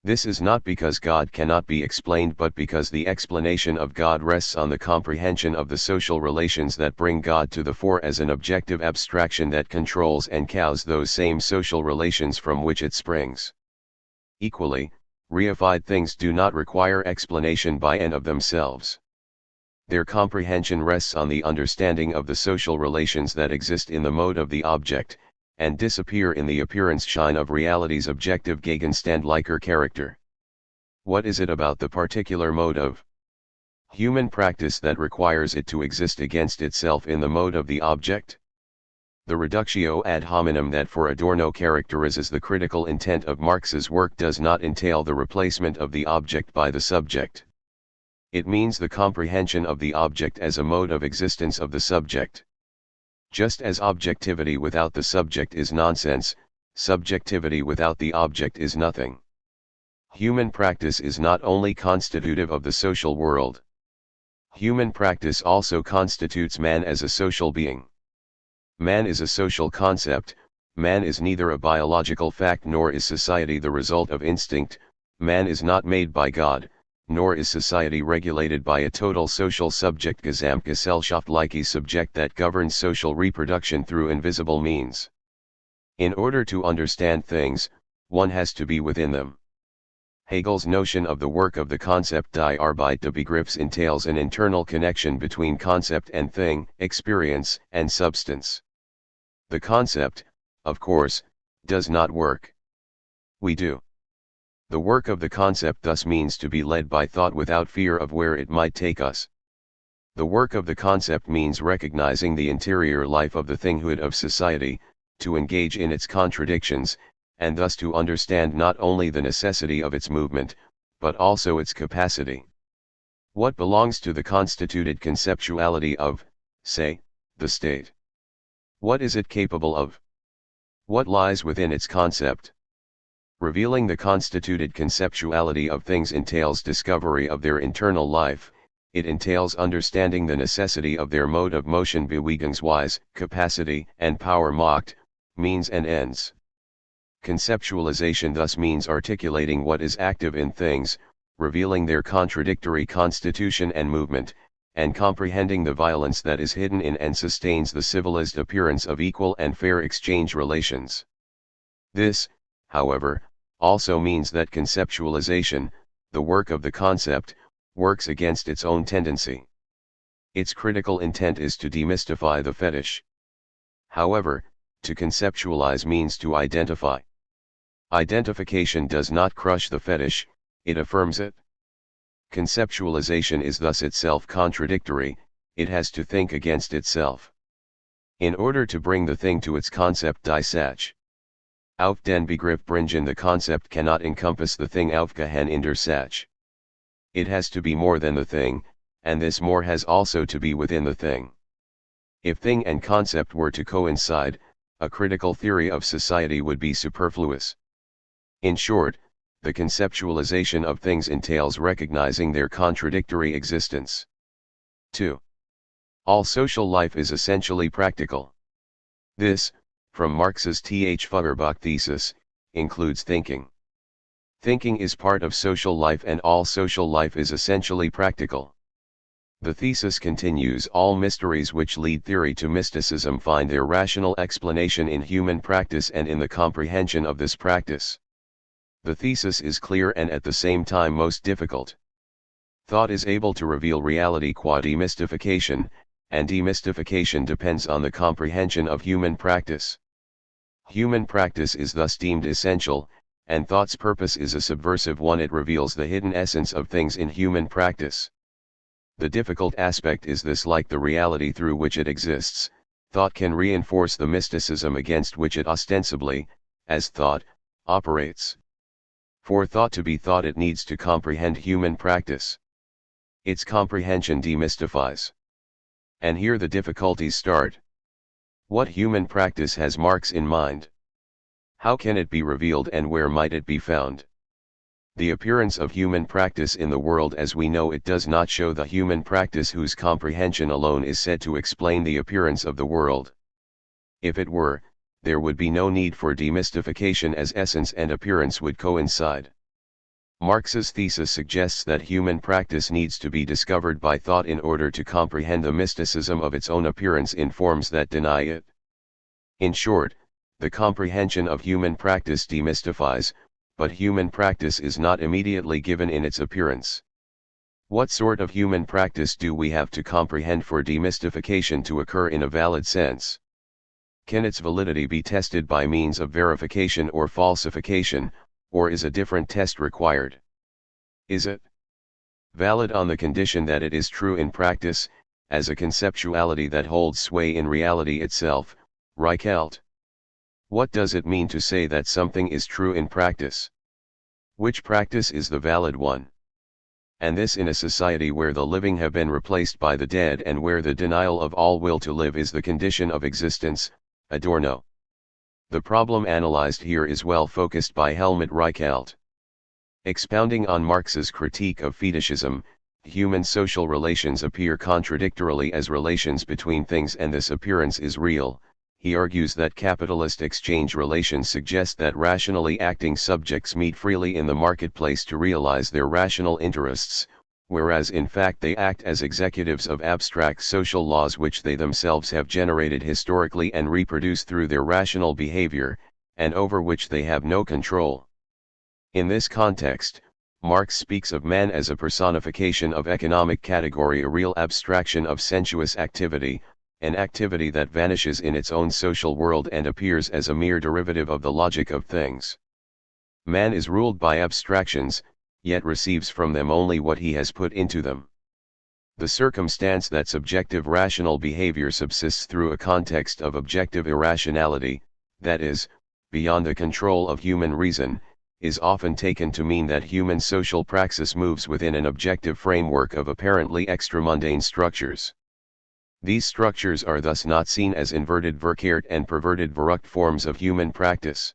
This is not because God cannot be explained, but because the explanation of God rests on the comprehension of the social relations that bring God to the fore as an objective abstraction that controls and cows those same social relations from which it springs. Equally, reified things do not require explanation by and of themselves. Their comprehension rests on the understanding of the social relations that exist in the mode of the object, and disappear in the appearance shine of reality's objective Gegenstand-liker character. What is it about the particular mode of human practice that requires it to exist against itself in the mode of the object? The reductio ad hominem that for Adorno characterizes the critical intent of Marx's work does not entail the replacement of the object by the subject. It means the comprehension of the object as a mode of existence of the subject. Just as objectivity without the subject is nonsense, subjectivity without the object is nothing. Human practice is not only constitutive of the social world. Human practice also constitutes man as a social being. Man is a social concept. Man is neither a biological fact nor is society the result of instinct. Man is not made by God, nor is society regulated by a total social subject Gesamtgesellschaftliche subject that governs social reproduction through invisible means. In order to understand things, one has to be within them. Hegel's notion of the work of the concept Die Arbeit des Begriffs entails an internal connection between concept and thing, experience and substance. The concept, of course, does not work. We do. The work of the concept thus means to be led by thought without fear of where it might take us. The work of the concept means recognizing the interior life of the thinghood of society, to engage in its contradictions, and thus to understand not only the necessity of its movement, but also its capacity. What belongs to the constituted conceptuality of, say, the state? What is it capable of? What lies within its concept? Revealing the constituted conceptuality of things entails discovery of their internal life. It entails understanding the necessity of their mode of motion Bewegungsweise, capacity and power Macht, means and ends. Conceptualization thus means articulating what is active in things, revealing their contradictory constitution and movement, and comprehending the violence that is hidden in and sustains the civilized appearance of equal and fair exchange relations. This, however, also means that conceptualization, the work of the concept, works against its own tendency. Its critical intent is to demystify the fetish. However, to conceptualize means to identify. Identification does not crush the fetish, it affirms it. Conceptualization is thus itself contradictory, it has to think against itself. In order to bring the thing to its concept die Sache. Auf den Begriff bringen, the concept cannot encompass the thing aufgehen in der Sache. It has to be more than the thing, and this more has also to be within the thing. If thing and concept were to coincide, a critical theory of society would be superfluous. In short, the conceptualization of things entails recognizing their contradictory existence. 2. All social life is essentially practical. This, from Marx's Feuerbach thesis, includes thinking. Thinking is part of social life and all social life is essentially practical. The thesis continues: all mysteries which lead theory to mysticism find their rational explanation in human practice and in the comprehension of this practice. The thesis is clear and at the same time most difficult. Thought is able to reveal reality qua demystification, and demystification depends on the comprehension of human practice. Human practice is thus deemed essential, and thought's purpose is a subversive one. It reveals the hidden essence of things in human practice. The difficult aspect is this: like the reality through which it exists, thought can reinforce the mysticism against which it ostensibly, as thought, operates. For thought to be thought, it needs to comprehend human practice. Its comprehension demystifies. And here the difficulties start. What human practice has Marx in mind? How can it be revealed and where might it be found? The appearance of human practice in the world as we know it does not show the human practice whose comprehension alone is said to explain the appearance of the world. If it were, there would be no need for demystification, as essence and appearance would coincide. Marx's thesis suggests that human practice needs to be discovered by thought in order to comprehend the mysticism of its own appearance in forms that deny it. In short, the comprehension of human practice demystifies, but human practice is not immediately given in its appearance. What sort of human practice do we have to comprehend for demystification to occur in a valid sense? Can its validity be tested by means of verification or falsification, or is a different test required? Is it valid on the condition that it is true in practice, as a conceptuality that holds sway in reality itself, Reichelt? What does it mean to say that something is true in practice? Which practice is the valid one? And this in a society where the living have been replaced by the dead and where the denial of all will to live is the condition of existence, Adorno. The problem analyzed here is well focused by Helmut Reichelt. Expounding on Marx's critique of fetishism, human social relations appear contradictorily as relations between things, and this appearance is real. He argues that capitalist exchange relations suggest that rationally acting subjects meet freely in the marketplace to realize their rational interests, whereas in fact they act as executives of abstract social laws which they themselves have generated historically and reproduce through their rational behavior, and over which they have no control. In this context, Marx speaks of man as a personification of economic category, a real abstraction of sensuous activity, an activity that vanishes in its own social world and appears as a mere derivative of the logic of things. Man is ruled by abstractions, yet receives from them only what he has put into them. The circumstance that subjective rational behavior subsists through a context of objective irrationality, that is, beyond the control of human reason, is often taken to mean that human social praxis moves within an objective framework of apparently extramundane structures. These structures are thus not seen as inverted verkehrt and perverted verrucht forms of human practice.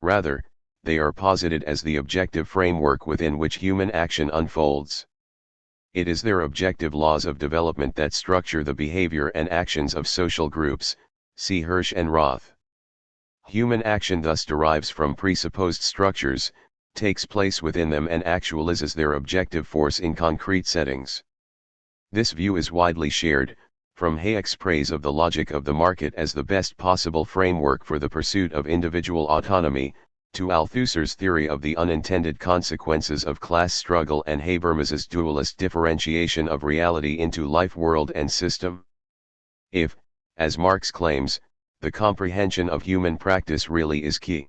Rather, they are posited as the objective framework within which human action unfolds. It is their objective laws of development that structure the behavior and actions of social groups, see Hirsch and Roth. Human action thus derives from presupposed structures, takes place within them and actualizes their objective force in concrete settings. This view is widely shared, from Hayek's praise of the logic of the market as the best possible framework for the pursuit of individual autonomy, to Althusser's theory of the unintended consequences of class struggle and Habermas's dualist differentiation of reality into life, world and system. If, as Marx claims, the comprehension of human practice really is key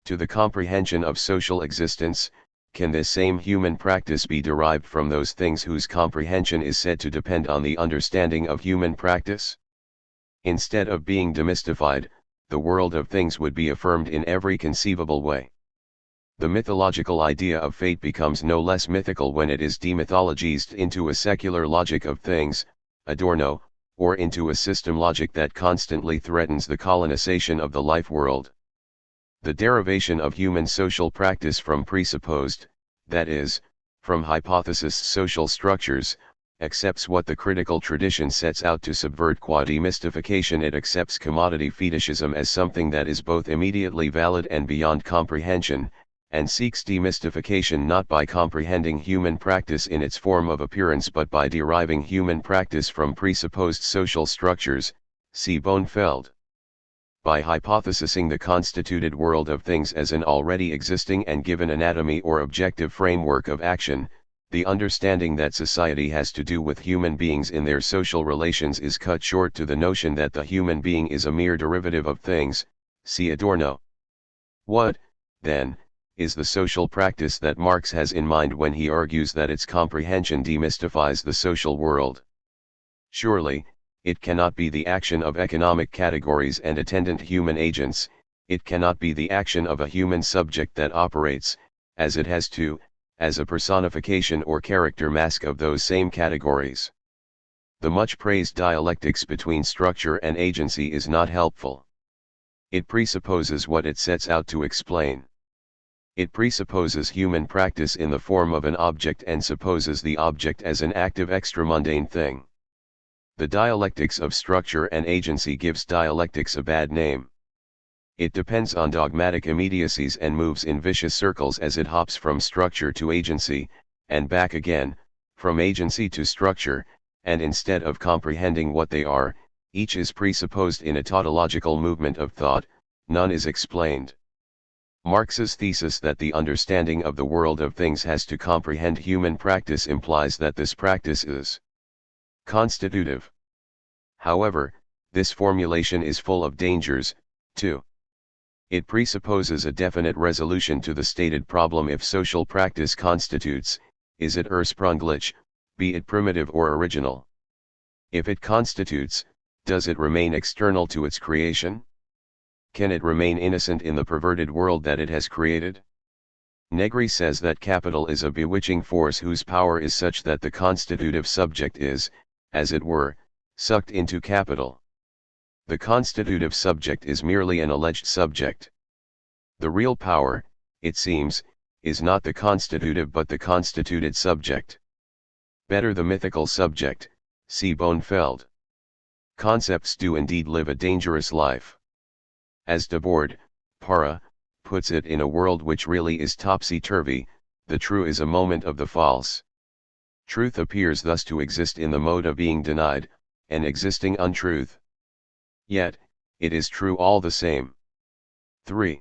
to the comprehension of social existence, can this same human practice be derived from those things whose comprehension is said to depend on the understanding of human practice? Instead of being demystified, the world of things would be affirmed in every conceivable way. The mythological idea of fate becomes no less mythical when it is demythologized into a secular logic of things, Adorno, or into a system logic that constantly threatens the colonization of the life world. The derivation of human social practice from presupposed, that is, from hypothesis social structures, accepts what the critical tradition sets out to subvert. Qua demystification, it accepts commodity fetishism as something that is both immediately valid and beyond comprehension, and seeks demystification not by comprehending human practice in its form of appearance but by deriving human practice from presupposed social structures, see Bonefeld. By hypothesizing the constituted world of things as an already existing and given anatomy or objective framework of action, the understanding that society has to do with human beings in their social relations is cut short to the notion that the human being is a mere derivative of things, see Adorno. What, then, is the social practice that Marx has in mind when he argues that its comprehension demystifies the social world? Surely, it cannot be the action of economic categories and attendant human agents, it cannot be the action of a human subject that operates, as it has to, as a personification or character mask of those same categories. The much praised dialectics between structure and agency is not helpful. It presupposes what it sets out to explain. It presupposes human practice in the form of an object and supposes the object as an active extramundane thing. The dialectics of structure and agency gives dialectics a bad name. It depends on dogmatic immediacies and moves in vicious circles as it hops from structure to agency, and back again, from agency to structure, and instead of comprehending what they are, each is presupposed in a tautological movement of thought, none is explained. Marx's thesis that the understanding of the world of things has to comprehend human practice implies that this practice is constitutive. However, this formulation is full of dangers, too. It presupposes a definite resolution to the stated problem: if social practice constitutes, is it ursprünglich, be it primitive or original? If it constitutes, does it remain external to its creation? Can it remain innocent in the perverted world that it has created? Negri says that capital is a bewitching force whose power is such that the constitutive subject is, as it were, sucked into capital. The constitutive subject is merely an alleged subject. The real power, it seems, is not the constitutive but the constituted subject. Better the mythical subject, see Bonefeld. Concepts do indeed live a dangerous life. As Debord, Para, puts it, in a world which really is topsy-turvy, the true is a moment of the false. Truth appears thus to exist in the mode of being denied, an existing untruth. Yet, it is true all the same. 3.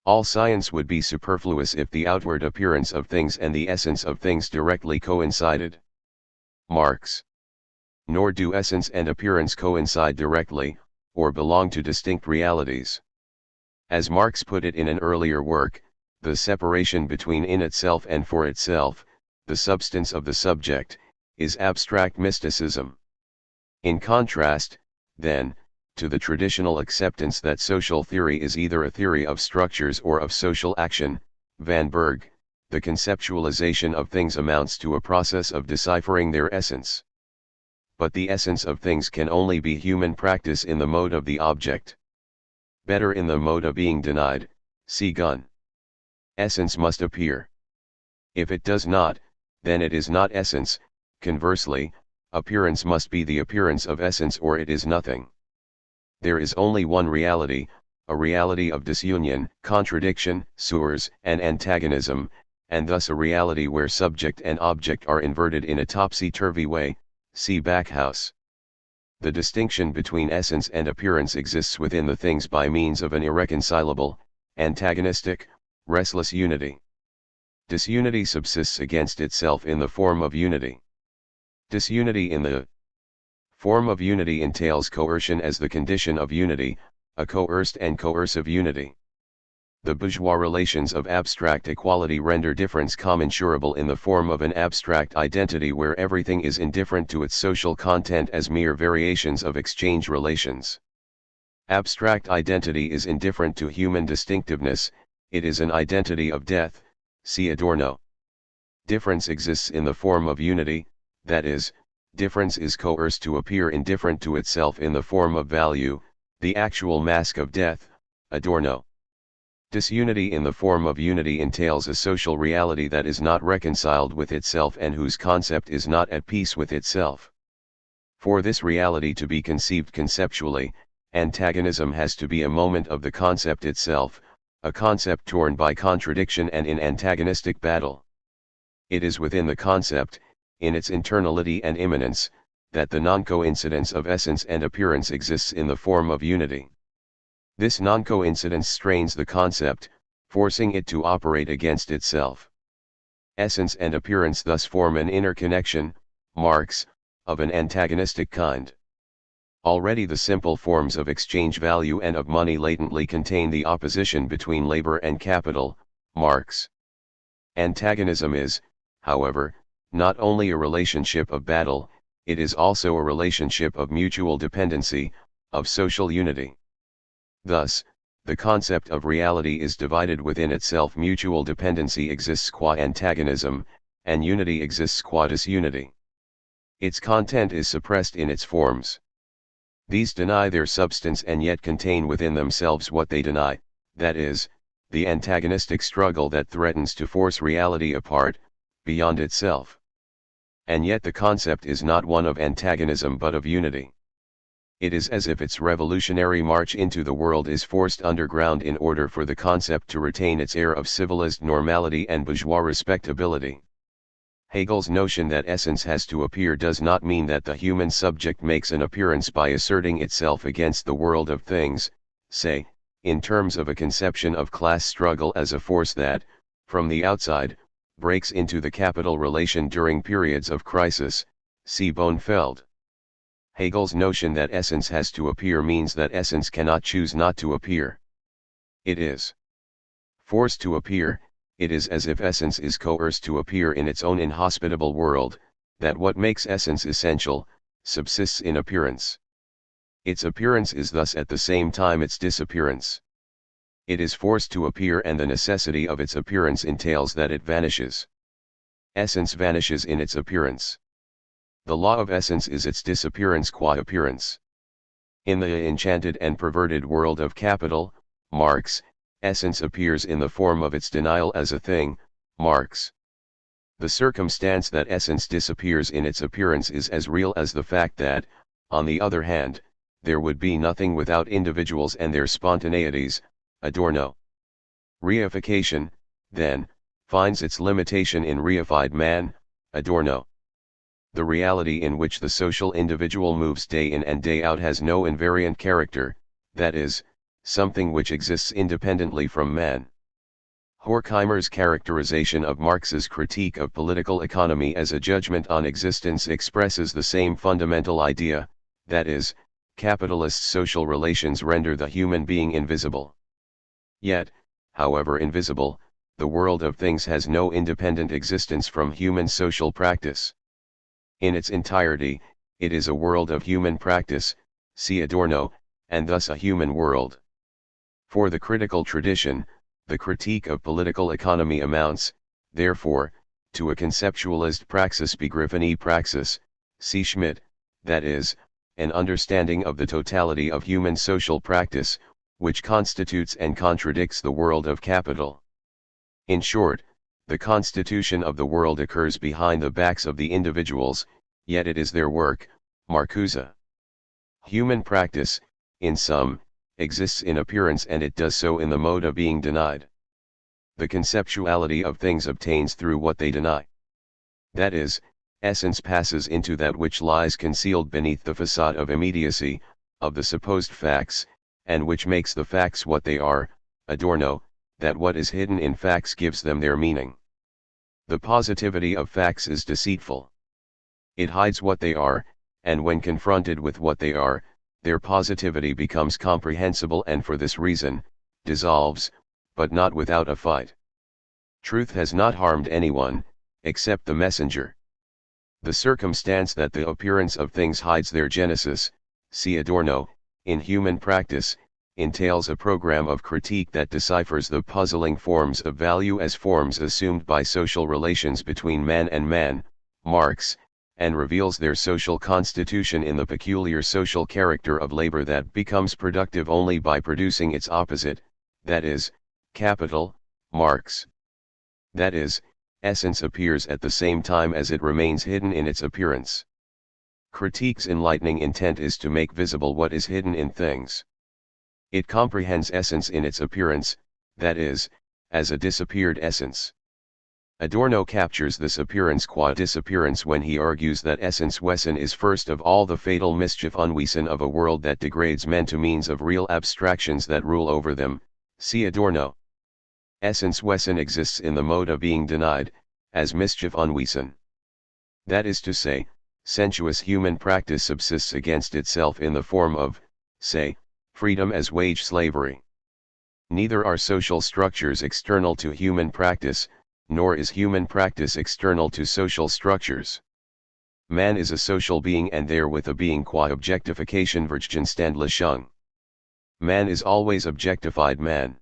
All science would be superfluous if the outward appearance of things and the essence of things directly coincided. Marx. Nor do essence and appearance coincide directly, or belong to distinct realities. As Marx put it in an earlier work, the separation between in itself and for itself, the substance of the subject, is abstract mysticism. In contrast, then, to the traditional acceptance that social theory is either a theory of structures or of social action, Van Berg, the conceptualization of things amounts to a process of deciphering their essence. But the essence of things can only be human practice in the mode of the object. Better in the mode of being denied, see Gunn. Essence must appear. If it does not, then it is not essence. Conversely, appearance must be the appearance of essence or it is nothing. There is only one reality, a reality of disunion, contradiction, sewers, and antagonism, and thus a reality where subject and object are inverted in a topsy-turvy way, see Backhouse. The distinction between essence and appearance exists within the things by means of an irreconcilable, antagonistic, restless unity. Disunity subsists against itself in the form of unity. Disunity in the form of unity entails coercion as the condition of unity, a coerced and coercive unity. The bourgeois relations of abstract equality render difference commensurable in the form of an abstract identity where everything is indifferent to its social content as mere variations of exchange relations. Abstract identity is indifferent to human distinctiveness, it is an identity of death, see Adorno. Difference exists in the form of unity, that is, difference is coerced to appear indifferent to itself in the form of value, the actual mask of death, Adorno. Disunity in the form of unity entails a social reality that is not reconciled with itself and whose concept is not at peace with itself. For this reality to be conceived conceptually, antagonism has to be a moment of the concept itself, a concept torn by contradiction and in antagonistic battle. It is within the concept, in its internality and immanence, that the non-coincidence of essence and appearance exists in the form of unity. This non-coincidence strains the concept, forcing it to operate against itself. Essence and appearance thus form an inner connection, Marx, of an antagonistic kind. Already the simple forms of exchange value and of money latently contain the opposition between labor and capital, Marx. Antagonism is, however, not only a relationship of battle, it is also a relationship of mutual dependency, of social unity. Thus, the concept of reality is divided within itself. Mutual dependency exists qua antagonism, and unity exists qua disunity. Its content is suppressed in its forms. These deny their substance and yet contain within themselves what they deny, that is, the antagonistic struggle that threatens to force reality apart, beyond itself. And yet the concept is not one of antagonism but of unity. It is as if its revolutionary march into the world is forced underground in order for the concept to retain its air of civilized normality and bourgeois respectability. Hegel's notion that essence has to appear does not mean that the human subject makes an appearance by asserting itself against the world of things, say, in terms of a conception of class struggle as a force that, from the outside, breaks into the capital relation during periods of crisis, see Bonefeld. Hegel's notion that essence has to appear means that essence cannot choose not to appear. It is forced to appear. It is as if essence is coerced to appear in its own inhospitable world, that what makes essence essential, subsists in appearance. Its appearance is thus at the same time its disappearance. It is forced to appear and the necessity of its appearance entails that it vanishes. Essence vanishes in its appearance. The law of essence is its disappearance qua appearance. In the enchanted and perverted world of capital, Marx, essence appears in the form of its denial as a thing, Marx. The circumstance that essence disappears in its appearance is as real as the fact that, on the other hand, there would be nothing without individuals and their spontaneities, Adorno. Reification, then, finds its limitation in reified man, Adorno. The reality in which the social individual moves day in and day out has no invariant character, that is, something which exists independently from man. Horkheimer's characterization of Marx's critique of political economy as a judgment on existence expresses the same fundamental idea, that is, capitalist social relations render the human being invisible. Yet, however invisible, the world of things has no independent existence from human social practice. In its entirety, it is a world of human practice, see Adorno, and thus a human world. For the critical tradition, the critique of political economy amounts, therefore, to a conceptualist praxis begriffene praxis, see Schmidt, that is, an understanding of the totality of human social practice, which constitutes and contradicts the world of capital. In short, the constitution of the world occurs behind the backs of the individuals, yet it is their work, Marcuse. Human practice, in sum, exists in appearance and it does so in the mode of being denied. The conceptuality of things obtains through what they deny. That is, essence passes into that which lies concealed beneath the facade of immediacy, of the supposed facts, and which makes the facts what they are, Adorno, that what is hidden in facts gives them their meaning. The positivity of facts is deceitful. It hides what they are, and when confronted with what they are, their positivity becomes comprehensible and for this reason, dissolves, but not without a fight. Truth has not harmed anyone, except the messenger. The circumstance that the appearance of things hides their genesis, see Adorno, in human practice, entails a program of critique that deciphers the puzzling forms of value as forms assumed by social relations between man and man, Marx, and reveals their social constitution in the peculiar social character of labor that becomes productive only by producing its opposite, that is, capital, Marx. That is, essence appears at the same time as it remains hidden in its appearance. Critique's enlightening intent is to make visible what is hidden in things. It comprehends essence in its appearance, that is, as a disappeared essence. Adorno captures this appearance qua disappearance when he argues that Essenswesen is first of all the fatal mischief unwesen of a world that degrades men to means of real abstractions that rule over them, see Adorno. Essenswesen exists in the mode of being denied, as mischief unwesen. That is to say, sensuous human practice subsists against itself in the form of, say, freedom as wage slavery. Neither are social structures external to human practice, nor is human practice external to social structures. Man is a social being and therewith a being qua objectification Vergegenstandlichung. Man is always objectified man.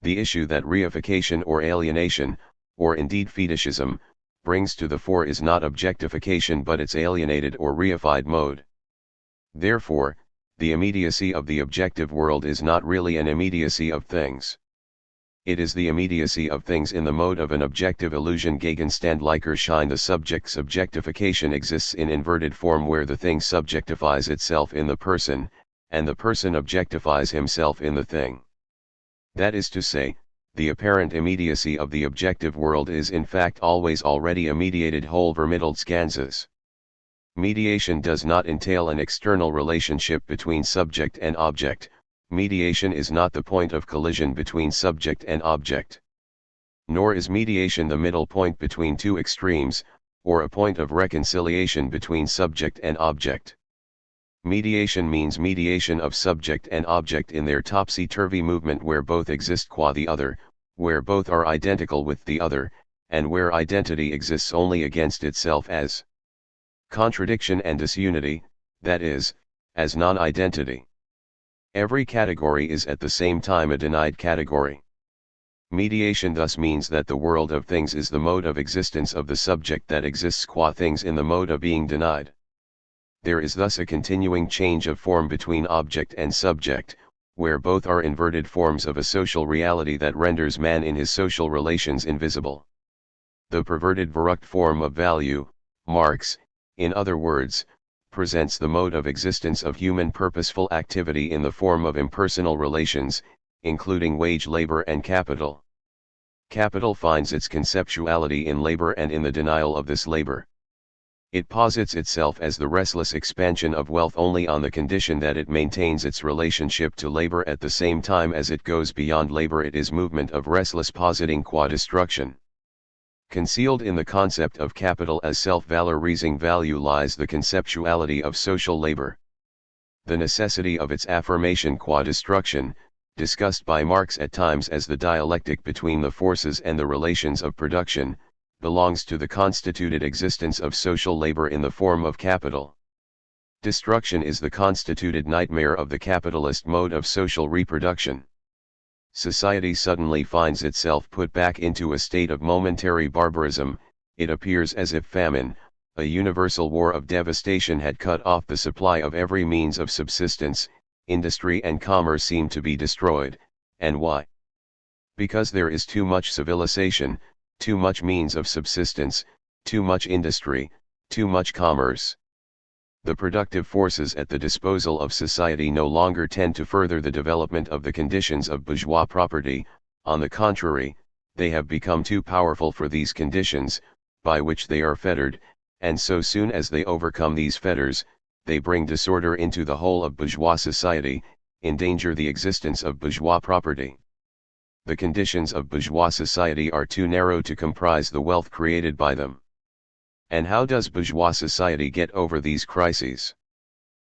The issue that reification or alienation, or indeed fetishism, brings to the fore is not objectification but its alienated or reified mode. Therefore, the immediacy of the objective world is not really an immediacy of things. It is the immediacy of things in the mode of an objective illusion. Gegenstand Licherschein. The subject's objectification exists in inverted form where the thing subjectifies itself in the person, and the person objectifies himself in the thing. That is to say, the apparent immediacy of the objective world is in fact always already a mediated whole. Vermitteldsganzes. Mediation does not entail an external relationship between subject and object. Mediation is not the point of collision between subject and object. Nor is mediation the middle point between two extremes, or a point of reconciliation between subject and object. Mediation means mediation of subject and object in their topsy-turvy movement where both exist qua the other, where both are identical with the other, and where identity exists only against itself as contradiction and disunity, that is, as non-identity. Every category is at the same time a denied category. Mediation thus means that the world of things is the mode of existence of the subject that exists qua things in the mode of being denied. There is thus a continuing change of form between object and subject, where both are inverted forms of a social reality that renders man in his social relations invisible. The perverted Verrucht form of value, Marx, in other words, presents the mode of existence of human purposeful activity in the form of impersonal relations, including wage labor and capital. Capital finds its conceptuality in labor and in the denial of this labor. It posits itself as the restless expansion of wealth only on the condition that it maintains its relationship to labor at the same time as it goes beyond labor. It is movement of restless positing qua destruction. Concealed in the concept of capital as self-valorizing value lies the conceptuality of social labor. The necessity of its affirmation qua destruction, discussed by Marx at times as the dialectic between the forces and the relations of production, belongs to the constituted existence of social labor in the form of capital. Destruction is the constituted nightmare of the capitalist mode of social reproduction. Society suddenly finds itself put back into a state of momentary barbarism. It appears as if famine, a universal war of devastation, had cut off the supply of every means of subsistence. Industry and commerce seem to be destroyed, and why? Because there is too much civilization, too much means of subsistence, too much industry, too much commerce. The productive forces at the disposal of society no longer tend to further the development of the conditions of bourgeois property. On the contrary, they have become too powerful for these conditions, by which they are fettered, and so soon as they overcome these fetters, they bring disorder into the whole of bourgeois society, endanger the existence of bourgeois property. The conditions of bourgeois society are too narrow to comprise the wealth created by them. And how does bourgeois society get over these crises?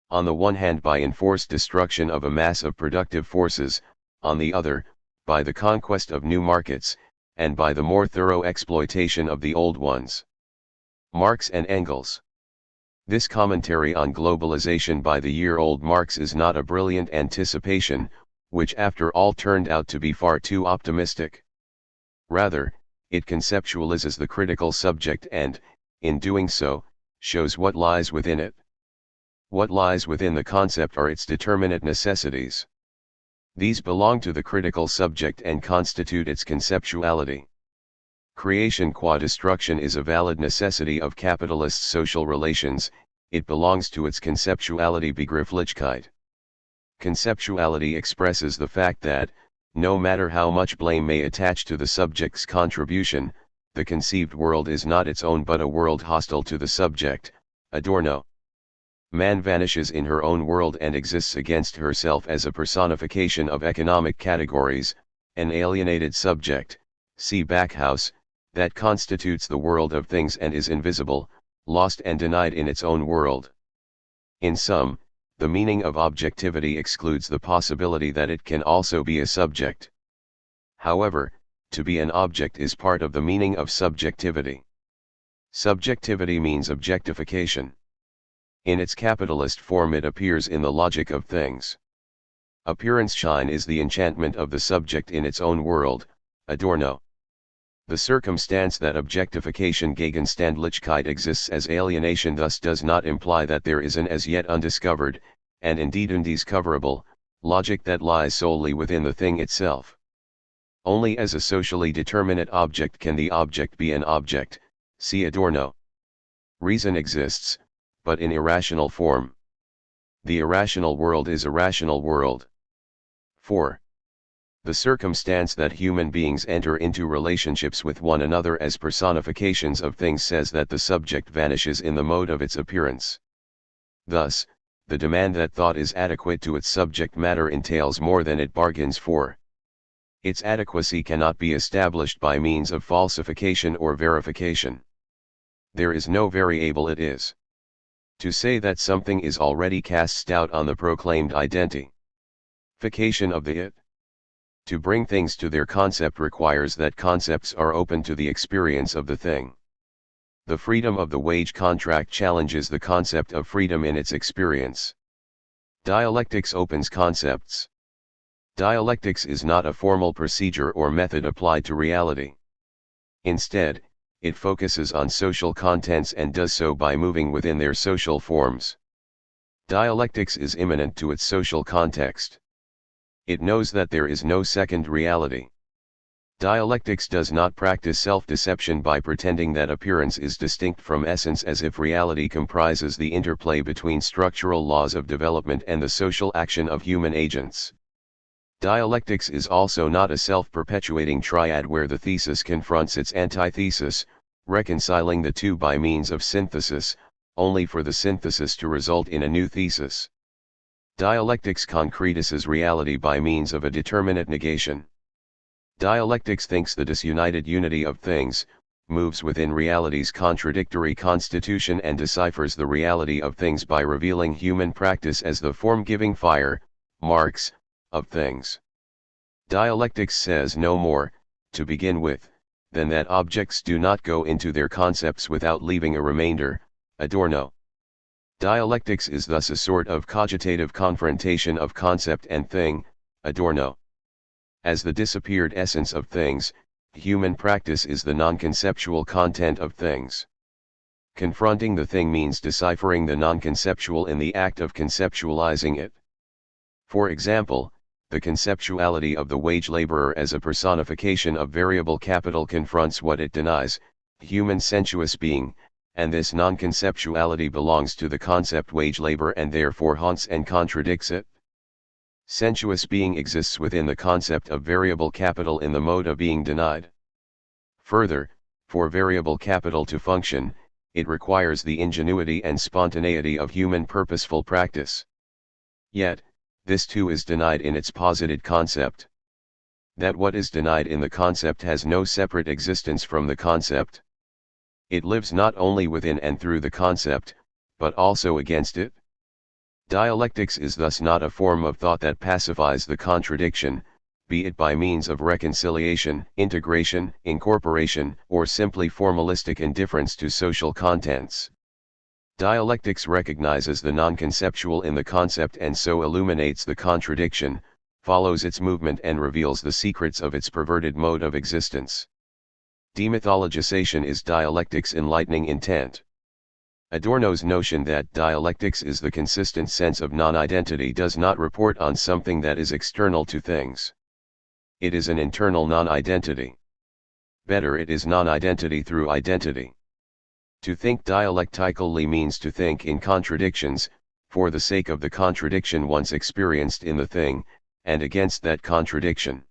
On the one hand by enforced destruction of a mass of productive forces, on the other, by the conquest of new markets, and by the more thorough exploitation of the old ones. Marx and Engels. This commentary on globalization by the year-old Marx is not a brilliant anticipation, which after all turned out to be far too optimistic. Rather, it conceptualizes the critical subject and, in doing so, shows what lies within it. What lies within the concept are its determinate necessities. These belong to the critical subject and constitute its conceptuality. Creation qua destruction is a valid necessity of capitalist social relations. It belongs to its conceptuality. Begrifflichkeit. Conceptuality expresses the fact that, no matter how much blame may attach to the subject's contribution, the conceived world is not its own but a world hostile to the subject. Adorno. Man vanishes in her own world and exists against herself as a personification of economic categories, an alienated subject, see Backhouse, that constitutes the world of things and is invisible, lost and denied in its own world. In sum, the meaning of objectivity excludes the possibility that it can also be a subject. However, to be an object is part of the meaning of subjectivity. Subjectivity means objectification. In its capitalist form it appears in the logic of things. Appearance shine is the enchantment of the subject in its own world. Adorno. The circumstance that objectification Gegenstandlichkeit exists as alienation thus does not imply that there is an as yet undiscovered, and indeed undiscoverable, logic that lies solely within the thing itself. Only as a socially determinate object can the object be an object, see Adorno. Reason exists, but in irrational form. The irrational world is a rational world. 4. The circumstance that human beings enter into relationships with one another as personifications of things says that the subject vanishes in the mode of its appearance. Thus, the demand that thought is adequate to its subject matter entails more than it bargains for. Its adequacy cannot be established by means of falsification or verification. There is no variable it is. To say that something is already casts doubt on the proclaimed identification of the it. To bring things to their concept requires that concepts are open to the experience of the thing. The freedom of the wage contract challenges the concept of freedom in its experience. Dialectics opens concepts. Dialectics is not a formal procedure or method applied to reality. Instead, it focuses on social contents and does so by moving within their social forms. Dialectics is immanent to its social context. It knows that there is no second reality. Dialectics does not practice self-deception by pretending that appearance is distinct from essence as if reality comprises the interplay between structural laws of development and the social action of human agents. Dialectics is also not a self-perpetuating triad where the thesis confronts its antithesis, reconciling the two by means of synthesis, only for the synthesis to result in a new thesis. Dialectics concretizes reality by means of a determinate negation. Dialectics thinks the disunited unity of things, moves within reality's contradictory constitution and deciphers the reality of things by revealing human practice as the form-giving fire, marks, of things. Dialectics says no more, to begin with, than that objects do not go into their concepts without leaving a remainder, Adorno. Dialectics is thus a sort of cogitative confrontation of concept and thing, Adorno. As the disappeared essence of things, human practice is the non-conceptual content of things. Confronting the thing means deciphering the non-conceptual in the act of conceptualizing it. For example, the conceptuality of the wage laborer as a personification of variable capital confronts what it denies, human sensuous being, and this non-conceptuality belongs to the concept wage labor and therefore haunts and contradicts it. Sensuous being exists within the concept of variable capital in the mode of being denied. Further, for variable capital to function, it requires the ingenuity and spontaneity of human purposeful practice. Yet, this too is denied in its posited concept. That what is denied in the concept has no separate existence from the concept. It lives not only within and through the concept, but also against it. Dialectics is thus not a form of thought that pacifies the contradiction, be it by means of reconciliation, integration, incorporation, or simply formalistic indifference to social contents. Dialectics recognizes the non-conceptual in the concept and so illuminates the contradiction, follows its movement and reveals the secrets of its perverted mode of existence. Demythologization is dialectics' enlightening intent. Adorno's notion that dialectics is the consistent sense of non-identity does not report on something that is external to things. It is an internal non-identity. Better, it is non-identity through identity. To think dialectically means to think in contradictions, for the sake of the contradiction once experienced in the thing, and against that contradiction.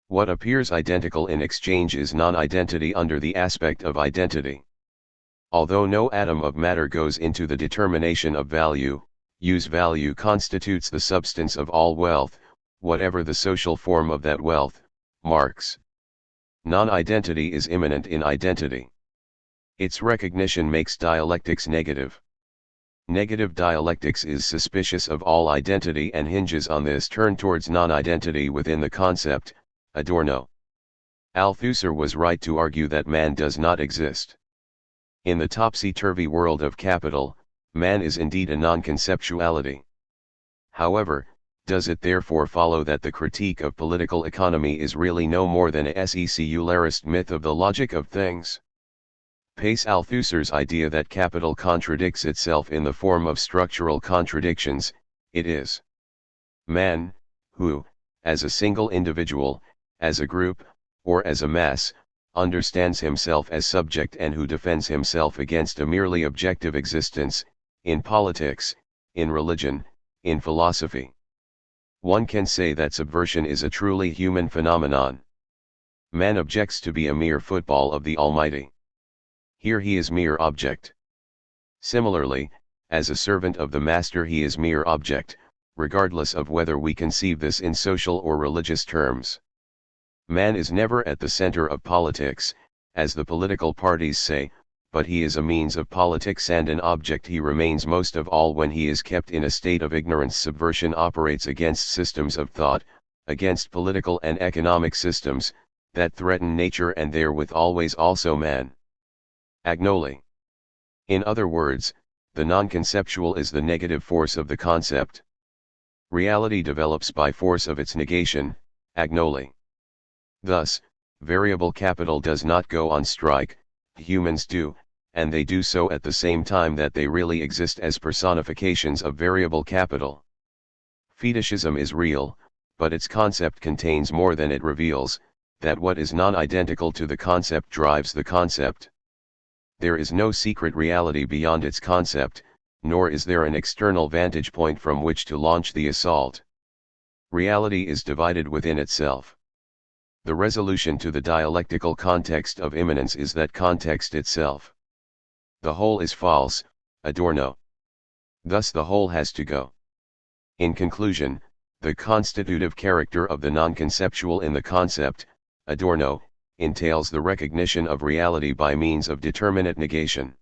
What appears identical in exchange is non-identity under the aspect of identity. Although no atom of matter goes into the determination of value, use value constitutes the substance of all wealth, whatever the social form of that wealth, Marx. Non-identity is immanent in identity. Its recognition makes dialectics negative. Negative dialectics is suspicious of all identity and hinges on this turn towards non-identity within the concept, Adorno. Althusser was right to argue that man does not exist. In the topsy-turvy world of capital, man is indeed a non-conceptuality. However, does it therefore follow that the critique of political economy is really no more than a secularist myth of the logic of things? Pace Althusser's idea that capital contradicts itself in the form of structural contradictions, it is man, who, as a single individual, as a group, or as a mass, understands himself as subject and who defends himself against a merely objective existence, in politics, in religion, in philosophy. One can say that subversion is a truly human phenomenon. Man objects to be a mere football of the Almighty. Here he is mere object. Similarly, as a servant of the master he is mere object, regardless of whether we conceive this in social or religious terms. Man is never at the center of politics, as the political parties say, but he is a means of politics and an object he remains most of all when he is kept in a state of ignorance. Subversion operates against systems of thought, against political and economic systems, that threaten nature and therewith always also man. Agnoli. In other words, the non-conceptual is the negative force of the concept. Reality develops by force of its negation, agnoli. Thus, variable capital does not go on strike, humans do, and they do so at the same time that they really exist as personifications of variable capital. Fetishism is real, but its concept contains more than it reveals, that what is non-identical to the concept drives the concept. There is no secret reality beyond its concept, nor is there an external vantage point from which to launch the assault. Reality is divided within itself. The resolution to the dialectical context of immanence is that context itself. The whole is false, Adorno. Thus the whole has to go. In conclusion, the constitutive character of the non-conceptual in the concept, Adorno, entails the recognition of reality by means of determinate negation.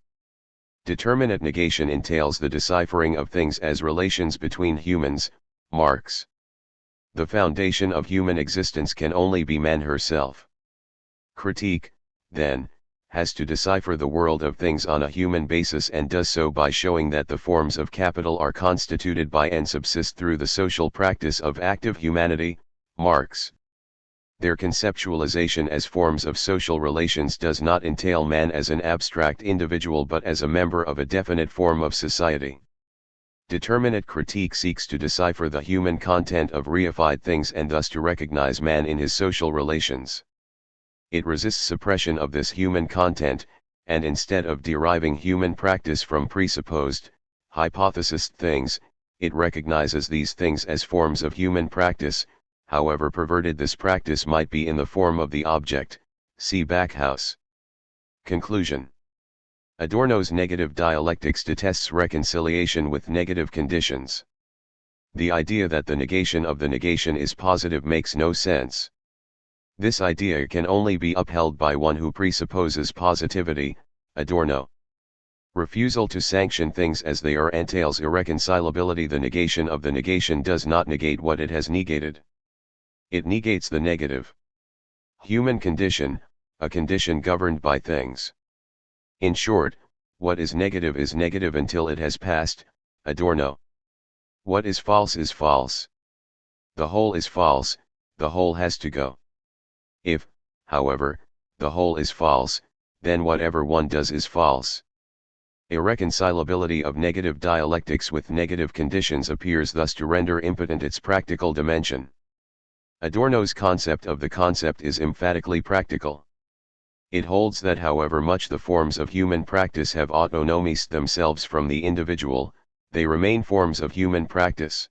Determinate negation entails the deciphering of things as relations between humans, Marx. The foundation of human existence can only be man herself. Critique, then, has to decipher the world of things on a human basis and does so by showing that the forms of capital are constituted by and subsist through the social practice of active humanity, Marx. Their conceptualization as forms of social relations does not entail man as an abstract individual but as a member of a definite form of society. Determinate critique seeks to decipher the human content of reified things and thus to recognize man in his social relations. It resists suppression of this human content, and instead of deriving human practice from presupposed, hypothesized things, it recognizes these things as forms of human practice, however perverted this practice might be in the form of the object, see Backhouse. Conclusion. Adorno's negative dialectics detests reconciliation with negative conditions. The idea that the negation of the negation is positive makes no sense. This idea can only be upheld by one who presupposes positivity, Adorno. Refusal to sanction things as they are entails irreconcilability. The negation of the negation does not negate what it has negated. It negates the negative. Human condition, a condition governed by things. In short, what is negative until it has passed, Adorno. What is false is false. The whole is false, the whole has to go. If, however, the whole is false, then whatever one does is false. Irreconcilability of negative dialectics with negative conditions appears thus to render impotent its practical dimension. Adorno's concept of the concept is emphatically practical. It holds that however much the forms of human practice have autonomized themselves from the individual, they remain forms of human practice.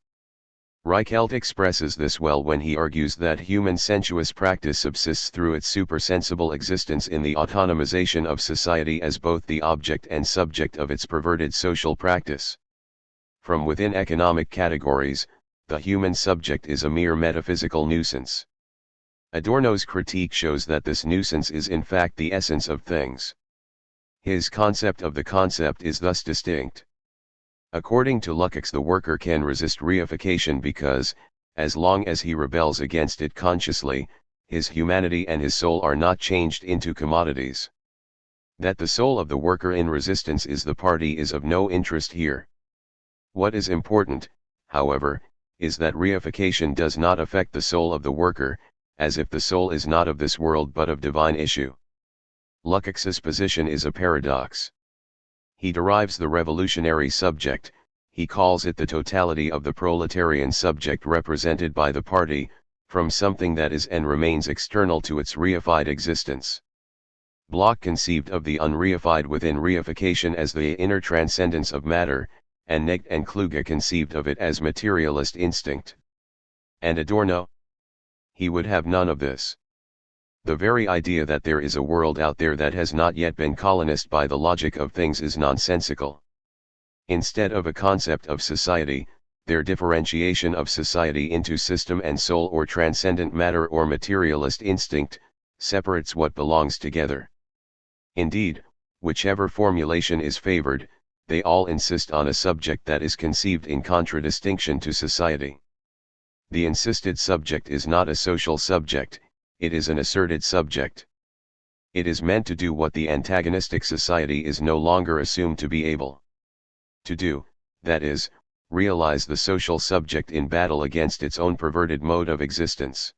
Reichelt expresses this well when he argues that human sensuous practice subsists through its supersensible existence in the autonomization of society as both the object and subject of its perverted social practice. From within economic categories, the human subject is a mere metaphysical nuisance. Adorno's critique shows that this nuisance is in fact the essence of things. His concept of the concept is thus distinct. According to Lukács, the worker can resist reification because, as long as he rebels against it consciously, his humanity and his soul are not changed into commodities. That the soul of the worker in resistance is the party is of no interest here. What is important, however, is that reification does not affect the soul of the worker, as if the soul is not of this world but of divine issue. Lukács's position is a paradox. He derives the revolutionary subject, he calls it the totality of the proletarian subject represented by the party, from something that is and remains external to its reified existence. Bloch conceived of the unreified within reification as the inner transcendence of matter, and Knecht and Kluge conceived of it as materialist instinct. And Adorno? He would have none of this. The very idea that there is a world out there that has not yet been colonized by the logic of things is nonsensical. Instead of a concept of society, their differentiation of society into system and soul or transcendent matter or materialist instinct, separates what belongs together. Indeed, whichever formulation is favored, they all insist on a subject that is conceived in contradistinction to society. The insisted subject is not a social subject, it is an asserted subject. It is meant to do what the antagonistic society is no longer assumed to be able to do, that is, realize the social subject in battle against its own perverted mode of existence.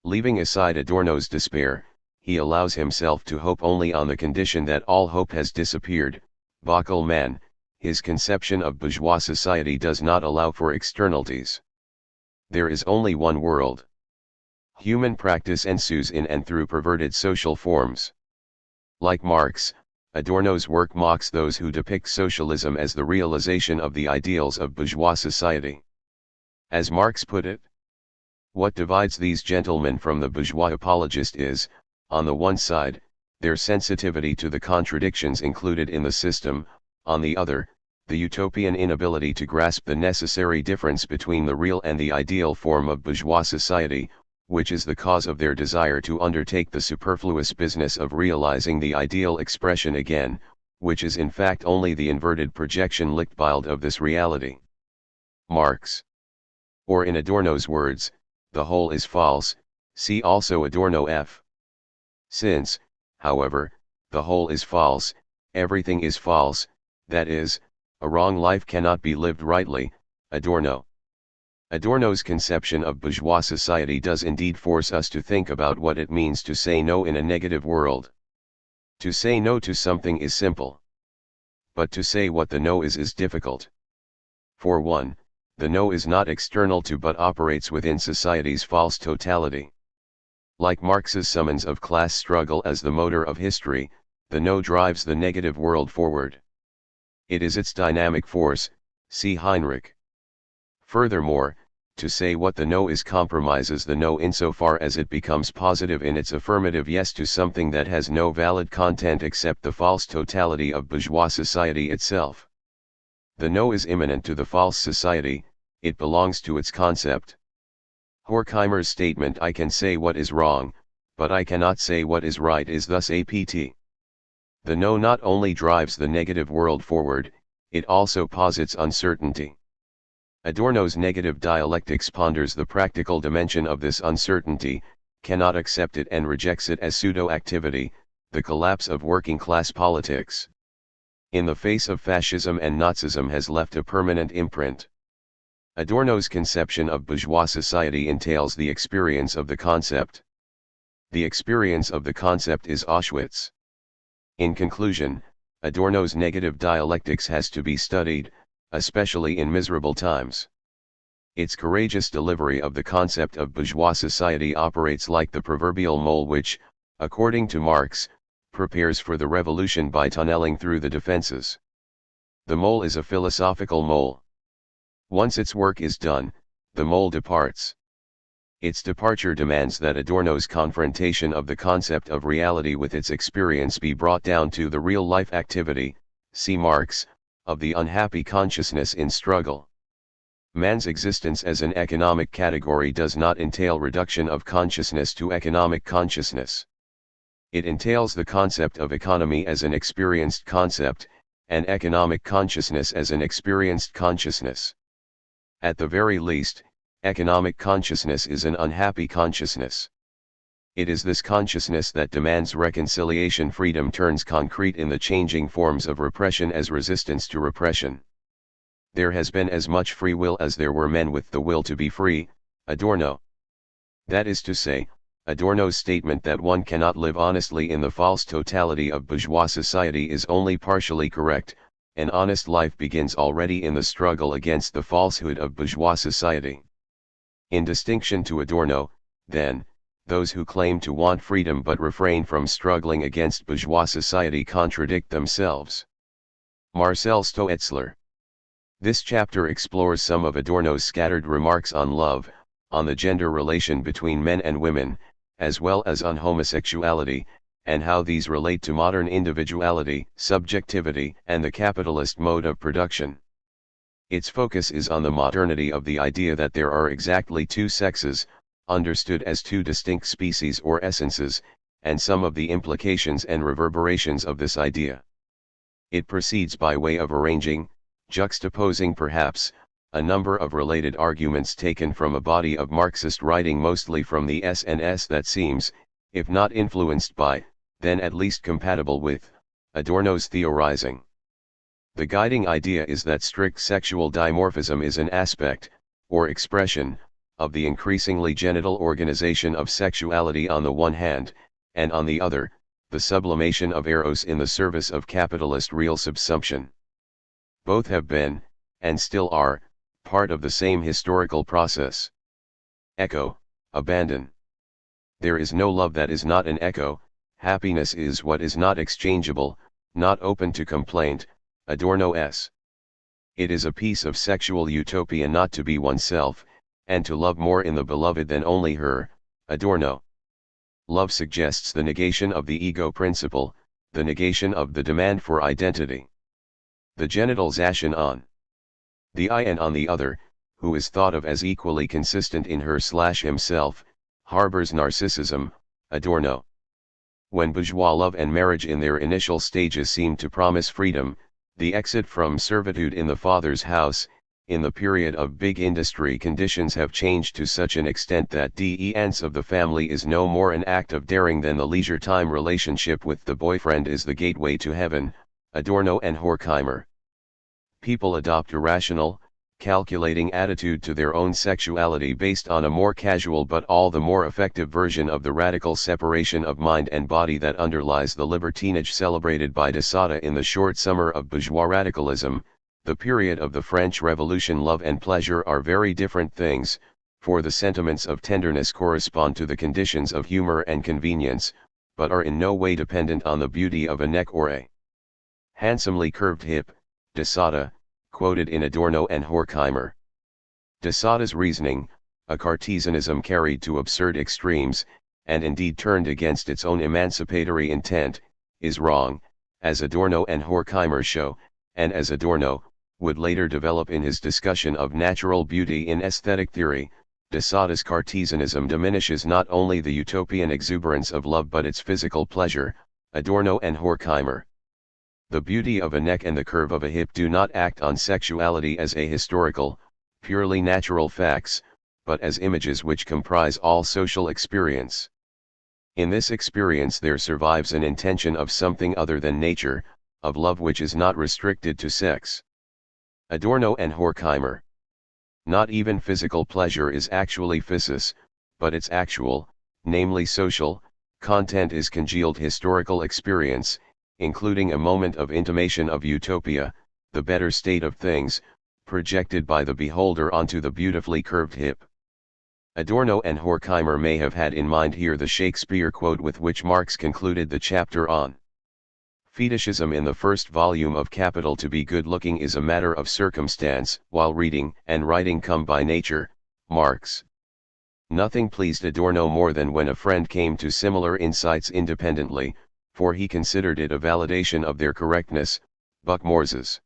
Leaving aside Adorno's despair, he allows himself to hope only on the condition that all hope has disappeared. Böckelmann, his conception of bourgeois society does not allow for externalities. There is only one world. Human practice ensues in and through perverted social forms. Like Marx, Adorno's work mocks those who depict socialism as the realization of the ideals of bourgeois society. As Marx put it, what divides these gentlemen from the bourgeois apologist is, on the one side, their sensitivity to the contradictions included in the system, on the other, the utopian inability to grasp the necessary difference between the real and the ideal form of bourgeois society, which is the cause of their desire to undertake the superfluous business of realizing the ideal expression again, which is in fact only the inverted projection Lichtbild of this reality. Marx. Or in Adorno's words, the whole is false, see also Adorno F. Since, however, the whole is false, everything is false, that is, a wrong life cannot be lived rightly, Adorno. Adorno's conception of bourgeois society does indeed force us to think about what it means to say no in a negative world. To say no to something is simple. But to say what the no is difficult. For one, the no is not external to but operates within society's false totality. Like Marx's summons of class struggle as the motor of history, the no drives the negative world forward. It is its dynamic force, see Heinrich. Furthermore, to say what the no is compromises the no insofar as it becomes positive in its affirmative yes to something that has no valid content except the false totality of bourgeois society itself. The no is immanent to the false society, it belongs to its concept. Horkheimer's statement "I can say what is wrong, but I cannot say what is right" is thus apt. The no not only drives the negative world forward, it also posits uncertainty. Adorno's negative dialectics ponders the practical dimension of this uncertainty, cannot accept it and rejects it as pseudo-activity, the collapse of working-class politics. In the face of fascism and Nazism has left a permanent imprint. Adorno's conception of bourgeois society entails the experience of the concept. The experience of the concept is Auschwitz. In conclusion, Adorno's negative dialectics has to be studied, especially in miserable times. Its courageous delivery of the concept of bourgeois society operates like the proverbial mole which, according to Marx, prepares for the revolution by tunneling through the defenses. The mole is a philosophical mole. Once its work is done, the mole departs. Its departure demands that Adorno's confrontation of the concept of reality with its experience be brought down to the real-life activity, see Marx, of the unhappy consciousness in struggle. Man's existence as an economic category does not entail reduction of consciousness to economic consciousness. It entails the concept of economy as an experienced concept, and economic consciousness as an experienced consciousness. At the very least, economic consciousness is an unhappy consciousness. It is this consciousness that demands reconciliation. Freedom turns concrete in the changing forms of repression as resistance to repression. There has been as much free will as there were men with the will to be free, Adorno. That is to say, Adorno's statement that one cannot live honestly in the false totality of bourgeois society is only partially correct. An honest life begins already in the struggle against the falsehood of bourgeois society. In distinction to Adorno, then, those who claim to want freedom but refrain from struggling against bourgeois society contradict themselves. Marcel Stoetzler. This chapter explores some of Adorno's scattered remarks on love, on the gender relation between men and women, as well as on homosexuality, and how these relate to modern individuality, subjectivity, and the capitalist mode of production. Its focus is on the modernity of the idea that there are exactly two sexes, understood as two distinct species or essences, and some of the implications and reverberations of this idea. It proceeds by way of arranging, juxtaposing perhaps, a number of related arguments taken from a body of Marxist writing mostly from the SNS that seems, if not influenced by, then at least compatible with, Adorno's theorizing. The guiding idea is that strict sexual dimorphism is an aspect, or expression, of the increasingly genital organization of sexuality on the one hand, and on the other, the sublimation of eros in the service of capitalist real subsumption. Both have been, and still are, part of the same historical process. Echo, abandon. There is no love that is not an echo. Happiness is what is not exchangeable, not open to complaint, Adorno s. It is a piece of sexual utopia not to be oneself, and to love more in the beloved than only her, Adorno. Love suggests the negation of the ego principle, the negation of the demand for identity. The genitalization on the I and on the other, who is thought of as equally consistent in her/himself, harbors narcissism, Adorno. When bourgeois love and marriage in their initial stages seemed to promise freedom, the exit from servitude in the father's house, in the period of big industry conditions have changed to such an extent that defense of the family is no more an act of daring than the leisure time relationship with the boyfriend is the gateway to heaven, Adorno and Horkheimer. People adopt a rational, calculating attitude to their own sexuality based on a more casual but all the more effective version of the radical separation of mind and body that underlies the libertinage celebrated by Desatta in the short summer of bourgeois radicalism. The period of the French Revolution. Love and pleasure are very different things, for the sentiments of tenderness correspond to the conditions of humor and convenience, but are in no way dependent on the beauty of a neck or a handsomely curved hip, Desatta, quoted in Adorno and Horkheimer. Desatta's reasoning, a Cartesianism carried to absurd extremes, and indeed turned against its own emancipatory intent, is wrong, as Adorno and Horkheimer show, and as Adorno would later develop in his discussion of natural beauty in aesthetic theory. Desatta's Cartesianism diminishes not only the utopian exuberance of love but its physical pleasure, Adorno and Horkheimer. The beauty of a neck and the curve of a hip do not act on sexuality as ahistorical, purely natural facts, but as images which comprise all social experience. In this experience there survives an intention of something other than nature, of love which is not restricted to sex. Adorno and Horkheimer. Not even physical pleasure is actually physis, but its actual, namely social, content is congealed historical experience, including a moment of intimation of utopia, the better state of things, projected by the beholder onto the beautifully curved hip. Adorno and Horkheimer may have had in mind here the Shakespeare quote with which Marx concluded the chapter on fetishism in the first volume of Capital: to be good-looking is a matter of circumstance, while reading and writing come by nature, Marx. Nothing pleased Adorno more than when a friend came to similar insights independently, for he considered it a validation of their correctness, Buck Morses.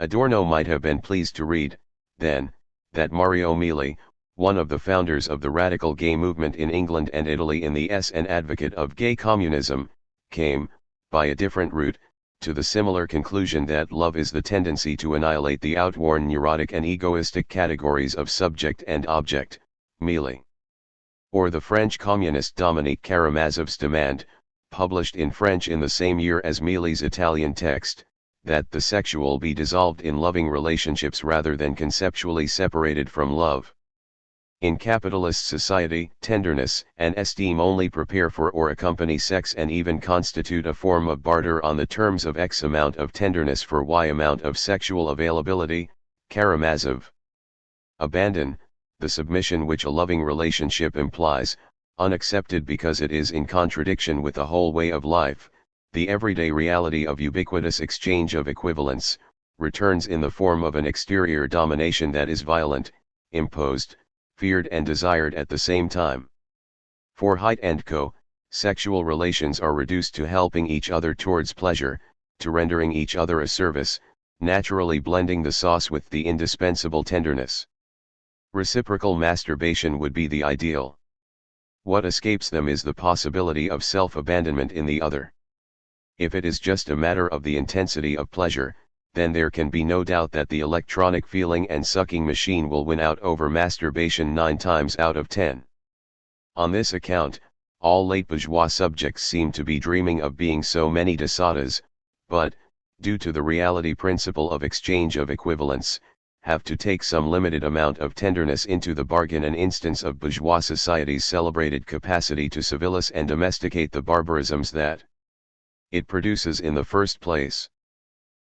Adorno might have been pleased to read, then, that Mario Meli, one of the founders of the radical gay movement in England and Italy and an advocate of gay communism, came, by a different route, to the similar conclusion that love is the tendency to annihilate the outworn neurotic and egoistic categories of subject and object, Meli. Or the French communist Dominique Karamazov's demand, published in French in the same year as Meli's Italian text, that the sexual be dissolved in loving relationships rather than conceptually separated from love. In capitalist society, tenderness and esteem only prepare for or accompany sex and even constitute a form of barter on the terms of X amount of tenderness for Y amount of sexual availability, Karamazov. Abandon, the submission which a loving relationship implies, unaccepted because it is in contradiction with the whole way of life, the everyday reality of ubiquitous exchange of equivalents, returns in the form of an exterior domination that is violent, imposed, feared and desired at the same time. For Haidt and Co., sexual relations are reduced to helping each other towards pleasure, to rendering each other a service, naturally blending the sauce with the indispensable tenderness. Reciprocal masturbation would be the ideal. What escapes them is the possibility of self-abandonment in the other. If it is just a matter of the intensity of pleasure, then there can be no doubt that the electronic feeling and sucking machine will win out over masturbation 9 times out of 10. On this account, all late bourgeois subjects seem to be dreaming of being so many desatas, but, due to the reality principle of exchange of equivalents, have to take some limited amount of tenderness into the bargain, an instance of bourgeois society's celebrated capacity to civilize and domesticate the barbarisms that it produces in the first place.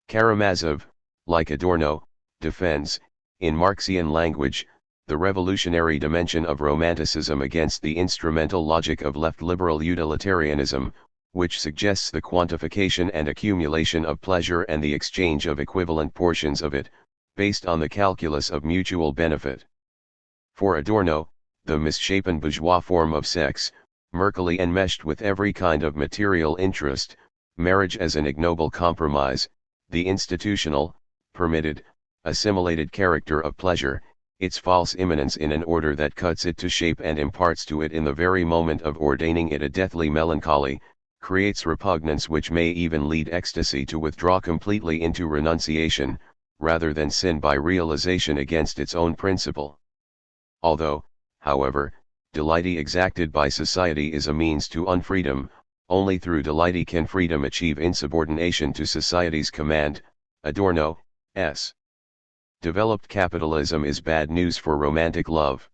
Karamazov, like Adorno, defends, in Marxian language, the revolutionary dimension of Romanticism against the instrumental logic of left liberal utilitarianism, which suggests the quantification and accumulation of pleasure and the exchange of equivalent portions of it, based on the calculus of mutual benefit. For Adorno, the misshapen bourgeois form of sex, murkily enmeshed with every kind of material interest, marriage as an ignoble compromise, the institutional, permitted, assimilated character of pleasure, its false immanence in an order that cuts it to shape and imparts to it in the very moment of ordaining it a deathly melancholy, creates repugnance which may even lead ecstasy to withdraw completely into renunciation, rather than sin by realization against its own principle. Although, however, delighty exacted by society is a means to unfreedom, only through delighty can freedom achieve insubordination to society's command. Adorno, s. Developed capitalism is bad news for romantic love.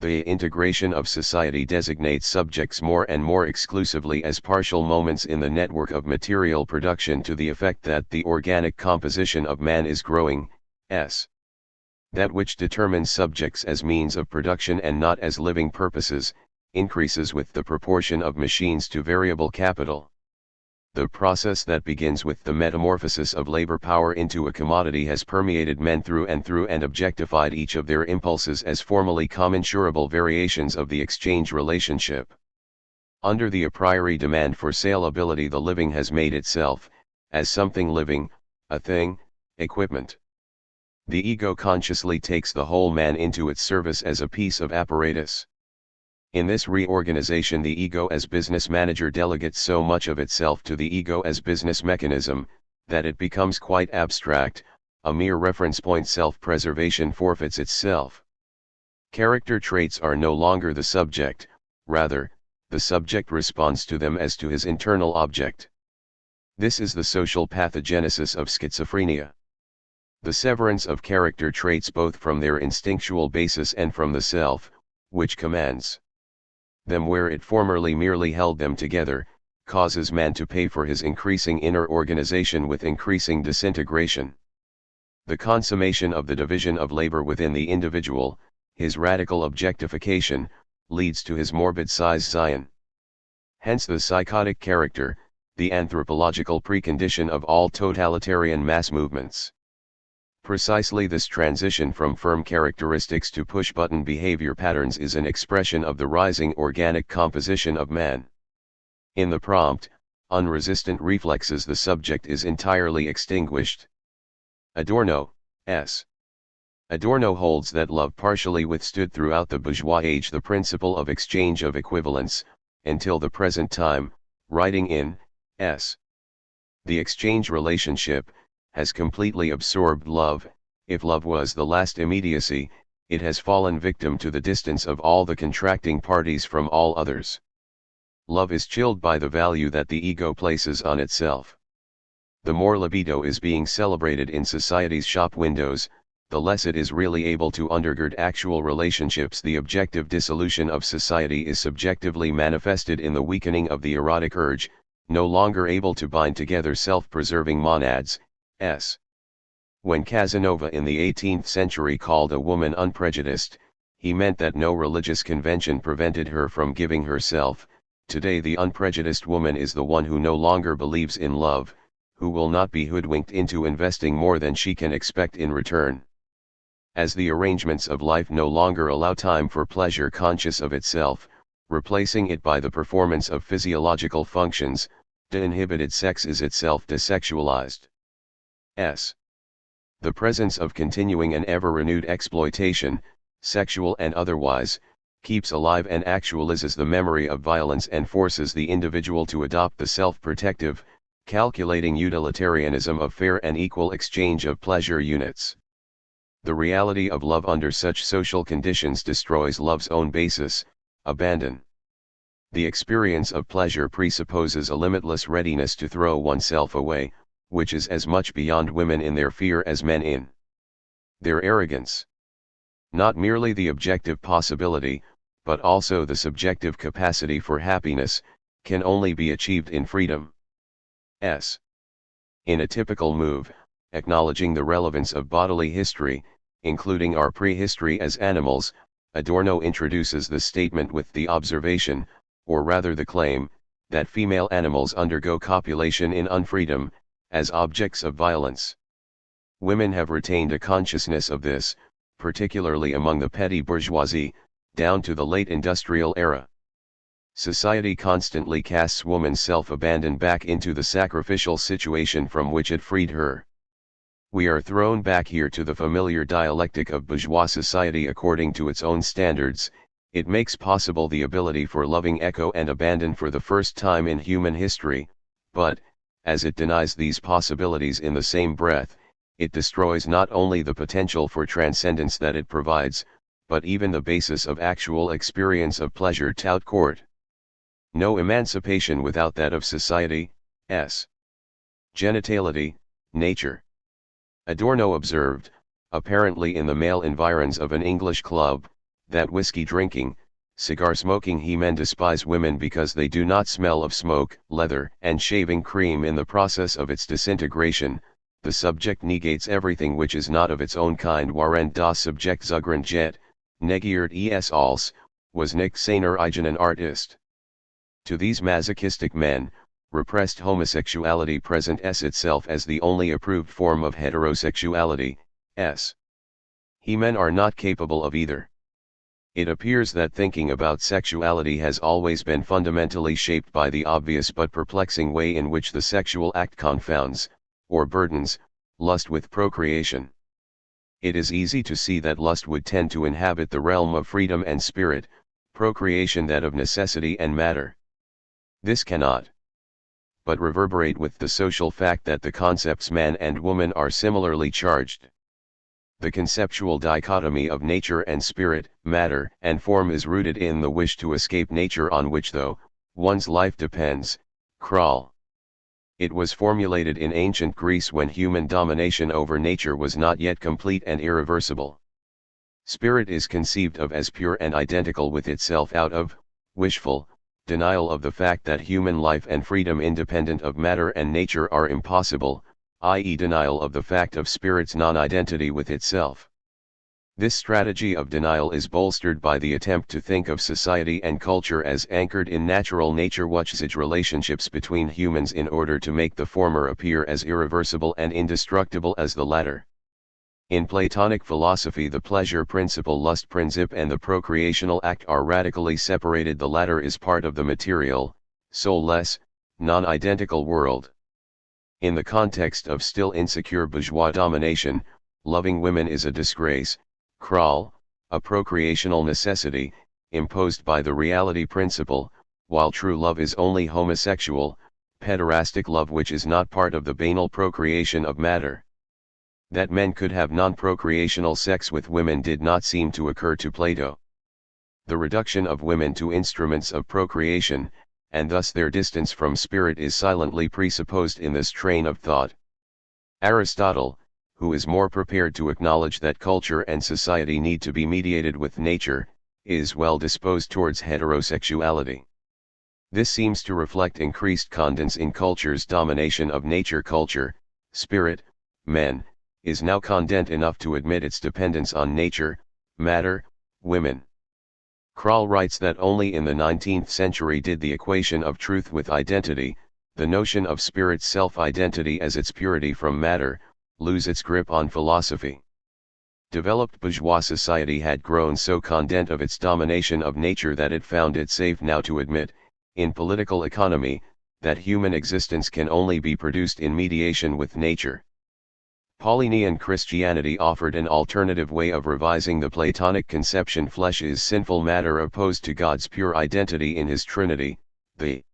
The integration of society designates subjects more and more exclusively as partial moments in the network of material production, to the effect that the organic composition of man is growing, s. That which determines subjects as means of production and not as living purposes, increases with the proportion of machines to variable capital. The process that begins with the metamorphosis of labor power into a commodity has permeated men through and objectified each of their impulses as formally commensurable variations of the exchange relationship. Under the a priori demand for saleability, the living has made itself, as something living, a thing, equipment. The ego consciously takes the whole man into its service as a piece of apparatus. In this reorganization, the ego as business manager delegates so much of itself to the ego as business mechanism, that it becomes quite abstract, a mere reference point. Self-preservation forfeits itself. Character traits are no longer the subject, rather, the subject responds to them as to his internal object. This is the social pathogenesis of schizophrenia. The severance of character traits both from their instinctual basis and from the self, which commands them where it formerly merely held them together, causes man to pay for his increasing inner organization with increasing disintegration. The consummation of the division of labor within the individual, his radical objectification, leads to his morbid Zion. Hence the psychotic character, the anthropological precondition of all totalitarian mass movements. Precisely this transition from firm characteristics to push-button behavior patterns is an expression of the rising organic composition of man. In the prompt, unresistant reflexes the subject is entirely extinguished. Adorno, s. Adorno holds that love partially withstood throughout the bourgeois age the principle of exchange of equivalents, until the present time, writing in, s. The exchange relationship, has completely absorbed love. If love was the last immediacy, it has fallen victim to the distance of all the contracting parties from all others. Love is chilled by the value that the ego places on itself. The more libido is being celebrated in society's shop windows, the less it is really able to undergird actual relationships. The objective dissolution of society is subjectively manifested in the weakening of the erotic urge, no longer able to bind together self-preserving monads. When Casanova in the 18th century called a woman unprejudiced, he meant that no religious convention prevented her from giving herself. Today the unprejudiced woman is the one who no longer believes in love, who will not be hoodwinked into investing more than she can expect in return. As the arrangements of life no longer allow time for pleasure conscious of itself, replacing it by the performance of physiological functions, de-inhibited sex is itself desexualized. The presence of continuing and ever-renewed exploitation, sexual and otherwise, keeps alive and actualizes the memory of violence and forces the individual to adopt the self-protective, calculating utilitarianism of fair and equal exchange of pleasure units. The reality of love under such social conditions destroys love's own basis, abandon. The experience of pleasure presupposes a limitless readiness to throw oneself away, which is as much beyond women in their fear as men in their arrogance. Not merely the objective possibility, but also the subjective capacity for happiness, can only be achieved in freedom. In a typical move, acknowledging the relevance of bodily history, including our prehistory as animals, Adorno introduces the statement with the observation, or rather the claim, that female animals undergo copulation in unfreedom, as objects of violence. Women have retained a consciousness of this, particularly among the petty bourgeoisie, down to the late industrial era. Society constantly casts woman's self-abandon back into the sacrificial situation from which it freed her. We are thrown back here to the familiar dialectic of bourgeois society according to its own standards. It makes possible the ability for loving echo and abandon for the first time in human history, but, as it denies these possibilities in the same breath, it destroys not only the potential for transcendence that it provides, but even the basis of actual experience of pleasure tout court. No emancipation without that of society's genitality, nature. Adorno observed, apparently in the male environs of an English club, that whiskey drinking, cigar smoking he men despise women because they do not smell of smoke, leather, and shaving cream in the process of its disintegration. The subject negates everything which is not of its own kind, warent das Subjekt zugrund jet, negiert es als, was nicht seiner eigenen Artist. To these masochistic men, repressed homosexuality presents itself as the only approved form of heterosexuality. He men are not capable of either. It appears that thinking about sexuality has always been fundamentally shaped by the obvious but perplexing way in which the sexual act confounds, or burdens, lust with procreation. It is easy to see that lust would tend to inhabit the realm of freedom and spirit, procreation that of necessity and matter. This cannot but reverberate with the social fact that the concepts man and woman are similarly charged. The conceptual dichotomy of nature and spirit, matter and form is rooted in the wish to escape nature on which one's life depends. Crawl. It was formulated in ancient Greece when human domination over nature was not yet complete and irreversible. Spirit is conceived of as pure and identical with itself out of wishful denial of the fact that human life and freedom independent of matter and nature are impossible, i.e. denial of the fact of spirit's non-identity with itself. This strategy of denial is bolstered by the attempt to think of society and culture as anchored in natural nature-wachsage relationships between humans in order to make the former appear as irreversible and indestructible as the latter. In Platonic philosophy, the pleasure principle lust princip and the procreational act are radically separated. The latter is part of the material, soulless, non-identical world. In the context of still insecure bourgeois domination, loving women is a disgrace, crawl, a procreational necessity, imposed by the reality principle, while true love is only homosexual, pederastic love which is not part of the banal procreation of matter. That men could have non-procreational sex with women did not seem to occur to Plato. The reduction of women to instruments of procreation, and thus their distance from spirit is silently presupposed in this train of thought. Aristotle, who is more prepared to acknowledge that culture and society need to be mediated with nature, is well disposed towards heterosexuality. This seems to reflect increased confidence in culture's domination of nature. Culture, spirit, men, is now content enough to admit its dependence on nature, matter, women. Krall writes that only in the 19th century did the equation of truth with identity, the notion of spirit's self-identity as its purity from matter, lose its grip on philosophy. Developed bourgeois society had grown so content of its domination of nature that it found it safe now to admit, in political economy, that human existence can only be produced in mediation with nature. Pauline Christianity offered an alternative way of revising the Platonic conception: flesh is sinful matter opposed to God's pure identity in his Trinity. The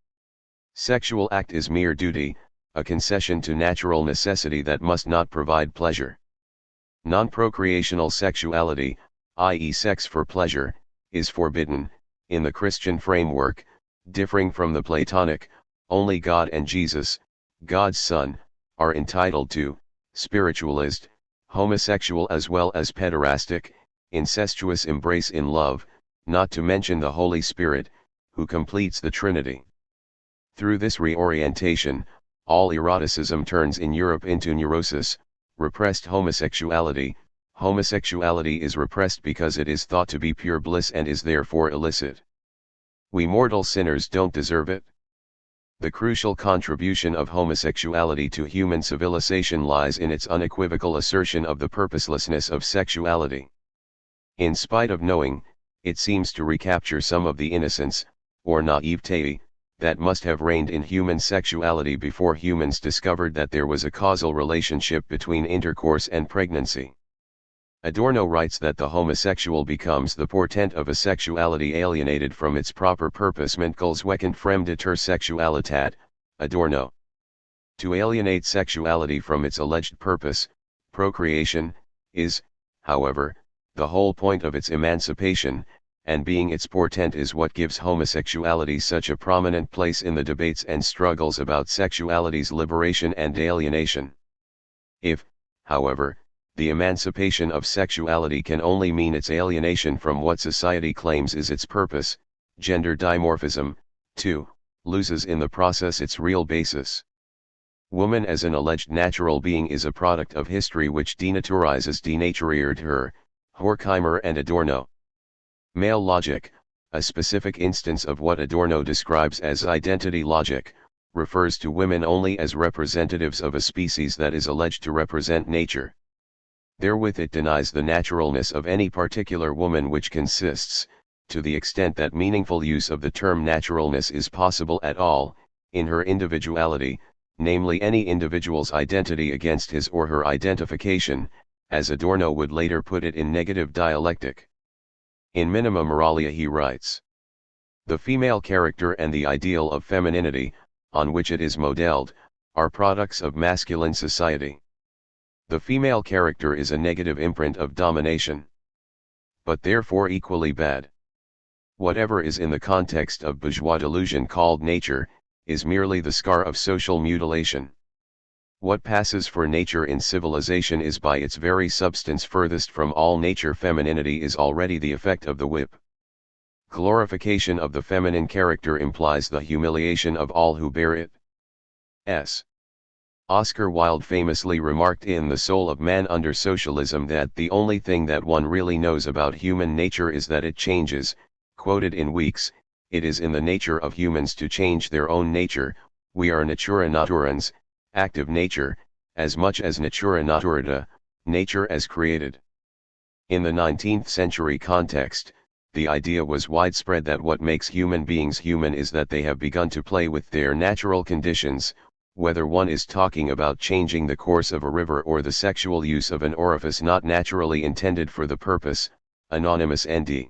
sexual act is mere duty, a concession to natural necessity that must not provide pleasure. Non-procreational sexuality, i.e. sex for pleasure, is forbidden. In the Christian framework, differing from the Platonic, only God and Jesus, God's Son, are entitled to spiritualist, homosexual as well as pederastic, incestuous embrace in love, not to mention the Holy Spirit, who completes the Trinity. Through this reorientation, all eroticism turns in Europe into neurosis. Repressed homosexuality. Homosexuality is repressed because it is thought to be pure bliss and is therefore illicit. We mortal sinners don't deserve it. The crucial contribution of homosexuality to human civilization lies in its unequivocal assertion of the purposelessness of sexuality. In spite of knowing, it seems to recapture some of the innocence, or naivete, that must have reigned in human sexuality before humans discovered that there was a causal relationship between intercourse and pregnancy. Adorno writes that the homosexual becomes the portent of a sexuality alienated from its proper purpose. Menskulswekkend fremde ter Sexualität, Adorno. To alienate sexuality from its alleged purpose, procreation, is, however, the whole point of its emancipation, and being its portent is what gives homosexuality such a prominent place in the debates and struggles about sexuality's liberation and alienation. If, however, the emancipation of sexuality can only mean its alienation from what society claims is its purpose, gender dimorphism, too, loses in the process its real basis. Woman as an alleged natural being is a product of history which denatured her, Horkheimer and Adorno. Male logic, a specific instance of what Adorno describes as identity logic, refers to women only as representatives of a species that is alleged to represent nature. Therewith it denies the naturalness of any particular woman, which consists, to the extent that meaningful use of the term naturalness is possible at all, in her individuality, namely any individual's identity against his or her identification, as Adorno would later put it in negative dialectic. In Minima Moralia he writes, "The female character and the ideal of femininity, on which it is modeled, are products of masculine society. The female character is a negative imprint of domination, but therefore equally bad. Whatever is in the context of bourgeois delusion called nature, is merely the scar of social mutilation. What passes for nature in civilization is by its very substance furthest from all nature. Femininity is already the effect of the whip. Glorification of the feminine character implies the humiliation of all who bear it." S. Oscar Wilde famously remarked in The Soul of Man under Socialism that the only thing that one really knows about human nature is that it changes. Quoted in Weeks, "It is in the nature of humans to change their own nature. We are natura naturans, active nature, as much as natura naturata, nature as created." In the 19th century context, the idea was widespread that what makes human beings human is that they have begun to play with their natural conditions, whether one is talking about changing the course of a river or the sexual use of an orifice not naturally intended for the purpose. Anonymous ND.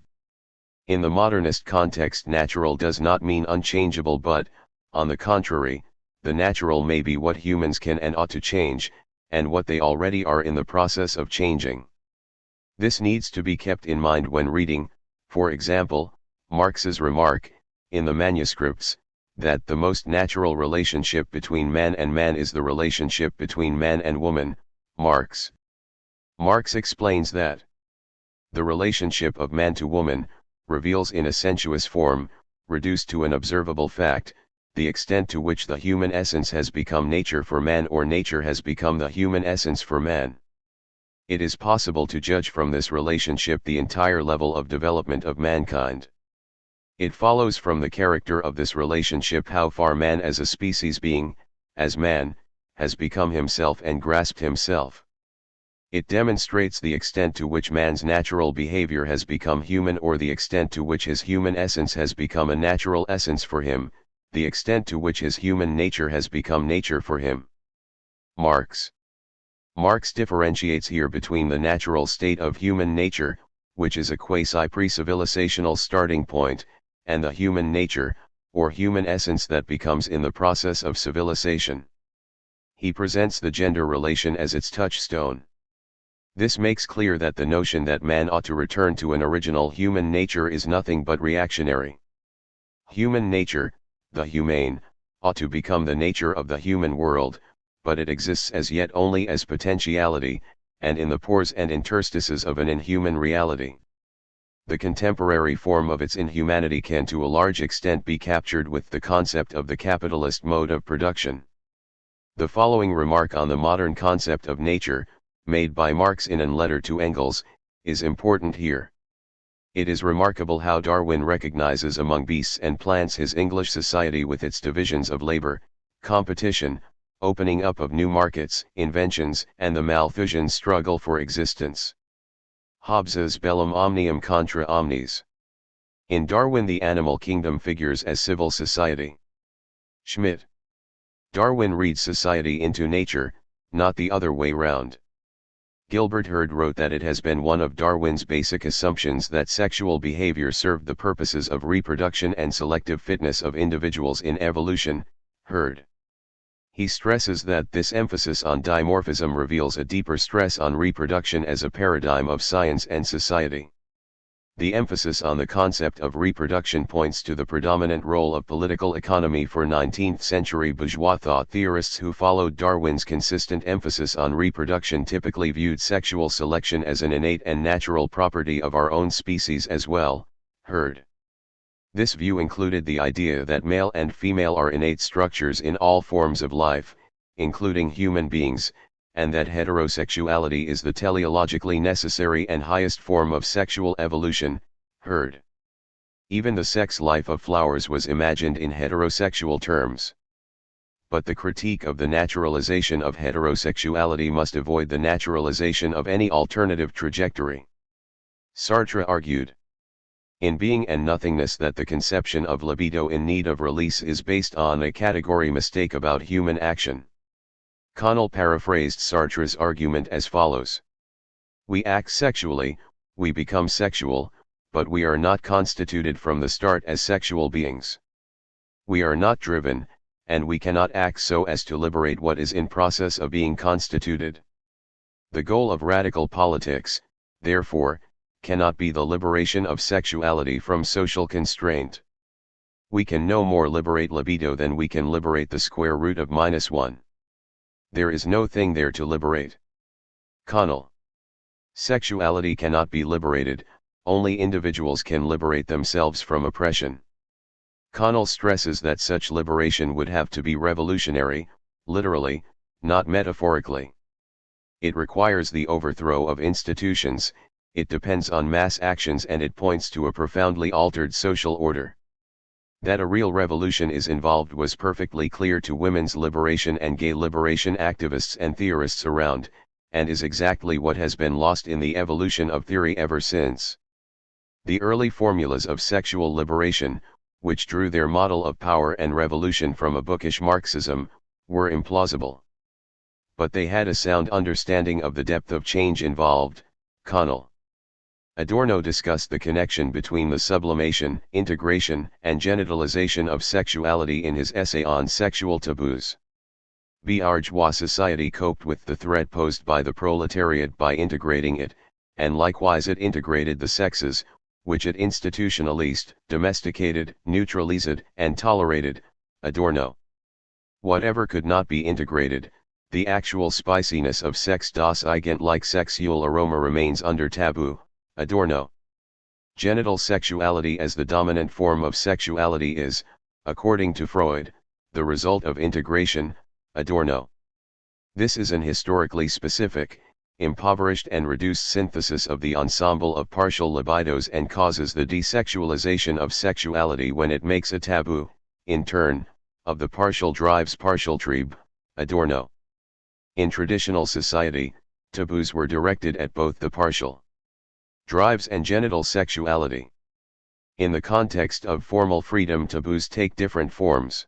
In the modernist context, natural does not mean unchangeable, but, on the contrary, the natural may be what humans can and ought to change, and what they already are in the process of changing. This needs to be kept in mind when reading, for example, Marx's remark, in the manuscripts, that the most natural relationship between man and man is the relationship between man and woman, Marx. Marx explains that the relationship of man to woman reveals in a sensuous form, reduced to an observable fact, the extent to which the human essence has become nature for man or nature has become the human essence for man. It is possible to judge from this relationship the entire level of development of mankind. It follows from the character of this relationship how far man as a species being, as man, has become himself and grasped himself. It demonstrates the extent to which man's natural behavior has become human or the extent to which his human essence has become a natural essence for him, the extent to which his human nature has become nature for him. Marx differentiates here between the natural state of human nature, which is a quasi-pre-civilizational starting point, and the human nature, or human essence that becomes in the process of civilization. He presents the gender relation as its touchstone. This makes clear that the notion that man ought to return to an original human nature is nothing but reactionary. Human nature, the humane, ought to become the nature of the human world, but it exists as yet only as potentiality, and in the pores and interstices of an inhuman reality. The contemporary form of its inhumanity can to a large extent be captured with the concept of the capitalist mode of production. The following remark on the modern concept of nature, made by Marx in an letter to Engels, is important here. It is remarkable how Darwin recognizes among beasts and plants his English society with its divisions of labor, competition, opening up of new markets, inventions, and the Malthusian struggle for existence. Hobbes's bellum omnium contra omnes. In Darwin the animal kingdom figures as civil society. Schmidt. Darwin reads society into nature, not the other way round. Gilbert Hurd wrote that it has been one of Darwin's basic assumptions that sexual behavior served the purposes of reproduction and selective fitness of individuals in evolution. Hurd. He stresses that this emphasis on dimorphism reveals a deeper stress on reproduction as a paradigm of science and society. The emphasis on the concept of reproduction points to the predominant role of political economy for 19th-century bourgeois thought theorists who followed Darwin's consistent emphasis on reproduction typically viewed sexual selection as an innate and natural property of our own species as well. Hurd. This view included the idea that male and female are innate structures in all forms of life, including human beings, and that heterosexuality is the teleologically necessary and highest form of sexual evolution. Hurd. Even the sex life of flowers was imagined in heterosexual terms. But the critique of the naturalization of heterosexuality must avoid the naturalization of any alternative trajectory. Sartre argued in Being and Nothingness that the conception of libido in need of release is based on a category mistake about human action. Connell paraphrased Sartre's argument as follows. We act sexually, we become sexual, but we are not constituted from the start as sexual beings. We are not driven, and we cannot act so as to liberate what is in process of being constituted. The goal of radical politics, therefore, cannot be the liberation of sexuality from social constraint. We can no more liberate libido than we can liberate the square root of -1. There is no thing there to liberate. Connell. Sexuality cannot be liberated, only individuals can liberate themselves from oppression. Connell stresses that such liberation would have to be revolutionary, literally, not metaphorically. It requires the overthrow of institutions, it depends on mass actions, and it points to a profoundly altered social order. That a real revolution is involved was perfectly clear to women's liberation and gay liberation activists and theorists around, and is exactly what has been lost in the evolution of theory ever since. The early formulas of sexual liberation, which drew their model of power and revolution from a bookish Marxism, were implausible. But they had a sound understanding of the depth of change involved. Connell. Adorno discussed the connection between the sublimation, integration, and genitalization of sexuality in his essay on sexual taboos. Bourgeois society coped with the threat posed by the proletariat by integrating it, and likewise it integrated the sexes, which it institutionalized, domesticated, neutralized, and tolerated, Adorno. Whatever could not be integrated, the actual spiciness of sex das Eigent-like sexual aroma remains under taboo, Adorno. Genital sexuality as the dominant form of sexuality is, according to Freud, the result of integration, Adorno. This is an historically specific, impoverished and reduced synthesis of the ensemble of partial libidos and causes the desexualization of sexuality when it makes a taboo, in turn, of the partial drives partial trieb, Adorno. In traditional society, taboos were directed at both the partial drives and genital sexuality. In the context of formal freedom, taboos take different forms.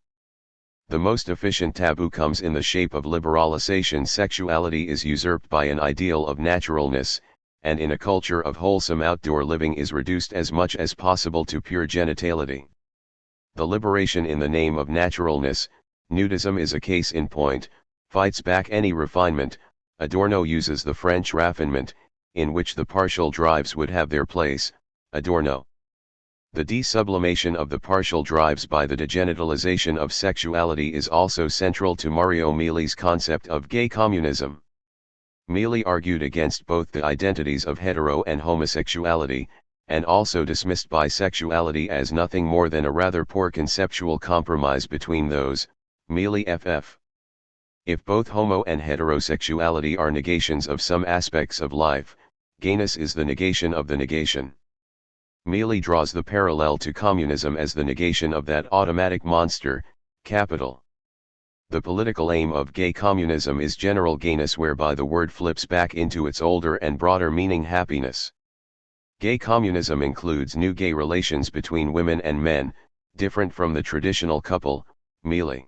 The most efficient taboo comes in the shape of liberalization. Sexuality is usurped by an ideal of naturalness, and in a culture of wholesome outdoor living is reduced as much as possible to pure genitality. The liberation in the name of naturalness, nudism is a case in point, fights back any refinement. Adorno uses the French raffinement, in which the partial drives would have their place, Adorno. The desublimation of the partial drives by the degenitalization of sexuality is also central to Mario Migli's concept of gay communism. Migli argued against both the identities of hetero and homosexuality, and also dismissed bisexuality as nothing more than a rather poor conceptual compromise between those. Migli ff. If both homo and heterosexuality are negations of some aspects of life, gayness is the negation of the negation. Migli draws the parallel to communism as the negation of that automatic monster, capital. The political aim of gay communism is general gayness, whereby the word flips back into its older and broader meaning, happiness. Gay communism includes new gay relations between women and men, different from the traditional couple, Migli.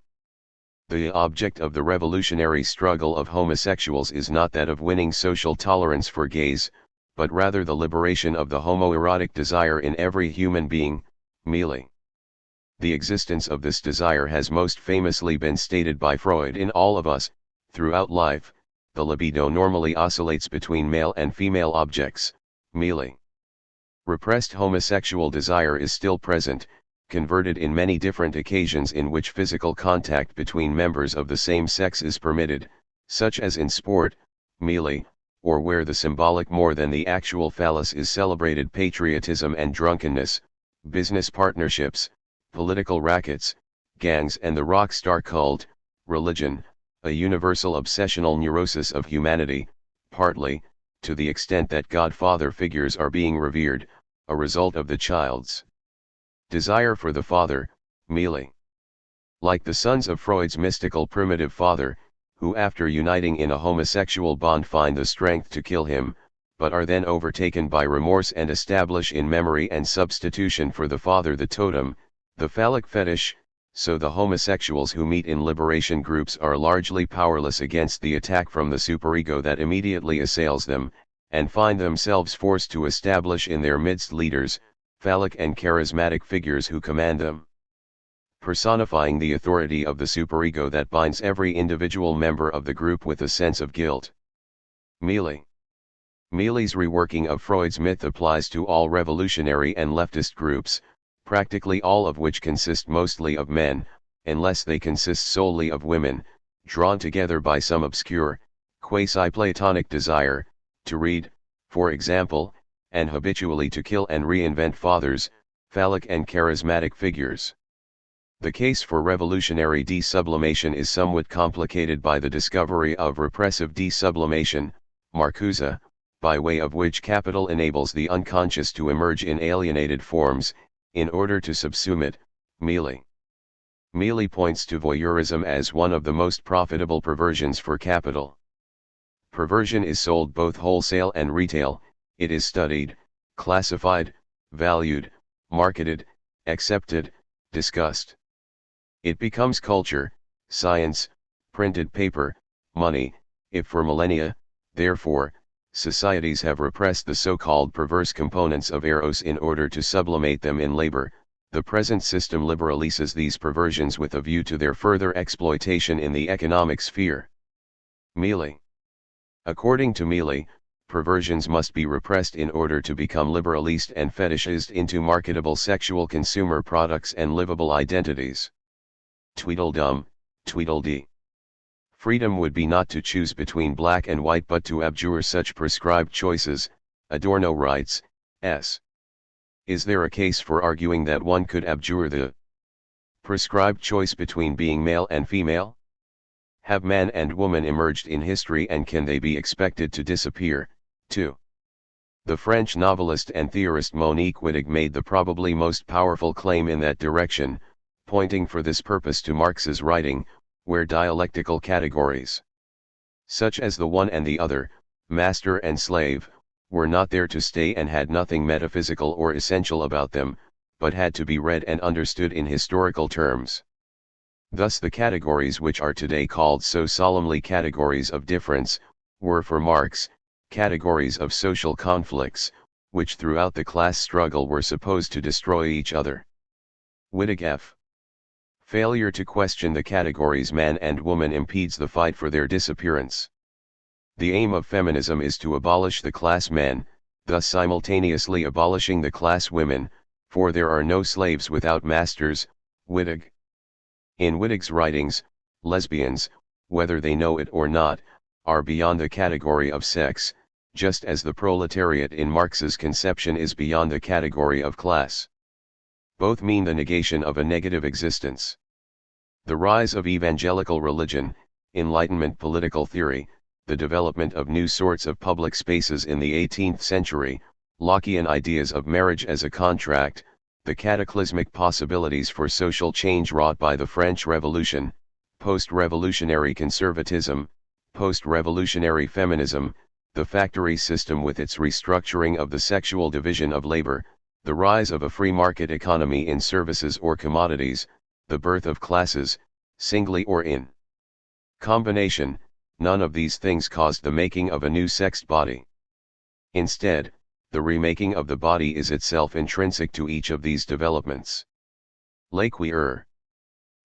The object of the revolutionary struggle of homosexuals is not that of winning social tolerance for gays, but rather the liberation of the homoerotic desire in every human being, Migli. The existence of this desire has most famously been stated by Freud. In all of us, throughout life, the libido normally oscillates between male and female objects, Migli. Repressed homosexual desire is still present, converted in many different occasions in which physical contact between members of the same sex is permitted, such as in sport, Migli, or where the symbolic more than the actual phallus is celebrated, patriotism and drunkenness, business partnerships, political rackets, gangs and the rock star cult, religion, a universal obsessional neurosis of humanity, partly, to the extent that godfather figures are being revered, a result of the child's desire for the father, Migli. Like the sons of Freud's mystical primitive father, who after uniting in a homosexual bond find the strength to kill him, but are then overtaken by remorse and establish in memory and substitution for the father the totem, the phallic fetish, so the homosexuals who meet in liberation groups are largely powerless against the attack from the superego that immediately assails them, and find themselves forced to establish in their midst leaders, phallic and charismatic figures who command them, personifying the authority of the superego that binds every individual member of the group with a sense of guilt. Migli. Migli's reworking of Freud's myth applies to all revolutionary and leftist groups, practically all of which consist mostly of men, unless they consist solely of women, drawn together by some obscure, quasi-Platonic desire, to read, for example, and habitually to kill and reinvent fathers, phallic and charismatic figures. The case for revolutionary desublimation is somewhat complicated by the discovery of repressive desublimation, Marcuse, by way of which capital enables the unconscious to emerge in alienated forms, in order to subsume it, Migli. Migli points to voyeurism as one of the most profitable perversions for capital. Perversion is sold both wholesale and retail, it is studied, classified, valued, marketed, accepted, discussed. It becomes culture, science, printed paper, money. If for millennia, therefore, societies have repressed the so-called perverse components of eros in order to sublimate them in labor, the present system liberalizes these perversions with a view to their further exploitation in the economic sphere. Migli. According to Migli, perversions must be repressed in order to become liberalized and fetishized into marketable sexual consumer products and livable identities. Tweedledum, Tweedledee. Freedom would be not to choose between black and white but to abjure such prescribed choices, Adorno writes, s. Is there a case for arguing that one could abjure the prescribed choice between being male and female? Have man and woman emerged in history and can they be expected to disappear, too? The French novelist and theorist Monique Wittig made the probably most powerful claim in that direction, pointing for this purpose to Marx's writing, where dialectical categories, such as the one and the other, master and slave, were not there to stay and had nothing metaphysical or essential about them, but had to be read and understood in historical terms. Thus the categories which are today called so solemnly categories of difference, were for Marx, categories of social conflicts, which throughout the class struggle were supposed to destroy each other. Wittig F. Failure to question the categories man and woman impedes the fight for their disappearance. The aim of feminism is to abolish the class men, thus simultaneously abolishing the class women, for there are no slaves without masters, Wittig. In Wittig's writings, lesbians, whether they know it or not, are beyond the category of sex, just as the proletariat in Marx's conception is beyond the category of class. Both mean the negation of a negative existence. The rise of evangelical religion, Enlightenment political theory, the development of new sorts of public spaces in the 18th century, Lockean ideas of marriage as a contract, the cataclysmic possibilities for social change wrought by the French Revolution, post-revolutionary conservatism, post-revolutionary feminism, the factory system with its restructuring of the sexual division of labor, the rise of a free market economy in services or commodities, the birth of classes, singly or in combination, none of these things caused the making of a new sexed body. Instead, the remaking of the body is itself intrinsic to each of these developments. Lequier.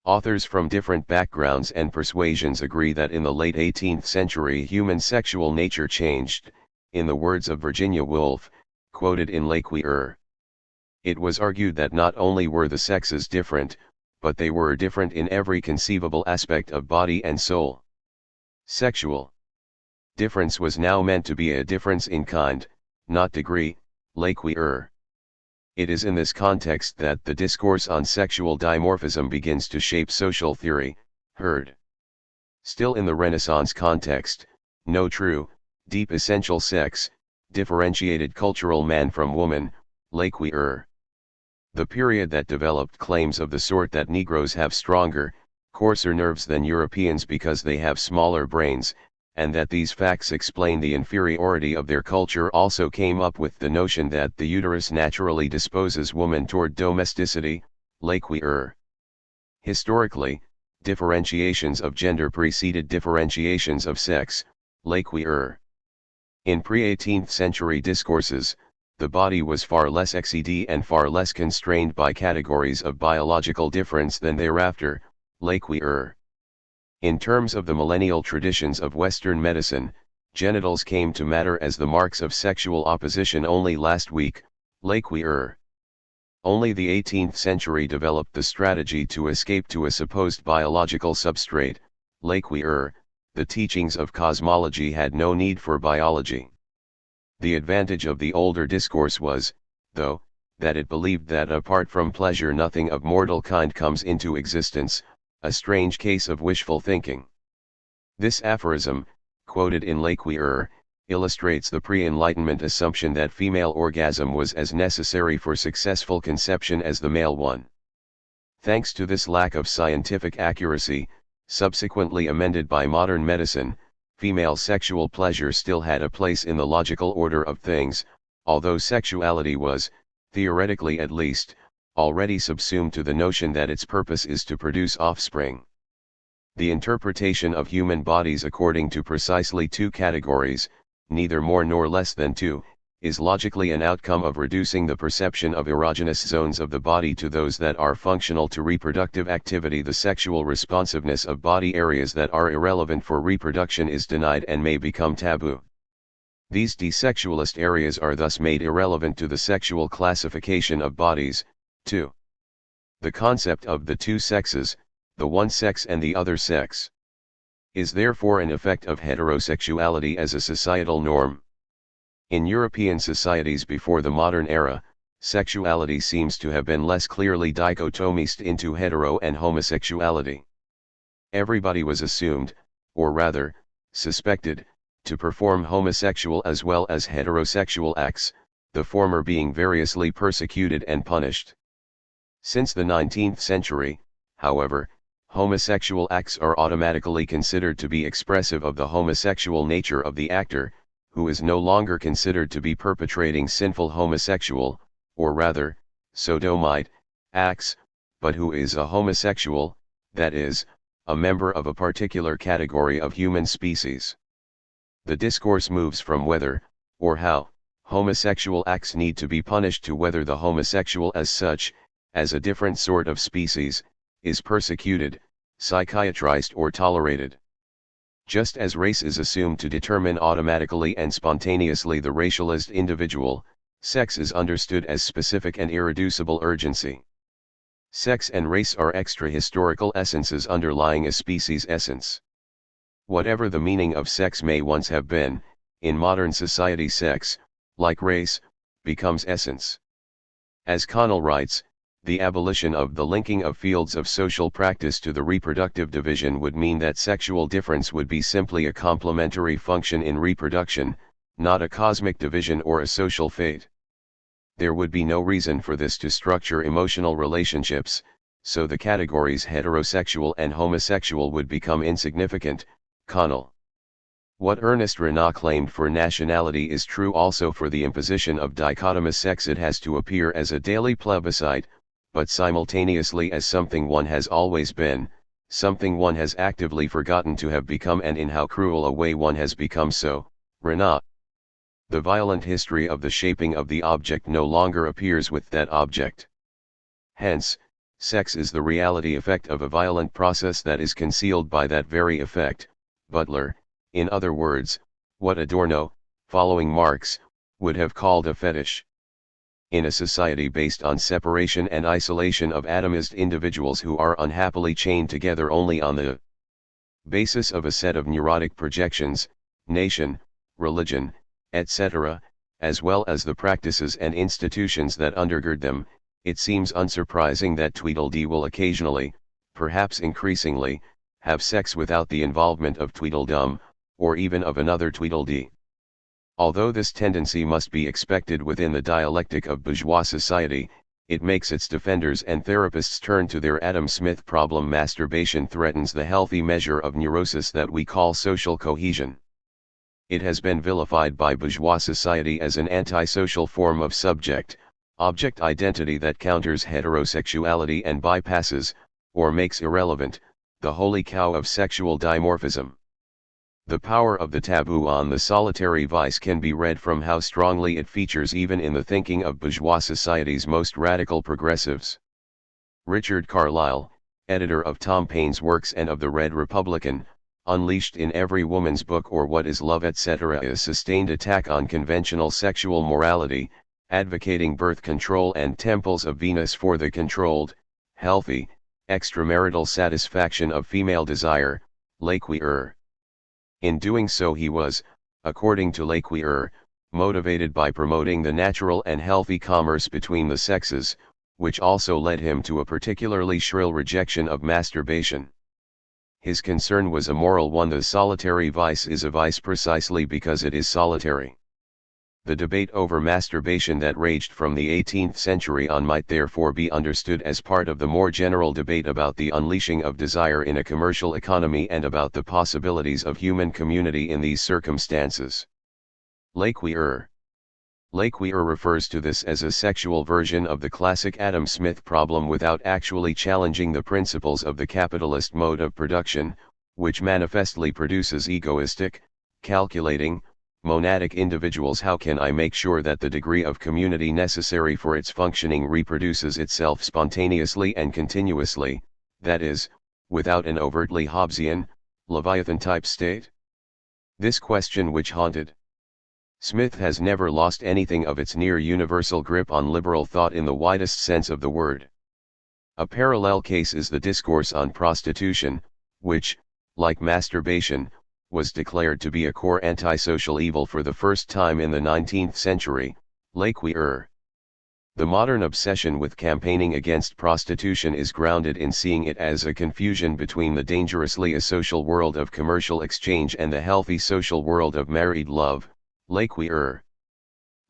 Authors from different backgrounds and persuasions agree that in the late 18th century human sexual nature changed, in the words of Virginia Woolf, quoted in Lequier. It was argued that not only were the sexes different, but they were different in every conceivable aspect of body and soul. Sexual difference was now meant to be a difference in kind, not degree, Lequier. It is in this context that the discourse on sexual dimorphism begins to shape social theory, THIRD. Still in the Renaissance context, no true, deep essential sex, differentiated cultural man from woman, Lequier. The period that developed claims of the sort that Negroes have stronger, coarser nerves than Europeans because they have smaller brains, and that these facts explain the inferiority of their culture also came up with the notion that the uterus naturally disposes woman toward domesticity, Lequier. Historically, differentiations of gender preceded differentiations of sex, Lequier. In pre-18th century discourses, the body was far less excédé and far less constrained by categories of biological difference than thereafter, Lequier. In terms of the millennial traditions of Western medicine, genitals came to matter as the marks of sexual opposition only last week, Lequier. Only the 18th century developed the strategy to escape to a supposed biological substrate, Lequier. The teachings of cosmology had no need for biology. The advantage of the older discourse was, though, that it believed that apart from pleasure nothing of mortal kind comes into existence, a strange case of wishful thinking. This aphorism, quoted in Lequier, illustrates the pre-Enlightenment assumption that female orgasm was as necessary for successful conception as the male one. Thanks to this lack of scientific accuracy, subsequently amended by modern medicine, female sexual pleasure still had a place in the logical order of things, although sexuality was, theoretically at least, already subsumed to the notion that its purpose is to produce offspring. The interpretation of human bodies according to precisely two categories, neither more nor less than two, is logically an outcome of reducing the perception of erogenous zones of the body to those that are functional to reproductive activity. The sexual responsiveness of body areas that are irrelevant for reproduction is denied and may become taboo. These desexualist areas are thus made irrelevant to the sexual classification of bodies. 2. The concept of the two sexes, the one sex and the other sex, is therefore an effect of heterosexuality as a societal norm. In European societies before the modern era, sexuality seems to have been less clearly dichotomized into hetero and homosexuality. Everybody was assumed, or rather, suspected, to perform homosexual as well as heterosexual acts, the former being variously persecuted and punished. Since the 19th century, however, homosexual acts are automatically considered to be expressive of the homosexual nature of the actor, who is no longer considered to be perpetrating sinful homosexual, or rather, sodomite, acts, but who is a homosexual, that is, a member of a particular category of human species. The discourse moves from whether, or how, homosexual acts need to be punished to whether the homosexual as such, as a different sort of species, is persecuted, psychiatrized or tolerated. Just as race is assumed to determine automatically and spontaneously the racialized individual, sex is understood as specific and irreducible urgency. Sex and race are extra-historical essences underlying a species' essence. Whatever the meaning of sex may once have been, in modern society sex, like race, becomes essence. As Connell writes, the abolition of the linking of fields of social practice to the reproductive division would mean that sexual difference would be simply a complementary function in reproduction, not a cosmic division or a social fate. There would be no reason for this to structure emotional relationships, so the categories heterosexual and homosexual would become insignificant. Connell. What Ernest Renan claimed for nationality is true also for the imposition of dichotomous sex. It has to appear as a daily plebiscite, but simultaneously as something one has always been, something one has actively forgotten to have become, and in how cruel a way one has become so. Renan. The violent history of the shaping of the object no longer appears with that object. Hence, sex is the reality effect of a violent process that is concealed by that very effect. Butler, in other words, what Adorno, following Marx, would have called a fetish. In a society based on separation and isolation of atomized individuals who are unhappily chained together only on the basis of a set of neurotic projections, nation, religion, etc., as well as the practices and institutions that undergird them, it seems unsurprising that Tweedledee will occasionally, perhaps increasingly, have sex without the involvement of Tweedledum, or even of another Tweedledee. Although this tendency must be expected within the dialectic of bourgeois society, it makes its defenders and therapists turn to their Adam Smith problem. Masturbation threatens the healthy measure of neurosis that we call social cohesion. It has been vilified by bourgeois society as an antisocial form of subject-object identity that counters heterosexuality and bypasses, or makes irrelevant, the holy cow of sexual dimorphism. The power of the taboo on the solitary vice can be read from how strongly it features even in the thinking of bourgeois society's most radical progressives. Richard Carlile, editor of Tom Paine's works and of the Red Republican, unleashed in Every Woman's Book or What is Love etc., a sustained attack on conventional sexual morality, advocating birth control and temples of Venus for the controlled, healthy, extramarital satisfaction of female desire. Lequier. In doing so he was, according to Lequier, motivated by promoting the natural and healthy commerce between the sexes, which also led him to a particularly shrill rejection of masturbation. His concern was a moral one. The solitary vice is a vice precisely because it is solitary. The debate over masturbation that raged from the 18th century on might therefore be understood as part of the more general debate about the unleashing of desire in a commercial economy and about the possibilities of human community in these circumstances. Lequier. Lequier refers to this as a sexual version of the classic Adam Smith problem without actually challenging the principles of the capitalist mode of production, which manifestly produces egoistic, calculating, monadic individuals. How can I make sure that the degree of community necessary for its functioning reproduces itself spontaneously and continuously, that is, without an overtly Hobbesian, Leviathan-type state? This question, which haunted Smith, has never lost anything of its near-universal grip on liberal thought in the widest sense of the word. A parallel case is the discourse on prostitution, which, like masturbation, was declared to be a core antisocial evil for the first time in the 19th century, Lequien. The modern obsession with campaigning against prostitution is grounded in seeing it as a confusion between the dangerously asocial world of commercial exchange and the healthy social world of married love, Lequien.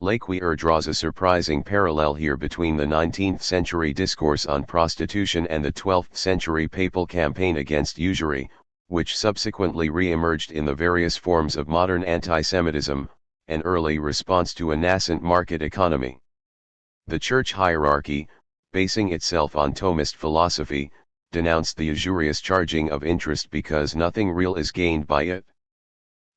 Lequien draws a surprising parallel here between the 19th century discourse on prostitution and the 12th century papal campaign against usury, which subsequently re-emerged in the various forms of modern anti-Semitism, an early response to a nascent market economy. The church hierarchy, basing itself on Thomist philosophy, denounced the usurious charging of interest because nothing real is gained by it.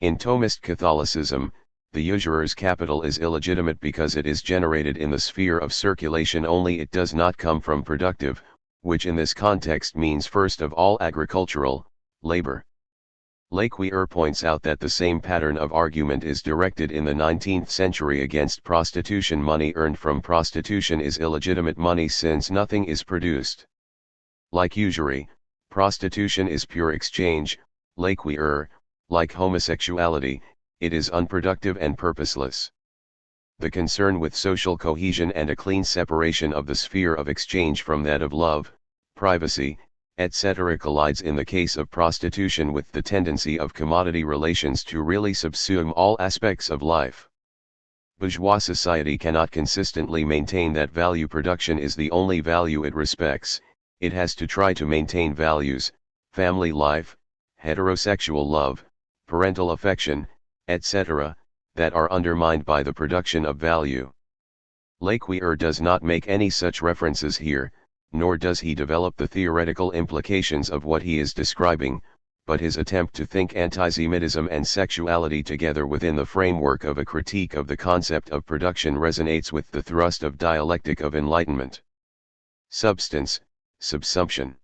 In Thomist Catholicism, the usurer's capital is illegitimate because it is generated in the sphere of circulation only, it does not come from productive, which in this context means first of all agricultural, labor. Lequien points out that the same pattern of argument is directed in the 19th century against prostitution. Money earned from prostitution is illegitimate money since nothing is produced. Like usury, prostitution is pure exchange. Lequien, like homosexuality, it is unproductive and purposeless. The concern with social cohesion and a clean separation of the sphere of exchange from that of love, privacy, etc. collides in the case of prostitution with the tendency of commodity relations to really subsume all aspects of life. Bourgeois society cannot consistently maintain that value production is the only value it respects. It has to try to maintain values, family life, heterosexual love, parental affection, etc., that are undermined by the production of value. Lequien does not make any such references here, nor does he develop the theoretical implications of what he is describing, but his attempt to think antisemitism and sexuality together within the framework of a critique of the concept of production resonates with the thrust of dialectic of enlightenment. Substance, subsumption.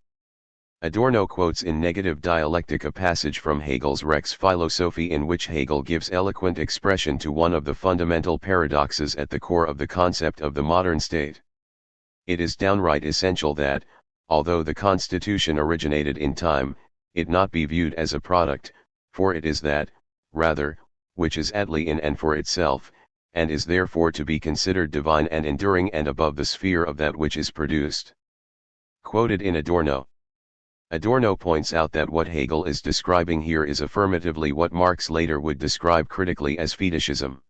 Adorno quotes in Negative Dialectic a passage from Hegel's Rex Philosophiae in which Hegel gives eloquent expression to one of the fundamental paradoxes at the core of the concept of the modern state. It is downright essential that, although the constitution originated in time, it not be viewed as a product, for it is that, rather, which is atli in and for itself, and is therefore to be considered divine and enduring and above the sphere of that which is produced. Quoted in Adorno. Adorno points out that what Hegel is describing here is affirmatively what Marx later would describe critically as fetishism.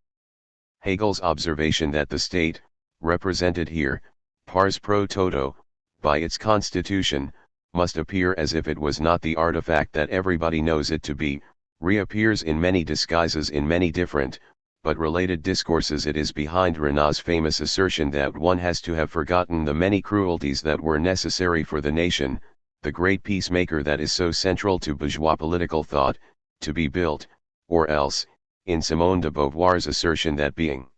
Hegel's observation that the state, represented here, pars pro toto, by its constitution, must appear as if it was not the artifact that everybody knows it to be, reappears in many disguises in many different, but related discourses. It is behind Renaud's famous assertion that one has to have forgotten the many cruelties that were necessary for the nation, the great peacemaker that is so central to bourgeois political thought, to be built, or else, in Simone de Beauvoir's assertion that being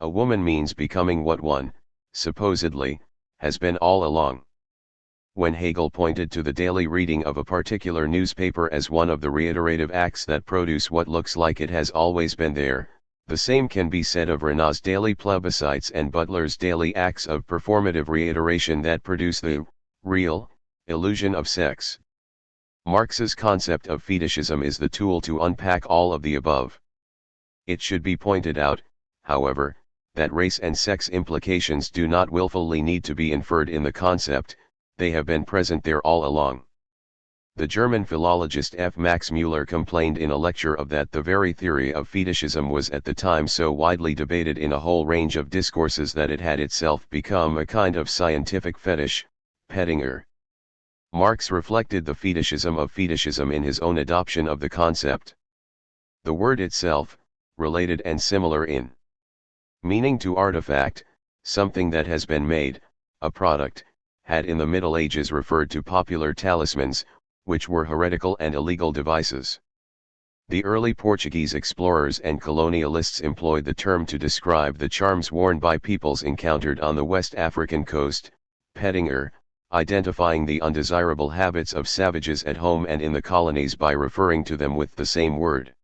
a woman means becoming what one, supposedly, has been all along. When Hegel pointed to the daily reading of a particular newspaper as one of the reiterative acts that produce what looks like it has always been there, the same can be said of Renaud's daily plebiscites and Butler's daily acts of performative reiteration that produce the real illusion of sex. Marx's concept of fetishism is the tool to unpack all of the above. It should be pointed out, however, that race and sex implications do not willfully need to be inferred in the concept, they have been present there all along. The German philologist F. Max Müller complained in a lecture of that the very theory of fetishism was at the time so widely debated in a whole range of discourses that it had itself become a kind of scientific fetish, Pettinger. Marx reflected the fetishism of fetishism in his own adoption of the concept. The word itself, related and similar in meaning to artifact, something that has been made, a product, had in the Middle Ages referred to popular talismans, which were heretical and illegal devices. The early Portuguese explorers and colonialists employed the term to describe the charms worn by peoples encountered on the West African coast, Pettinger, identifying the undesirable habits of savages at home and in the colonies by referring to them with the same word.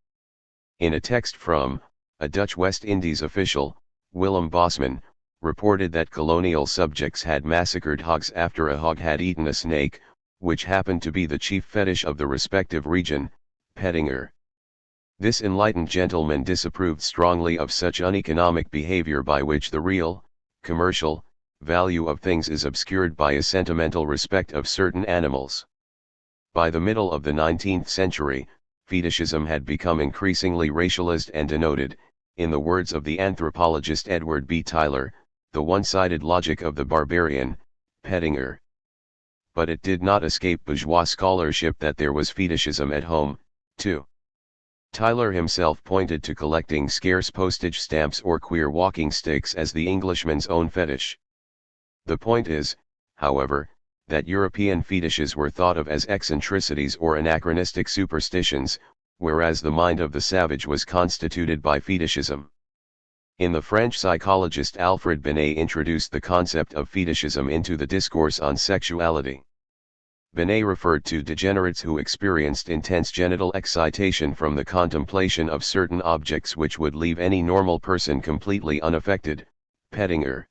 In a text from a Dutch West Indies official, Willem Bosman, reported that colonial subjects had massacred hogs after a hog had eaten a snake, which happened to be the chief fetish of the respective region, Pettinger. This enlightened gentleman disapproved strongly of such uneconomic behavior by which the real, commercial, value of things is obscured by a sentimental respect of certain animals. By the middle of the 19th century, fetishism had become increasingly racialized and denoted, in the words of the anthropologist Edward B. Tyler, the one-sided logic of the barbarian, Pettinger. But it did not escape bourgeois scholarship that there was fetishism at home, too. Tyler himself pointed to collecting scarce postage stamps or queer walking sticks as the Englishman's own fetish. The point is, however, that European fetishes were thought of as eccentricities or anachronistic superstitions, whereas the mind of the savage was constituted by fetishism. In the French psychologist Alfred Binet introduced the concept of fetishism into the discourse on sexuality. Binet referred to degenerates who experienced intense genital excitation from the contemplation of certain objects which would leave any normal person completely unaffected, Pettinger.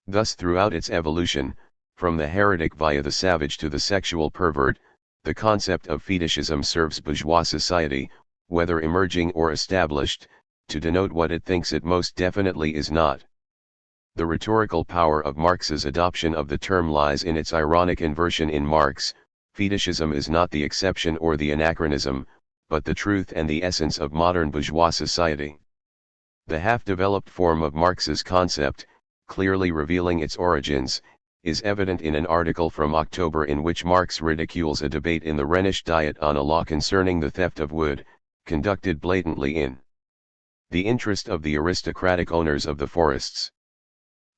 Thus throughout its evolution, from the heretic via the savage to the sexual pervert, the concept of fetishism serves bourgeois society, whether emerging or established, to denote what it thinks it most definitely is not. The rhetorical power of Marx's adoption of the term lies in its ironic inversion in Marx. Fetishism is not the exception or the anachronism, but the truth and the essence of modern bourgeois society. The half-developed form of Marx's concept, clearly revealing its origins, is evident in an article from October in which Marx ridicules a debate in the Rhenish Diet on a law concerning the theft of wood, conducted blatantly in the interest of the aristocratic owners of the forests.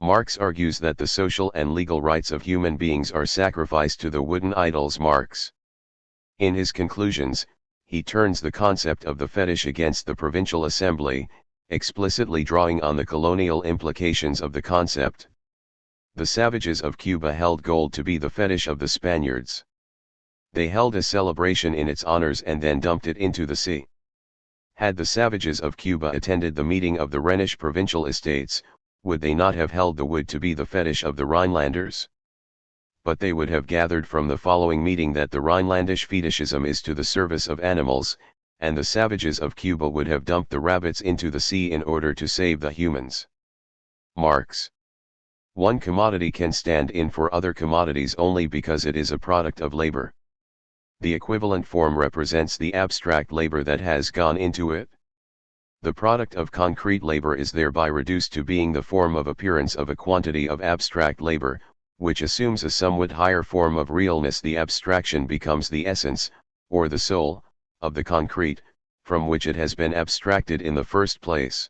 Marx argues that the social and legal rights of human beings are sacrificed to the wooden idols. Marx. In his conclusions, he turns the concept of the fetish against the provincial assembly, explicitly drawing on the colonial implications of the concept. The savages of Cuba held gold to be the fetish of the Spaniards. They held a celebration in its honors and then dumped it into the sea. Had the savages of Cuba attended the meeting of the Rhenish provincial estates, would they not have held the wood to be the fetish of the Rhinelanders? But they would have gathered from the following meeting that the Rhinelandish fetishism is to the service of animals, and the savages of Cuba would have dumped the rabbits into the sea in order to save the humans. Marx. One commodity can stand in for other commodities only because it is a product of labor. The equivalent form represents the abstract labor that has gone into it. The product of concrete labor is thereby reduced to being the form of appearance of a quantity of abstract labor, which assumes a somewhat higher form of realness. The abstraction becomes the essence, or the soul, of the concrete, from which it has been abstracted in the first place.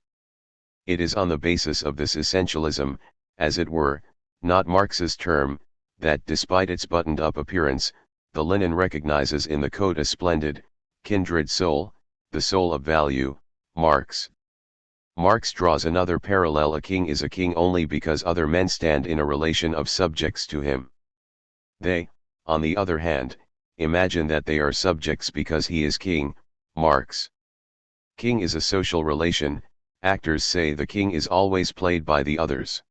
It is on the basis of this essentialism, as it were, not Marx's term, that despite its buttoned-up appearance, the linen recognizes in the coat a splendid, kindred soul, the soul of value. Marx. Marx draws another parallel. A king is a king only because other men stand in a relation of subjects to him. They, on the other hand, imagine that they are subjects because he is king. Marx. King is a social relation. Actors say the king is always played by the others.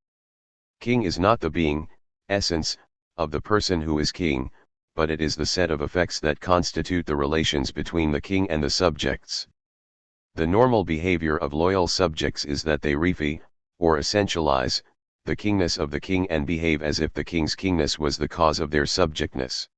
King is not the being, essence, of the person who is king, but it is the set of effects that constitute the relations between the king and the subjects. The normal behavior of loyal subjects is that they reify, or essentialize, the kingness of the king and behave as if the king's kingness was the cause of their subjectness.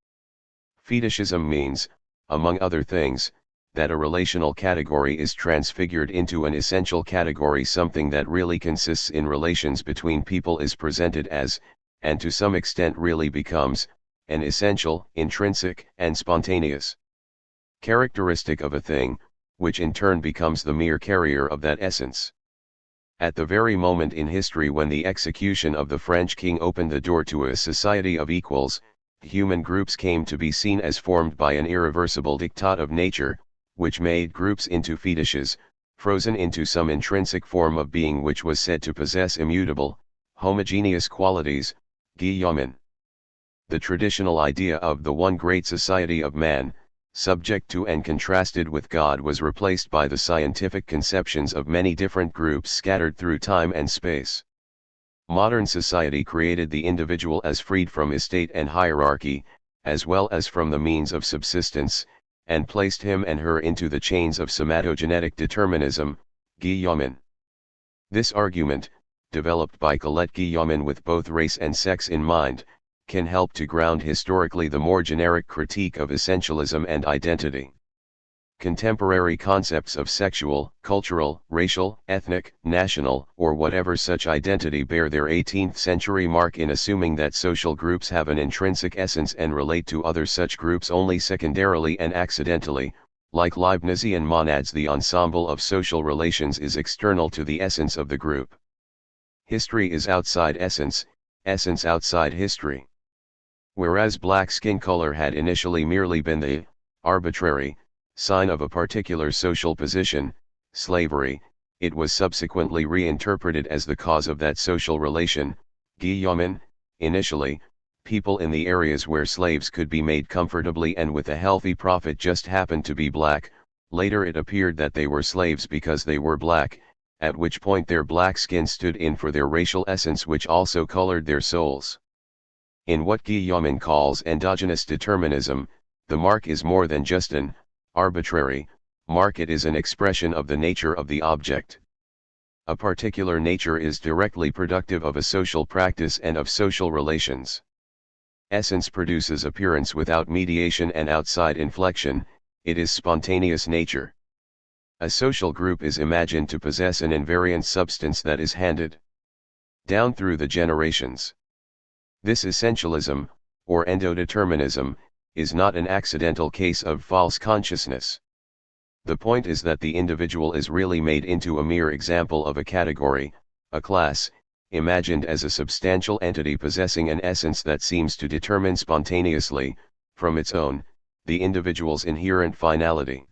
Fetishism means, among other things, that a relational category is transfigured into an essential category. Something that really consists in relations between people is presented as, and to some extent really becomes, an essential, intrinsic, and spontaneous characteristic of a thing, which in turn becomes the mere carrier of that essence. At the very moment in history when the execution of the French king opened the door to a society of equals, human groups came to be seen as formed by an irreversible diktat of nature, which made groups into fetishes, frozen into some intrinsic form of being which was said to possess immutable, homogeneous qualities. Guillaumin. The traditional idea of the one great society of man, subject to and contrasted with God, was replaced by the scientific conceptions of many different groups scattered through time and space. Modern society created the individual as freed from estate and hierarchy, as well as from the means of subsistence, and placed him and her into the chains of somatogenetic determinism, Guillaumin. This argument, developed by Colette Guillaumin with both race and sex in mind, can help to ground historically the more generic critique of essentialism and identity. Contemporary concepts of sexual, cultural, racial, ethnic, national, or whatever such identity bear their 18th century mark in assuming that social groups have an intrinsic essence and relate to other such groups only secondarily and accidentally. Like Leibnizian monads, the ensemble of social relations is external to the essence of the group. History is outside essence, essence outside history. Whereas black skin color had initially merely been the arbitrary sign of a particular social position, slavery, it was subsequently reinterpreted as the cause of that social relation. Guillaumin, initially, people in the areas where slaves could be made comfortably and with a healthy profit just happened to be black. Later it appeared that they were slaves because they were black, at which point their black skin stood in for their racial essence, which also colored their souls. In what Guillaumin calls endogenous determinism, the mark is more than just an arbitrary mark, it is an expression of the nature of the object. A particular nature is directly productive of a social practice and of social relations. Essence produces appearance without mediation and outside inflection, it is spontaneous nature. A social group is imagined to possess an invariant substance that is handed down through the generations. This essentialism, or endodeterminism, is not an accidental case of false consciousness. The point is that the individual is really made into a mere example of a category, a class, imagined as a substantial entity possessing an essence that seems to determine spontaneously, from its own, the individual's inherent finality.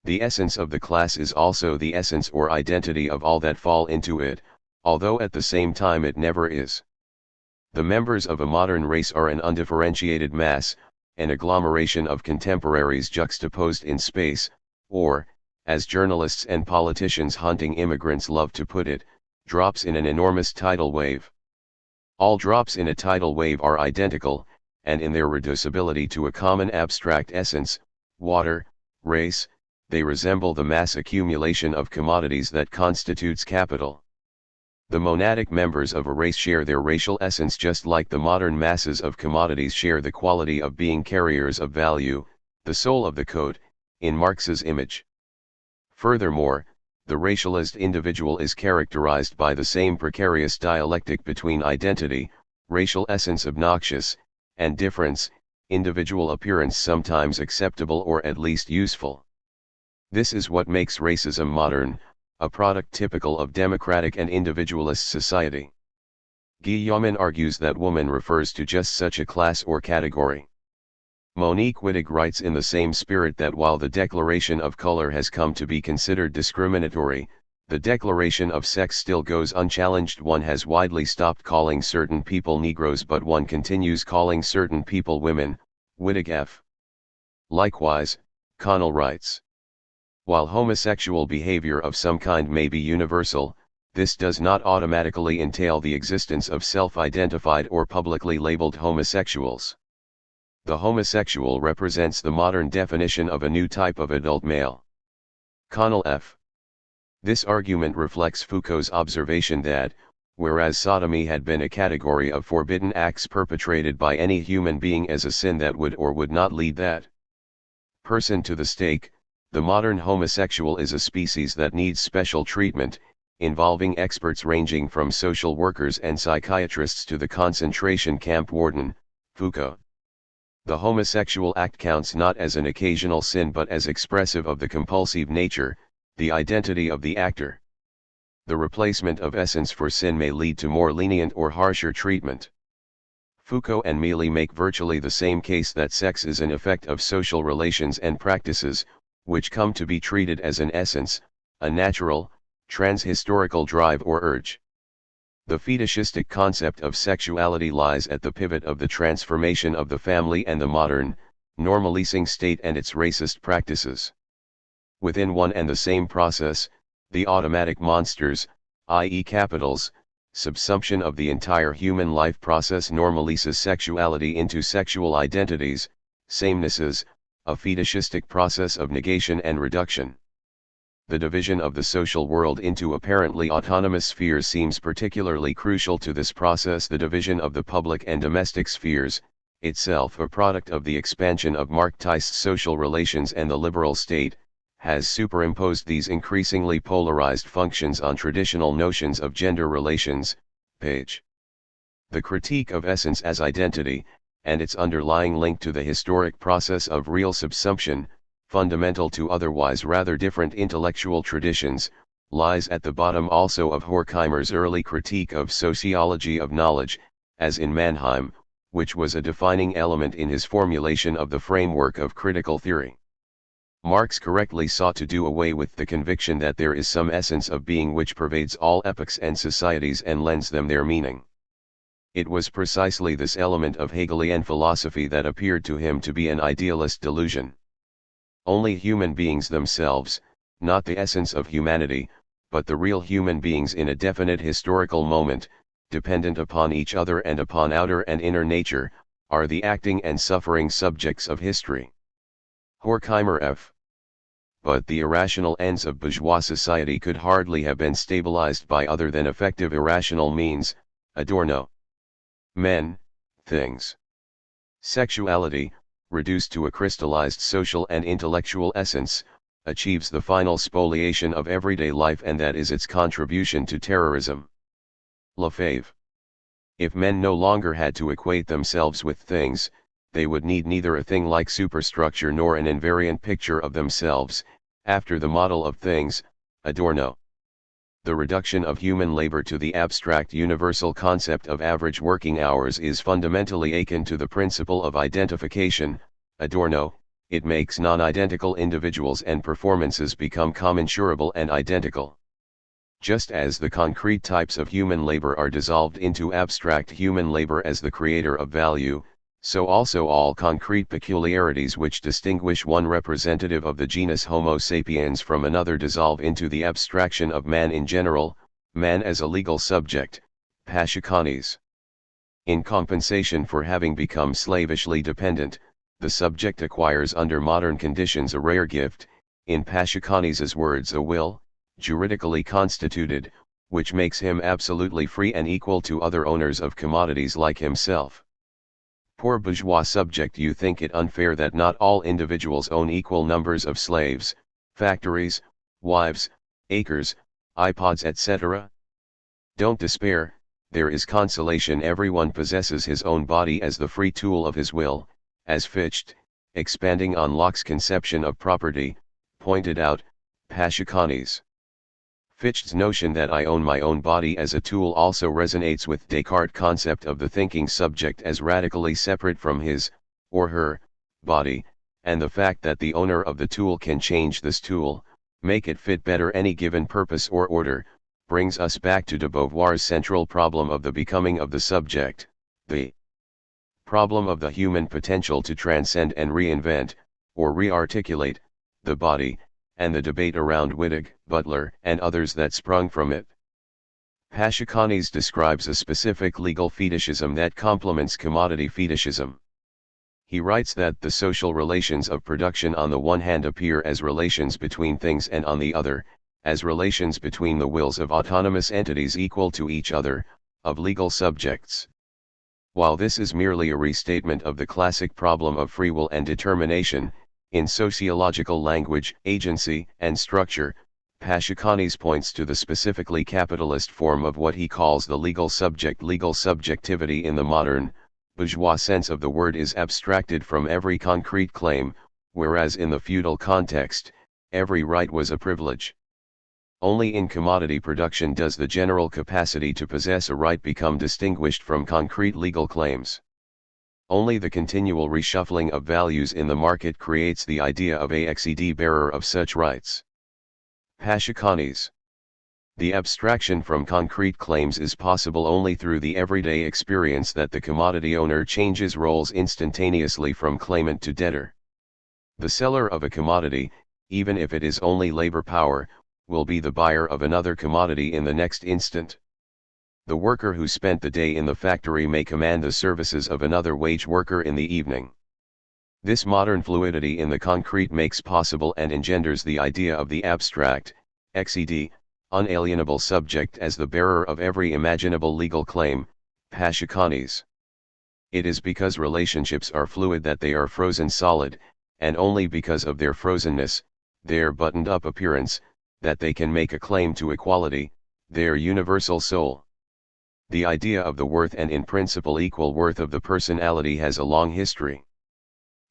The essence of the class is also the essence or identity of all that fall into it, although at the same time it never is. The members of a modern race are an undifferentiated mass, an agglomeration of contemporaries juxtaposed in space, or, as journalists and politicians hunting immigrants love to put it, drops in an enormous tidal wave. All drops in a tidal wave are identical, and in their reducibility to a common abstract essence, water, race, they resemble the mass accumulation of commodities that constitutes capital. The monadic members of a race share their racial essence just like the modern masses of commodities share the quality of being carriers of value, the soul of the code, in Marx's image. Furthermore, the racialized individual is characterized by the same precarious dialectic between identity, racial essence obnoxious, and difference, individual appearance sometimes acceptable or at least useful. This is what makes racism modern, a product typical of democratic and individualist society. Guillaumin argues that woman refers to just such a class or category. Monique Wittig writes in the same spirit that while the declaration of color has come to be considered discriminatory, the declaration of sex still goes unchallenged. One has widely stopped calling certain people Negroes, but one continues calling certain people women. Wittig F. Likewise, Connell writes, while homosexual behavior of some kind may be universal, this does not automatically entail the existence of self-identified or publicly labeled homosexuals. The homosexual represents the modern definition of a new type of adult male. Connell F. This argument reflects Foucault's observation that, whereas sodomy had been a category of forbidden acts perpetrated by any human being as a sin that would or would not lead that person to the stake, the modern homosexual is a species that needs special treatment, involving experts ranging from social workers and psychiatrists to the concentration camp warden. Foucault. The homosexual act counts not as an occasional sin but as expressive of the compulsive nature, the identity of the actor. The replacement of essence for sin may lead to more lenient or harsher treatment. Foucault and Mealy make virtually the same case that sex is an effect of social relations and practices, which come to be treated as an essence, a natural, transhistorical drive or urge. The fetishistic concept of sexuality lies at the pivot of the transformation of the family and the modern, normalizing state and its racist practices. Within one and the same process, the automatic monsters, i.e. capitals, subsumption of the entire human life process normalizes sexuality into sexual identities, samenesses, a fetishistic process of negation and reduction. The division of the social world into apparently autonomous spheres seems particularly crucial to this process. The division of the public and domestic spheres, itself a product of the expansion of Marxist social relations and the liberal state, has superimposed these increasingly polarized functions on traditional notions of gender relations. Page. The critique of essence as identity, and its underlying link to the historic process of real subsumption, fundamental to otherwise rather different intellectual traditions, lies at the bottom also of Horkheimer's early critique of sociology of knowledge, as in Mannheim, which was a defining element in his formulation of the framework of critical theory. Marx correctly sought to do away with the conviction that there is some essence of being which pervades all epochs and societies and lends them their meaning. It was precisely this element of Hegelian philosophy that appeared to him to be an idealist delusion. Only human beings themselves, not the essence of humanity, but the real human beings in a definite historical moment, dependent upon each other and upon outer and inner nature, are the acting and suffering subjects of history. Horkheimer F. But the irrational ends of bourgeois society could hardly have been stabilized by other than effective irrational means. Adorno. Men, things. Sexuality, reduced to a crystallized social and intellectual essence, achieves the final spoliation of everyday life, and that is its contribution to terrorism. Lefebvre. If men no longer had to equate themselves with things, they would need neither a thing-like superstructure nor an invariant picture of themselves, after the model of things. Adorno. The reduction of human labor to the abstract universal concept of average working hours is fundamentally akin to the principle of identification. Adorno. It makes non-identical individuals and performances become commensurable and identical. Just as the concrete types of human labor are dissolved into abstract human labor as the creator of value, so also all concrete peculiarities which distinguish one representative of the genus Homo sapiens from another dissolve into the abstraction of man in general, man as a legal subject, Pashikanes. In compensation for having become slavishly dependent, the subject acquires under modern conditions a rare gift, in Pashikanes' words a will, juridically constituted, which makes him absolutely free and equal to other owners of commodities like himself. Poor bourgeois subject, you think it unfair that not all individuals own equal numbers of slaves, factories, wives, acres, iPods, etc.? Don't despair, there is consolation. Everyone possesses his own body as the free tool of his will, as Fichte, expanding on Locke's conception of property, pointed out. Pashikanes. Fichte's notion that I own my own body as a tool also resonates with Descartes' concept of the thinking subject as radically separate from his, or her, body, and the fact that the owner of the tool can change this tool, make it fit better any given purpose or order, brings us back to de Beauvoir's central problem of the becoming of the subject, the problem of the human potential to transcend and reinvent, or re-articulate, the body, and the debate around Wittig, Butler, and others that sprung from it. Pashikanes describes a specific legal fetishism that complements commodity fetishism. He writes that the social relations of production on the one hand appear as relations between things and on the other, as relations between the wills of autonomous entities equal to each other, of legal subjects. While this is merely a restatement of the classic problem of free will and determination, in sociological language, agency, and structure, Pashikanes points to the specifically capitalist form of what he calls the legal subject. Legal subjectivity in the modern, bourgeois sense of the word is abstracted from every concrete claim, whereas in the feudal context, every right was a privilege. Only in commodity production does the general capacity to possess a right become distinguished from concrete legal claims. Only the continual reshuffling of values in the market creates the idea of a XED bearer of such rights. Pashikanes. The abstraction from concrete claims is possible only through the everyday experience that the commodity owner changes roles instantaneously from claimant to debtor. The seller of a commodity, even if it is only labor power, will be the buyer of another commodity in the next instant. The worker who spent the day in the factory may command the services of another wage worker in the evening. This modern fluidity in the concrete makes possible and engenders the idea of the abstract, XED, unalienable subject as the bearer of every imaginable legal claim, Pashukanis. It is because relationships are fluid that they are frozen solid, and only because of their frozenness, their buttoned-up appearance, that they can make a claim to equality, their universal soul. The idea of the worth and in principle equal worth of the personality has a long history.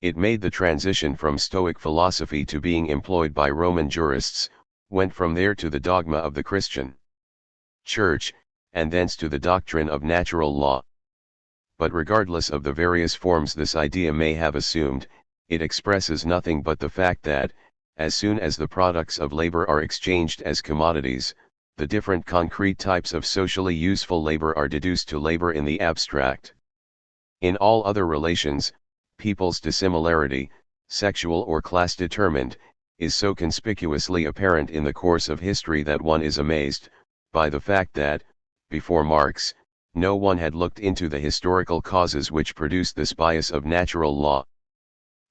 It made the transition from Stoic philosophy to being employed by Roman jurists, went from there to the dogma of the Christian Church, and thence to the doctrine of natural law. But regardless of the various forms this idea may have assumed, it expresses nothing but the fact that, as soon as the products of labor are exchanged as commodities, the different concrete types of socially useful labor are deduced to labor in the abstract. In all other relations, people's dissimilarity, sexual or class-determined, is so conspicuously apparent in the course of history that one is amazed by the fact that, before Marx, no one had looked into the historical causes which produced this bias of natural law.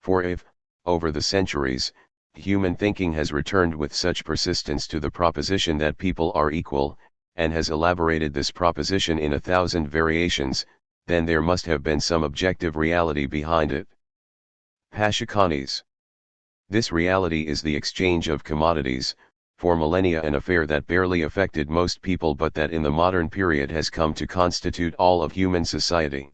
For if, over the centuries, human thinking has returned with such persistence to the proposition that people are equal, and has elaborated this proposition in 1,000 variations, then there must have been some objective reality behind it. Pashukanis. This reality is the exchange of commodities, for millennia an affair that barely affected most people but that in the modern period has come to constitute all of human society.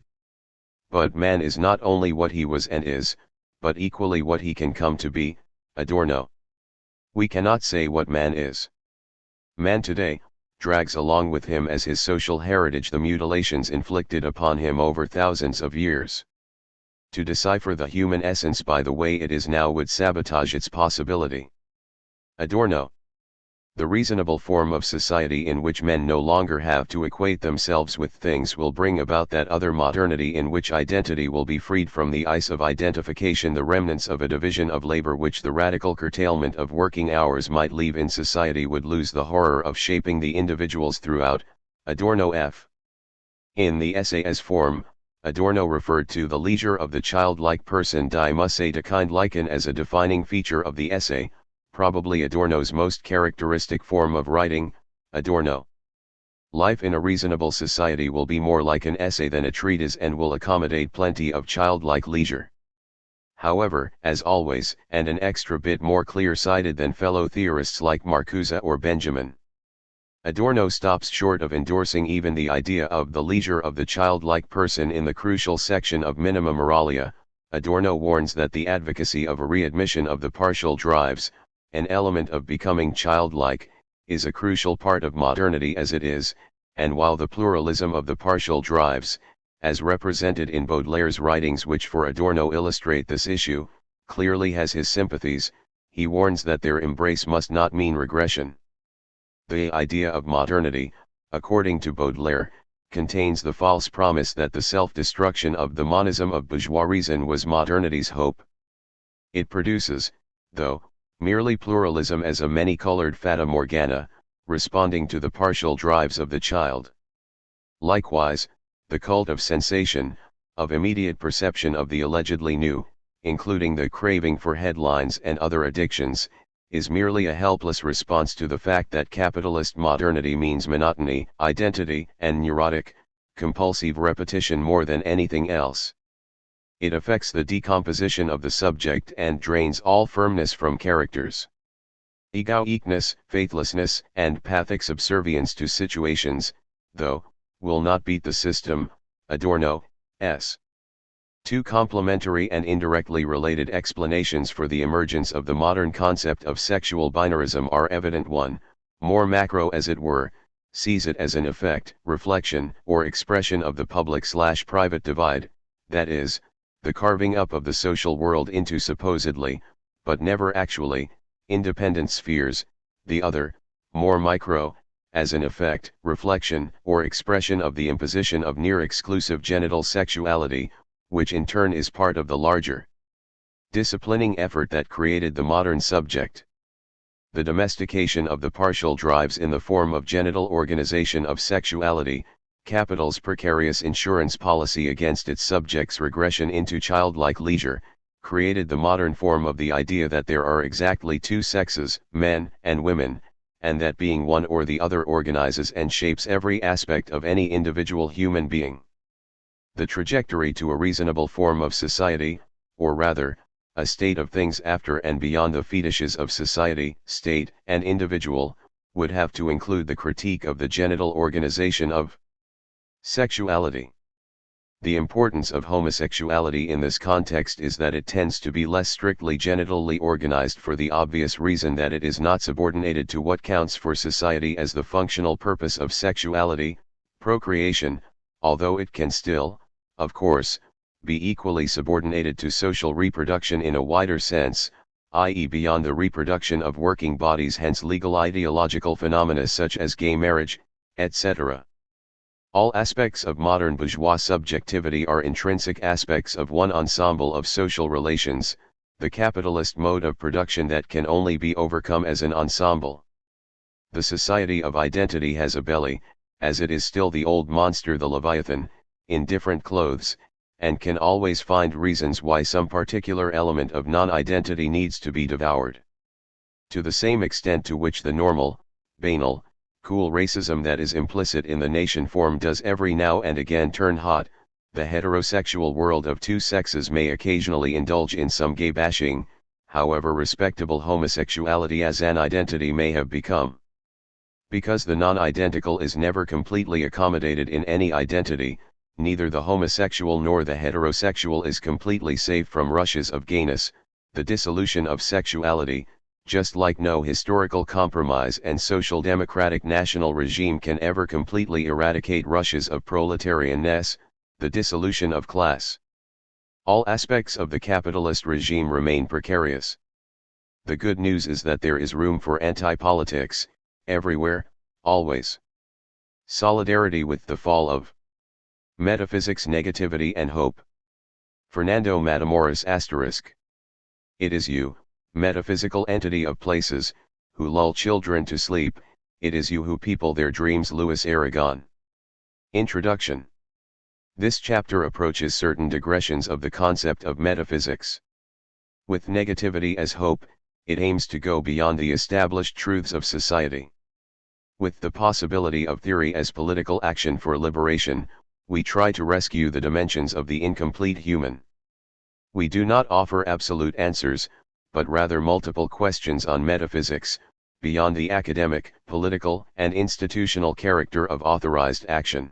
But man is not only what he was and is, but equally what he can come to be, Adorno. We cannot say what man is. Man today drags along with him as his social heritage the mutilations inflicted upon him over thousands of years. To decipher the human essence by the way it is now would sabotage its possibility. Adorno. The reasonable form of society in which men no longer have to equate themselves with things will bring about that other modernity in which identity will be freed from the ice of identification, the remnants of a division of labor which the radical curtailment of working hours might leave in society would lose the horror of shaping the individuals throughout. Adorno F. In the essay as form, Adorno referred to the leisure of the childlike person, die Musse de Kindlichen, as a defining feature of the essay, probably Adorno's most characteristic form of writing. Adorno. Life in a reasonable society will be more like an essay than a treatise and will accommodate plenty of childlike leisure. However, as always, and an extra bit more clear-sighted than fellow theorists like Marcuse or Benjamin. Adorno stops short of endorsing even the idea of the leisure of the childlike person in the crucial section of Minima Moralia. Adorno warns that the advocacy of a readmission of the partial drives, an element of becoming childlike, is a crucial part of modernity as it is, and while the pluralism of the partial drives, as represented in Baudelaire's writings which for Adorno illustrate this issue, clearly has his sympathies, he warns that their embrace must not mean regression. The idea of modernity, according to Baudelaire, contains the false promise that the self-destruction of the monism of bourgeois reason was modernity's hope. It produces, though, merely pluralism as a many-colored fata morgana, responding to the partial drives of the child. Likewise, the cult of sensation, of immediate perception of the allegedly new, including the craving for headlines and other addictions, is merely a helpless response to the fact that capitalist modernity means monotony, identity, and neurotic, compulsive repetition more than anything else. It affects the decomposition of the subject and drains all firmness from characters. Egoicness, faithlessness, and pathic subservience to situations, though, will not beat the system. Adorno, S. Two complementary and indirectly related explanations for the emergence of the modern concept of sexual binarism are evident. One, more macro as it were, sees it as an effect, reflection, or expression of the public/private divide, that is, the carving up of the social world into supposedly, but never actually, independent spheres. The other, more micro, as an effect, reflection, or expression of the imposition of near-exclusive genital sexuality, which in turn is part of the larger disciplining effort that created the modern subject. The domestication of the partial drives in the form of genital organization of sexuality, Capital's precarious insurance policy against its subjects' regression into childlike leisure, created the modern form of the idea that there are exactly two sexes, men and women, and that being one or the other organizes and shapes every aspect of any individual human being. The trajectory to a reasonable form of society, or rather, a state of things after and beyond the fetishes of society, state, and individual, would have to include the critique of the genital organization of sexuality. The importance of homosexuality in this context is that it tends to be less strictly genitally organized for the obvious reason that it is not subordinated to what counts for society as the functional purpose of sexuality, procreation, although it can still, of course, be equally subordinated to social reproduction in a wider sense, i.e. beyond the reproduction of working bodies, hence legal ideological phenomena such as gay marriage, etc. All aspects of modern bourgeois subjectivity are intrinsic aspects of one ensemble of social relations, the capitalist mode of production that can only be overcome as an ensemble. The society of identity has a belly, as it is still the old monster the Leviathan, in different clothes, and can always find reasons why some particular element of non-identity needs to be devoured. To the same extent to which the normal, banal, cool racism that is implicit in the nation form does every now and again turn hot, the heterosexual world of two sexes may occasionally indulge in some gay bashing, however respectable homosexuality as an identity may have become. Because the non-identical is never completely accommodated in any identity, neither the homosexual nor the heterosexual is completely safe from rushes of gayness, the dissolution of sexuality, just like no historical compromise and social democratic national regime can ever completely eradicate rushes of proletarianness, the dissolution of class. All aspects of the capitalist regime remain precarious. The good news is that there is room for anti-politics, everywhere, always. Solidarity with the fall of metaphysics, negativity and hope. Fernando Matamoros *. It is you, metaphysical entity of places, who lull children to sleep, it is you who people their dreams. Louis Aragon. Introduction. This chapter approaches certain digressions of the concept of metaphysics. With negativity as hope, it aims to go beyond the established truths of society. With the possibility of theory as political action for liberation, we try to rescue the dimensions of the incomplete human. We do not offer absolute answers, but rather multiple questions on metaphysics, beyond the academic, political, and institutional character of authorized action.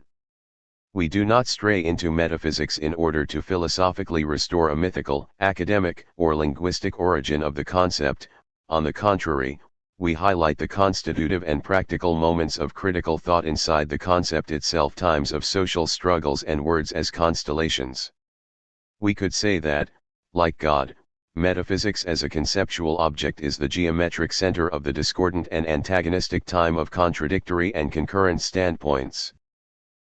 We do not stray into metaphysics in order to philosophically restore a mythical, academic, or linguistic origin of the concept. On the contrary, we highlight the constitutive and practical moments of critical thought inside the concept itself, times of social struggles and words as constellations. We could say that, like God, metaphysics as a conceptual object is the geometric center of the discordant and antagonistic time of contradictory and concurrent standpoints.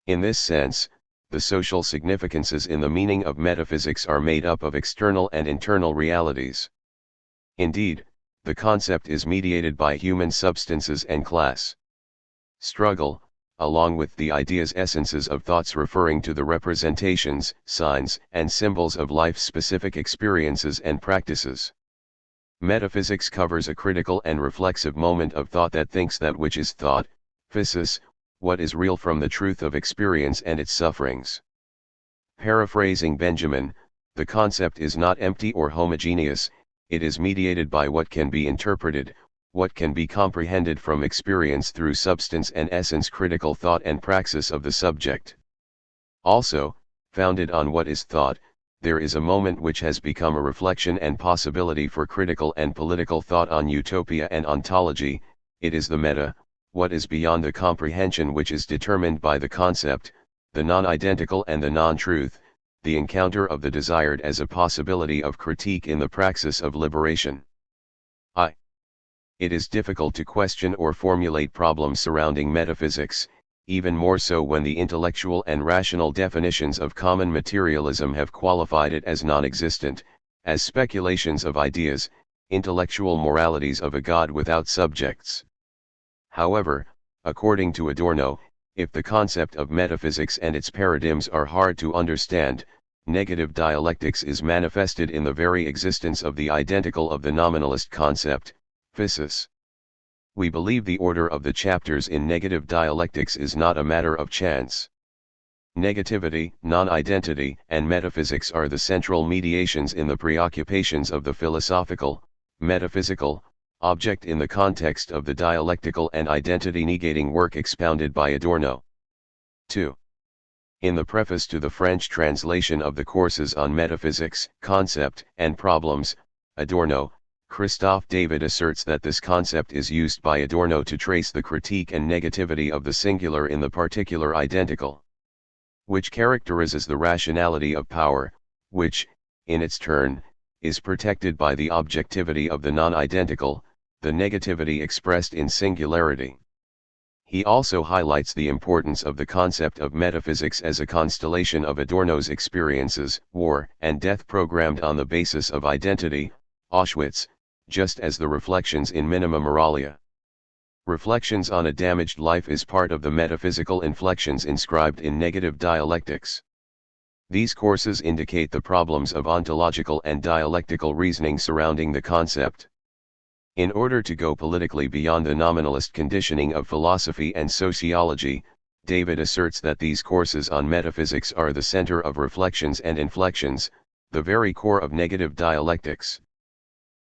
In this sense, the social significances in the meaning of metaphysics are made up of external and internal realities. Indeed, the concept is mediated by human substances and class struggle, along with the idea's essences of thoughts referring to the representations, signs, and symbols of life-specific experiences and practices. Metaphysics covers a critical and reflexive moment of thought that thinks that which is thought, physis, what is real from the truth of experience and its sufferings. Paraphrasing Benjamin, the concept is not empty or homogeneous, it is mediated by what can be interpreted, what can be comprehended from experience through substance and essence, critical thought and praxis of the subject. Also, founded on what is thought, there is a moment which has become a reflection and possibility for critical and political thought on utopia and ontology, it is the meta, what is beyond the comprehension, which is determined by the concept, the non-identical and the non-truth, the encounter of the desired as a possibility of critique in the praxis of liberation. It is difficult to question or formulate problems surrounding metaphysics, even more so when the intellectual and rational definitions of common materialism have qualified it as non-existent, as speculations of ideas, intellectual moralities of a God without subjects. However, according to Adorno, If the concept of metaphysics and its paradigms are hard to understand, negative dialectics is manifested in the very existence of the identical of the nominalist concept, physis. We believe the order of the chapters in negative dialectics is not a matter of chance. Negativity, non-identity, and metaphysics are the central mediations in the preoccupations of the philosophical, metaphysical, object in the context of the dialectical and identity-negating work expounded by Adorno. 2. In the preface to the French translation of the courses on metaphysics, concept, and problems, Adorno, Christophe David asserts that this concept is used by Adorno to trace the critique and negativity of the singular in the particular identical, which characterizes the rationality of power, which, in its turn, is protected by the objectivity of the non-identical, the negativity expressed in singularity. He also highlights the importance of the concept of metaphysics as a constellation of Adorno's experiences, war and death programmed on the basis of identity, Auschwitz, just as the reflections in Minima Moralia. Reflections on a damaged life is part of the metaphysical inflections inscribed in negative dialectics. These courses indicate the problems of ontological and dialectical reasoning surrounding the concept. In order to go politically beyond the nominalist conditioning of philosophy and sociology, David asserts that these courses on metaphysics are the center of reflections and inflections, the very core of negative dialectics.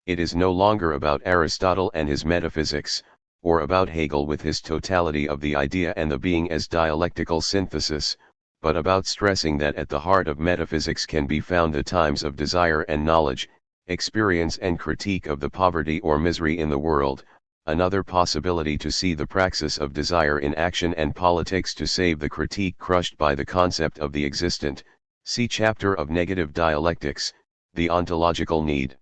It is no longer about Aristotle and his metaphysics, or about Hegel with his totality of the idea and the being as dialectical synthesis, but about stressing that at the heart of metaphysics can be found the times of desire and knowledge, experience and critique of the poverty or misery in the world, another possibility to see the praxis of desire in action and politics to save the critique crushed by the concept of the existent, see chapter of Negative Dialectics, the ontological need.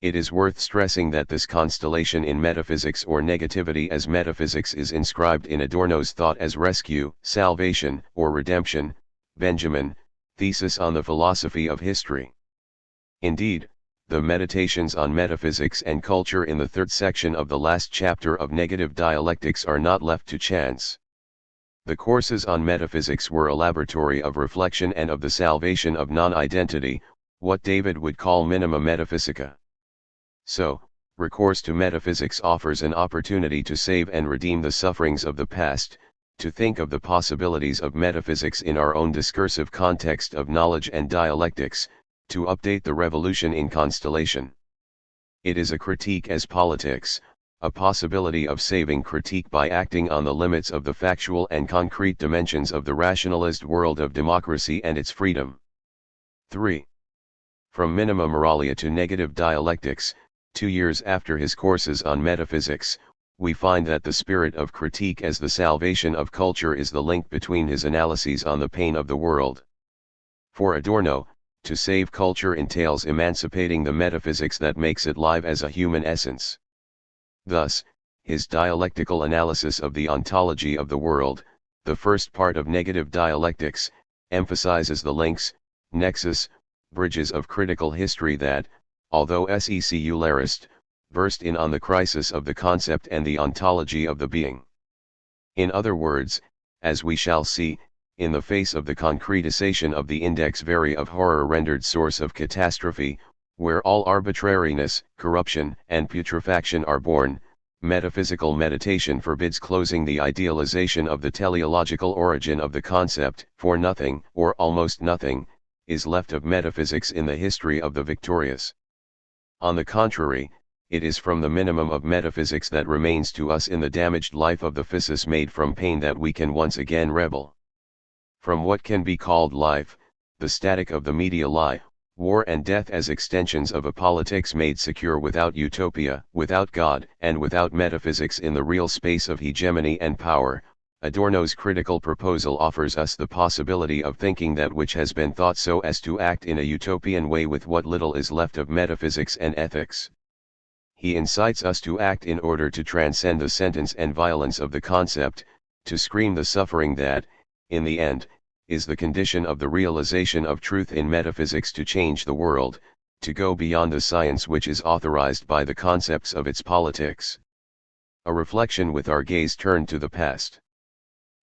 It is worth stressing that this constellation in metaphysics or negativity as metaphysics is inscribed in Adorno's thought as rescue, salvation, or redemption, Benjamin, Thesis on the Philosophy of History. Indeed, the meditations on metaphysics and culture in the third section of the last chapter of Negative Dialectics are not left to chance. The courses on metaphysics were a laboratory of reflection and of the salvation of non-identity, what David would call minima metaphysica. So, recourse to metaphysics offers an opportunity to save and redeem the sufferings of the past, to think of the possibilities of metaphysics in our own discursive context of knowledge and dialectics, to update the revolution in constellation. It is a critique as politics, a possibility of saving critique by acting on the limits of the factual and concrete dimensions of the rationalist world of democracy and its freedom. 3. From Minima Moralia to Negative Dialectics, 2 years after his courses on metaphysics, we find that the spirit of critique as the salvation of culture is the link between his analyses on the pain of the world. For Adorno, to save culture entails emancipating the metaphysics that makes it live as a human essence. Thus, his dialectical analysis of the ontology of the world, the first part of Negative Dialectics, emphasizes the links, nexus, bridges of critical history that, although secularist, burst in on the crisis of the concept and the ontology of the being. In other words, as we shall see, in the face of the concretization of the index veri of horror rendered source of catastrophe, where all arbitrariness, corruption, and putrefaction are born, metaphysical meditation forbids closing the idealization of the teleological origin of the concept, for nothing, or almost nothing, is left of metaphysics in the history of the victorious. On the contrary, it is from the minimum of metaphysics that remains to us in the damaged life of the physis made from pain that we can once again rebel. From what can be called life, the static of the media lie, war and death as extensions of a politics made secure without utopia, without God, and without metaphysics in the real space of hegemony and power, Adorno's critical proposal offers us the possibility of thinking that which has been thought so as to act in a utopian way with what little is left of metaphysics and ethics. He incites us to act in order to transcend the sentence and violence of the concept, to scream the suffering that, in the end, is the condition of the realization of truth in metaphysics to change the world, to go beyond the science which is authorized by the concepts of its politics. A reflection with our gaze turned to the past.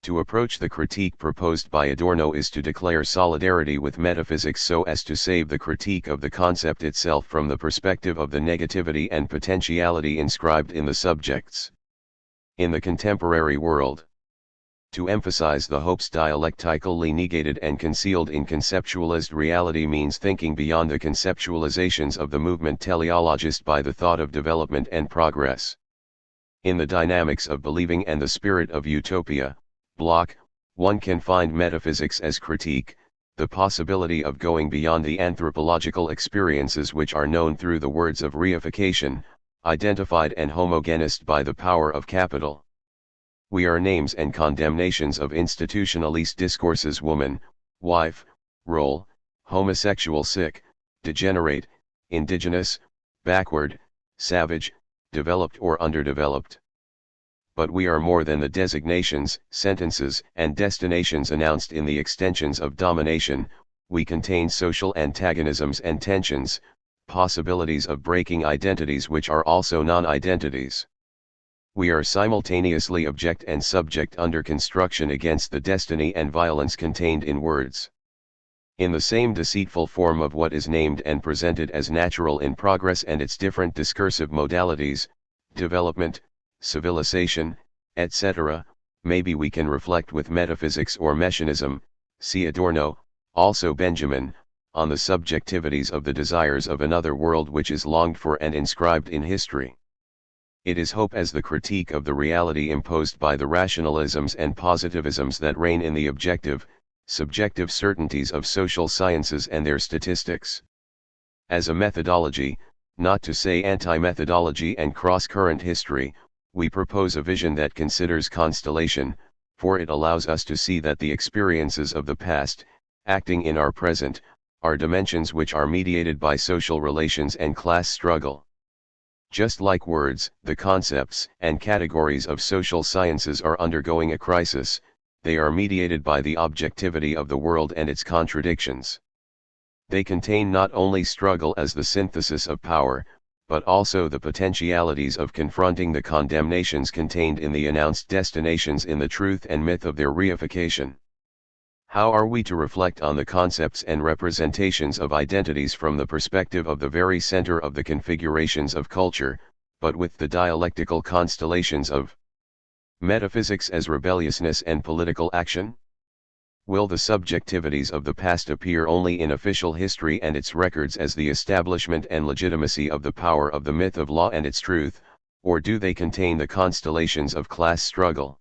To approach the critique proposed by Adorno is to declare solidarity with metaphysics so as to save the critique of the concept itself from the perspective of the negativity and potentiality inscribed in the subjects. In the contemporary world, to emphasize the hopes dialectically negated and concealed in conceptualized reality means thinking beyond the conceptualizations of the movement teleologist by the thought of development and progress. In the dynamics of believing and the spirit of utopia, Bloch, one can find metaphysics as critique, the possibility of going beyond the anthropological experiences which are known through the words of reification, identified and homogenized by the power of capital. We are names and condemnations of institutionalist discourses: woman, wife, role, homosexual, sick, degenerate, indigenous, backward, savage, developed or underdeveloped. But we are more than the designations, sentences, and destinations announced in the extensions of domination. We contain social antagonisms and tensions, possibilities of breaking identities which are also non-identities. We are simultaneously object and subject under construction against the destiny and violence contained in words. In the same deceitful form of what is named and presented as natural in progress and its different discursive modalities, development, civilization, etc., maybe we can reflect with metaphysics or messianism, see Adorno, also Benjamin, on the subjectivities of the desires of another world which is longed for and inscribed in history. It is hope as the critique of the reality imposed by the rationalisms and positivisms that reign in the objective, subjective certainties of social sciences and their statistics. As a methodology, not to say anti-methodology and cross-current history, we propose a vision that considers constellation, for it allows us to see that the experiences of the past, acting in our present, are dimensions which are mediated by social relations and class struggle. Just like words, the concepts and categories of social sciences are undergoing a crisis, they are mediated by the objectivity of the world and its contradictions. They contain not only struggle as the synthesis of power, but also the potentialities of confronting the condemnations contained in the announced destinations in the truth and myth of their reification. How are we to reflect on the concepts and representations of identities from the perspective of the very center of the configurations of culture, but with the dialectical constellations of metaphysics as rebelliousness and political action? Will the subjectivities of the past appear only in official history and its records as the establishment and legitimacy of the power of the myth of law and its truth, or do they contain the constellations of class struggle?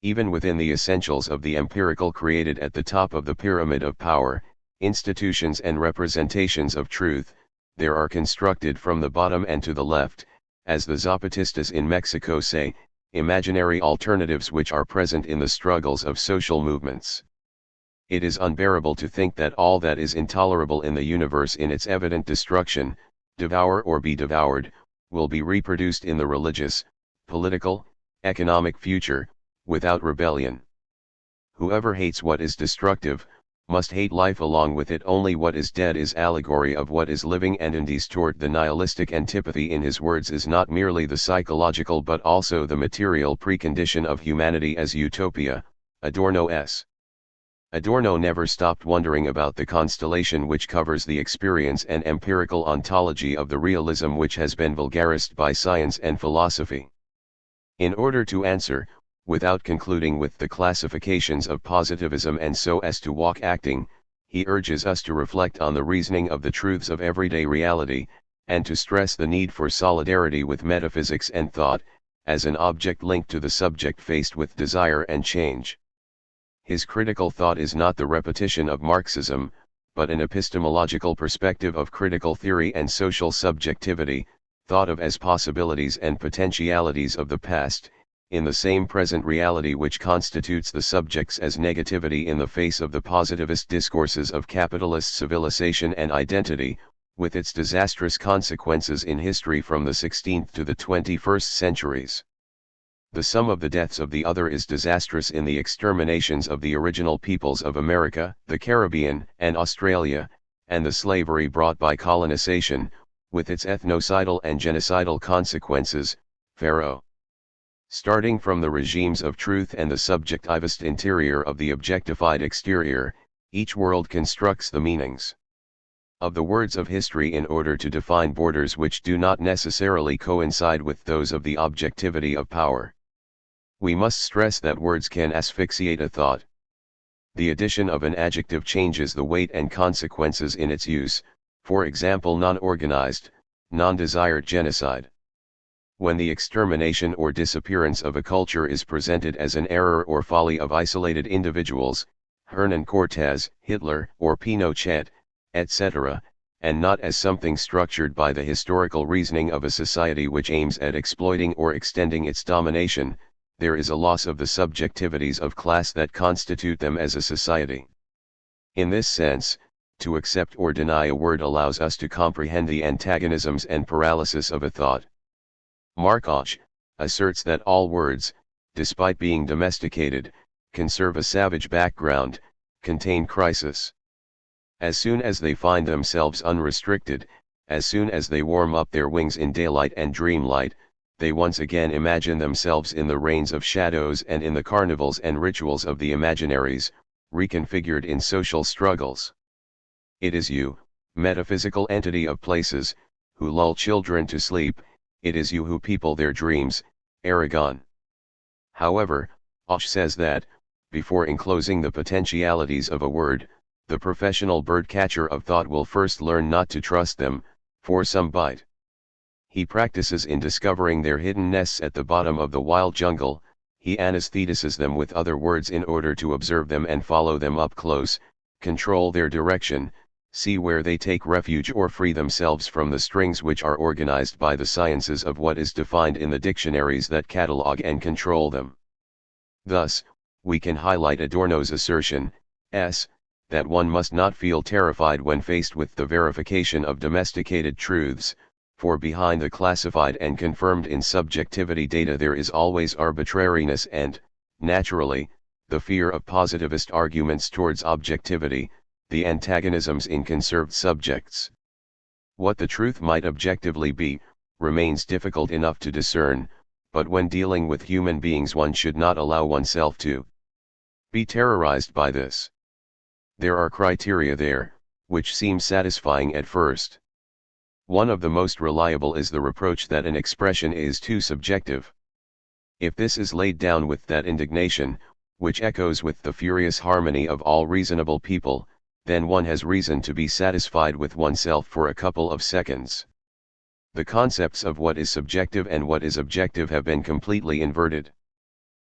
Even within the essentials of the empirical created at the top of the pyramid of power, institutions and representations of truth, there are constructed from the bottom and to the left, as the Zapatistas in Mexico say, imaginary alternatives which are present in the struggles of social movements. It is unbearable to think that all that is intolerable in the universe in its evident destruction, devour or be devoured, will be reproduced in the religious, political, economic future, without rebellion. Whoever hates what is destructive, must hate life along with it. Only what is dead is allegory of what is living, and in distort the nihilistic antipathy in his words is not merely the psychological but also the material precondition of humanity as utopia. Adorno s. Adorno never stopped wondering about the constellation which covers the experience and empirical ontology of the realism which has been vulgarized by science and philosophy. In order to answer, without concluding with the classifications of positivism and so as to walk acting, he urges us to reflect on the reasoning of the truths of everyday reality, and to stress the need for solidarity with metaphysics and thought, as an object linked to the subject faced with desire and change. His critical thought is not the repetition of Marxism, but an epistemological perspective of critical theory and social subjectivity, thought of as possibilities and potentialities of the past, in the same present reality which constitutes the subjects as negativity in the face of the positivist discourses of capitalist civilization and identity, with its disastrous consequences in history from the 16th to the 21st centuries. The sum of the deaths of the other is disastrous in the exterminations of the original peoples of America, the Caribbean, and Australia, and the slavery brought by colonization, with its ethnocidal and genocidal consequences. Pharaoh. Starting from the regimes of truth and the subjectivist interior of the objectified exterior, each world constructs the meanings of the words of history in order to define borders which do not necessarily coincide with those of the objectivity of power. We must stress that words can asphyxiate a thought. The addition of an adjective changes the weight and consequences in its use, for example non-organized, non-desired genocide. When the extermination or disappearance of a culture is presented as an error or folly of isolated individuals, Hernan Cortés, Hitler, or Pinochet, etc., and not as something structured by the historical reasoning of a society which aims at exploiting or extending its domination, there is a loss of the subjectivities of class that constitute them as a society. In this sense, to accept or deny a word allows us to comprehend the antagonisms and paralysis of a thought. Marcos asserts that all words, despite being domesticated, conserve a savage background, contain crisis. As soon as they find themselves unrestricted, as soon as they warm up their wings in daylight and dreamlight, they once again imagine themselves in the reigns of shadows and in the carnivals and rituals of the imaginaries, reconfigured in social struggles. It is you, metaphysical entity of places, who lull children to sleep, it is you who people their dreams, Aragon. However, Osh says that, before enclosing the potentialities of a word, the professional birdcatcher of thought will first learn not to trust them, for some bite. He practices in discovering their hidden nests at the bottom of the wild jungle, he anesthetizes them with other words in order to observe them and follow them up close, control their direction, see where they take refuge or free themselves from the strings which are organized by the sciences of what is defined in the dictionaries that catalog and control them. Thus, we can highlight Adorno's assertion, that one must not feel terrified when faced with the verification of domesticated truths, for behind the classified and confirmed in subjectivity data there is always arbitrariness and, naturally, the fear of positivist arguments towards objectivity, the antagonisms in conserved subjects. What the truth might objectively be, remains difficult enough to discern, but when dealing with human beings one should not allow oneself to be terrorized by this. There are criteria there, which seem satisfying at first. One of the most reliable is the reproach that an expression is too subjective. If this is laid down with that indignation, which echoes with the furious harmony of all reasonable people, then one has reason to be satisfied with oneself for a couple of seconds. The concepts of what is subjective and what is objective have been completely inverted.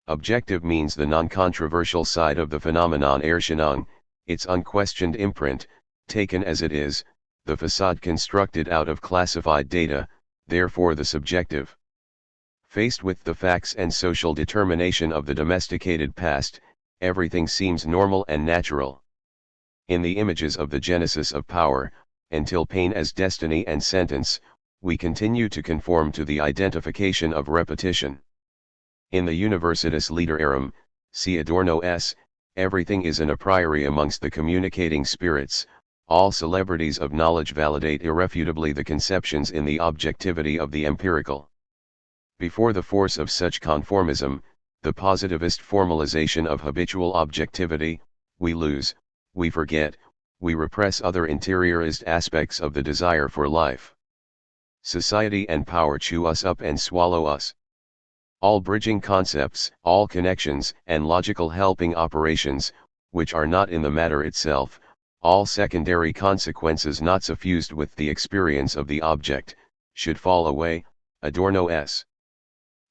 Objective means the non-controversial side of the phenomenon Erscheinung, its unquestioned imprint, taken as it is, the facade constructed out of classified data, therefore the subjective. Faced with the facts and social determination of the domesticated past, everything seems normal and natural. In the images of the genesis of power, until pain as destiny and sentence, we continue to conform to the identification of repetition. In the Universitas Literarum, see Adorno s. Everything is an a priori amongst the communicating spirits, all celebrities of knowledge validate irrefutably the conceptions in the objectivity of the empirical. Before the force of such conformism, the positivist formalization of habitual objectivity, we lose, we forget, we repress other interiorized aspects of the desire for life. Society and power chew us up and swallow us. All bridging concepts, all connections and logical helping operations, which are not in the matter itself, all secondary consequences not suffused with the experience of the object, should fall away, Adorno s.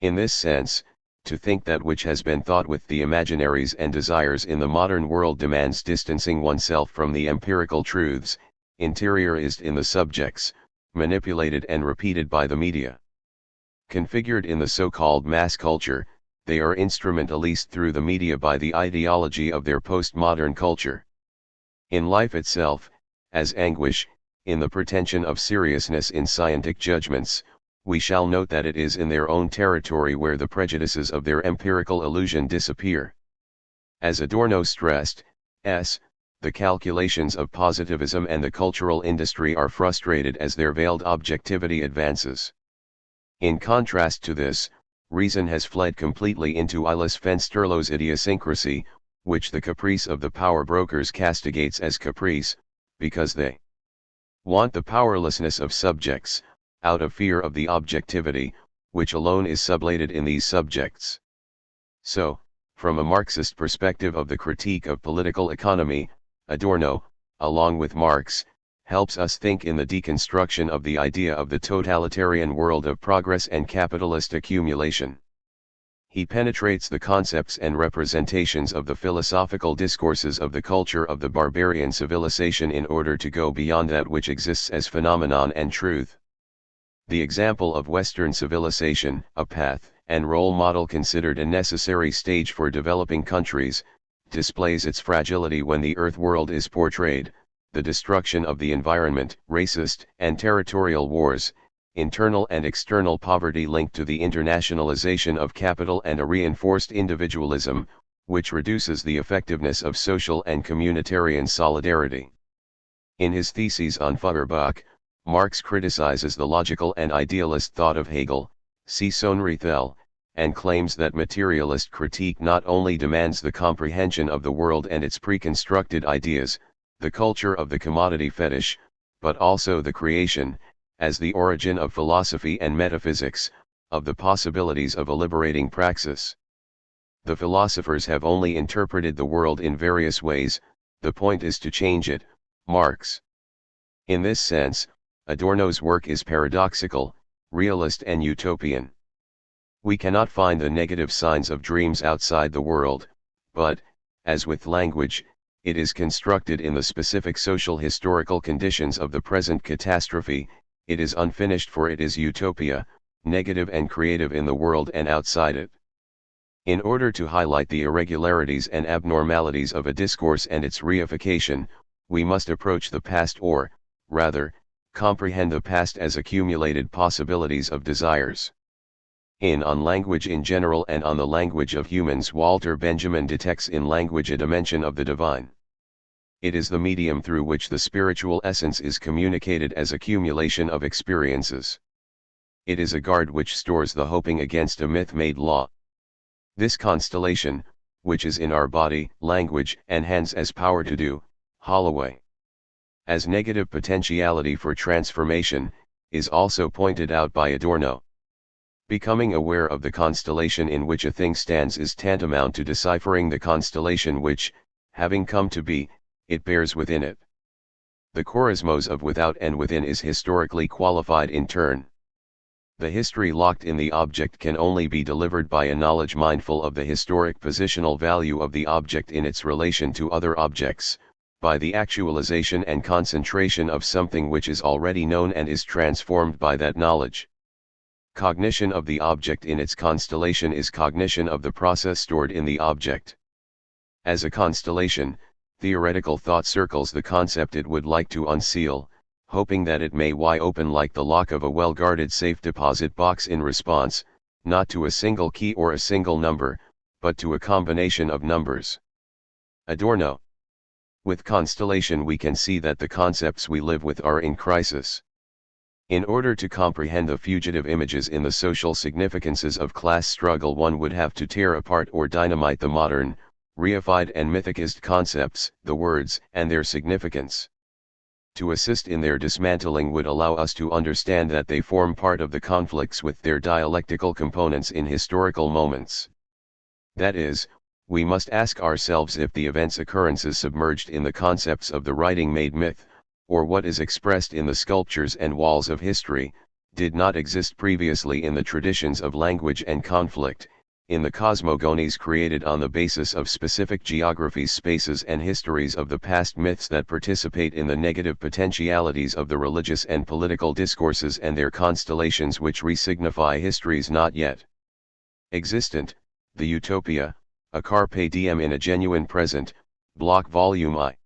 In this sense, to think that which has been thought with the imaginaries and desires in the modern world demands distancing oneself from the empirical truths, interiorized in the subjects, manipulated and repeated by the media. Configured in the so-called mass culture, they are instrumentalized through the media by the ideology of their postmodern culture. In life itself, as anguish, in the pretension of seriousness in scientific judgments, we shall note that it is in their own territory where the prejudices of their empirical illusion disappear. As Adorno stressed, the calculations of positivism and the cultural industry are frustrated as their veiled objectivity advances. In contrast to this, reason has fled completely into eyeless Fensterlo's idiosyncrasy, which the caprice of the power brokers castigates as caprice, because they want the powerlessness of subjects, out of fear of the objectivity, which alone is sublated in these subjects. So, from a Marxist perspective of the critique of political economy, Adorno, along with Marx, helps us think in the deconstruction of the idea of the totalitarian world of progress and capitalist accumulation. He penetrates the concepts and representations of the philosophical discourses of the culture of the barbarian civilization in order to go beyond that which exists as phenomenon and truth. The example of Western civilization, a path and role model considered a necessary stage for developing countries, displays its fragility when the Earth world is portrayed, the destruction of the environment, racist and territorial wars, internal and external poverty linked to the internationalization of capital and a reinforced individualism, which reduces the effectiveness of social and communitarian solidarity. In his theses on Feuerbach, Marx criticizes the logical and idealist thought of Hegel, see Sohnrethel, and claims that materialist critique not only demands the comprehension of the world and its preconstructed ideas, the culture of the commodity fetish, but also the creation, as the origin of philosophy and metaphysics, of the possibilities of a liberating praxis. The philosophers have only interpreted the world in various ways, the point is to change it, Marx. In this sense, Adorno's work is paradoxical, realist and utopian. We cannot find the negative signs of dreams outside the world, but, as with language, it is constructed in the specific social historical conditions of the present catastrophe. It is unfinished, for it is utopia, negative and creative in the world and outside it. In order to highlight the irregularities and abnormalities of a discourse and its reification, we must approach the past, or, rather, comprehend the past as accumulated possibilities of desires. On language in general and on the language of humans, Walter Benjamin detects in language a dimension of the divine. It is the medium through which the spiritual essence is communicated as accumulation of experiences. It is a guard which stores the hoping against a myth-made law. This constellation, which is in our body, language, and hands as power to do, Holloway, as negative potentiality for transformation, is also pointed out by Adorno. Becoming aware of the constellation in which a thing stands is tantamount to deciphering the constellation which, having come to be, it bears within it. The chorismos of without and within is historically qualified in turn. The history locked in the object can only be delivered by a knowledge mindful of the historic positional value of the object in its relation to other objects, by the actualization and concentration of something which is already known and is transformed by that knowledge. Cognition of the object in its constellation is cognition of the process stored in the object. As a constellation, theoretical thought circles the concept it would like to unseal, hoping that it may open like the lock of a well-guarded safe deposit box in response, not to a single key or a single number, but to a combination of numbers. Adorno. With constellation we can see that the concepts we live with are in crisis. In order to comprehend the fugitive images in the social significances of class struggle, one would have to tear apart or dynamite the modern, reified and mythicized concepts, the words, and their significance. To assist in their dismantling would allow us to understand that they form part of the conflicts with their dialectical components in historical moments. That is, we must ask ourselves if the events occurrences submerged in the concepts of the writing made myth, or what is expressed in the sculptures and walls of history, did not exist previously in the traditions of language and conflict, in the cosmogonies created on the basis of specific geographies, spaces and histories of the past, myths that participate in the negative potentialities of the religious and political discourses and their constellations which re-signify histories not yet existent, the utopia, a carpe diem in a genuine present, Block Volume I.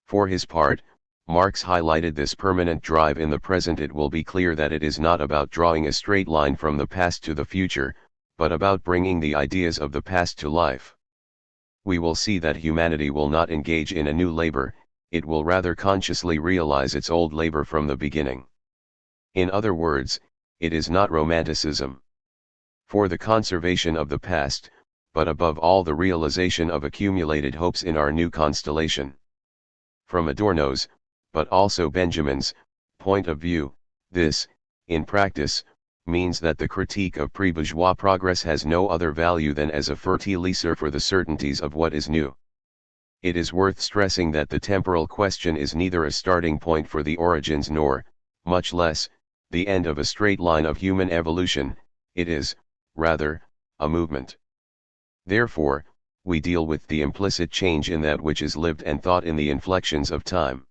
For his part, Marx highlighted this permanent drive in the present. It will be clear that it is not about drawing a straight line from the past to the future, but about bringing the ideas of the past to life. We will see that humanity will not engage in a new labor, it will rather consciously realize its old labor from the beginning. In other words, it is not romanticism. for the conservation of the past, but above all the realization of accumulated hopes in our new constellation. From Adorno's, but also Benjamin's, point of view, this, in practice, means that the critique of pre-bourgeois progress has no other value than as a fertilizer for the certainties of what is new. It is worth stressing that the temporal question is neither a starting point for the origins nor, much less, the end of a straight line of human evolution. It is, rather, a movement. Therefore, we deal with the implicit change in that which is lived and thought in the inflections of time.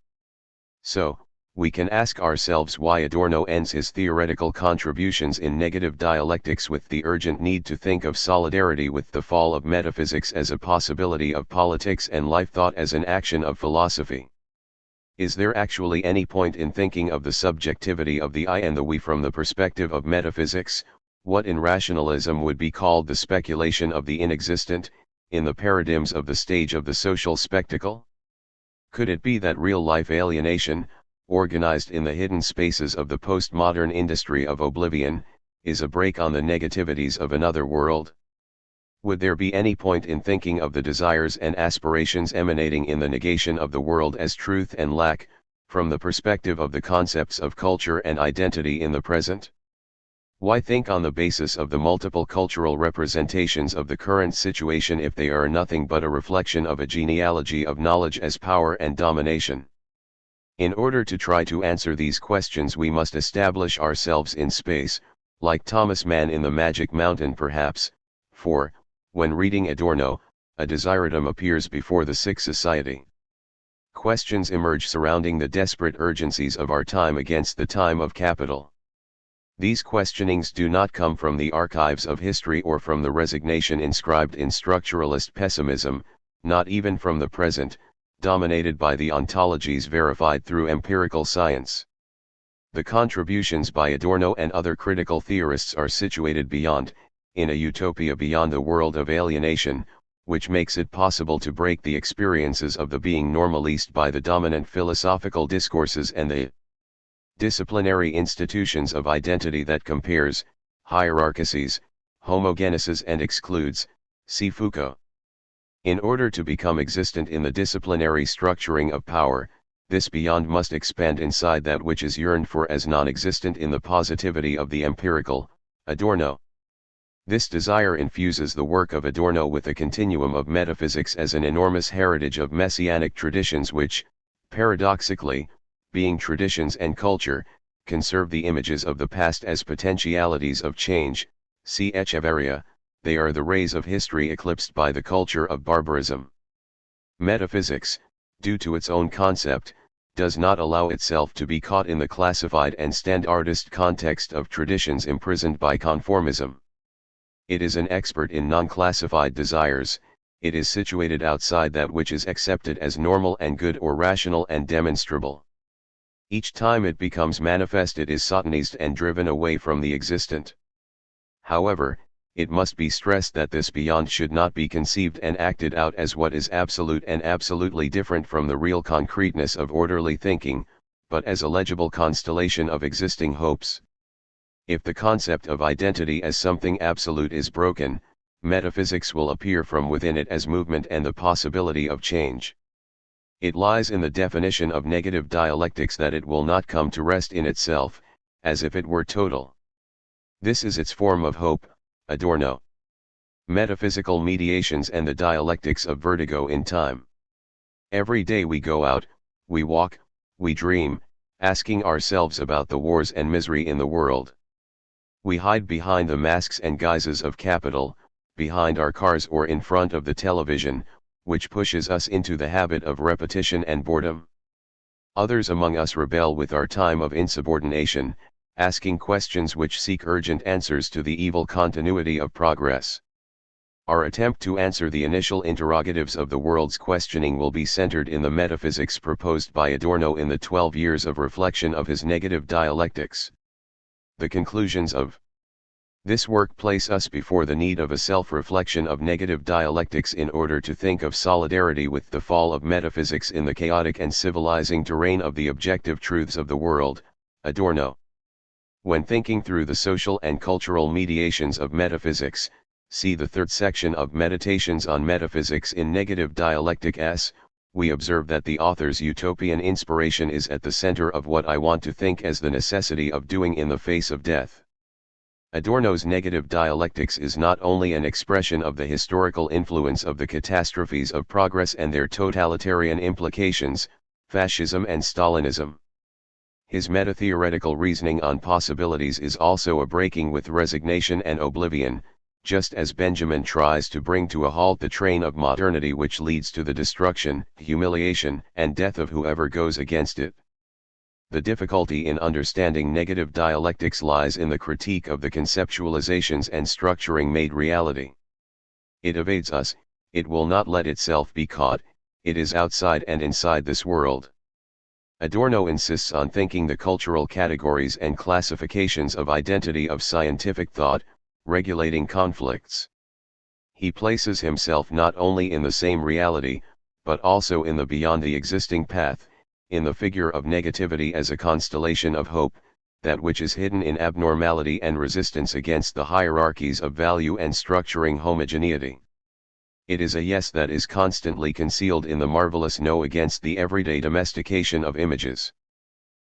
So, we can ask ourselves why Adorno ends his theoretical contributions in negative dialectics with the urgent need to think of solidarity with the fall of metaphysics as a possibility of politics and life thought as an action of philosophy. Is there actually any point in thinking of the subjectivity of the I and the we from the perspective of metaphysics, what in rationalism would be called the speculation of the inexistent, in the paradigms of the stage of the social spectacle? Could it be that real-life alienation, organized in the hidden spaces of the postmodern industry of oblivion, is a break on the negativities of another world? Would there be any point in thinking of the desires and aspirations emanating in the negation of the world as truth and lack, from the perspective of the concepts of culture and identity in the present? Why think on the basis of the multiple cultural representations of the current situation if they are nothing but a reflection of a genealogy of knowledge as power and domination? In order to try to answer these questions we must establish ourselves in space, like Thomas Mann in the Magic Mountain perhaps, for, when reading Adorno, a desideratum appears before the sick society. Questions emerge surrounding the desperate urgencies of our time against the time of capital. These questionings do not come from the archives of history or from the resignation inscribed in structuralist pessimism, not even from the present, dominated by the ontologies verified through empirical science. The contributions by Adorno and other critical theorists are situated beyond, in a utopia beyond the world of alienation, which makes it possible to break the experiences of the being normalized by the dominant philosophical discourses and the disciplinary institutions of identity that compares, hierarchises, homogenizes and excludes, see Foucault. In order to become existent in the disciplinary structuring of power, this beyond must expand inside that which is yearned for as non-existent in the positivity of the empirical, Adorno. This desire infuses the work of Adorno with a continuum of metaphysics as an enormous heritage of messianic traditions which, paradoxically, being traditions and culture, conserve the images of the past as potentialities of change. See Echeverria, they are the rays of history eclipsed by the culture of barbarism. Metaphysics, due to its own concept, does not allow itself to be caught in the classified and standardist context of traditions imprisoned by conformism. It is an expert in non-classified desires, it is situated outside that which is accepted as normal and good or rational and demonstrable. Each time it becomes manifest it is sotonized and driven away from the existent. However, it must be stressed that this beyond should not be conceived and acted out as what is absolute and absolutely different from the real concreteness of orderly thinking, but as a legible constellation of existing hopes. If the concept of identity as something absolute is broken, metaphysics will appear from within it as movement and the possibility of change. It lies in the definition of negative dialectics that it will not come to rest in itself, as if it were total. This is its form of hope, Adorno. Metaphysical mediations and the dialectics of vertigo in time. Every day we go out, we walk, we dream, asking ourselves about the wars and misery in the world. We hide behind the masks and guises of capital, behind our cars or in front of the television, which pushes us into the habit of repetition and boredom. Others among us rebel with our time of insubordination, asking questions which seek urgent answers to the evil continuity of progress. Our attempt to answer the initial interrogatives of the world's questioning will be centered in the metaphysics proposed by Adorno in the 12 years of reflection of his negative dialectics. The conclusions of this work place us before the need of a self-reflection of negative dialectics in order to think of solidarity with the fall of metaphysics in the chaotic and civilizing terrain of the objective truths of the world, Adorno. When thinking through the social and cultural mediations of metaphysics, see the third section of Meditations on Metaphysics in Negative Dialectic S, we observe that the author's utopian inspiration is at the center of what I want to think as the necessity of doing in the face of death. Adorno's negative dialectics is not only an expression of the historical influence of the catastrophes of progress and their totalitarian implications, fascism and Stalinism. His meta-theoretical reasoning on possibilities is also a breaking with resignation and oblivion, just as Benjamin tries to bring to a halt the train of modernity which leads to the destruction, humiliation, and death of whoever goes against it. The difficulty in understanding negative dialectics lies in the critique of the conceptualizations and structuring made reality. It evades us, it will not let itself be caught, it is outside and inside this world. Adorno insists on thinking the cultural categories and classifications of identity of scientific thought, regulating conflicts. He places himself not only in the same reality, but also in the beyond the existing path, in the figure of negativity as a constellation of hope, that which is hidden in abnormality and resistance against the hierarchies of value and structuring homogeneity. It is a yes that is constantly concealed in the marvelous no against the everyday domestication of images.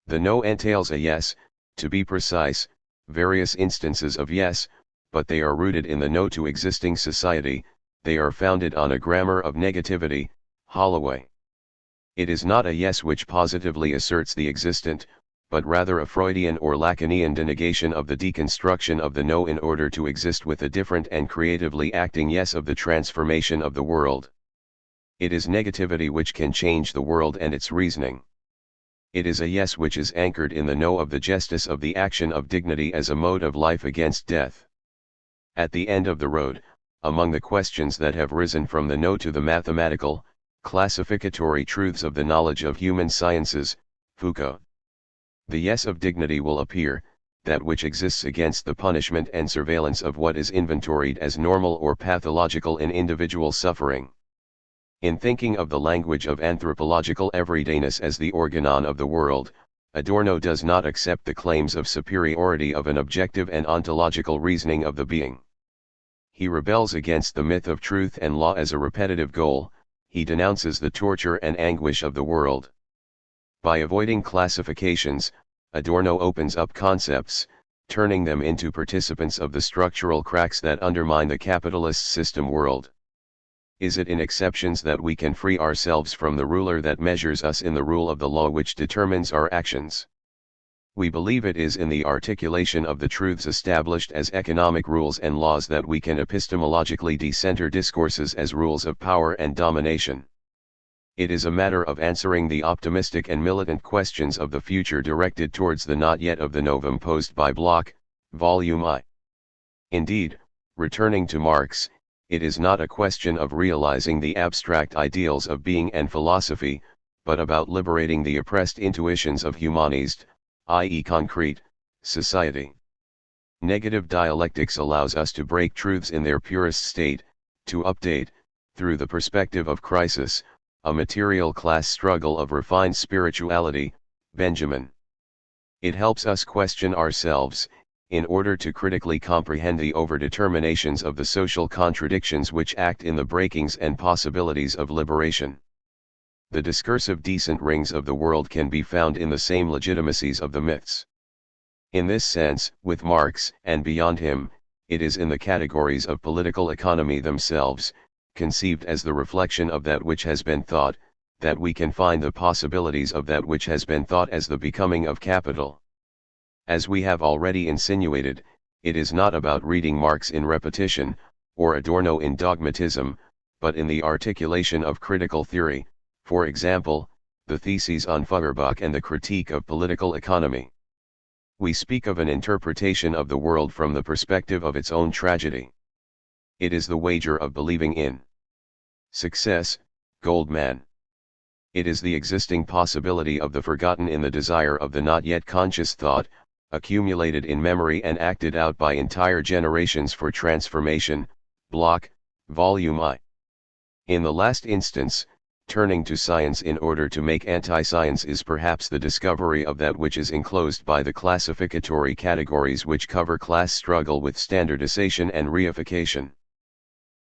The no entails a yes, to be precise, various instances of yes, but they are rooted in the no to existing society, they are founded on a grammar of negativity, Holloway. It is not a yes which positively asserts the existent, but rather a Freudian or Lacanian denegation of the deconstruction of the no in order to exist with a different and creatively acting yes of the transformation of the world. It is negativity which can change the world and its reasoning. It is a yes which is anchored in the no of the justice of the action of dignity as a mode of life against death. At the end of the road, among the questions that have risen from the no to the mathematical, classificatory truths of the knowledge of human sciences, Foucault. The yes of dignity will appear, that which exists against the punishment and surveillance of what is inventoried as normal or pathological in individual suffering. In thinking of the language of anthropological everydayness as the organon of the world, Adorno does not accept the claims of superiority of an objective and ontological reasoning of the being. He rebels against the myth of truth and law as a repetitive goal, he denounces the torture and anguish of the world. By avoiding classifications, Adorno opens up concepts, turning them into participants of the structural cracks that undermine the capitalist system world. Is it in exceptions that we can free ourselves from the ruler that measures us in the rule of the law which determines our actions? We believe it is in the articulation of the truths established as economic rules and laws that we can epistemologically decenter discourses as rules of power and domination. It is a matter of answering the optimistic and militant questions of the future directed towards the not yet of the novum posed by Bloch, Volume I. Indeed, returning to Marx, it is not a question of realizing the abstract ideals of being and philosophy, but about liberating the oppressed intuitions of humanist, i.e. concrete, society. Negative dialectics allows us to break truths in their purest state, to update, through the perspective of crisis, a material class struggle of refined spirituality, Benjamin. It helps us question ourselves, in order to critically comprehend the overdeterminations of the social contradictions which act in the breakings and possibilities of liberation. The discursive descent rings of the world can be found in the same legitimacies of the myths. In this sense, with Marx, and beyond him, it is in the categories of political economy themselves, conceived as the reflection of that which has been thought, that we can find the possibilities of that which has been thought as the becoming of capital. As we have already insinuated, it is not about reading Marx in repetition, or Adorno in dogmatism, but in the articulation of critical theory, for example, the theses on Feuerbach and the critique of political economy. We speak of an interpretation of the world from the perspective of its own tragedy. It is the wager of believing in success, Goldman. It is the existing possibility of the forgotten in the desire of the not yet conscious thought, accumulated in memory and acted out by entire generations for transformation, Bloch, Volume I. In the last instance, Turning to science in order to make anti-science is perhaps the discovery of that which is enclosed by the classificatory categories which cover class struggle with standardization and reification.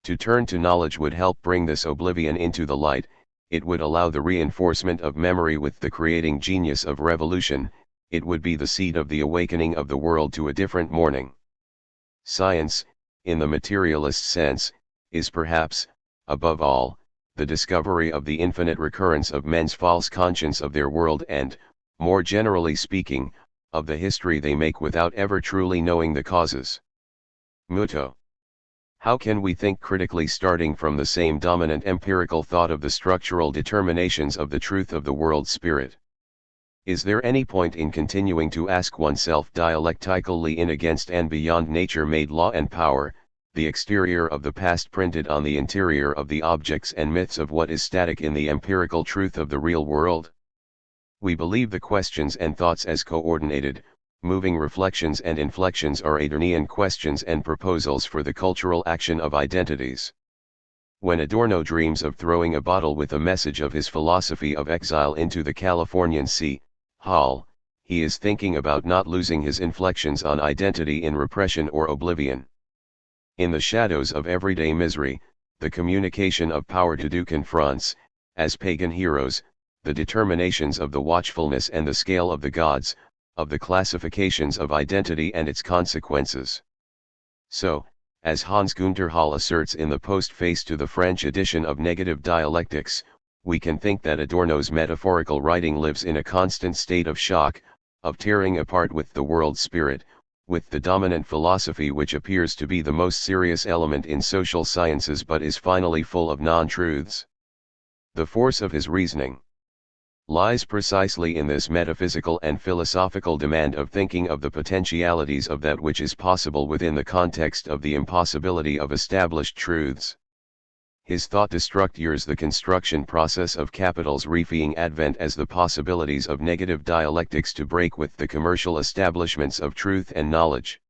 To turn to knowledge would help bring this oblivion into the light, it would allow the reinforcement of memory with the creating genius of revolution, it would be the seed of the awakening of the world to a different morning. Science, in the materialist sense, is perhaps, above all, the discovery of the infinite recurrence of men's false conscience of their world and, more generally speaking, of the history they make without ever truly knowing the causes. Muto. How can we think critically starting from the same dominant empirical thought of the structural determinations of the truth of the world spirit? Is there any point in continuing to ask oneself dialectically in against and beyond nature-made law and power, the exterior of the past printed on the interior of the objects and myths of what is static in the empirical truth of the real world? We believe the questions and thoughts as coordinated, moving reflections and inflections are Adornian questions and proposals for the cultural action of identities. When Adorno dreams of throwing a bottle with a message of his philosophy of exile into the Californian Sea, Hall, he is thinking about not losing his inflections on identity in repression or oblivion. In the shadows of everyday misery, the communication of power to do confronts, as pagan heroes, the determinations of the watchfulness and the scale of the gods, of the classifications of identity and its consequences. So, as Hans Gunther Hall asserts in the postface to the French edition of Negative Dialectics, we can think that Adorno's metaphorical writing lives in a constant state of shock, of tearing apart with the world spirit, with the dominant philosophy which appears to be the most serious element in social sciences but is finally full of non-truths. The force of his reasoning lies precisely in this metaphysical and philosophical demand of thinking of the potentialities of that which is possible within the context of the impossibility of established truths. His thought destructures the construction process of capital's reifying advent as the possibilities of negative dialectics to break with the commercial establishments of truth and knowledge.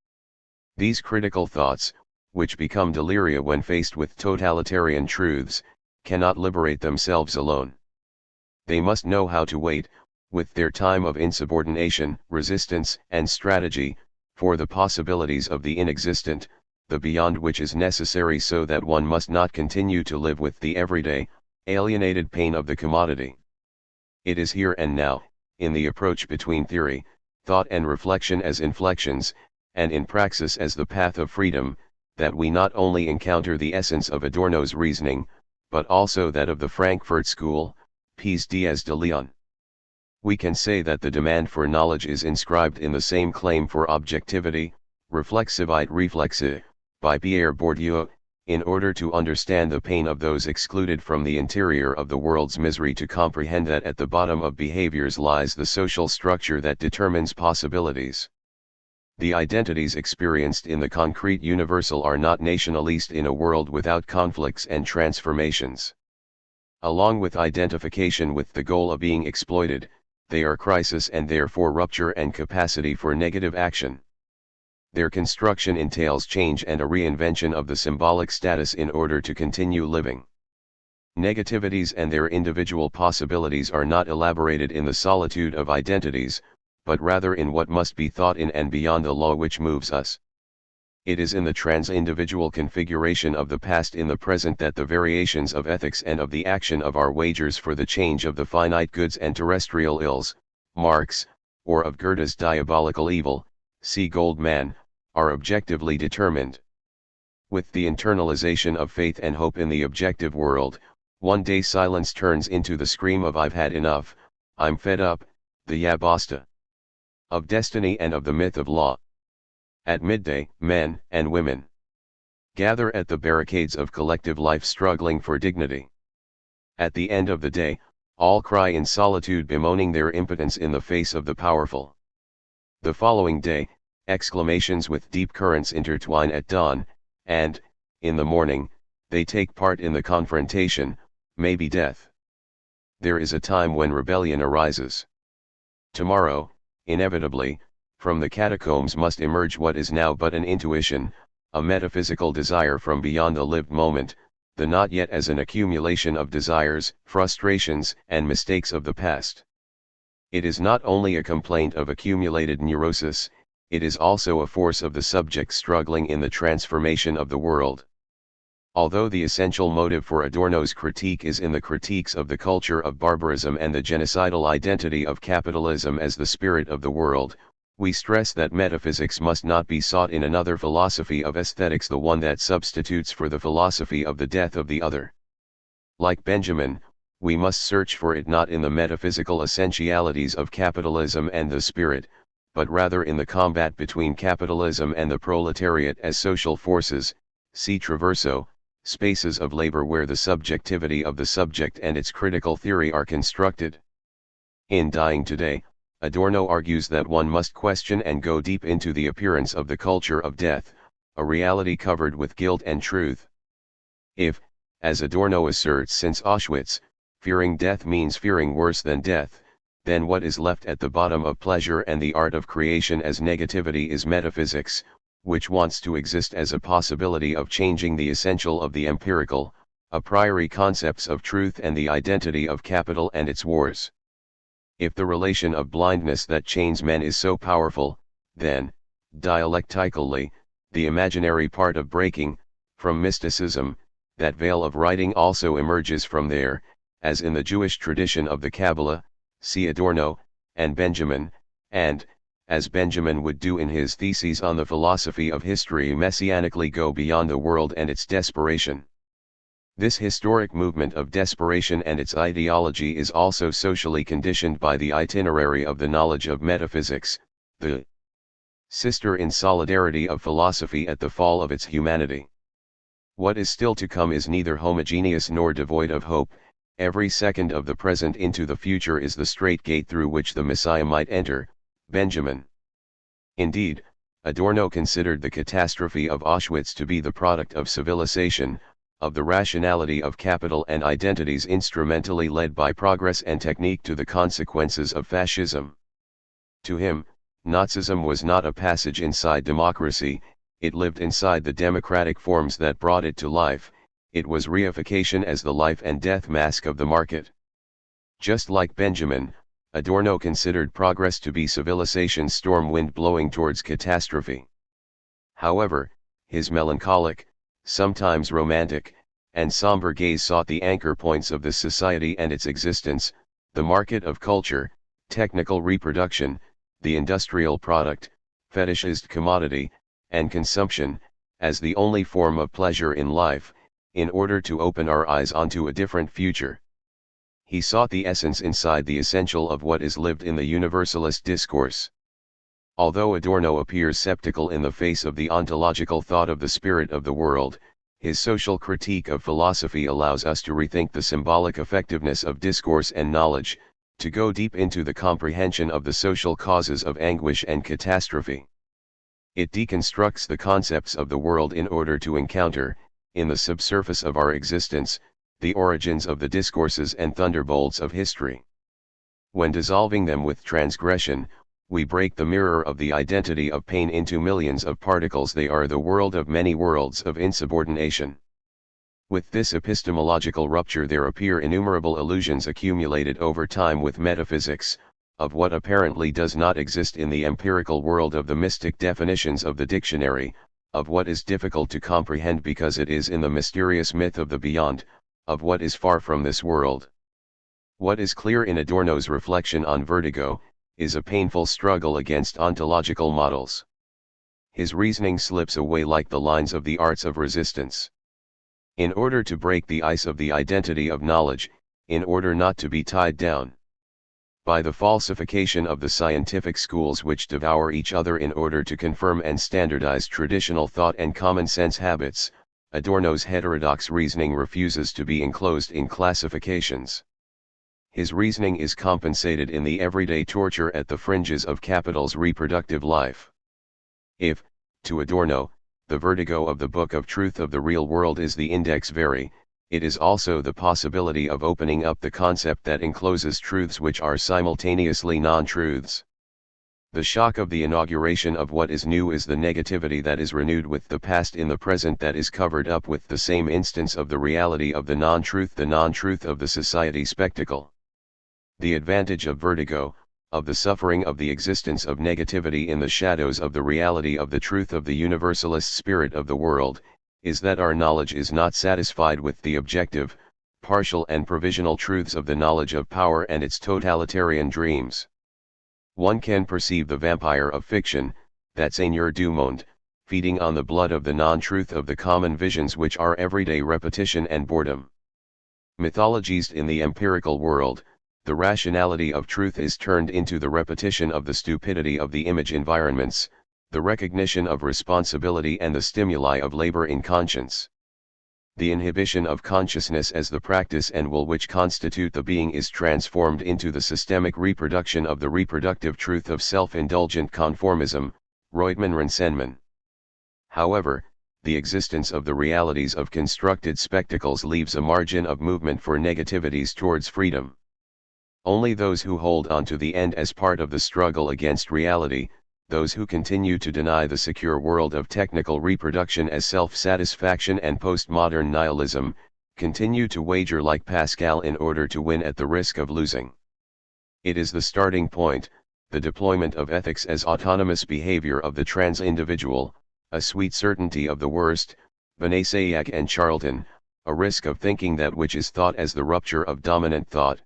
These critical thoughts, which become deliria when faced with totalitarian truths, cannot liberate themselves alone. They must know how to wait, with their time of insubordination, resistance, and strategy, for the possibilities of the inexistent, the beyond which is necessary so that one must not continue to live with the everyday, alienated pain of the commodity. It is here and now, in the approach between theory, thought and reflection as inflections, and in praxis as the path of freedom, that we not only encounter the essence of Adorno's reasoning, but also that of the Frankfurt School, P's Diaz de Leon. We can say that the demand for knowledge is inscribed in the same claim for objectivity, reflexivite reflexe, by Pierre Bourdieu, in order to understand the pain of those excluded from the interior of the world's misery to comprehend that at the bottom of behaviors lies the social structure that determines possibilities. The identities experienced in the concrete universal are not nationalist in a world without conflicts and transformations. Along with identification with the goal of being exploited, they are crisis and therefore rupture and capacity for negative action. Their construction entails change and a reinvention of the symbolic status in order to continue living. Negativities and their individual possibilities are not elaborated in the solitude of identities, but rather in what must be thought in and beyond the law which moves us. It is in the trans-individual configuration of the past in the present that the variations of ethics and of the action of our wagers for the change of the finite goods and terrestrial ills, Marx, or of Goethe's diabolical evil, see Goldman, are objectively determined. With the internalization of faith and hope in the objective world, one day silence turns into the scream of "I've had enough, I'm fed up," the "ya basta" of destiny and of the myth of law. At midday, men and women gather at the barricades of collective life struggling for dignity. At the end of the day, all cry in solitude bemoaning their impotence in the face of the powerful. The following day, exclamations with deep currents intertwine at dawn, and, in the morning, they take part in the confrontation, maybe death. There is a time when rebellion arises. Tomorrow, inevitably, from the catacombs must emerge what is now but an intuition, a metaphysical desire from beyond the lived moment, the not yet as an accumulation of desires, frustrations, and mistakes of the past. It is not only a complaint of accumulated neurosis, it is also a force of the subject struggling in the transformation of the world. Although the essential motive for Adorno's critique is in the critiques of the culture of barbarism and the genocidal identity of capitalism as the spirit of the world, we stress that metaphysics must not be sought in another philosophy of aesthetics, the one that substitutes for the philosophy of the death of the other. Like Benjamin, we must search for it not in the metaphysical essentialities of capitalism and the spirit, but rather in the combat between capitalism and the proletariat as social forces, see Traverso, spaces of labor where the subjectivity of the subject and its critical theory are constructed. In Dying Today, Adorno argues that one must question and go deep into the appearance of the culture of death, a reality covered with guilt and truth. If, as Adorno asserts, since Auschwitz, fearing death means fearing worse than death, then what is left at the bottom of pleasure and the art of creation as negativity is metaphysics, which wants to exist as a possibility of changing the essential of the empirical, a priori concepts of truth and the identity of capital and its wars. If the relation of blindness that chains men is so powerful, then, dialectically, the imaginary part of breaking, from mysticism, that veil of writing also emerges from there, as in the Jewish tradition of the Kabbalah, see Adorno, and Benjamin, and, as Benjamin would do in his theses on the philosophy of history, messianically go beyond the world and its desperation. This historic movement of desperation and its ideology is also socially conditioned by the itinerary of the knowledge of metaphysics, the sister in solidarity of philosophy at the fall of its humanity. What is still to come is neither homogeneous nor devoid of hope. Every second of the present into the future is the straight gate through which the Messiah might enter. Benjamin. Indeed, Adorno considered the catastrophe of Auschwitz to be the product of civilization, of the rationality of capital and identities instrumentally led by progress and technique to the consequences of fascism. To him, Nazism was not a passage inside democracy, it lived inside the democratic forms that brought it to life, it was reification as the life and death mask of the market. Just like Benjamin, Adorno considered progress to be civilization's storm wind blowing towards catastrophe. However, his melancholic, sometimes romantic, and somber gaze sought the anchor points of the society and its existence, the market of culture, technical reproduction, the industrial product, fetishized commodity, and consumption, as the only form of pleasure in life, in order to open our eyes onto a different future. He sought the essence inside the essential of what is lived in the universalist discourse. Although Adorno appears skeptical in the face of the ontological thought of the spirit of the world, his social critique of philosophy allows us to rethink the symbolic effectiveness of discourse and knowledge, to go deep into the comprehension of the social causes of anguish and catastrophe. It deconstructs the concepts of the world in order to encounter, in the subsurface of our existence, the origins of the discourses and thunderbolts of history. When dissolving them with transgression, we break the mirror of the identity of pain into millions of particles. They are the world of many worlds of insubordination. With this epistemological rupture there appear innumerable illusions accumulated over time with metaphysics, of what apparently does not exist in the empirical world, of the mystic definitions of the dictionary, of what is difficult to comprehend because it is in the mysterious myth of the beyond, of what is far from this world. What is clear in Adorno's reflection on vertigo, is a painful struggle against ontological models. His reasoning slips away like the lines of the arts of resistance. In order to break the ice of the identity of knowledge, in order not to be tied down by the falsification of the scientific schools which devour each other in order to confirm and standardize traditional thought and common sense habits, Adorno's heterodox reasoning refuses to be enclosed in classifications. His reasoning is compensated in the everyday torture at the fringes of capital's reproductive life. If, to Adorno, the vertigo of the book of truth of the real world is the index veri, it is also the possibility of opening up the concept that encloses truths which are simultaneously non-truths. The shock of the inauguration of what is new is the negativity that is renewed with the past in the present, that is covered up with the same instance of the reality of the non-truth of the society spectacle. The advantage of vertigo, of the suffering of the existence of negativity in the shadows of the reality of the truth of the universalist spirit of the world, is that our knowledge is not satisfied with the objective, partial and provisional truths of the knowledge of power and its totalitarian dreams. One can perceive the vampire of fiction, that Seigneur du Monde, feeding on the blood of the non-truth of the common visions which are everyday repetition and boredom. Mythologized in the empirical world, the rationality of truth is turned into the repetition of the stupidity of the image environments, the recognition of responsibility and the stimuli of labor in conscience. The inhibition of consciousness as the practice and will which constitute the being is transformed into the systemic reproduction of the reproductive truth of self-indulgent conformism, Reutemann-Rensenmann. However, the existence of the realities of constructed spectacles leaves a margin of movement for negativities towards freedom. Only those who hold on to the end as part of the struggle against reality, those who continue to deny the secure world of technical reproduction as self-satisfaction and postmodern nihilism, continue to wager like Pascal in order to win at the risk of losing. It is the starting point, the deployment of ethics as autonomous behavior of the trans-individual, a sweet certainty of the worst, Benassaillac and Charlton, a risk of thinking that which is thought as the rupture of dominant thought.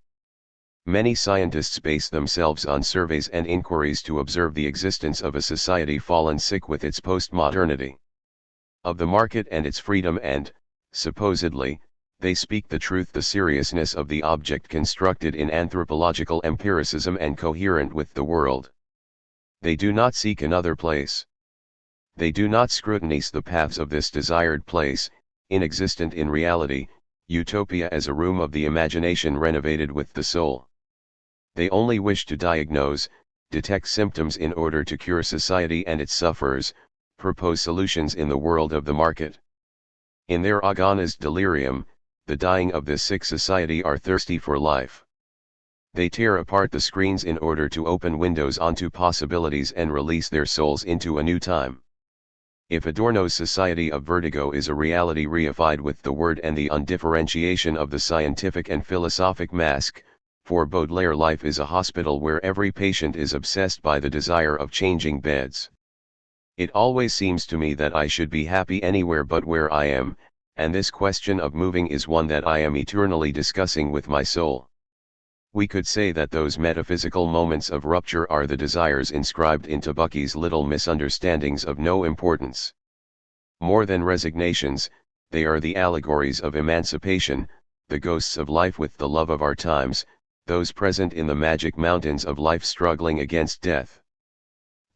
Many scientists base themselves on surveys and inquiries to observe the existence of a society fallen sick with its postmodernity, of the market and its freedom, and, supposedly, they speak the truth, the seriousness of the object constructed in anthropological empiricism and coherent with the world. They do not seek another place. They do not scrutinize the paths of this desired place, inexistent in reality, utopia as a room of the imagination renovated with the soul. They only wish to diagnose, detect symptoms in order to cure society and its sufferers, propose solutions in the world of the market. In their agonized delirium, the dying of this sick society are thirsty for life. They tear apart the screens in order to open windows onto possibilities and release their souls into a new time. If Adorno's society of vertigo is a reality reified with the word and the undifferentiation of the scientific and philosophic mask, for Baudelaire life is a hospital where every patient is obsessed by the desire of changing beds. It always seems to me that I should be happy anywhere but where I am, and this question of moving is one that I am eternally discussing with my soul. We could say that those metaphysical moments of rupture are the desires inscribed into Bucky's little misunderstandings of no importance. More than resignations, they are the allegories of emancipation, the ghosts of life with the love of our times, those present in the magic mountains of life struggling against death.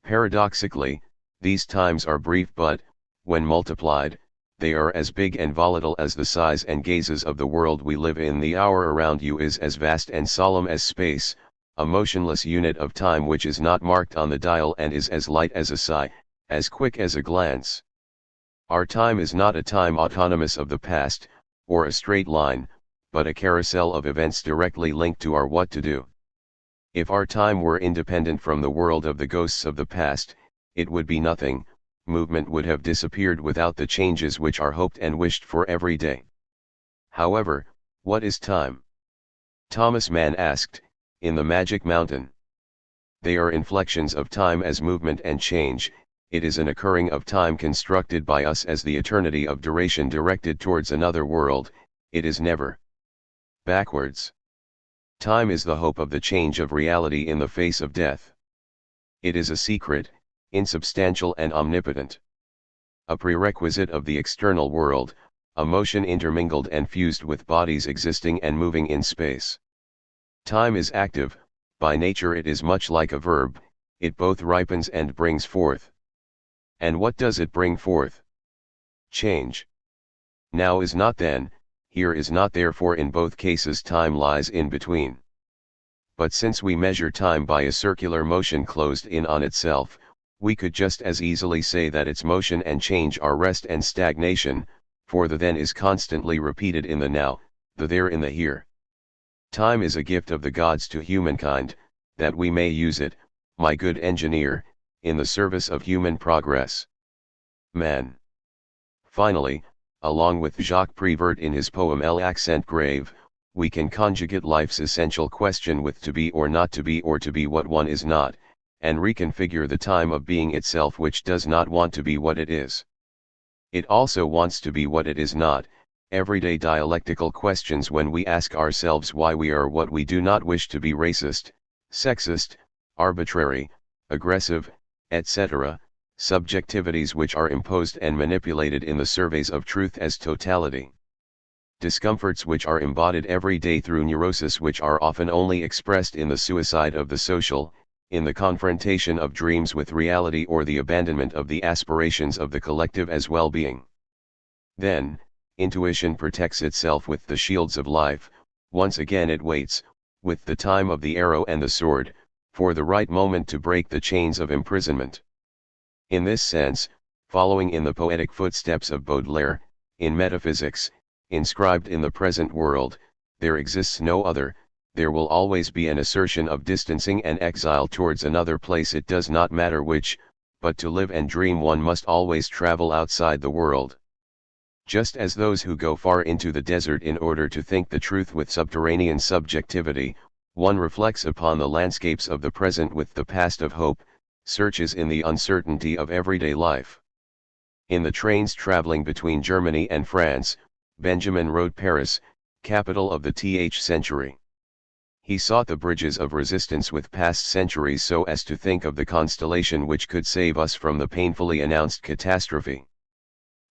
Paradoxically, these times are brief but, when multiplied, they are as big and volatile as the sighs and gazes of the world we live in. The hour around you is as vast and solemn as space, a motionless unit of time which is not marked on the dial and is as light as a sigh, as quick as a glance. Our time is not a time autonomous of the past, or a straight line, but a carousel of events directly linked to our what to do. If our time were independent from the world of the ghosts of the past, it would be nothing. Movement would have disappeared without the changes which are hoped and wished for every day. However, what is time? Thomas Mann asked, in The Magic Mountain. They are inflections of time as movement and change. It is an occurring of time constructed by us as the eternity of duration directed towards another world. It is never backwards. Time is the hope of the change of reality in the face of death. It is a secret, insubstantial and omnipotent. A prerequisite of the external world, a motion intermingled and fused with bodies existing and moving in space. Time is active, by nature it is much like a verb, it both ripens and brings forth. And what does it bring forth? Change. Now is not then, here is not therefore, in both cases time lies in between. But since we measure time by a circular motion closed in on itself, we could just as easily say that its motion and change are rest and stagnation, for the then is constantly repeated in the now, the there in the here. Time is a gift of the gods to humankind, that we may use it, my good engineer, in the service of human progress. Man. Finally, along with Jacques Prévert in his poem L'accent grave, we can conjugate life's essential question with to be or not to be, or to be what one is not, and reconfigure the time of being itself, which does not want to be what it is. It also wants to be what it is not. Everyday dialectical questions when we ask ourselves why we are what we do not wish to be: racist, sexist, arbitrary, aggressive, etc., subjectivities which are imposed and manipulated in the surveys of truth as totality. Discomforts which are embodied every day through neurosis, which are often only expressed in the suicide of the social, in the confrontation of dreams with reality, or the abandonment of the aspirations of the collective as well-being. Then, intuition protects itself with the shields of life. Once again it waits, with the time of the arrow and the sword, for the right moment to break the chains of imprisonment. In this sense, following in the poetic footsteps of Baudelaire, in metaphysics, inscribed in the present world, there exists no other. There will always be an assertion of distancing and exile towards another place, it does not matter which, but to live and dream one must always travel outside the world. Just as those who go far into the desert in order to think the truth with subterranean subjectivity, one reflects upon the landscapes of the present with the past of hope, searches in the uncertainty of everyday life. In the trains traveling between Germany and France, Benjamin rode Paris, capital of the th century. He sought the bridges of resistance with past centuries so as to think of the constellation which could save us from the painfully announced catastrophe.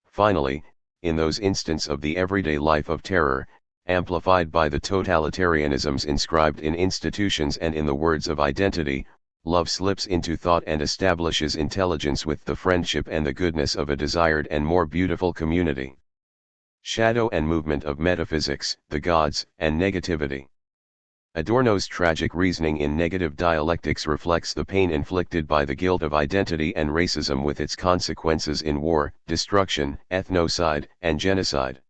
Finally, in those instants of the everyday life of terror, amplified by the totalitarianisms inscribed in institutions and in the words of identity, love slips into thought and establishes intelligence with the friendship and the goodness of a desired and more beautiful community. Shadow and movement of metaphysics, the gods, and negativity. Adorno's tragic reasoning in negative dialectics reflects the pain inflicted by the guilt of identity and racism with its consequences in war, destruction, ethnocide, and genocide.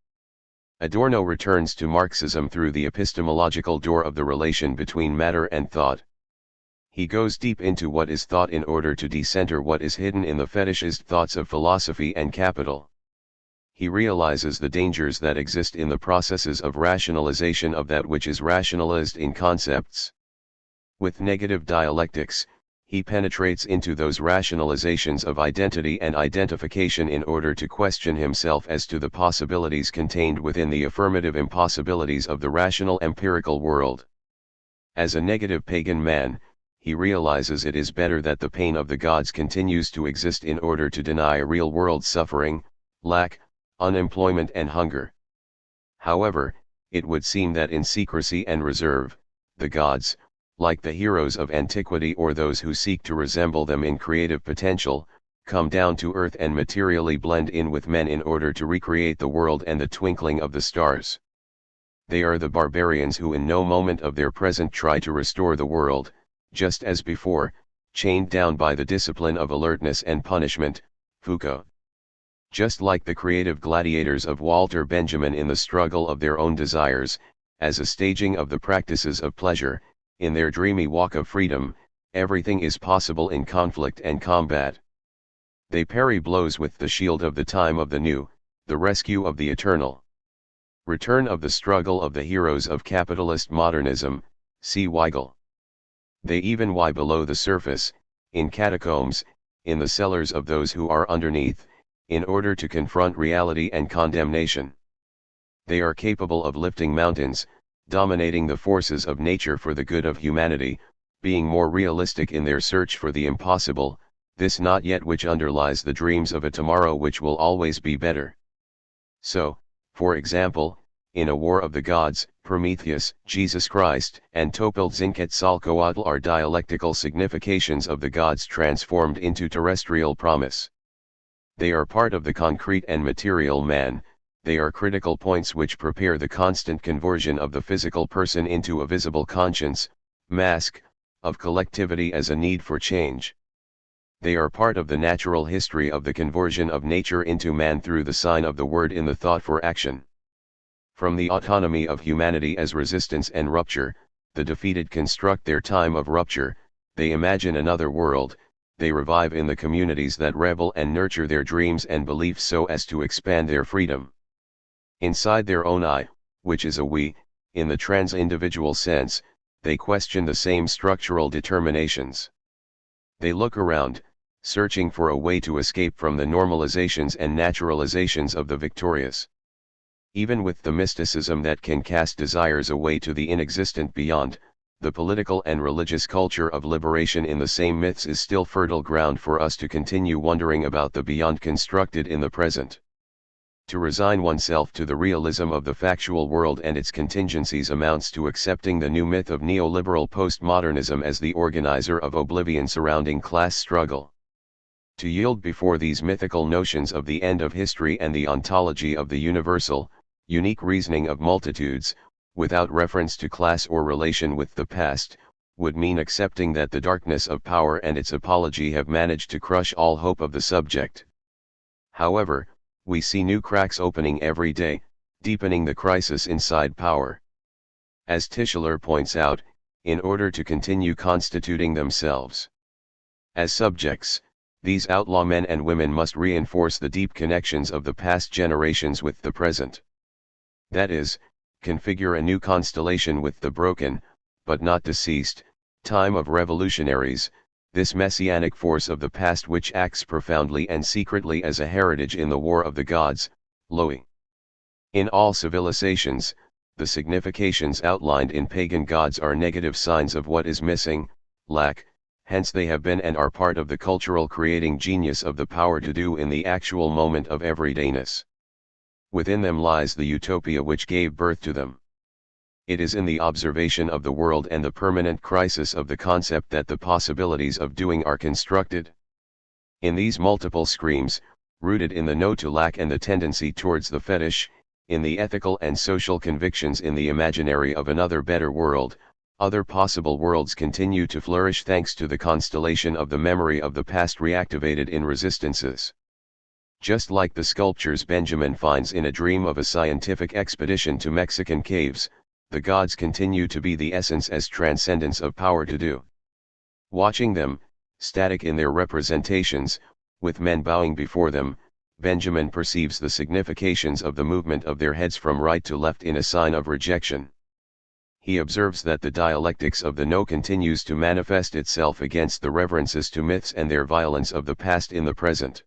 Adorno returns to Marxism through the epistemological door of the relation between matter and thought. He goes deep into what is thought in order to decenter what is hidden in the fetishist thoughts of philosophy and capital. He realizes the dangers that exist in the processes of rationalization of that which is rationalized in concepts. With negative dialectics, he penetrates into those rationalizations of identity and identification in order to question himself as to the possibilities contained within the affirmative impossibilities of the rational empirical world. As a negative pagan man, he realizes it is better that the pain of the gods continues to exist in order to deny real-world suffering, lack, unemployment and hunger. However, it would seem that in secrecy and reserve, the gods, like the heroes of antiquity or those who seek to resemble them in creative potential, come down to earth and materially blend in with men in order to recreate the world and the twinkling of the stars. They are the barbarians who in no moment of their present try to restore the world, just as before, chained down by the discipline of alertness and punishment, Foucault. Just like the creative gladiators of Walter Benjamin in the struggle of their own desires, as a staging of the practices of pleasure, in their dreamy walk of freedom, everything is possible in conflict and combat. They parry blows with the shield of the time of the new, the rescue of the eternal. Return of the struggle of the heroes of capitalist modernism, see Weigel. They even lie below the surface, in catacombs, in the cellars of those who are underneath, in order to confront reality and condemnation. They are capable of lifting mountains, dominating the forces of nature for the good of humanity, being more realistic in their search for the impossible, this not yet which underlies the dreams of a tomorrow which will always be better. So, for example, in A War of the Gods, Prometheus, Jesus Christ, and Topilzinquetzalcoatl are dialectical significations of the gods transformed into terrestrial promise. They are part of the concrete and material man, they are critical points which prepare the constant conversion of the physical person into a visible conscience, mask, of collectivity as a need for change. They are part of the natural history of the conversion of nature into man through the sign of the word in the thought for action. From the autonomy of humanity as resistance and rupture, the defeated construct their time of rupture, they imagine another world, they revive in the communities that rebel and nurture their dreams and beliefs so as to expand their freedom. Inside their own I, which is a we, in the trans-individual sense, they question the same structural determinations. They look around, searching for a way to escape from the normalizations and naturalizations of the victorious. Even with the mysticism that can cast desires away to the inexistent beyond, the political and religious culture of liberation in the same myths is still fertile ground for us to continue wondering about the beyond constructed in the present. To resign oneself to the realism of the factual world and its contingencies amounts to accepting the new myth of neoliberal postmodernism as the organizer of oblivion surrounding class struggle. To yield before these mythical notions of the end of history and the ontology of the universal, unique reasoning of multitudes, without reference to class or relation with the past, would mean accepting that the darkness of power and its apology have managed to crush all hope of the subject. However, we see new cracks opening every day, deepening the crisis inside power. As Tischler points out, in order to continue constituting themselves as subjects, these outlaw men and women must reinforce the deep connections of the past generations with the present. That is, configure a new constellation with the broken, but not deceased, time of revolutionaries, this messianic force of the past which acts profoundly and secretly as a heritage in the war of the gods, Loe. In all civilizations, the significations outlined in pagan gods are negative signs of what is missing, lack, hence they have been and are part of the cultural creating genius of the power to do in the actual moment of everydayness. Within them lies the utopia which gave birth to them. It is in the observation of the world and the permanent crisis of the concept that the possibilities of doing are constructed. In these multiple screams, rooted in the no to lack and the tendency towards the fetish, in the ethical and social convictions in the imaginary of another better world, other possible worlds continue to flourish thanks to the constellation of the memory of the past reactivated in resistances. Just like the sculptures Benjamin finds in a dream of a scientific expedition to Mexican caves, the gods continue to be the essence as transcendence of power to do. Watching them, static in their representations, with men bowing before them, Benjamin perceives the significations of the movement of their heads from right to left in a sign of rejection. He observes that the dialectics of the no continues to manifest itself against the reverences to myths and their violence of the past in the present.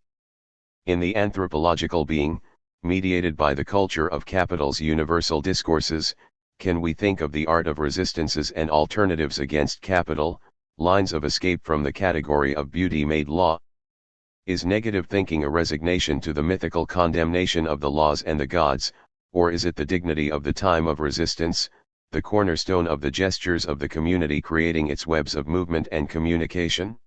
In the anthropological being, mediated by the culture of capital's universal discourses, can we think of the art of resistances and alternatives against capital, lines of escape from the category of beauty made law? Is negative thinking a resignation to the mythical condemnation of the laws and the gods, or is it the dignity of the time of resistance, the cornerstone of the gestures of the community creating its webs of movement and communication?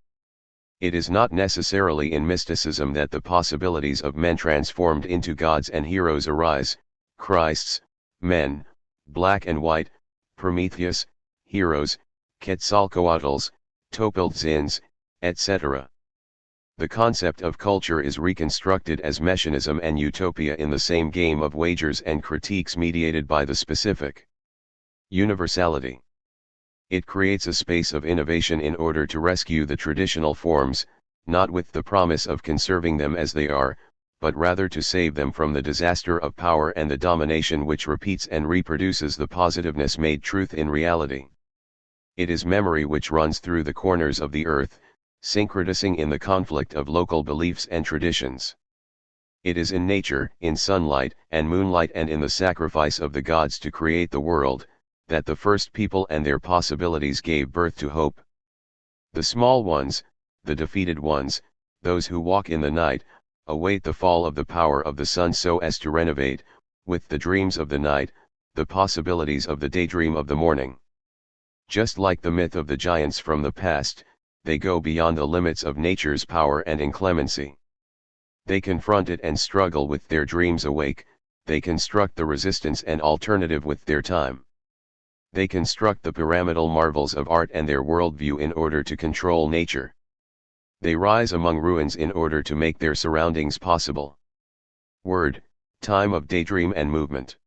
It is not necessarily in mysticism that the possibilities of men transformed into gods and heroes arise, Christs, men, black and white, Prometheus, heroes, Quetzalcoatls, Topiltzins, etc. The concept of culture is reconstructed as messianism and utopia in the same game of wagers and critiques mediated by the specific universality. It creates a space of innovation in order to rescue the traditional forms, not with the promise of conserving them as they are, but rather to save them from the disaster of power and the domination which repeats and reproduces the positiveness made truth in reality. It is memory which runs through the corners of the earth, syncretizing in the conflict of local beliefs and traditions. It is in nature, in sunlight and moonlight and in the sacrifice of the gods to create the world, that the first people and their possibilities gave birth to hope. The small ones, the defeated ones, those who walk in the night, await the fall of the power of the sun so as to renovate, with the dreams of the night, the possibilities of the daydream of the morning. Just like the myth of the giants from the past, they go beyond the limits of nature's power and inclemency. They confront it and struggle with their dreams awake, they construct the resistance and alternative with their time. They construct the pyramidal marvels of art and their worldview in order to control nature. They rise among ruins in order to make their surroundings possible. Word, time of daydream and movement.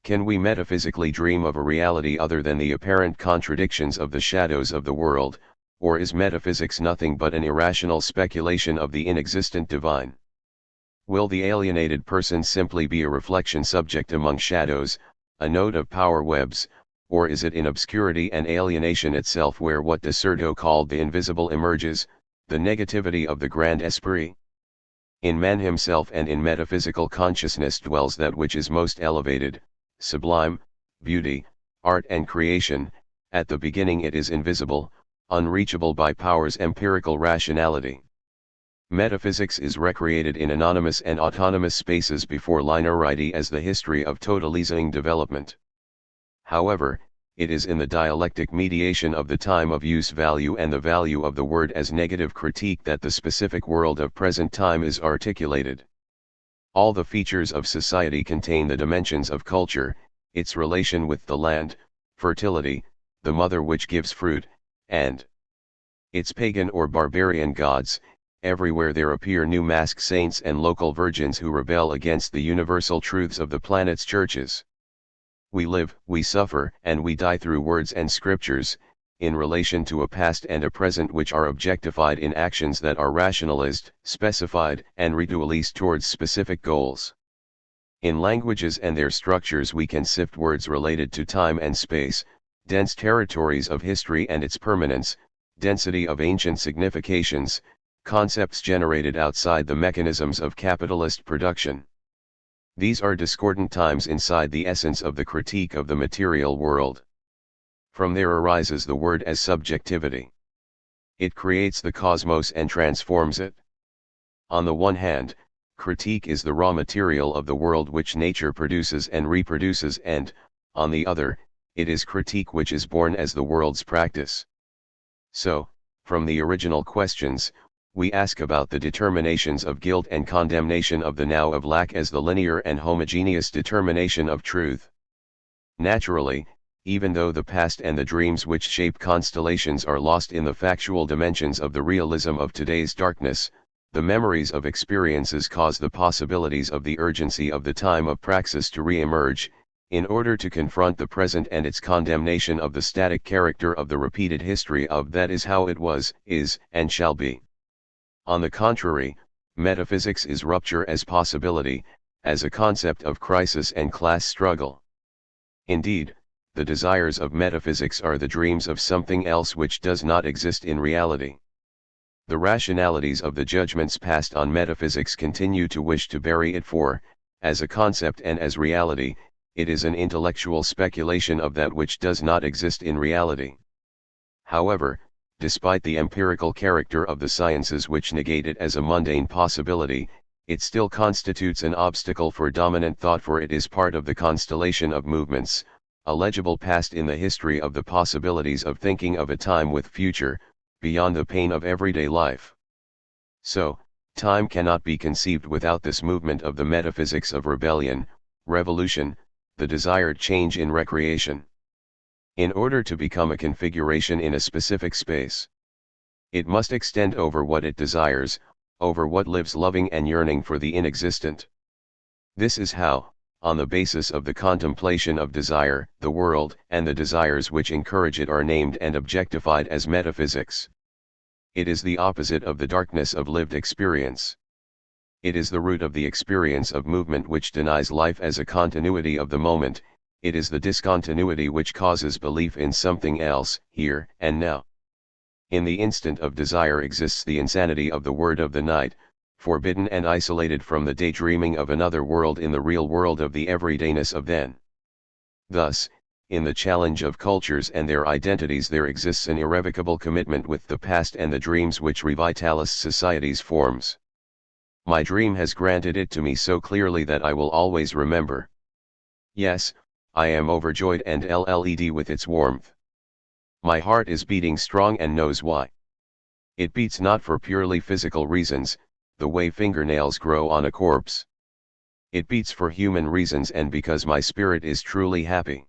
Can we metaphysically dream of a reality other than the apparent contradictions of the shadows of the world, Or is metaphysics nothing but an irrational speculation of the inexistent divine? Will the alienated person simply be a reflection subject among shadows, a node of power webs, or is it in obscurity and alienation itself where what Adorno called the invisible emerges, the negativity of the grand esprit? In man himself and in metaphysical consciousness dwells that which is most elevated, sublime, beauty, art and creation. At the beginning it is invisible, unreachable by power's empirical rationality. Metaphysics is recreated in anonymous and autonomous spaces before linearity as the history of totalizing development. However, it is in the dialectic mediation of the time of use value and the value of the word as negative critique that the specific world of present time is articulated. All the features of society contain the dimensions of culture, its relation with the land, fertility, the mother which gives fruit, and its pagan or barbarian gods. Everywhere there appear new masked saints and local virgins who rebel against the universal truths of the planet's churches. We live, we suffer, and we die through words and scriptures, in relation to a past and a present which are objectified in actions that are rationalized, specified, and ritualized towards specific goals. In languages and their structures we can sift words related to time and space, dense territories of history and its permanence, density of ancient significations, concepts generated outside the mechanisms of capitalist production. These are discordant times inside the essence of the critique of the material world. From there arises the word as subjectivity. It creates the cosmos and transforms it. On the one hand, critique is the raw material of the world which nature produces and reproduces, and, on the other, it is critique which is born as the world's practice. So, from the original questions, we ask about the determinations of guilt and condemnation of the now of lack as the linear and homogeneous determination of truth. Naturally, even though the past and the dreams which shape constellations are lost in the factual dimensions of the realism of today's darkness, the memories of experiences cause the possibilities of the urgency of the time of praxis to re-emerge, in order to confront the present and its condemnation of the static character of the repeated history of that is how it was, is, and shall be. On the contrary, metaphysics is rupture as possibility, as a concept of crisis and class struggle. Indeed, the desires of metaphysics are the dreams of something else which does not exist in reality. The rationalities of the judgments passed on metaphysics continue to wish to bury it, for, as a concept and as reality, it is an intellectual speculation of that which does not exist in reality. However, despite the empirical character of the sciences which negate it as a mundane possibility, it still constitutes an obstacle for dominant thought, for it is part of the constellation of movements, a legible past in the history of the possibilities of thinking of a time with future, beyond the pain of everyday life. So, time cannot be conceived without this movement of the metaphysics of rebellion, revolution, the desired change in recreation. In order to become a configuration in a specific space, it must extend over what it desires, over what lives loving and yearning for the inexistent. This is how, on the basis of the contemplation of desire, the world and the desires which encourage it are named and objectified as metaphysics. It is the opposite of the darkness of lived experience. It is the root of the experience of movement which denies life as a continuity of the moment. It is the discontinuity which causes belief in something else, here and now. In the instant of desire exists the insanity of the word of the night, forbidden and isolated from the daydreaming of another world in the real world of the everydayness of then. Thus, in the challenge of cultures and their identities there exists an irrevocable commitment with the past and the dreams which revitalist societies forms. My dream has granted it to me so clearly that I will always remember. Yes, I am overjoyed and LLED with its warmth. My heart is beating strong and knows why. It beats not for purely physical reasons, the way fingernails grow on a corpse. It beats for human reasons and because my spirit is truly happy.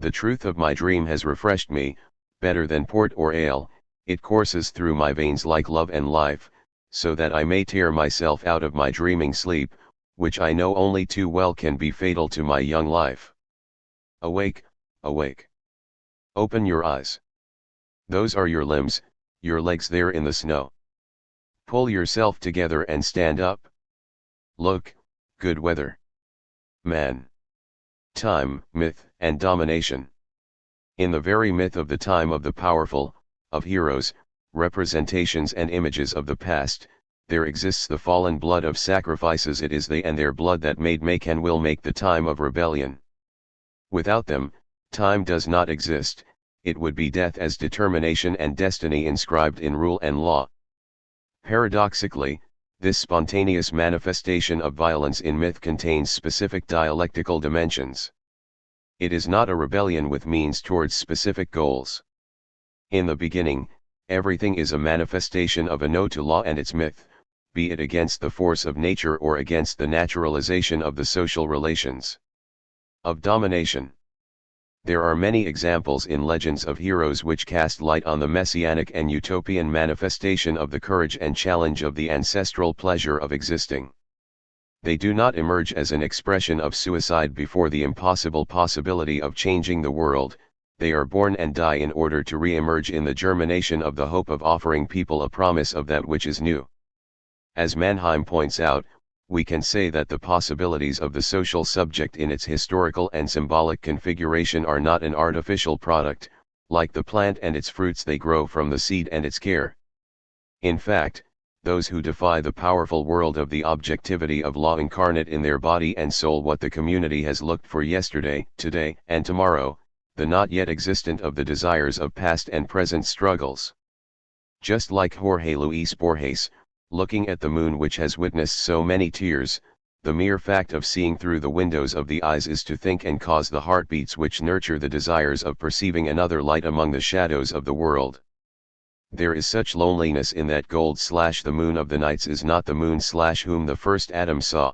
The truth of my dream has refreshed me, better than port or ale, it courses through my veins like love and life, so that I may tear myself out of my dreaming sleep, which I know only too well can be fatal to my young life. Awake, awake. Open your eyes. Those are your limbs, your legs there in the snow. Pull yourself together and stand up. Look, good weather. Man. Time, myth, and domination. In the very myth of the time of the powerful, of heroes, representations and images of the past, there exists the fallen blood of sacrifices. It is they and their blood that make and will make the time of rebellion. Without them, time does not exist, it would be death as determination and destiny inscribed in rule and law. Paradoxically, this spontaneous manifestation of violence in myth contains specific dialectical dimensions. It is not a rebellion with means towards specific goals. In the beginning, everything is a manifestation of a no to law and its myth, be it against the force of nature or against the naturalization of the social relations. Of domination. There are many examples in legends of heroes which cast light on the messianic and utopian manifestation of the courage and challenge of the ancestral pleasure of existing. They do not emerge as an expression of suicide before the impossible possibility of changing the world, they are born and die in order to re-emerge in the germination of the hope of offering people a promise of that which is new. As Mannheim points out, we can say that the possibilities of the social subject in its historical and symbolic configuration are not an artificial product, like the plant and its fruits they grow from the seed and its care. In fact, those who defy the powerful world of the objectivity of law incarnate in their body and soul what the community has looked for yesterday, today, and tomorrow, the not yet existent of the desires of past and present struggles. Just like Jorge Luis Borges, looking at the moon which has witnessed so many tears, the mere fact of seeing through the windows of the eyes is to think and cause the heartbeats which nurture the desires of perceiving another light among the shadows of the world. There is such loneliness in that gold/the moon of the nights is not the moon/whom the first Adam saw.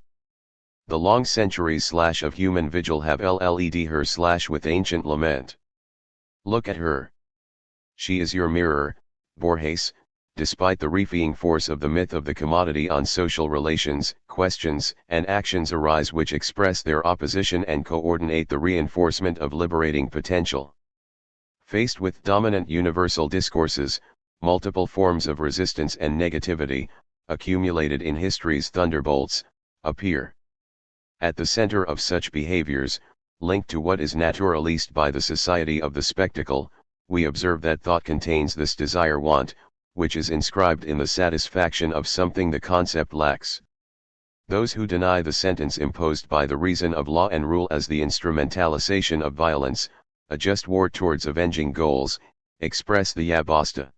The long centuries/of human vigil have led her/with ancient lament. Look at her. She is your mirror, Borges. Despite the reifying force of the myth of the commodity on social relations, questions and actions arise which express their opposition and coordinate the reinforcement of liberating potential. Faced with dominant universal discourses, multiple forms of resistance and negativity, accumulated in history's thunderbolts, appear. At the center of such behaviors, linked to what is naturalized by the society of the spectacle, we observe that thought contains this desire-want, which is inscribed in the satisfaction of something the concept lacks. Those who deny the sentence imposed by the reason of law and rule as the instrumentalization of violence, a just war towards avenging goals, express the ja basta.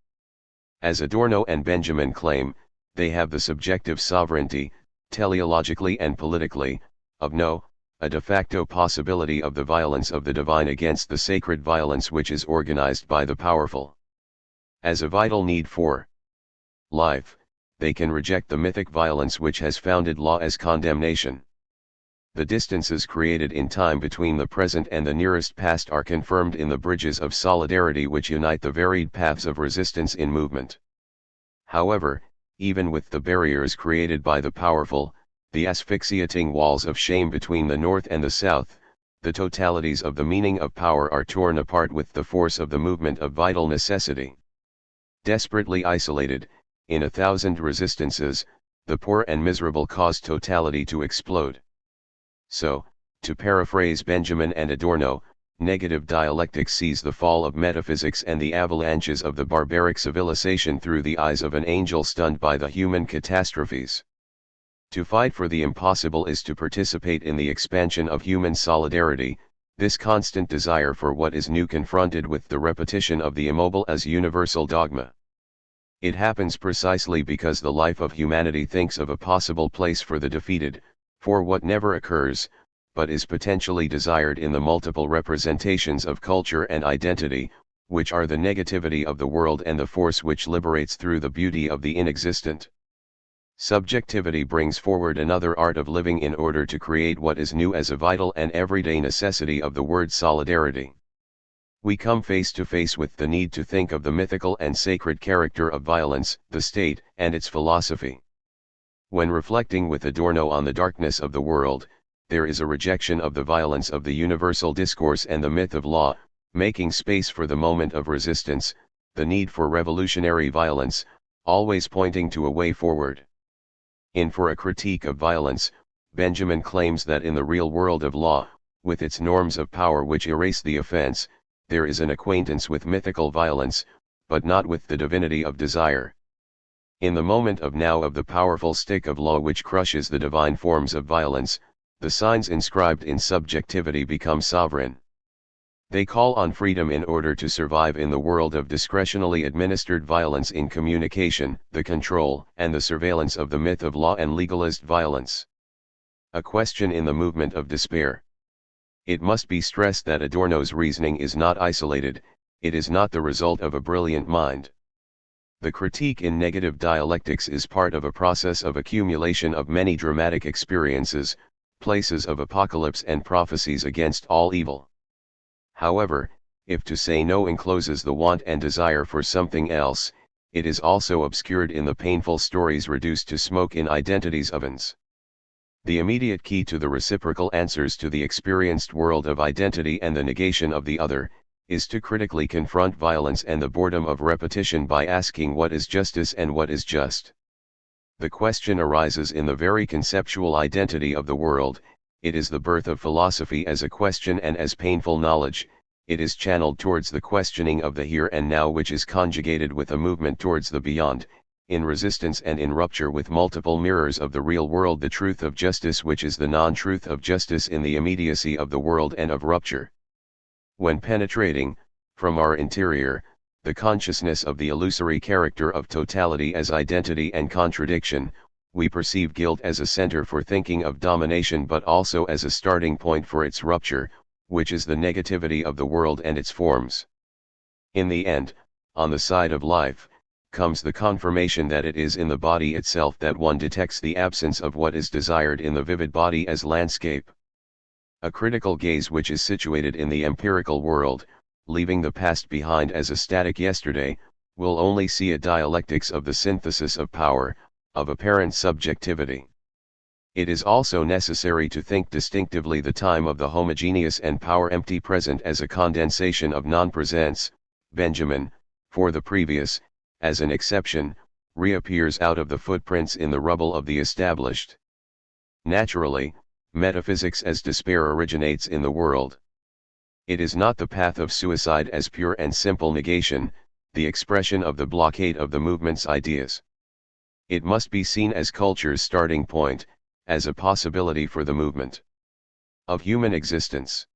As Adorno and Benjamin claim, they have the subjective sovereignty, teleologically and politically, of no, a de facto possibility of the violence of the divine against the sacred violence which is organized by the powerful. As a vital need for life, they can reject the mythic violence which has founded law as condemnation. The distances created in time between the present and the nearest past are confirmed in the bridges of solidarity which unite the varied paths of resistance in movement. However, even with the barriers created by the powerful, the asphyxiating walls of shame between the North and the South, the totalities of the meaning of power are torn apart with the force of the movement of vital necessity. Desperately isolated, in 1,000 resistances, the poor and miserable cause totality to explode. So, to paraphrase Benjamin and Adorno, negative dialectics sees the fall of metaphysics and the avalanches of the barbaric civilization through the eyes of an angel stunned by the human catastrophes. To fight for the impossible is to participate in the expansion of human solidarity, this constant desire for what is new confronted with the repetition of the immobile as universal dogma. It happens precisely because the life of humanity thinks of a possible place for the defeated, for what never occurs, but is potentially desired in the multiple representations of culture and identity, which are the negativity of the world and the force which liberates through the beauty of the inexistent. Subjectivity brings forward another art of living in order to create what is new as a vital and everyday necessity of the word solidarity. We come face to face with the need to think of the mythical and sacred character of violence, the state, and its philosophy. When reflecting with Adorno on the darkness of the world, there is a rejection of the violence of the universal discourse and the myth of law, making space for the moment of resistance, the need for revolutionary violence, always pointing to a way forward. In For a Critique of Violence, Benjamin claims that in the real world of law, with its norms of power which erase the offense, there is an acquaintance with mythical violence, but not with the divinity of desire. In the moment of now of the powerful stick of law which crushes the divine forms of violence, the signs inscribed in subjectivity become sovereign. They call on freedom in order to survive in the world of discretionally administered violence in communication, the control and the surveillance of the myth of law and legalist violence. A question in the movement of despair. It must be stressed that Adorno's reasoning is not isolated, it is not the result of a brilliant mind. The critique in negative dialectics is part of a process of accumulation of many dramatic experiences, places of apocalypse and prophecies against all evil. However, if to say no encloses the want and desire for something else, it is also obscured in the painful stories reduced to smoke in identity's ovens. The immediate key to the reciprocal answers to the experienced world of identity and the negation of the other, is to critically confront violence and the boredom of repetition by asking what is justice and what is just. The question arises in the very conceptual identity of the world, it is the birth of philosophy as a question and as painful knowledge, it is channeled towards the questioning of the here and now which is conjugated with a movement towards the beyond, in resistance and in rupture with multiple mirrors of the real world, the truth of justice which is the non-truth of justice in the immediacy of the world and of rupture. When penetrating, from our interior, the consciousness of the illusory character of totality as identity and contradiction, we perceive guilt as a center for thinking of domination but also as a starting point for its rupture, which is the negativity of the world and its forms. In the end, on the side of life, comes the confirmation that it is in the body itself that one detects the absence of what is desired in the vivid body as landscape. A critical gaze which is situated in the empirical world, leaving the past behind as a static yesterday, will only see a dialectics of the synthesis of power, of apparent subjectivity. It is also necessary to think distinctively the time of the homogeneous and power-empty present as a condensation of non-presence. Benjamin, for the previous, as an exception, reappears out of the footprints in the rubble of the established. Naturally, metaphysics as despair originates in the world. It is not the path of suicide as pure and simple negation, the expression of the blockade of the movement's ideas. It must be seen as culture's starting point, as a possibility for the movement of human existence.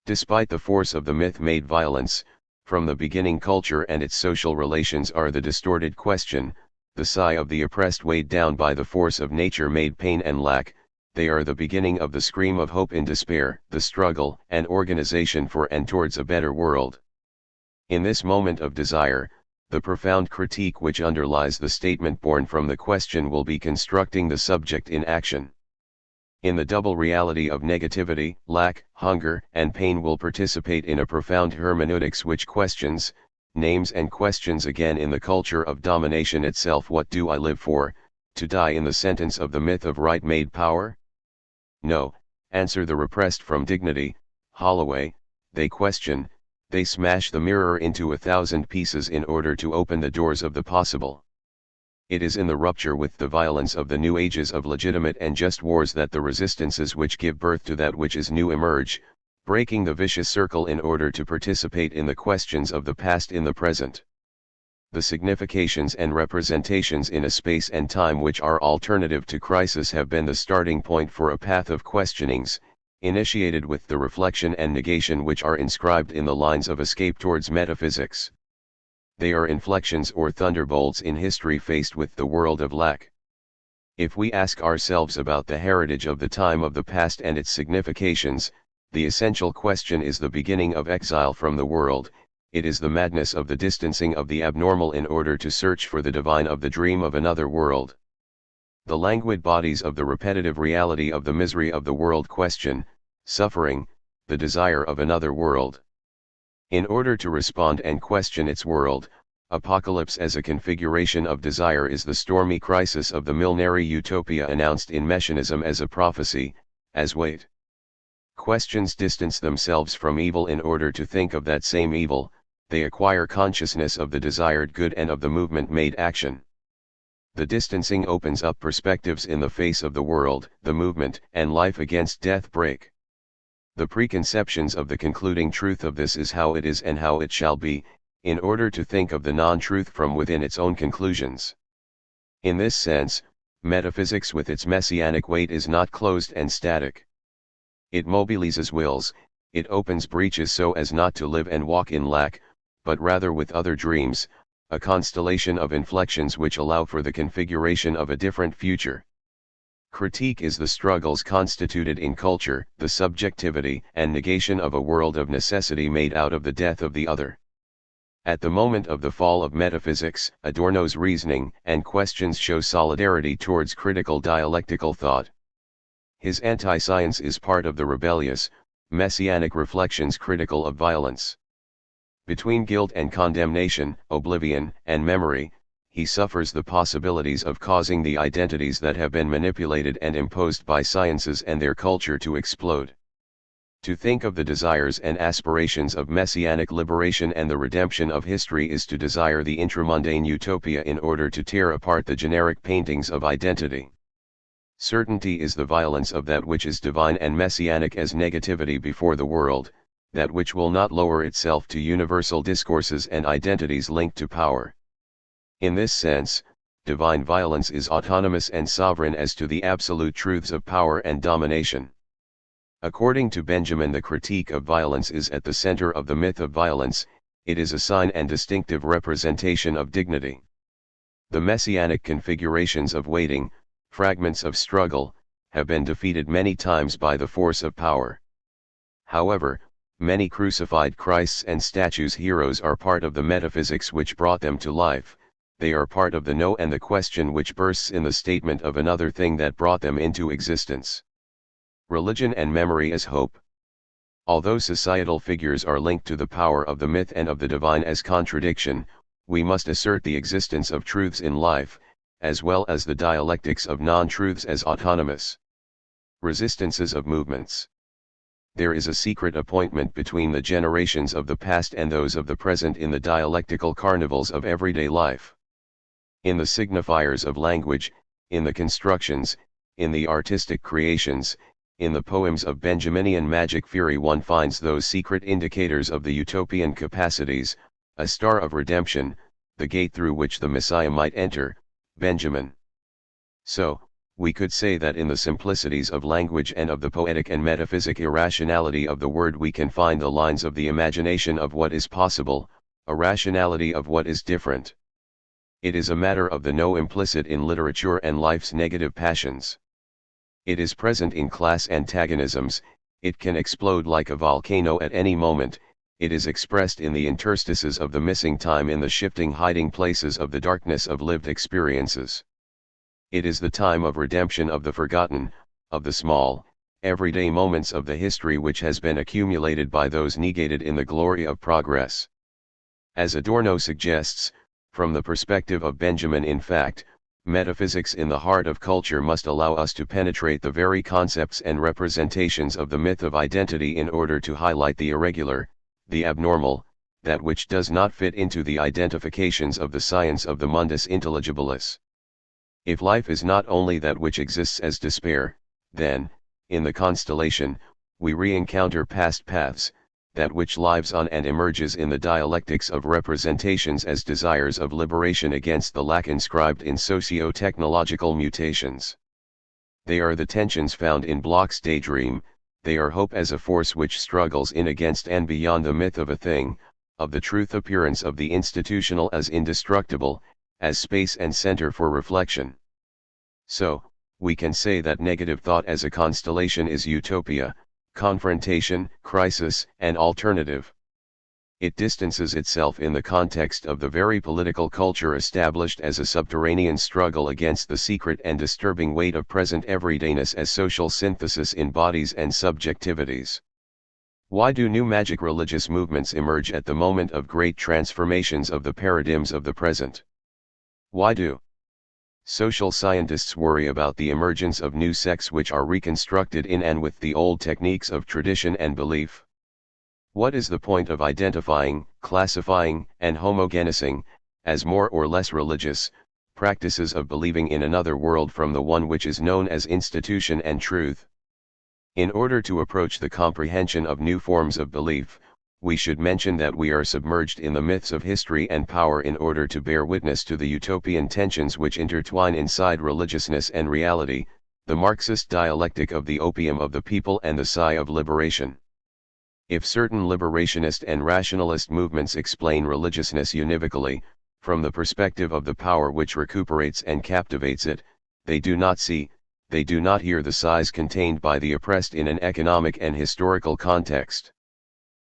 Despite the force of the myth-made violence, from the beginning culture and its social relations are the distorted question, the sigh of the oppressed weighed down by the force of nature-made pain and lack, they are the beginning of the scream of hope in despair, the struggle and organization for and towards a better world. In this moment of desire, the profound critique which underlies the statement born from the question will be constructing the subject in action. In the double reality of negativity, lack, hunger, and pain will participate in a profound hermeneutics which questions, names and questions again in the culture of domination itself. What do I live for, to die in the sentence of the myth of right-made power? No, answer the repressed from dignity, Holloway, they question, they smash the mirror into 1,000 pieces in order to open the doors of the possible. It is in the rupture with the violence of the new ages of legitimate and just wars that the resistances which give birth to that which is new emerge, breaking the vicious circle in order to participate in the questions of the past in the present. The significations and representations in a space and time which are alternative to crisis have been the starting point for a path of questionings, initiated with the reflection and negation which are inscribed in the lines of escape towards metaphysics. They are inflections or thunderbolts in history faced with the world of lack. If we ask ourselves about the heritage of the time of the past and its significations, the essential question is the beginning of exile from the world, it is the madness of the distancing of the abnormal in order to search for the divine of the dream of another world. The languid bodies of the repetitive reality of the misery of the world question, suffering, the desire of another world. In order to respond and question its world, apocalypse as a configuration of desire is the stormy crisis of the millenary utopia announced in Messianism as a prophecy, as weight. Questions distance themselves from evil in order to think of that same evil, they acquire consciousness of the desired good and of the movement made action. The distancing opens up perspectives in the face of the world, the movement, and life against death break. The preconceptions of the concluding truth of this is how it is and how it shall be, in order to think of the non-truth from within its own conclusions. In this sense, metaphysics with its messianic weight is not closed and static. It mobilizes wills, it opens breaches so as not to live and walk in lack, but rather with other dreams, a constellation of inflections which allow for the configuration of a different future. Critique is the struggles constituted in culture, the subjectivity and negation of a world of necessity made out of the death of the other. At the moment of the fall of metaphysics, Adorno's reasoning and questions show solidarity towards critical dialectical thought. His anti-science is part of the rebellious, messianic reflections critical of violence. Between guilt and condemnation, oblivion and memory, he suffers the possibilities of causing the identities that have been manipulated and imposed by sciences and their culture to explode. To think of the desires and aspirations of messianic liberation and the redemption of history is to desire the intramundane utopia in order to tear apart the generic paintings of identity. Certainty is the violence of that which is divine and messianic as negativity before the world, that which will not lower itself to universal discourses and identities linked to power. In this sense, divine violence is autonomous and sovereign as to the absolute truths of power and domination. According to Benjamin, the critique of violence is at the center of the myth of violence, it is a sign and distinctive representation of dignity. The messianic configurations of waiting, fragments of struggle, have been defeated many times by the force of power. However, many crucified Christs and statues heroes are part of the metaphysics which brought them to life, they are part of the no and the question which bursts in the statement of another thing that brought them into existence. Religion and memory as hope. Although societal figures are linked to the power of the myth and of the divine as contradiction, we must assert the existence of truths in life, as well as the dialectics of non-truths as autonomous resistances of movements. There is a secret appointment between the generations of the past and those of the present in the dialectical carnivals of everyday life. In the signifiers of language, in the constructions, in the artistic creations, in the poems of Benjaminian magic fury one finds those secret indicators of the utopian capacities, a star of redemption, the gate through which the Messiah might enter, Benjamin. So, we could say that in the simplicities of language and of the poetic and metaphysic irrationality of the word we can find the lines of the imagination of what is possible, a rationality of what is different. It is a matter of the no implicit in literature and life's negative passions. It is present in class antagonisms, it can explode like a volcano at any moment, it is expressed in the interstices of the missing time in the shifting hiding places of the darkness of lived experiences. It is the time of redemption of the forgotten, of the small, everyday moments of the history which has been accumulated by those negated in the glory of progress. As Adorno suggests, from the perspective of Benjamin, in fact, metaphysics in the heart of culture must allow us to penetrate the very concepts and representations of the myth of identity in order to highlight the irregular, the abnormal, that which does not fit into the identifications of the science of the mundus intelligibilis. If life is not only that which exists as despair, then, in the constellation, we re-encounter past paths, that which lives on and emerges in the dialectics of representations as desires of liberation against the lack inscribed in socio-technological mutations. They are the tensions found in Bloch's daydream, they are hope as a force which struggles in against and beyond the myth of a thing, of the truth appearance of the institutional as indestructible, as space and center for reflection. So, we can say that negative thought as a constellation is utopia, confrontation, crisis, and alternative. It distances itself in the context of the very political culture established as a subterranean struggle against the secret and disturbing weight of present everydayness as social synthesis in bodies and subjectivities. Why do new magic religious movements emerge at the moment of great transformations of the paradigms of the present? Why do social scientists worry about the emergence of new sects which are reconstructed in and with the old techniques of tradition and belief? What is the point of identifying, classifying, and homogenizing, as more or less religious, practices of believing in another world from the one which is known as institution and truth? In order to approach the comprehension of new forms of belief, we should mention that we are submerged in the myths of history and power in order to bear witness to the utopian tensions which intertwine inside religiousness and reality, the Marxist dialectic of the opium of the people and the sigh of liberation. If certain liberationist and rationalist movements explain religiousness univocally, from the perspective of the power which recuperates and captivates it, they do not see, they do not hear the sighs contained by the oppressed in an economic and historical context.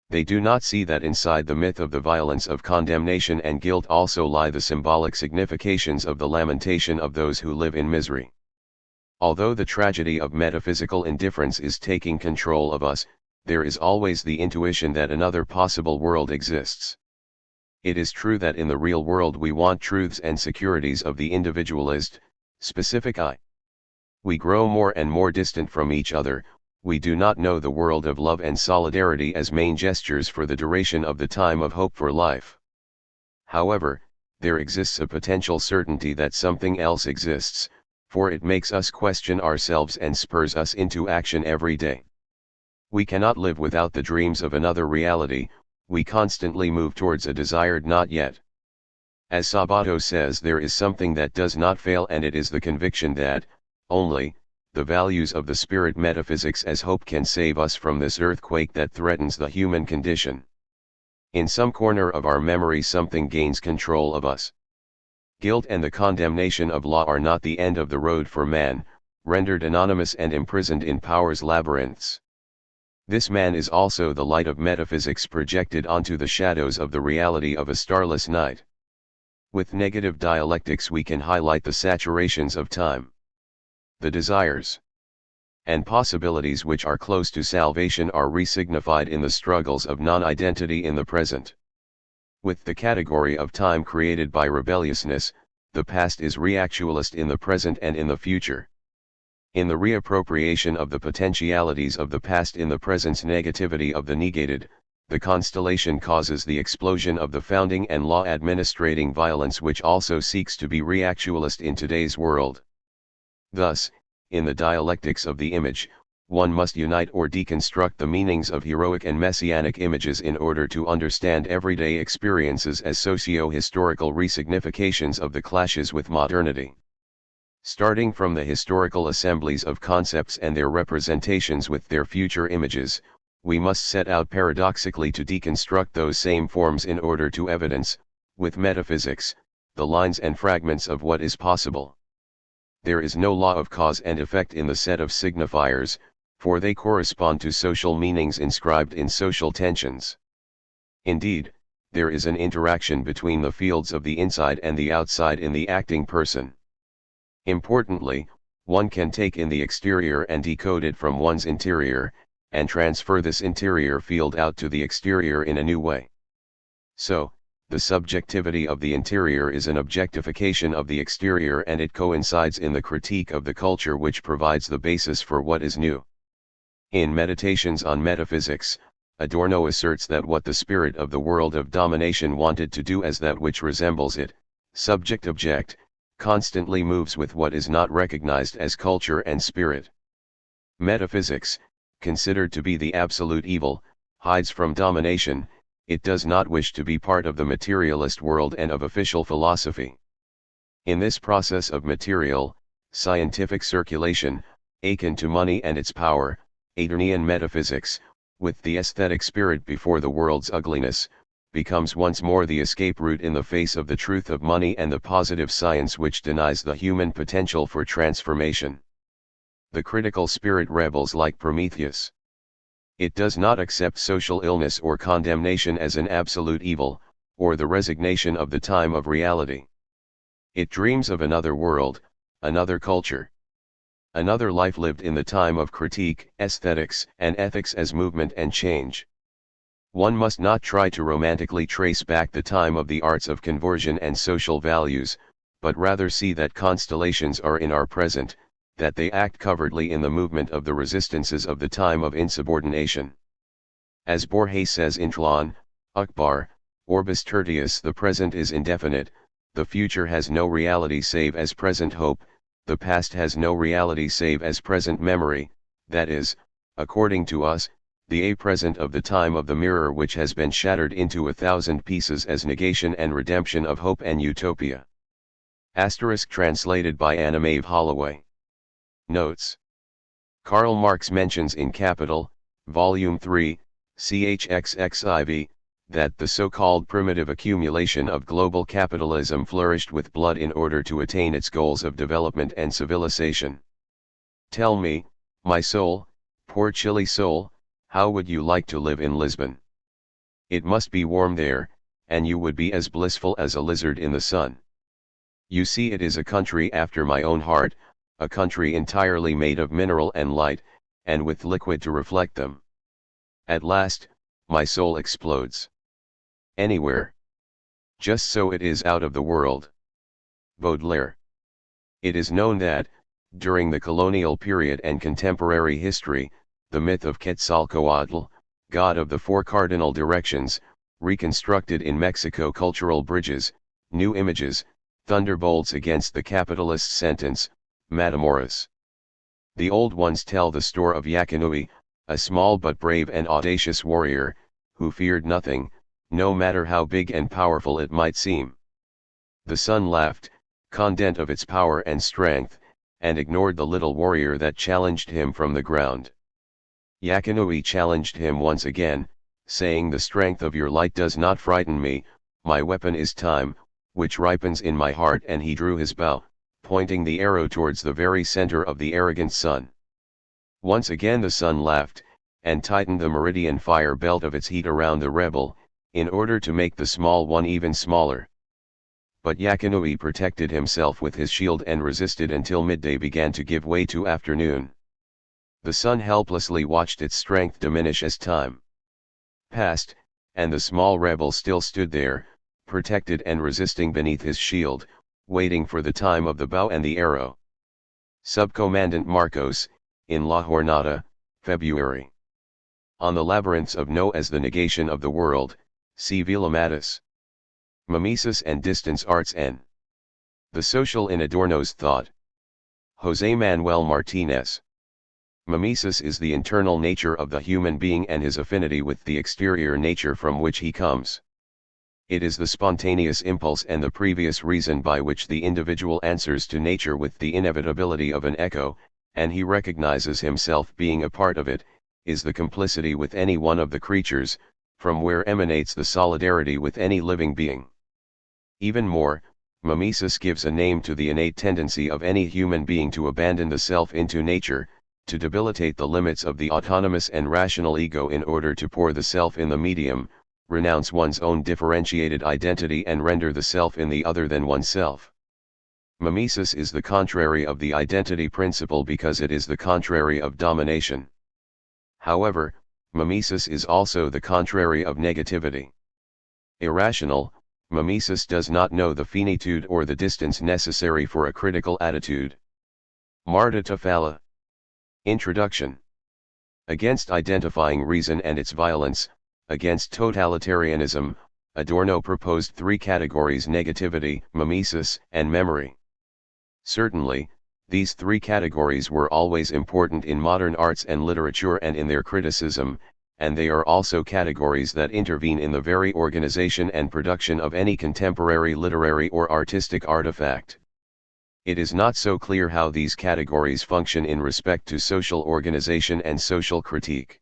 They do not see that inside the myth of the violence of condemnation and guilt also lie the symbolic significations of the lamentation of those who live in misery. Although the tragedy of metaphysical indifference is taking control of us, there is always the intuition that another possible world exists. It is true that in the real world we want truths and securities of the individualist, specific I. We grow more and more distant from each other. We do not know the world of love and solidarity as main gestures for the duration of the time of hope for life. However, there exists a potential certainty that something else exists, for it makes us question ourselves and spurs us into action every day. We cannot live without the dreams of another reality. We constantly move towards a desired not yet. As Sabato says, there is something that does not fail, and it is the conviction that, only, the values of the spirit metaphysics as hope can save us from this earthquake that threatens the human condition. In some corner of our memory something gains control of us. Guilt and the condemnation of law are not the end of the road for man, rendered anonymous and imprisoned in power's labyrinths. This man is also the light of metaphysics projected onto the shadows of the reality of a starless night. With negative dialectics we can highlight the saturations of time. The desires and possibilities which are close to salvation are resignified in the struggles of non-identity in the present. With the category of time created by rebelliousness, the past is reactualist in the present and in the future. In the reappropriation of the potentialities of the past in the present's negativity of the negated, the constellation causes the explosion of the founding and law administrating violence which also seeks to be reactualist in today's world. Thus, in the dialectics of the image, one must unite or deconstruct the meanings of heroic and messianic images in order to understand everyday experiences as socio-historical resignifications of the clashes with modernity. Starting from the historical assemblies of concepts and their representations with their future images, we must set out paradoxically to deconstruct those same forms in order to evidence, with metaphysics, the lines and fragments of what is possible. There is no law of cause and effect in the set of signifiers, for they correspond to social meanings inscribed in social tensions. Indeed, there is an interaction between the fields of the inside and the outside in the acting person. Importantly, one can take in the exterior and decode it from one's interior, and transfer this interior field out to the exterior in a new way. So, the subjectivity of the interior is an objectification of the exterior, and it coincides in the critique of the culture which provides the basis for what is new. In Meditations on Metaphysics, Adorno asserts that what the spirit of the world of domination wanted to do as that which resembles it, subject-object, constantly moves with what is not recognized as culture and spirit. Metaphysics, considered to be the absolute evil, hides from domination. It does not wish to be part of the materialist world and of official philosophy. In this process of material, scientific circulation, akin to money and its power, Adornian metaphysics, with the aesthetic spirit before the world's ugliness, becomes once more the escape route in the face of the truth of money and the positive science which denies the human potential for transformation. The critical spirit rebels like Prometheus. It does not accept social illness or condemnation as an absolute evil, or the resignation of the time of reality. It dreams of another world, another culture. Another life lived in the time of critique, aesthetics, and ethics as movement and change. One must not try to romantically trace back the time of the arts of conversion and social values, but rather see that constellations are in our present, that they act covertly in the movement of the resistances of the time of insubordination. As Borges says in Tlan, Akbar, Orbis Tertius, the present is indefinite, the future has no reality save as present hope, the past has no reality save as present memory, that is, according to us, the a-present of the time of the mirror which has been shattered into 1,000 pieces as negation and redemption of hope and utopia. Asterisk translated by Anna Maeve Holloway. Notes. Karl Marx mentions in Capital, Volume 3, CHXXIV, that the so-called primitive accumulation of global capitalism flourished with blood in order to attain its goals of development and civilization. Tell me, my soul, poor chilly soul, how would you like to live in Lisbon? It must be warm there, and you would be as blissful as a lizard in the sun. You see, it is a country after my own heart, a country entirely made of mineral and light, and with liquid to reflect them. At last, my soul explodes. Anywhere. Just so it is out of the world. Baudelaire. It is known that, during the colonial period and contemporary history, the myth of Quetzalcoatl, god of the four cardinal directions, reconstructed in Mexico cultural bridges, new images, thunderbolts against the capitalist sentence, Matamoros. The old ones tell the story of Yakanui, a small but brave and audacious warrior, who feared nothing, no matter how big and powerful it might seem. The sun laughed, content of its power and strength, and ignored the little warrior that challenged him from the ground. Yakanui challenged him once again, saying, "The strength of your light does not frighten me, my weapon is time, which ripens in my heart," and he drew his bow, pointing the arrow towards the very center of the arrogant sun. Once again the sun laughed, and tightened the meridian fire belt of its heat around the rebel, in order to make the small one even smaller. But Yakanui protected himself with his shield and resisted until midday began to give way to afternoon. The sun helplessly watched its strength diminish as time passed, and the small rebel still stood there, protected and resisting beneath his shield, waiting for the time of the bow and the arrow. Subcommandant Marcos, in La Jornada, February. On the labyrinths of No as the negation of the world, see Vila Matis. Mimesis and Distance Arts N. The Social in Adorno's Thought. José Manuel Martínez. Mimesis is the internal nature of the human being and his affinity with the exterior nature from which he comes. It is the spontaneous impulse and the previous reason by which the individual answers to nature with the inevitability of an echo, and he recognizes himself being a part of it, is the complicity with any one of the creatures, from where emanates the solidarity with any living being. Even more, mimesis gives a name to the innate tendency of any human being to abandon the self into nature, to debilitate the limits of the autonomous and rational ego in order to pour the self in the medium, renounce one's own differentiated identity and render the self in the other than oneself. Mimesis is the contrary of the identity principle because it is the contrary of domination. However, mimesis is also the contrary of negativity. Irrational, mimesis does not know the finitude or the distance necessary for a critical attitude. Marta Tafalla. Introduction. Against identifying reason and its violence, against totalitarianism, Adorno proposed three categories: negativity, mimesis, and memory. Certainly, these three categories were always important in modern arts and literature and in their criticism, and they are also categories that intervene in the very organization and production of any contemporary literary or artistic artifact. It is not so clear how these categories function in respect to social organization and social critique.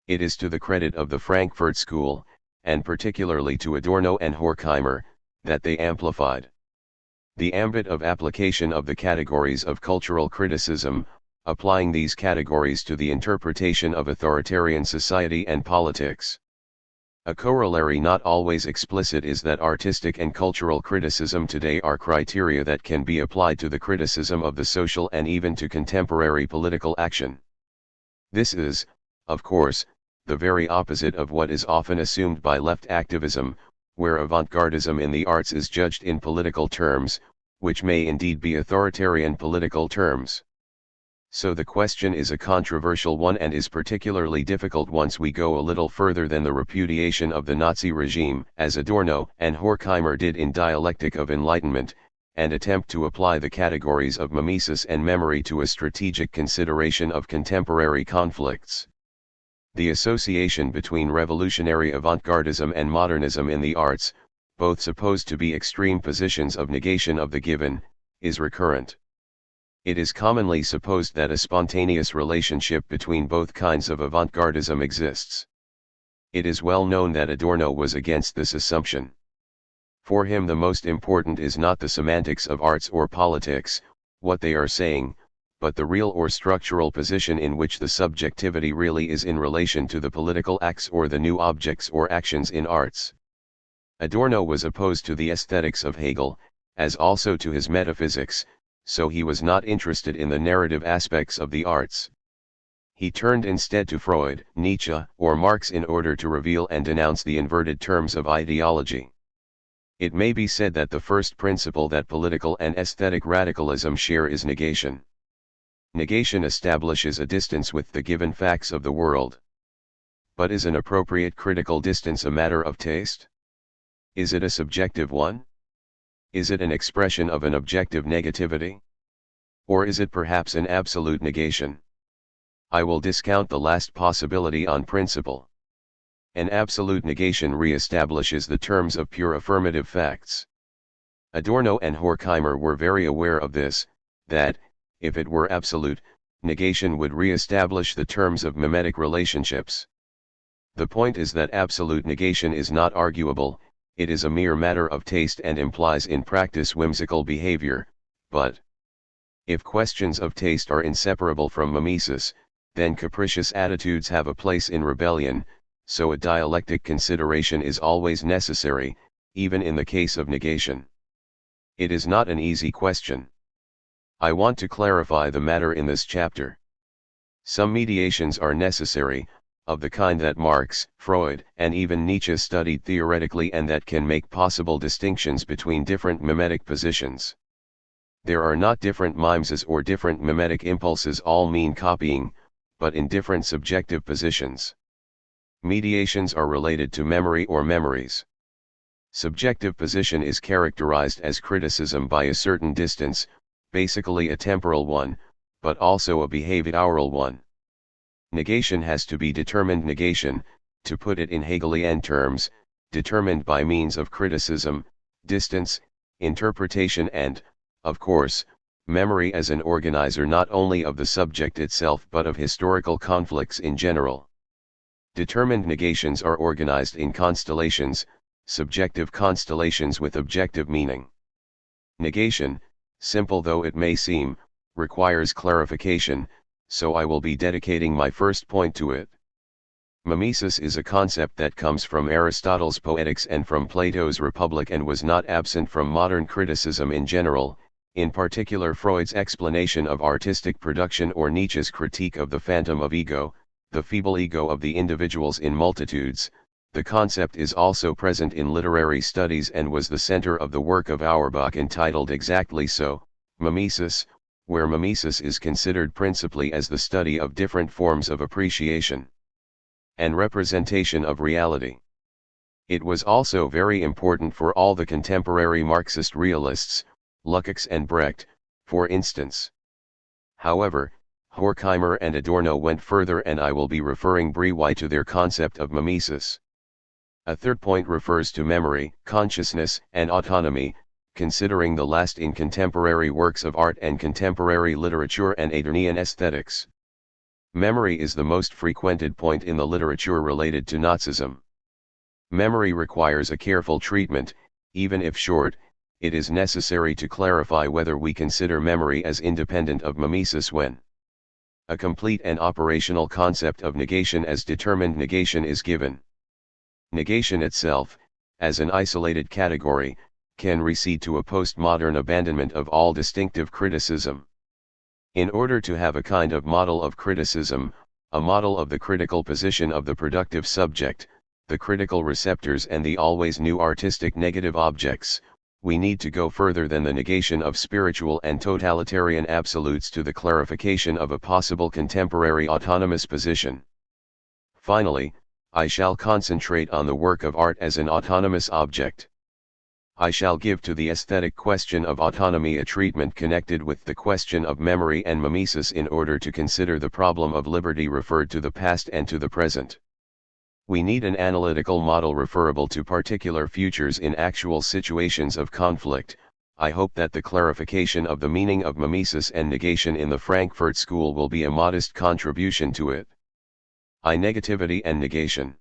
It is to the credit of the Frankfurt School, and particularly to Adorno and Horkheimer, that they amplified the ambit of application of the categories of cultural criticism, applying these categories to the interpretation of authoritarian society and politics. A corollary not always explicit is that artistic and cultural criticism today are criteria that can be applied to the criticism of the social and even to contemporary political action. This is, of course, the very opposite of what is often assumed by left activism, where avant-gardism in the arts is judged in political terms, which may indeed be authoritarian political terms. So the question is a controversial one and is particularly difficult once we go a little further than the repudiation of the Nazi regime, as Adorno and Horkheimer did in Dialectic of Enlightenment, and attempt to apply the categories of mimesis and memory to a strategic consideration of contemporary conflicts. The association between revolutionary avant-gardism and modernism in the arts, both supposed to be extreme positions of negation of the given, is recurrent. It is commonly supposed that a spontaneous relationship between both kinds of avant-gardism exists. It is well known that Adorno was against this assumption. For him the most important is not the semantics of arts or politics, what they are saying, but the real or structural position in which the subjectivity really is in relation to the political acts or the new objects or actions in arts. Adorno was opposed to the aesthetics of Hegel, as also to his metaphysics, so he was not interested in the narrative aspects of the arts. He turned instead to Freud, Nietzsche, or Marx in order to reveal and denounce the inverted terms of ideology. It may be said that the first principle that political and aesthetic radicalism share is negation. Negation establishes a distance with the given facts of the world. But is an appropriate critical distance a matter of taste? Is it a subjective one? Is it an expression of an objective negativity? Or is it perhaps an absolute negation? I will discount the last possibility on principle. An absolute negation re-establishes the terms of pure affirmative facts. Adorno and Horkheimer were very aware of this, that, if it were absolute, negation would re-establish the terms of mimetic relationships. The point is that absolute negation is not arguable, it is a mere matter of taste and implies in practice whimsical behavior, but if questions of taste are inseparable from mimesis, then capricious attitudes have a place in rebellion, so a dialectic consideration is always necessary, even in the case of negation. It is not an easy question. I want to clarify the matter in this chapter. Some mediations are necessary, of the kind that Marx, Freud, and even Nietzsche studied theoretically and that can make possible distinctions between different mimetic positions. There are not different mimesis or different mimetic impulses all mean copying, but in different subjective positions. Mediations are related to memory or memories. Subjective position is characterized as criticism by a certain distance, basically a temporal one, but also a behavioral one. Negation has to be determined negation, to put it in Hegelian terms, determined by means of criticism, distance, interpretation and, of course, memory as an organizer not only of the subject itself but of historical conflicts in general. Determined negations are organized in constellations, subjective constellations with objective meaning. Negation, simple though it may seem, requires clarification, so I will be dedicating my first point to it. Mimesis is a concept that comes from Aristotle's Poetics and from Plato's Republic and was not absent from modern criticism in general, in particular Freud's explanation of artistic production or Nietzsche's critique of the phantom of ego, the feeble ego of the individuals in multitudes. The concept is also present in literary studies and was the center of the work of Auerbach entitled exactly so, Mimesis, where mimesis is considered principally as the study of different forms of appreciation and representation of reality. It was also very important for all the contemporary Marxist realists, Lukács and Brecht, for instance. However, Horkheimer and Adorno went further and I will be referring briefly to their concept of mimesis. A third point refers to memory, consciousness, and autonomy, considering the last in contemporary works of art and contemporary literature and Adornian aesthetics. Memory is the most frequented point in the literature related to Nazism. Memory requires a careful treatment, even if short. It is necessary to clarify whether we consider memory as independent of mimesis when a complete and operational concept of negation as determined negation is given. Negation itself, as an isolated category, can recede to a postmodern abandonment of all distinctive criticism. In order to have a kind of model of criticism, a model of the critical position of the productive subject, the critical receptors and the always new artistic negative objects, we need to go further than the negation of spiritual and totalitarian absolutes to the clarification of a possible contemporary autonomous position. Finally, I shall concentrate on the work of art as an autonomous object. I shall give to the aesthetic question of autonomy a treatment connected with the question of memory and mimesis in order to consider the problem of liberty referred to the past and to the present. We need an analytical model referable to particular futures in actual situations of conflict. I hope that the clarification of the meaning of mimesis and negation in the Frankfurt School will be a modest contribution to it. Negativity and negation.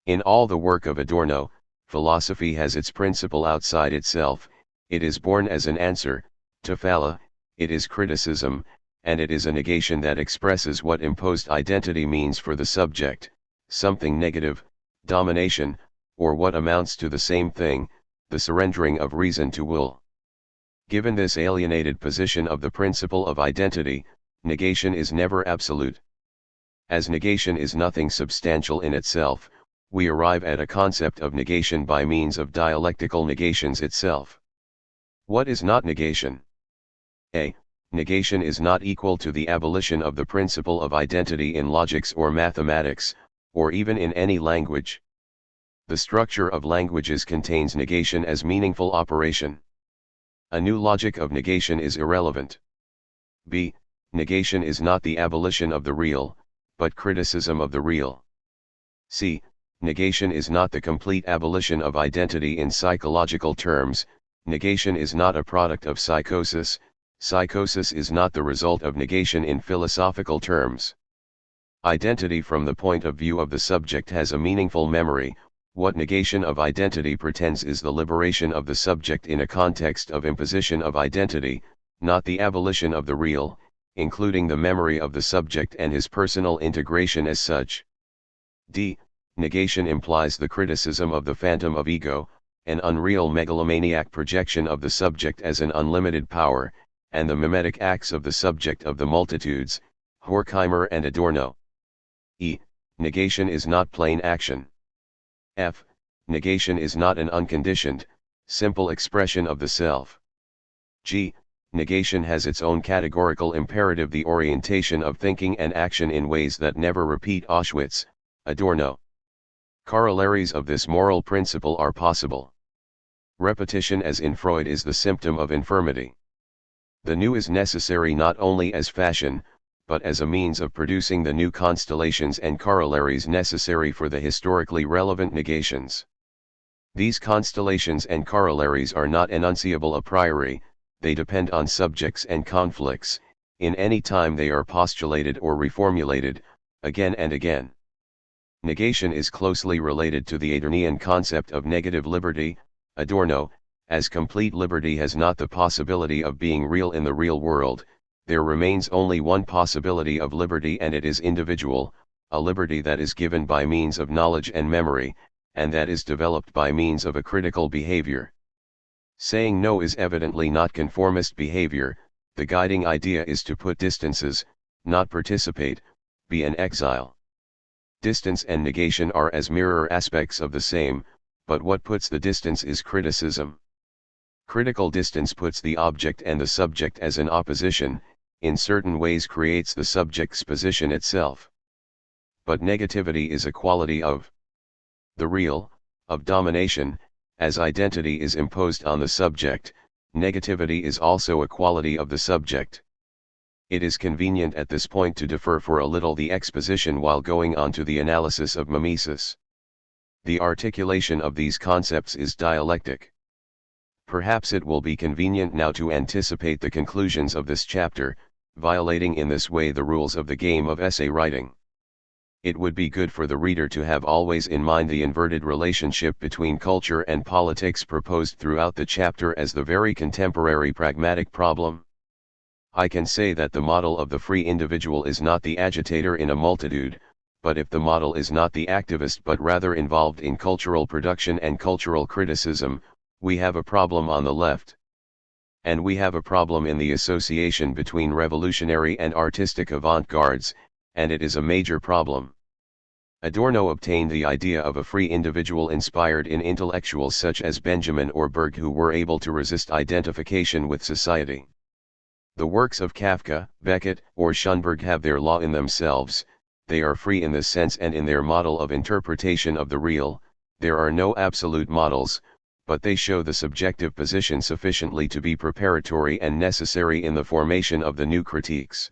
In all the work of Adorno, philosophy has its principle outside itself, it is born as an answer, to Falle, it is criticism, and it is a negation that expresses what imposed identity means for the subject, something negative, domination, or what amounts to the same thing, the surrendering of reason to will. Given this alienated position of the principle of identity, negation is never absolute. As negation is nothing substantial in itself, we arrive at a concept of negation by means of dialectical negations itself. What is not negation? A. Negation is not equal to the abolition of the principle of identity in logics or mathematics, or even in any language. The structure of languages contains negation as meaningful operation. A new logic of negation is irrelevant. B. Negation is not the abolition of the real, but criticism of the real. C. Negation is not the complete abolition of identity in psychological terms, negation is not a product of psychosis, psychosis is not the result of negation in philosophical terms. Identity from the point of view of the subject has a meaningful memory. What negation of identity pretends is the liberation of the subject in a context of imposition of identity, not the abolition of the real, including the memory of the subject and his personal integration as such. D. Negation implies the criticism of the phantom of ego, an unreal megalomaniac projection of the subject as an unlimited power, and the mimetic acts of the subject of the multitudes, Horkheimer and Adorno. E. Negation is not plain action. F. Negation is not an unconditioned, simple expression of the self. G. Negation has its own categorical imperative, the orientation of thinking and action in ways that never repeat. Auschwitz, Adorno. Corollaries of this moral principle are possible. Repetition, as in Freud, is the symptom of infirmity. The new is necessary not only as fashion, but as a means of producing the new constellations and corollaries necessary for the historically relevant negations. These constellations and corollaries are not enunciable a priori, they depend on subjects and conflicts, in any time they are postulated or reformulated, again and again. Negation is closely related to the Adornian concept of negative liberty. Adorno, as complete liberty has not the possibility of being real in the real world, there remains only one possibility of liberty, and it is individual, a liberty that is given by means of knowledge and memory, and that is developed by means of a critical behavior. Saying no is evidently not conformist behavior, the guiding idea is to put distances, not participate, be an exile. Distance and negation are as mirror aspects of the same, but what puts the distance is criticism. Critical distance puts the object and the subject as an opposition, in certain ways creates the subject's position itself. But negativity is a quality of the real, of domination. As identity is imposed on the subject, negativity is also a quality of the subject. It is convenient at this point to defer for a little the exposition while going on to the analysis of mimesis. The articulation of these concepts is dialectic. Perhaps it will be convenient now to anticipate the conclusions of this chapter, violating in this way the rules of the game of essay writing. It would be good for the reader to have always in mind the inverted relationship between culture and politics proposed throughout the chapter as the very contemporary pragmatic problem. I can say that the model of the free individual is not the agitator in a multitude, but if the model is not the activist but rather involved in cultural production and cultural criticism, we have a problem on the left. And we have a problem in the association between revolutionary and artistic avant-gardes, and it is a major problem. Adorno obtained the idea of a free individual inspired in intellectuals such as Benjamin or Berg, who were able to resist identification with society. The works of Kafka, Beckett, or Schönberg have their law in themselves. They are free in this sense, and in their model of interpretation of the real, there are no absolute models, but they show the subjective position sufficiently to be preparatory and necessary in the formation of the new critiques.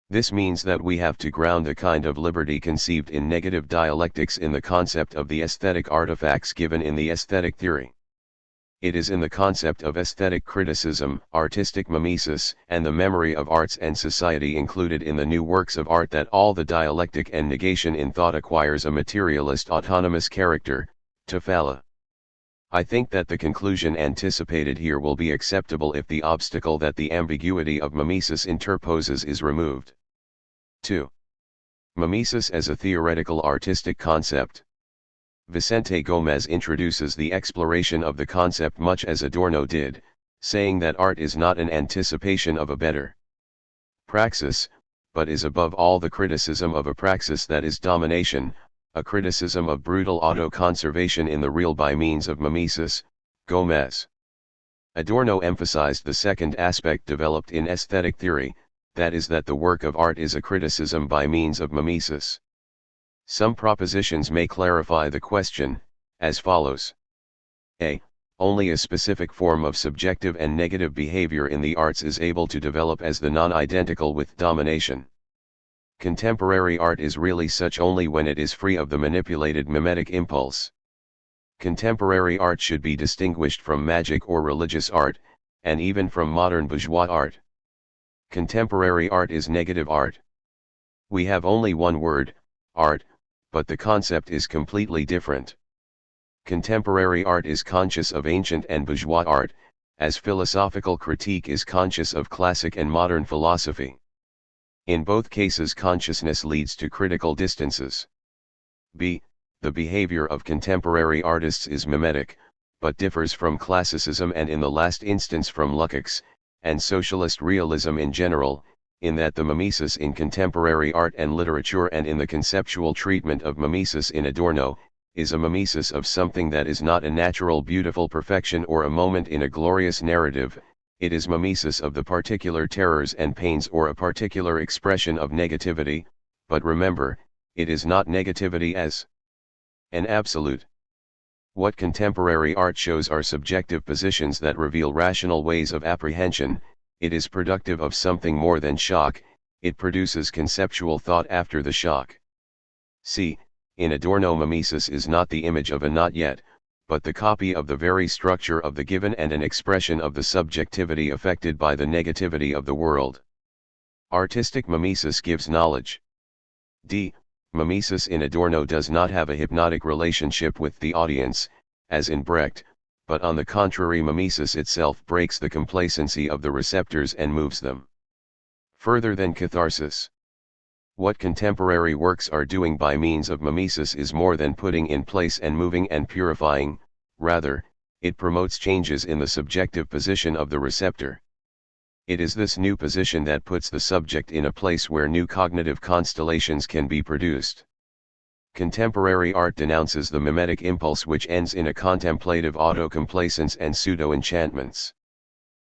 This means that we have to ground the kind of liberty conceived in negative dialectics in the concept of the aesthetic artifacts given in the aesthetic theory. It is in the concept of aesthetic criticism, artistic mimesis, and the memory of arts and society included in the new works of art that all the dialectic and negation in thought acquires a materialist autonomous character, Tafala. I think that the conclusion anticipated here will be acceptable if the obstacle that the ambiguity of mimesis interposes is removed. 2. Mimesis as a theoretical artistic concept. Vicente Gómez introduces the exploration of the concept much as Adorno did, saying that art is not an anticipation of a better praxis, but is above all the criticism of a praxis that is domination, a criticism of brutal auto-conservation in the real by means of mimesis. Gómez. Adorno emphasized the second aspect developed in aesthetic theory, that is that the work of art is a criticism by means of mimesis. Some propositions may clarify the question, as follows. A. Only a specific form of subjective and negative behavior in the arts is able to develop as the non-identical with domination. Contemporary art is really such only when it is free of the manipulated mimetic impulse. Contemporary art should be distinguished from magic or religious art, and even from modern bourgeois art. Contemporary art is negative art. We have only one word, art, but the concept is completely different. Contemporary art is conscious of ancient and bourgeois art, as philosophical critique is conscious of classic and modern philosophy. In both cases consciousness leads to critical distances. B. The behavior of contemporary artists is mimetic, but differs from classicism and in the last instance from Lukács, and socialist realism in general, in that the mimesis in contemporary art and literature and in the conceptual treatment of mimesis in Adorno, is a mimesis of something that is not a natural beautiful perfection or a moment in a glorious narrative. It is mimesis of the particular terrors and pains or a particular expression of negativity, but remember, it is not negativity as an absolute. What contemporary art shows are subjective positions that reveal rational ways of apprehension. It is productive of something more than shock, it produces conceptual thought after the shock. See, in Adorno mimesis is not the image of a not yet, but the copy of the very structure of the given and an expression of the subjectivity affected by the negativity of the world. Artistic mimesis gives knowledge. D. Mimesis in Adorno does not have a hypnotic relationship with the audience, as in Brecht, but on the contrary mimesis itself breaks the complacency of the receptors and moves them further than catharsis. What contemporary works are doing by means of mimesis is more than putting in place and moving and purifying, rather, it promotes changes in the subjective position of the receptor. It is this new position that puts the subject in a place where new cognitive constellations can be produced. Contemporary art denounces the mimetic impulse which ends in a contemplative auto-complacence and pseudo-enchantments.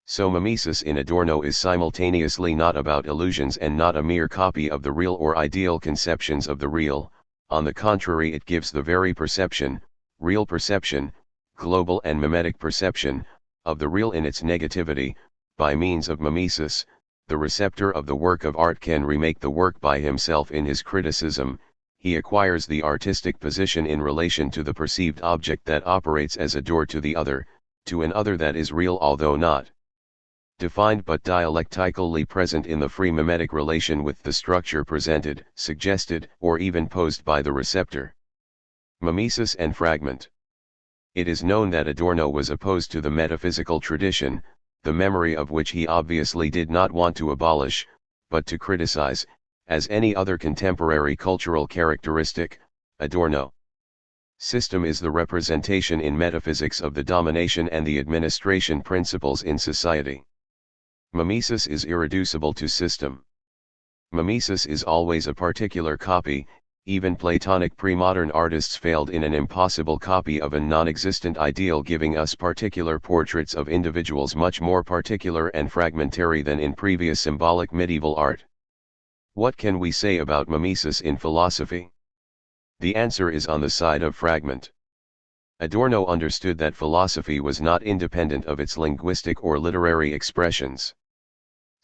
So mimesis in Adorno is simultaneously not about illusions and not a mere copy of the real or ideal conceptions of the real, on the contrary it gives the very perception, real perception, global and mimetic perception, of the real in its negativity. By means of mimesis, the receptor of the work of art can remake the work by himself in his criticism. He acquires the artistic position in relation to the perceived object that operates as a door to the other, to an other that is real although not defined but dialectically present in the free mimetic relation with the structure presented, suggested, or even posed by the receptor. Mimesis and fragment. It is known that Adorno was opposed to the metaphysical tradition, the memory of which he obviously did not want to abolish, but to criticize, as any other contemporary cultural characteristic. Adorno system is the representation in metaphysics of the domination and the administration principles in society. Mimesis is irreducible to system. Mimesis is always a particular copy, Even Platonic pre-modern artists failed in an impossible copy of a non-existent ideal, giving us particular portraits of individuals much more particular and fragmentary than in previous symbolic medieval art. What can we say about mimesis in philosophy? The answer is on the side of fragment. Adorno understood that philosophy was not independent of its linguistic or literary expressions.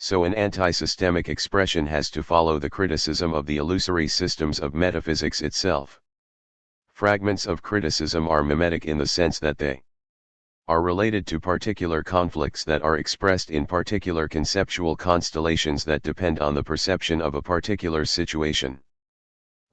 So an anti-systemic expression has to follow the criticism of the illusory systems of metaphysics itself. Fragments of criticism are mimetic in the sense that they are related to particular conflicts that are expressed in particular conceptual constellations that depend on the perception of a particular situation.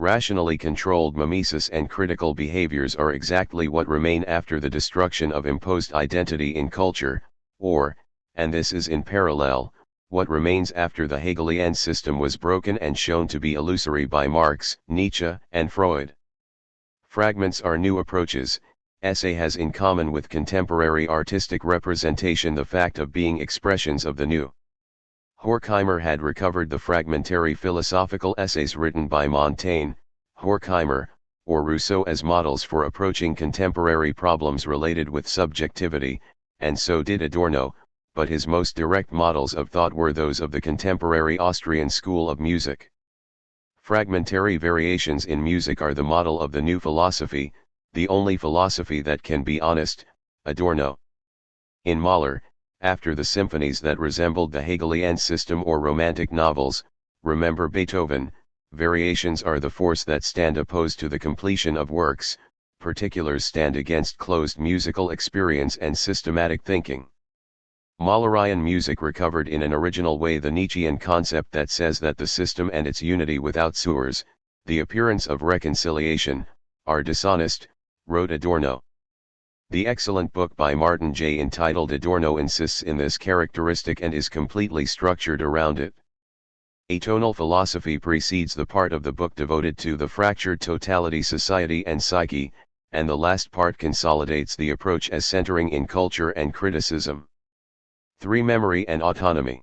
Rationally controlled mimesis and critical behaviors are exactly what remain after the destruction of imposed identity in culture, or, and this is in parallel, what remains after the Hegelian system was broken and shown to be illusory by Marx, Nietzsche, and Freud. Fragments are new approaches. Essay has in common with contemporary artistic representation the fact of being expressions of the new. Horkheimer had recovered the fragmentary philosophical essays written by Montaigne, Horkheimer, or Rousseau as models for approaching contemporary problems related with subjectivity, and so did Adorno, but his most direct models of thought were those of the contemporary Austrian school of music. Fragmentary variations in music are the model of the new philosophy, the only philosophy that can be honest, Adorno. In Mahler, after the symphonies that resembled the Hegelian system or romantic novels, remember Beethoven, variations are the force that stand opposed to the completion of works, particulars stand against closed musical experience and systematic thinking. Mahlerian music recovered in an original way the Nietzschean concept that says that the system and its unity without sewers, the appearance of reconciliation, are dishonest, wrote Adorno. The excellent book by Martin J. entitled Adorno insists in this characteristic and is completely structured around it. Atonal philosophy precedes the part of the book devoted to the fractured totality society and psyche, and the last part consolidates the approach as centering in culture and criticism. 3. Memory and autonomy.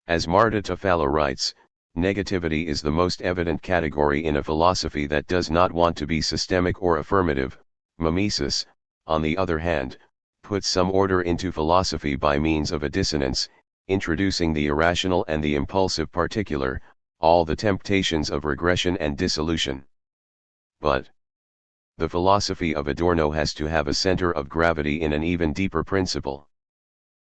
As Marta Tafalla writes, negativity is the most evident category in a philosophy that does not want to be systemic or affirmative. Mimesis, on the other hand, puts some order into philosophy by means of a dissonance, introducing the irrational and the impulsive particular, all the temptations of regression and dissolution. But the philosophy of Adorno has to have a center of gravity in an even deeper principle.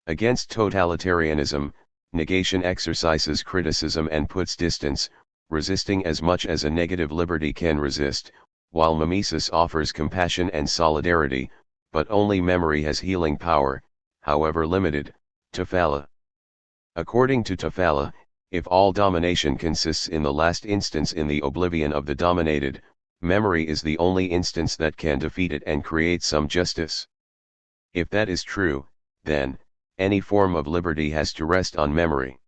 Against totalitarianism, negation exercises criticism and puts distance, resisting as much as a negative liberty can resist, while mimesis offers compassion and solidarity, but only memory has healing power, however limited. Tafalla. According to Tafalla, if all domination consists in the last instance in the oblivion of the dominated, memory is the only instance that can defeat it and create some justice. If that is true, then, any form of liberty has to rest on memory.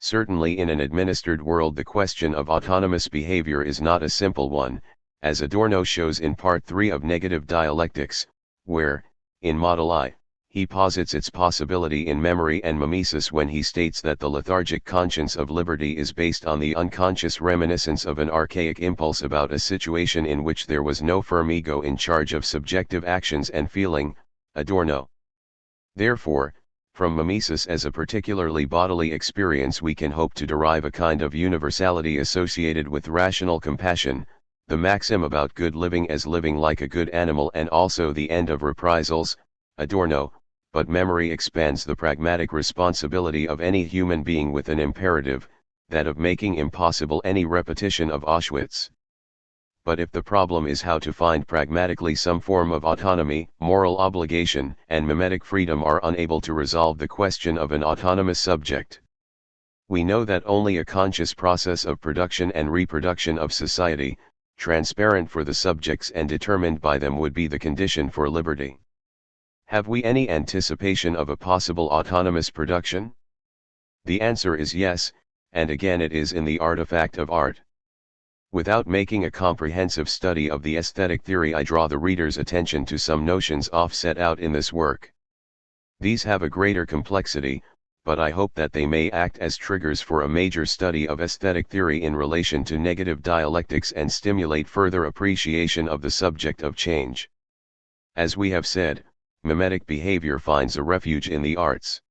Certainly in an administered world the question of autonomous behavior is not a simple one, as Adorno shows in Part 3 of Negative Dialectics, where, in Model I, he posits its possibility in memory and mimesis when he states that the lethargic conscience of liberty is based on the unconscious reminiscence of an archaic impulse about a situation in which there was no firm ego in charge of subjective actions and feeling. Adorno. Therefore, from mimesis as a particularly bodily experience we can hope to derive a kind of universality associated with rational compassion, the maxim about good living as living like a good animal and also the end of reprisals. Adorno, but memory expands the pragmatic responsibility of any human being with an imperative, that of making impossible any repetition of Auschwitz. But if the problem is how to find pragmatically some form of autonomy, moral obligation and mimetic freedom are unable to resolve the question of an autonomous subject. We know that only a conscious process of production and reproduction of society, transparent for the subjects and determined by them would be the condition for liberty. Have we any anticipation of a possible autonomous production? The answer is yes, and again it is in the artifact of art. Without making a comprehensive study of the aesthetic theory, I draw the reader's attention to some notions offset out in this work. These have a greater complexity, but I hope that they may act as triggers for a major study of aesthetic theory in relation to negative dialectics and stimulate further appreciation of the subject of change. As we have said, mimetic behavior finds a refuge in the arts.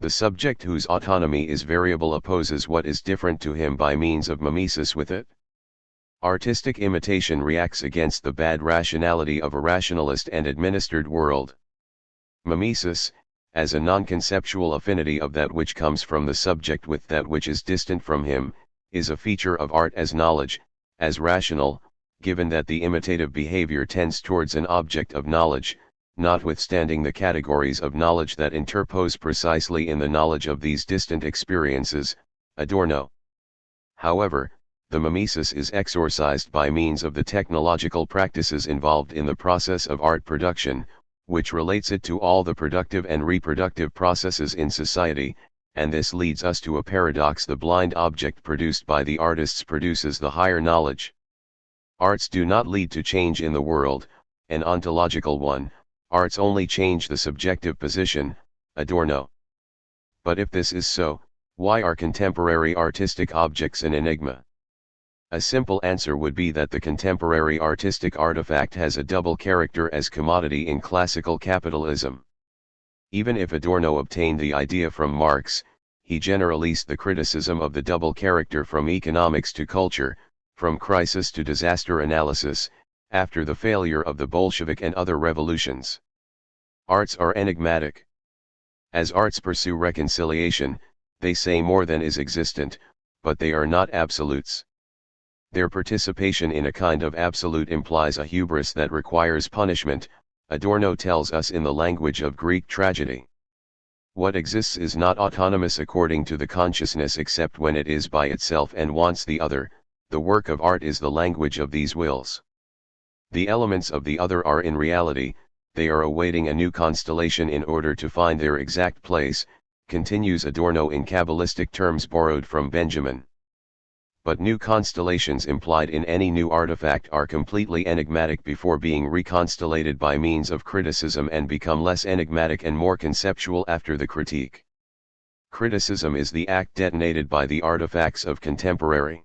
The subject whose autonomy is variable opposes what is different to him by means of mimesis with it. Artistic imitation reacts against the bad rationality of a rationalist and administered world. Mimesis, as a non-conceptual affinity of that which comes from the subject with that which is distant from him, is a feature of art as knowledge, as rational, given that the imitative behavior tends towards an object of knowledge, notwithstanding the categories of knowledge that interpose precisely in the knowledge of these distant experiences, Adorno. However, the mimesis is exorcised by means of the technological practices involved in the process of art production, which relates it to all the productive and reproductive processes in society, and this leads us to a paradox: the blind object produced by the artists produces the higher knowledge. Arts do not lead to change in the world, an ontological one, arts only change the subjective position, Adorno. But if this is so, why are contemporary artistic objects an enigma? A simple answer would be that the contemporary artistic artifact has a double character as commodity in classical capitalism. Even if Adorno obtained the idea from Marx, he generalized the criticism of the double character from economics to culture, from crisis to disaster analysis, after the failure of the Bolshevik and other revolutions. Arts are enigmatic. As arts pursue reconciliation, they say more than is existent, but they are not absolutes. Their participation in a kind of absolute implies a hubris that requires punishment, Adorno tells us in the language of Greek tragedy. What exists is not autonomous according to the consciousness except when it is by itself and wants the other. The work of art is the language of these wills. The elements of the other are in reality, they are awaiting a new constellation in order to find their exact place, continues Adorno in Kabbalistic terms borrowed from Benjamin. But new constellations implied in any new artifact are completely enigmatic before being reconstellated by means of criticism and become less enigmatic and more conceptual after the critique. Criticism is the act detonated by the artifacts of contemporary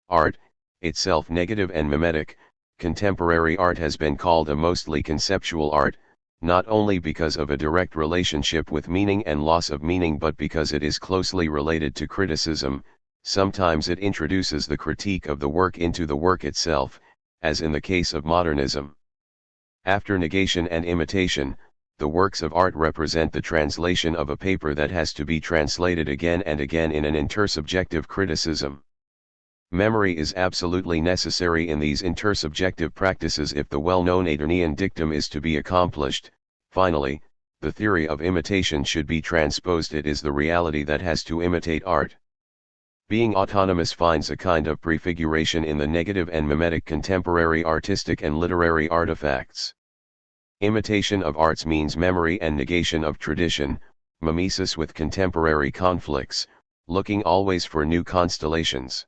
art, itself negative and mimetic. Contemporary art has been called a mostly conceptual art, not only because of a direct relationship with meaning and loss of meaning but because it is closely related to criticism. Sometimes it introduces the critique of the work into the work itself, as in the case of modernism. After negation and imitation, the works of art represent the translation of a paper that has to be translated again and again in an intersubjective criticism. Memory is absolutely necessary in these intersubjective practices if the well-known Adornian dictum is to be accomplished. Finally, the theory of imitation should be transposed. It is the reality that has to imitate art. Being autonomous finds a kind of prefiguration in the negative and mimetic contemporary artistic and literary artifacts. Imitation of arts means memory and negation of tradition, mimesis with contemporary conflicts, looking always for new constellations.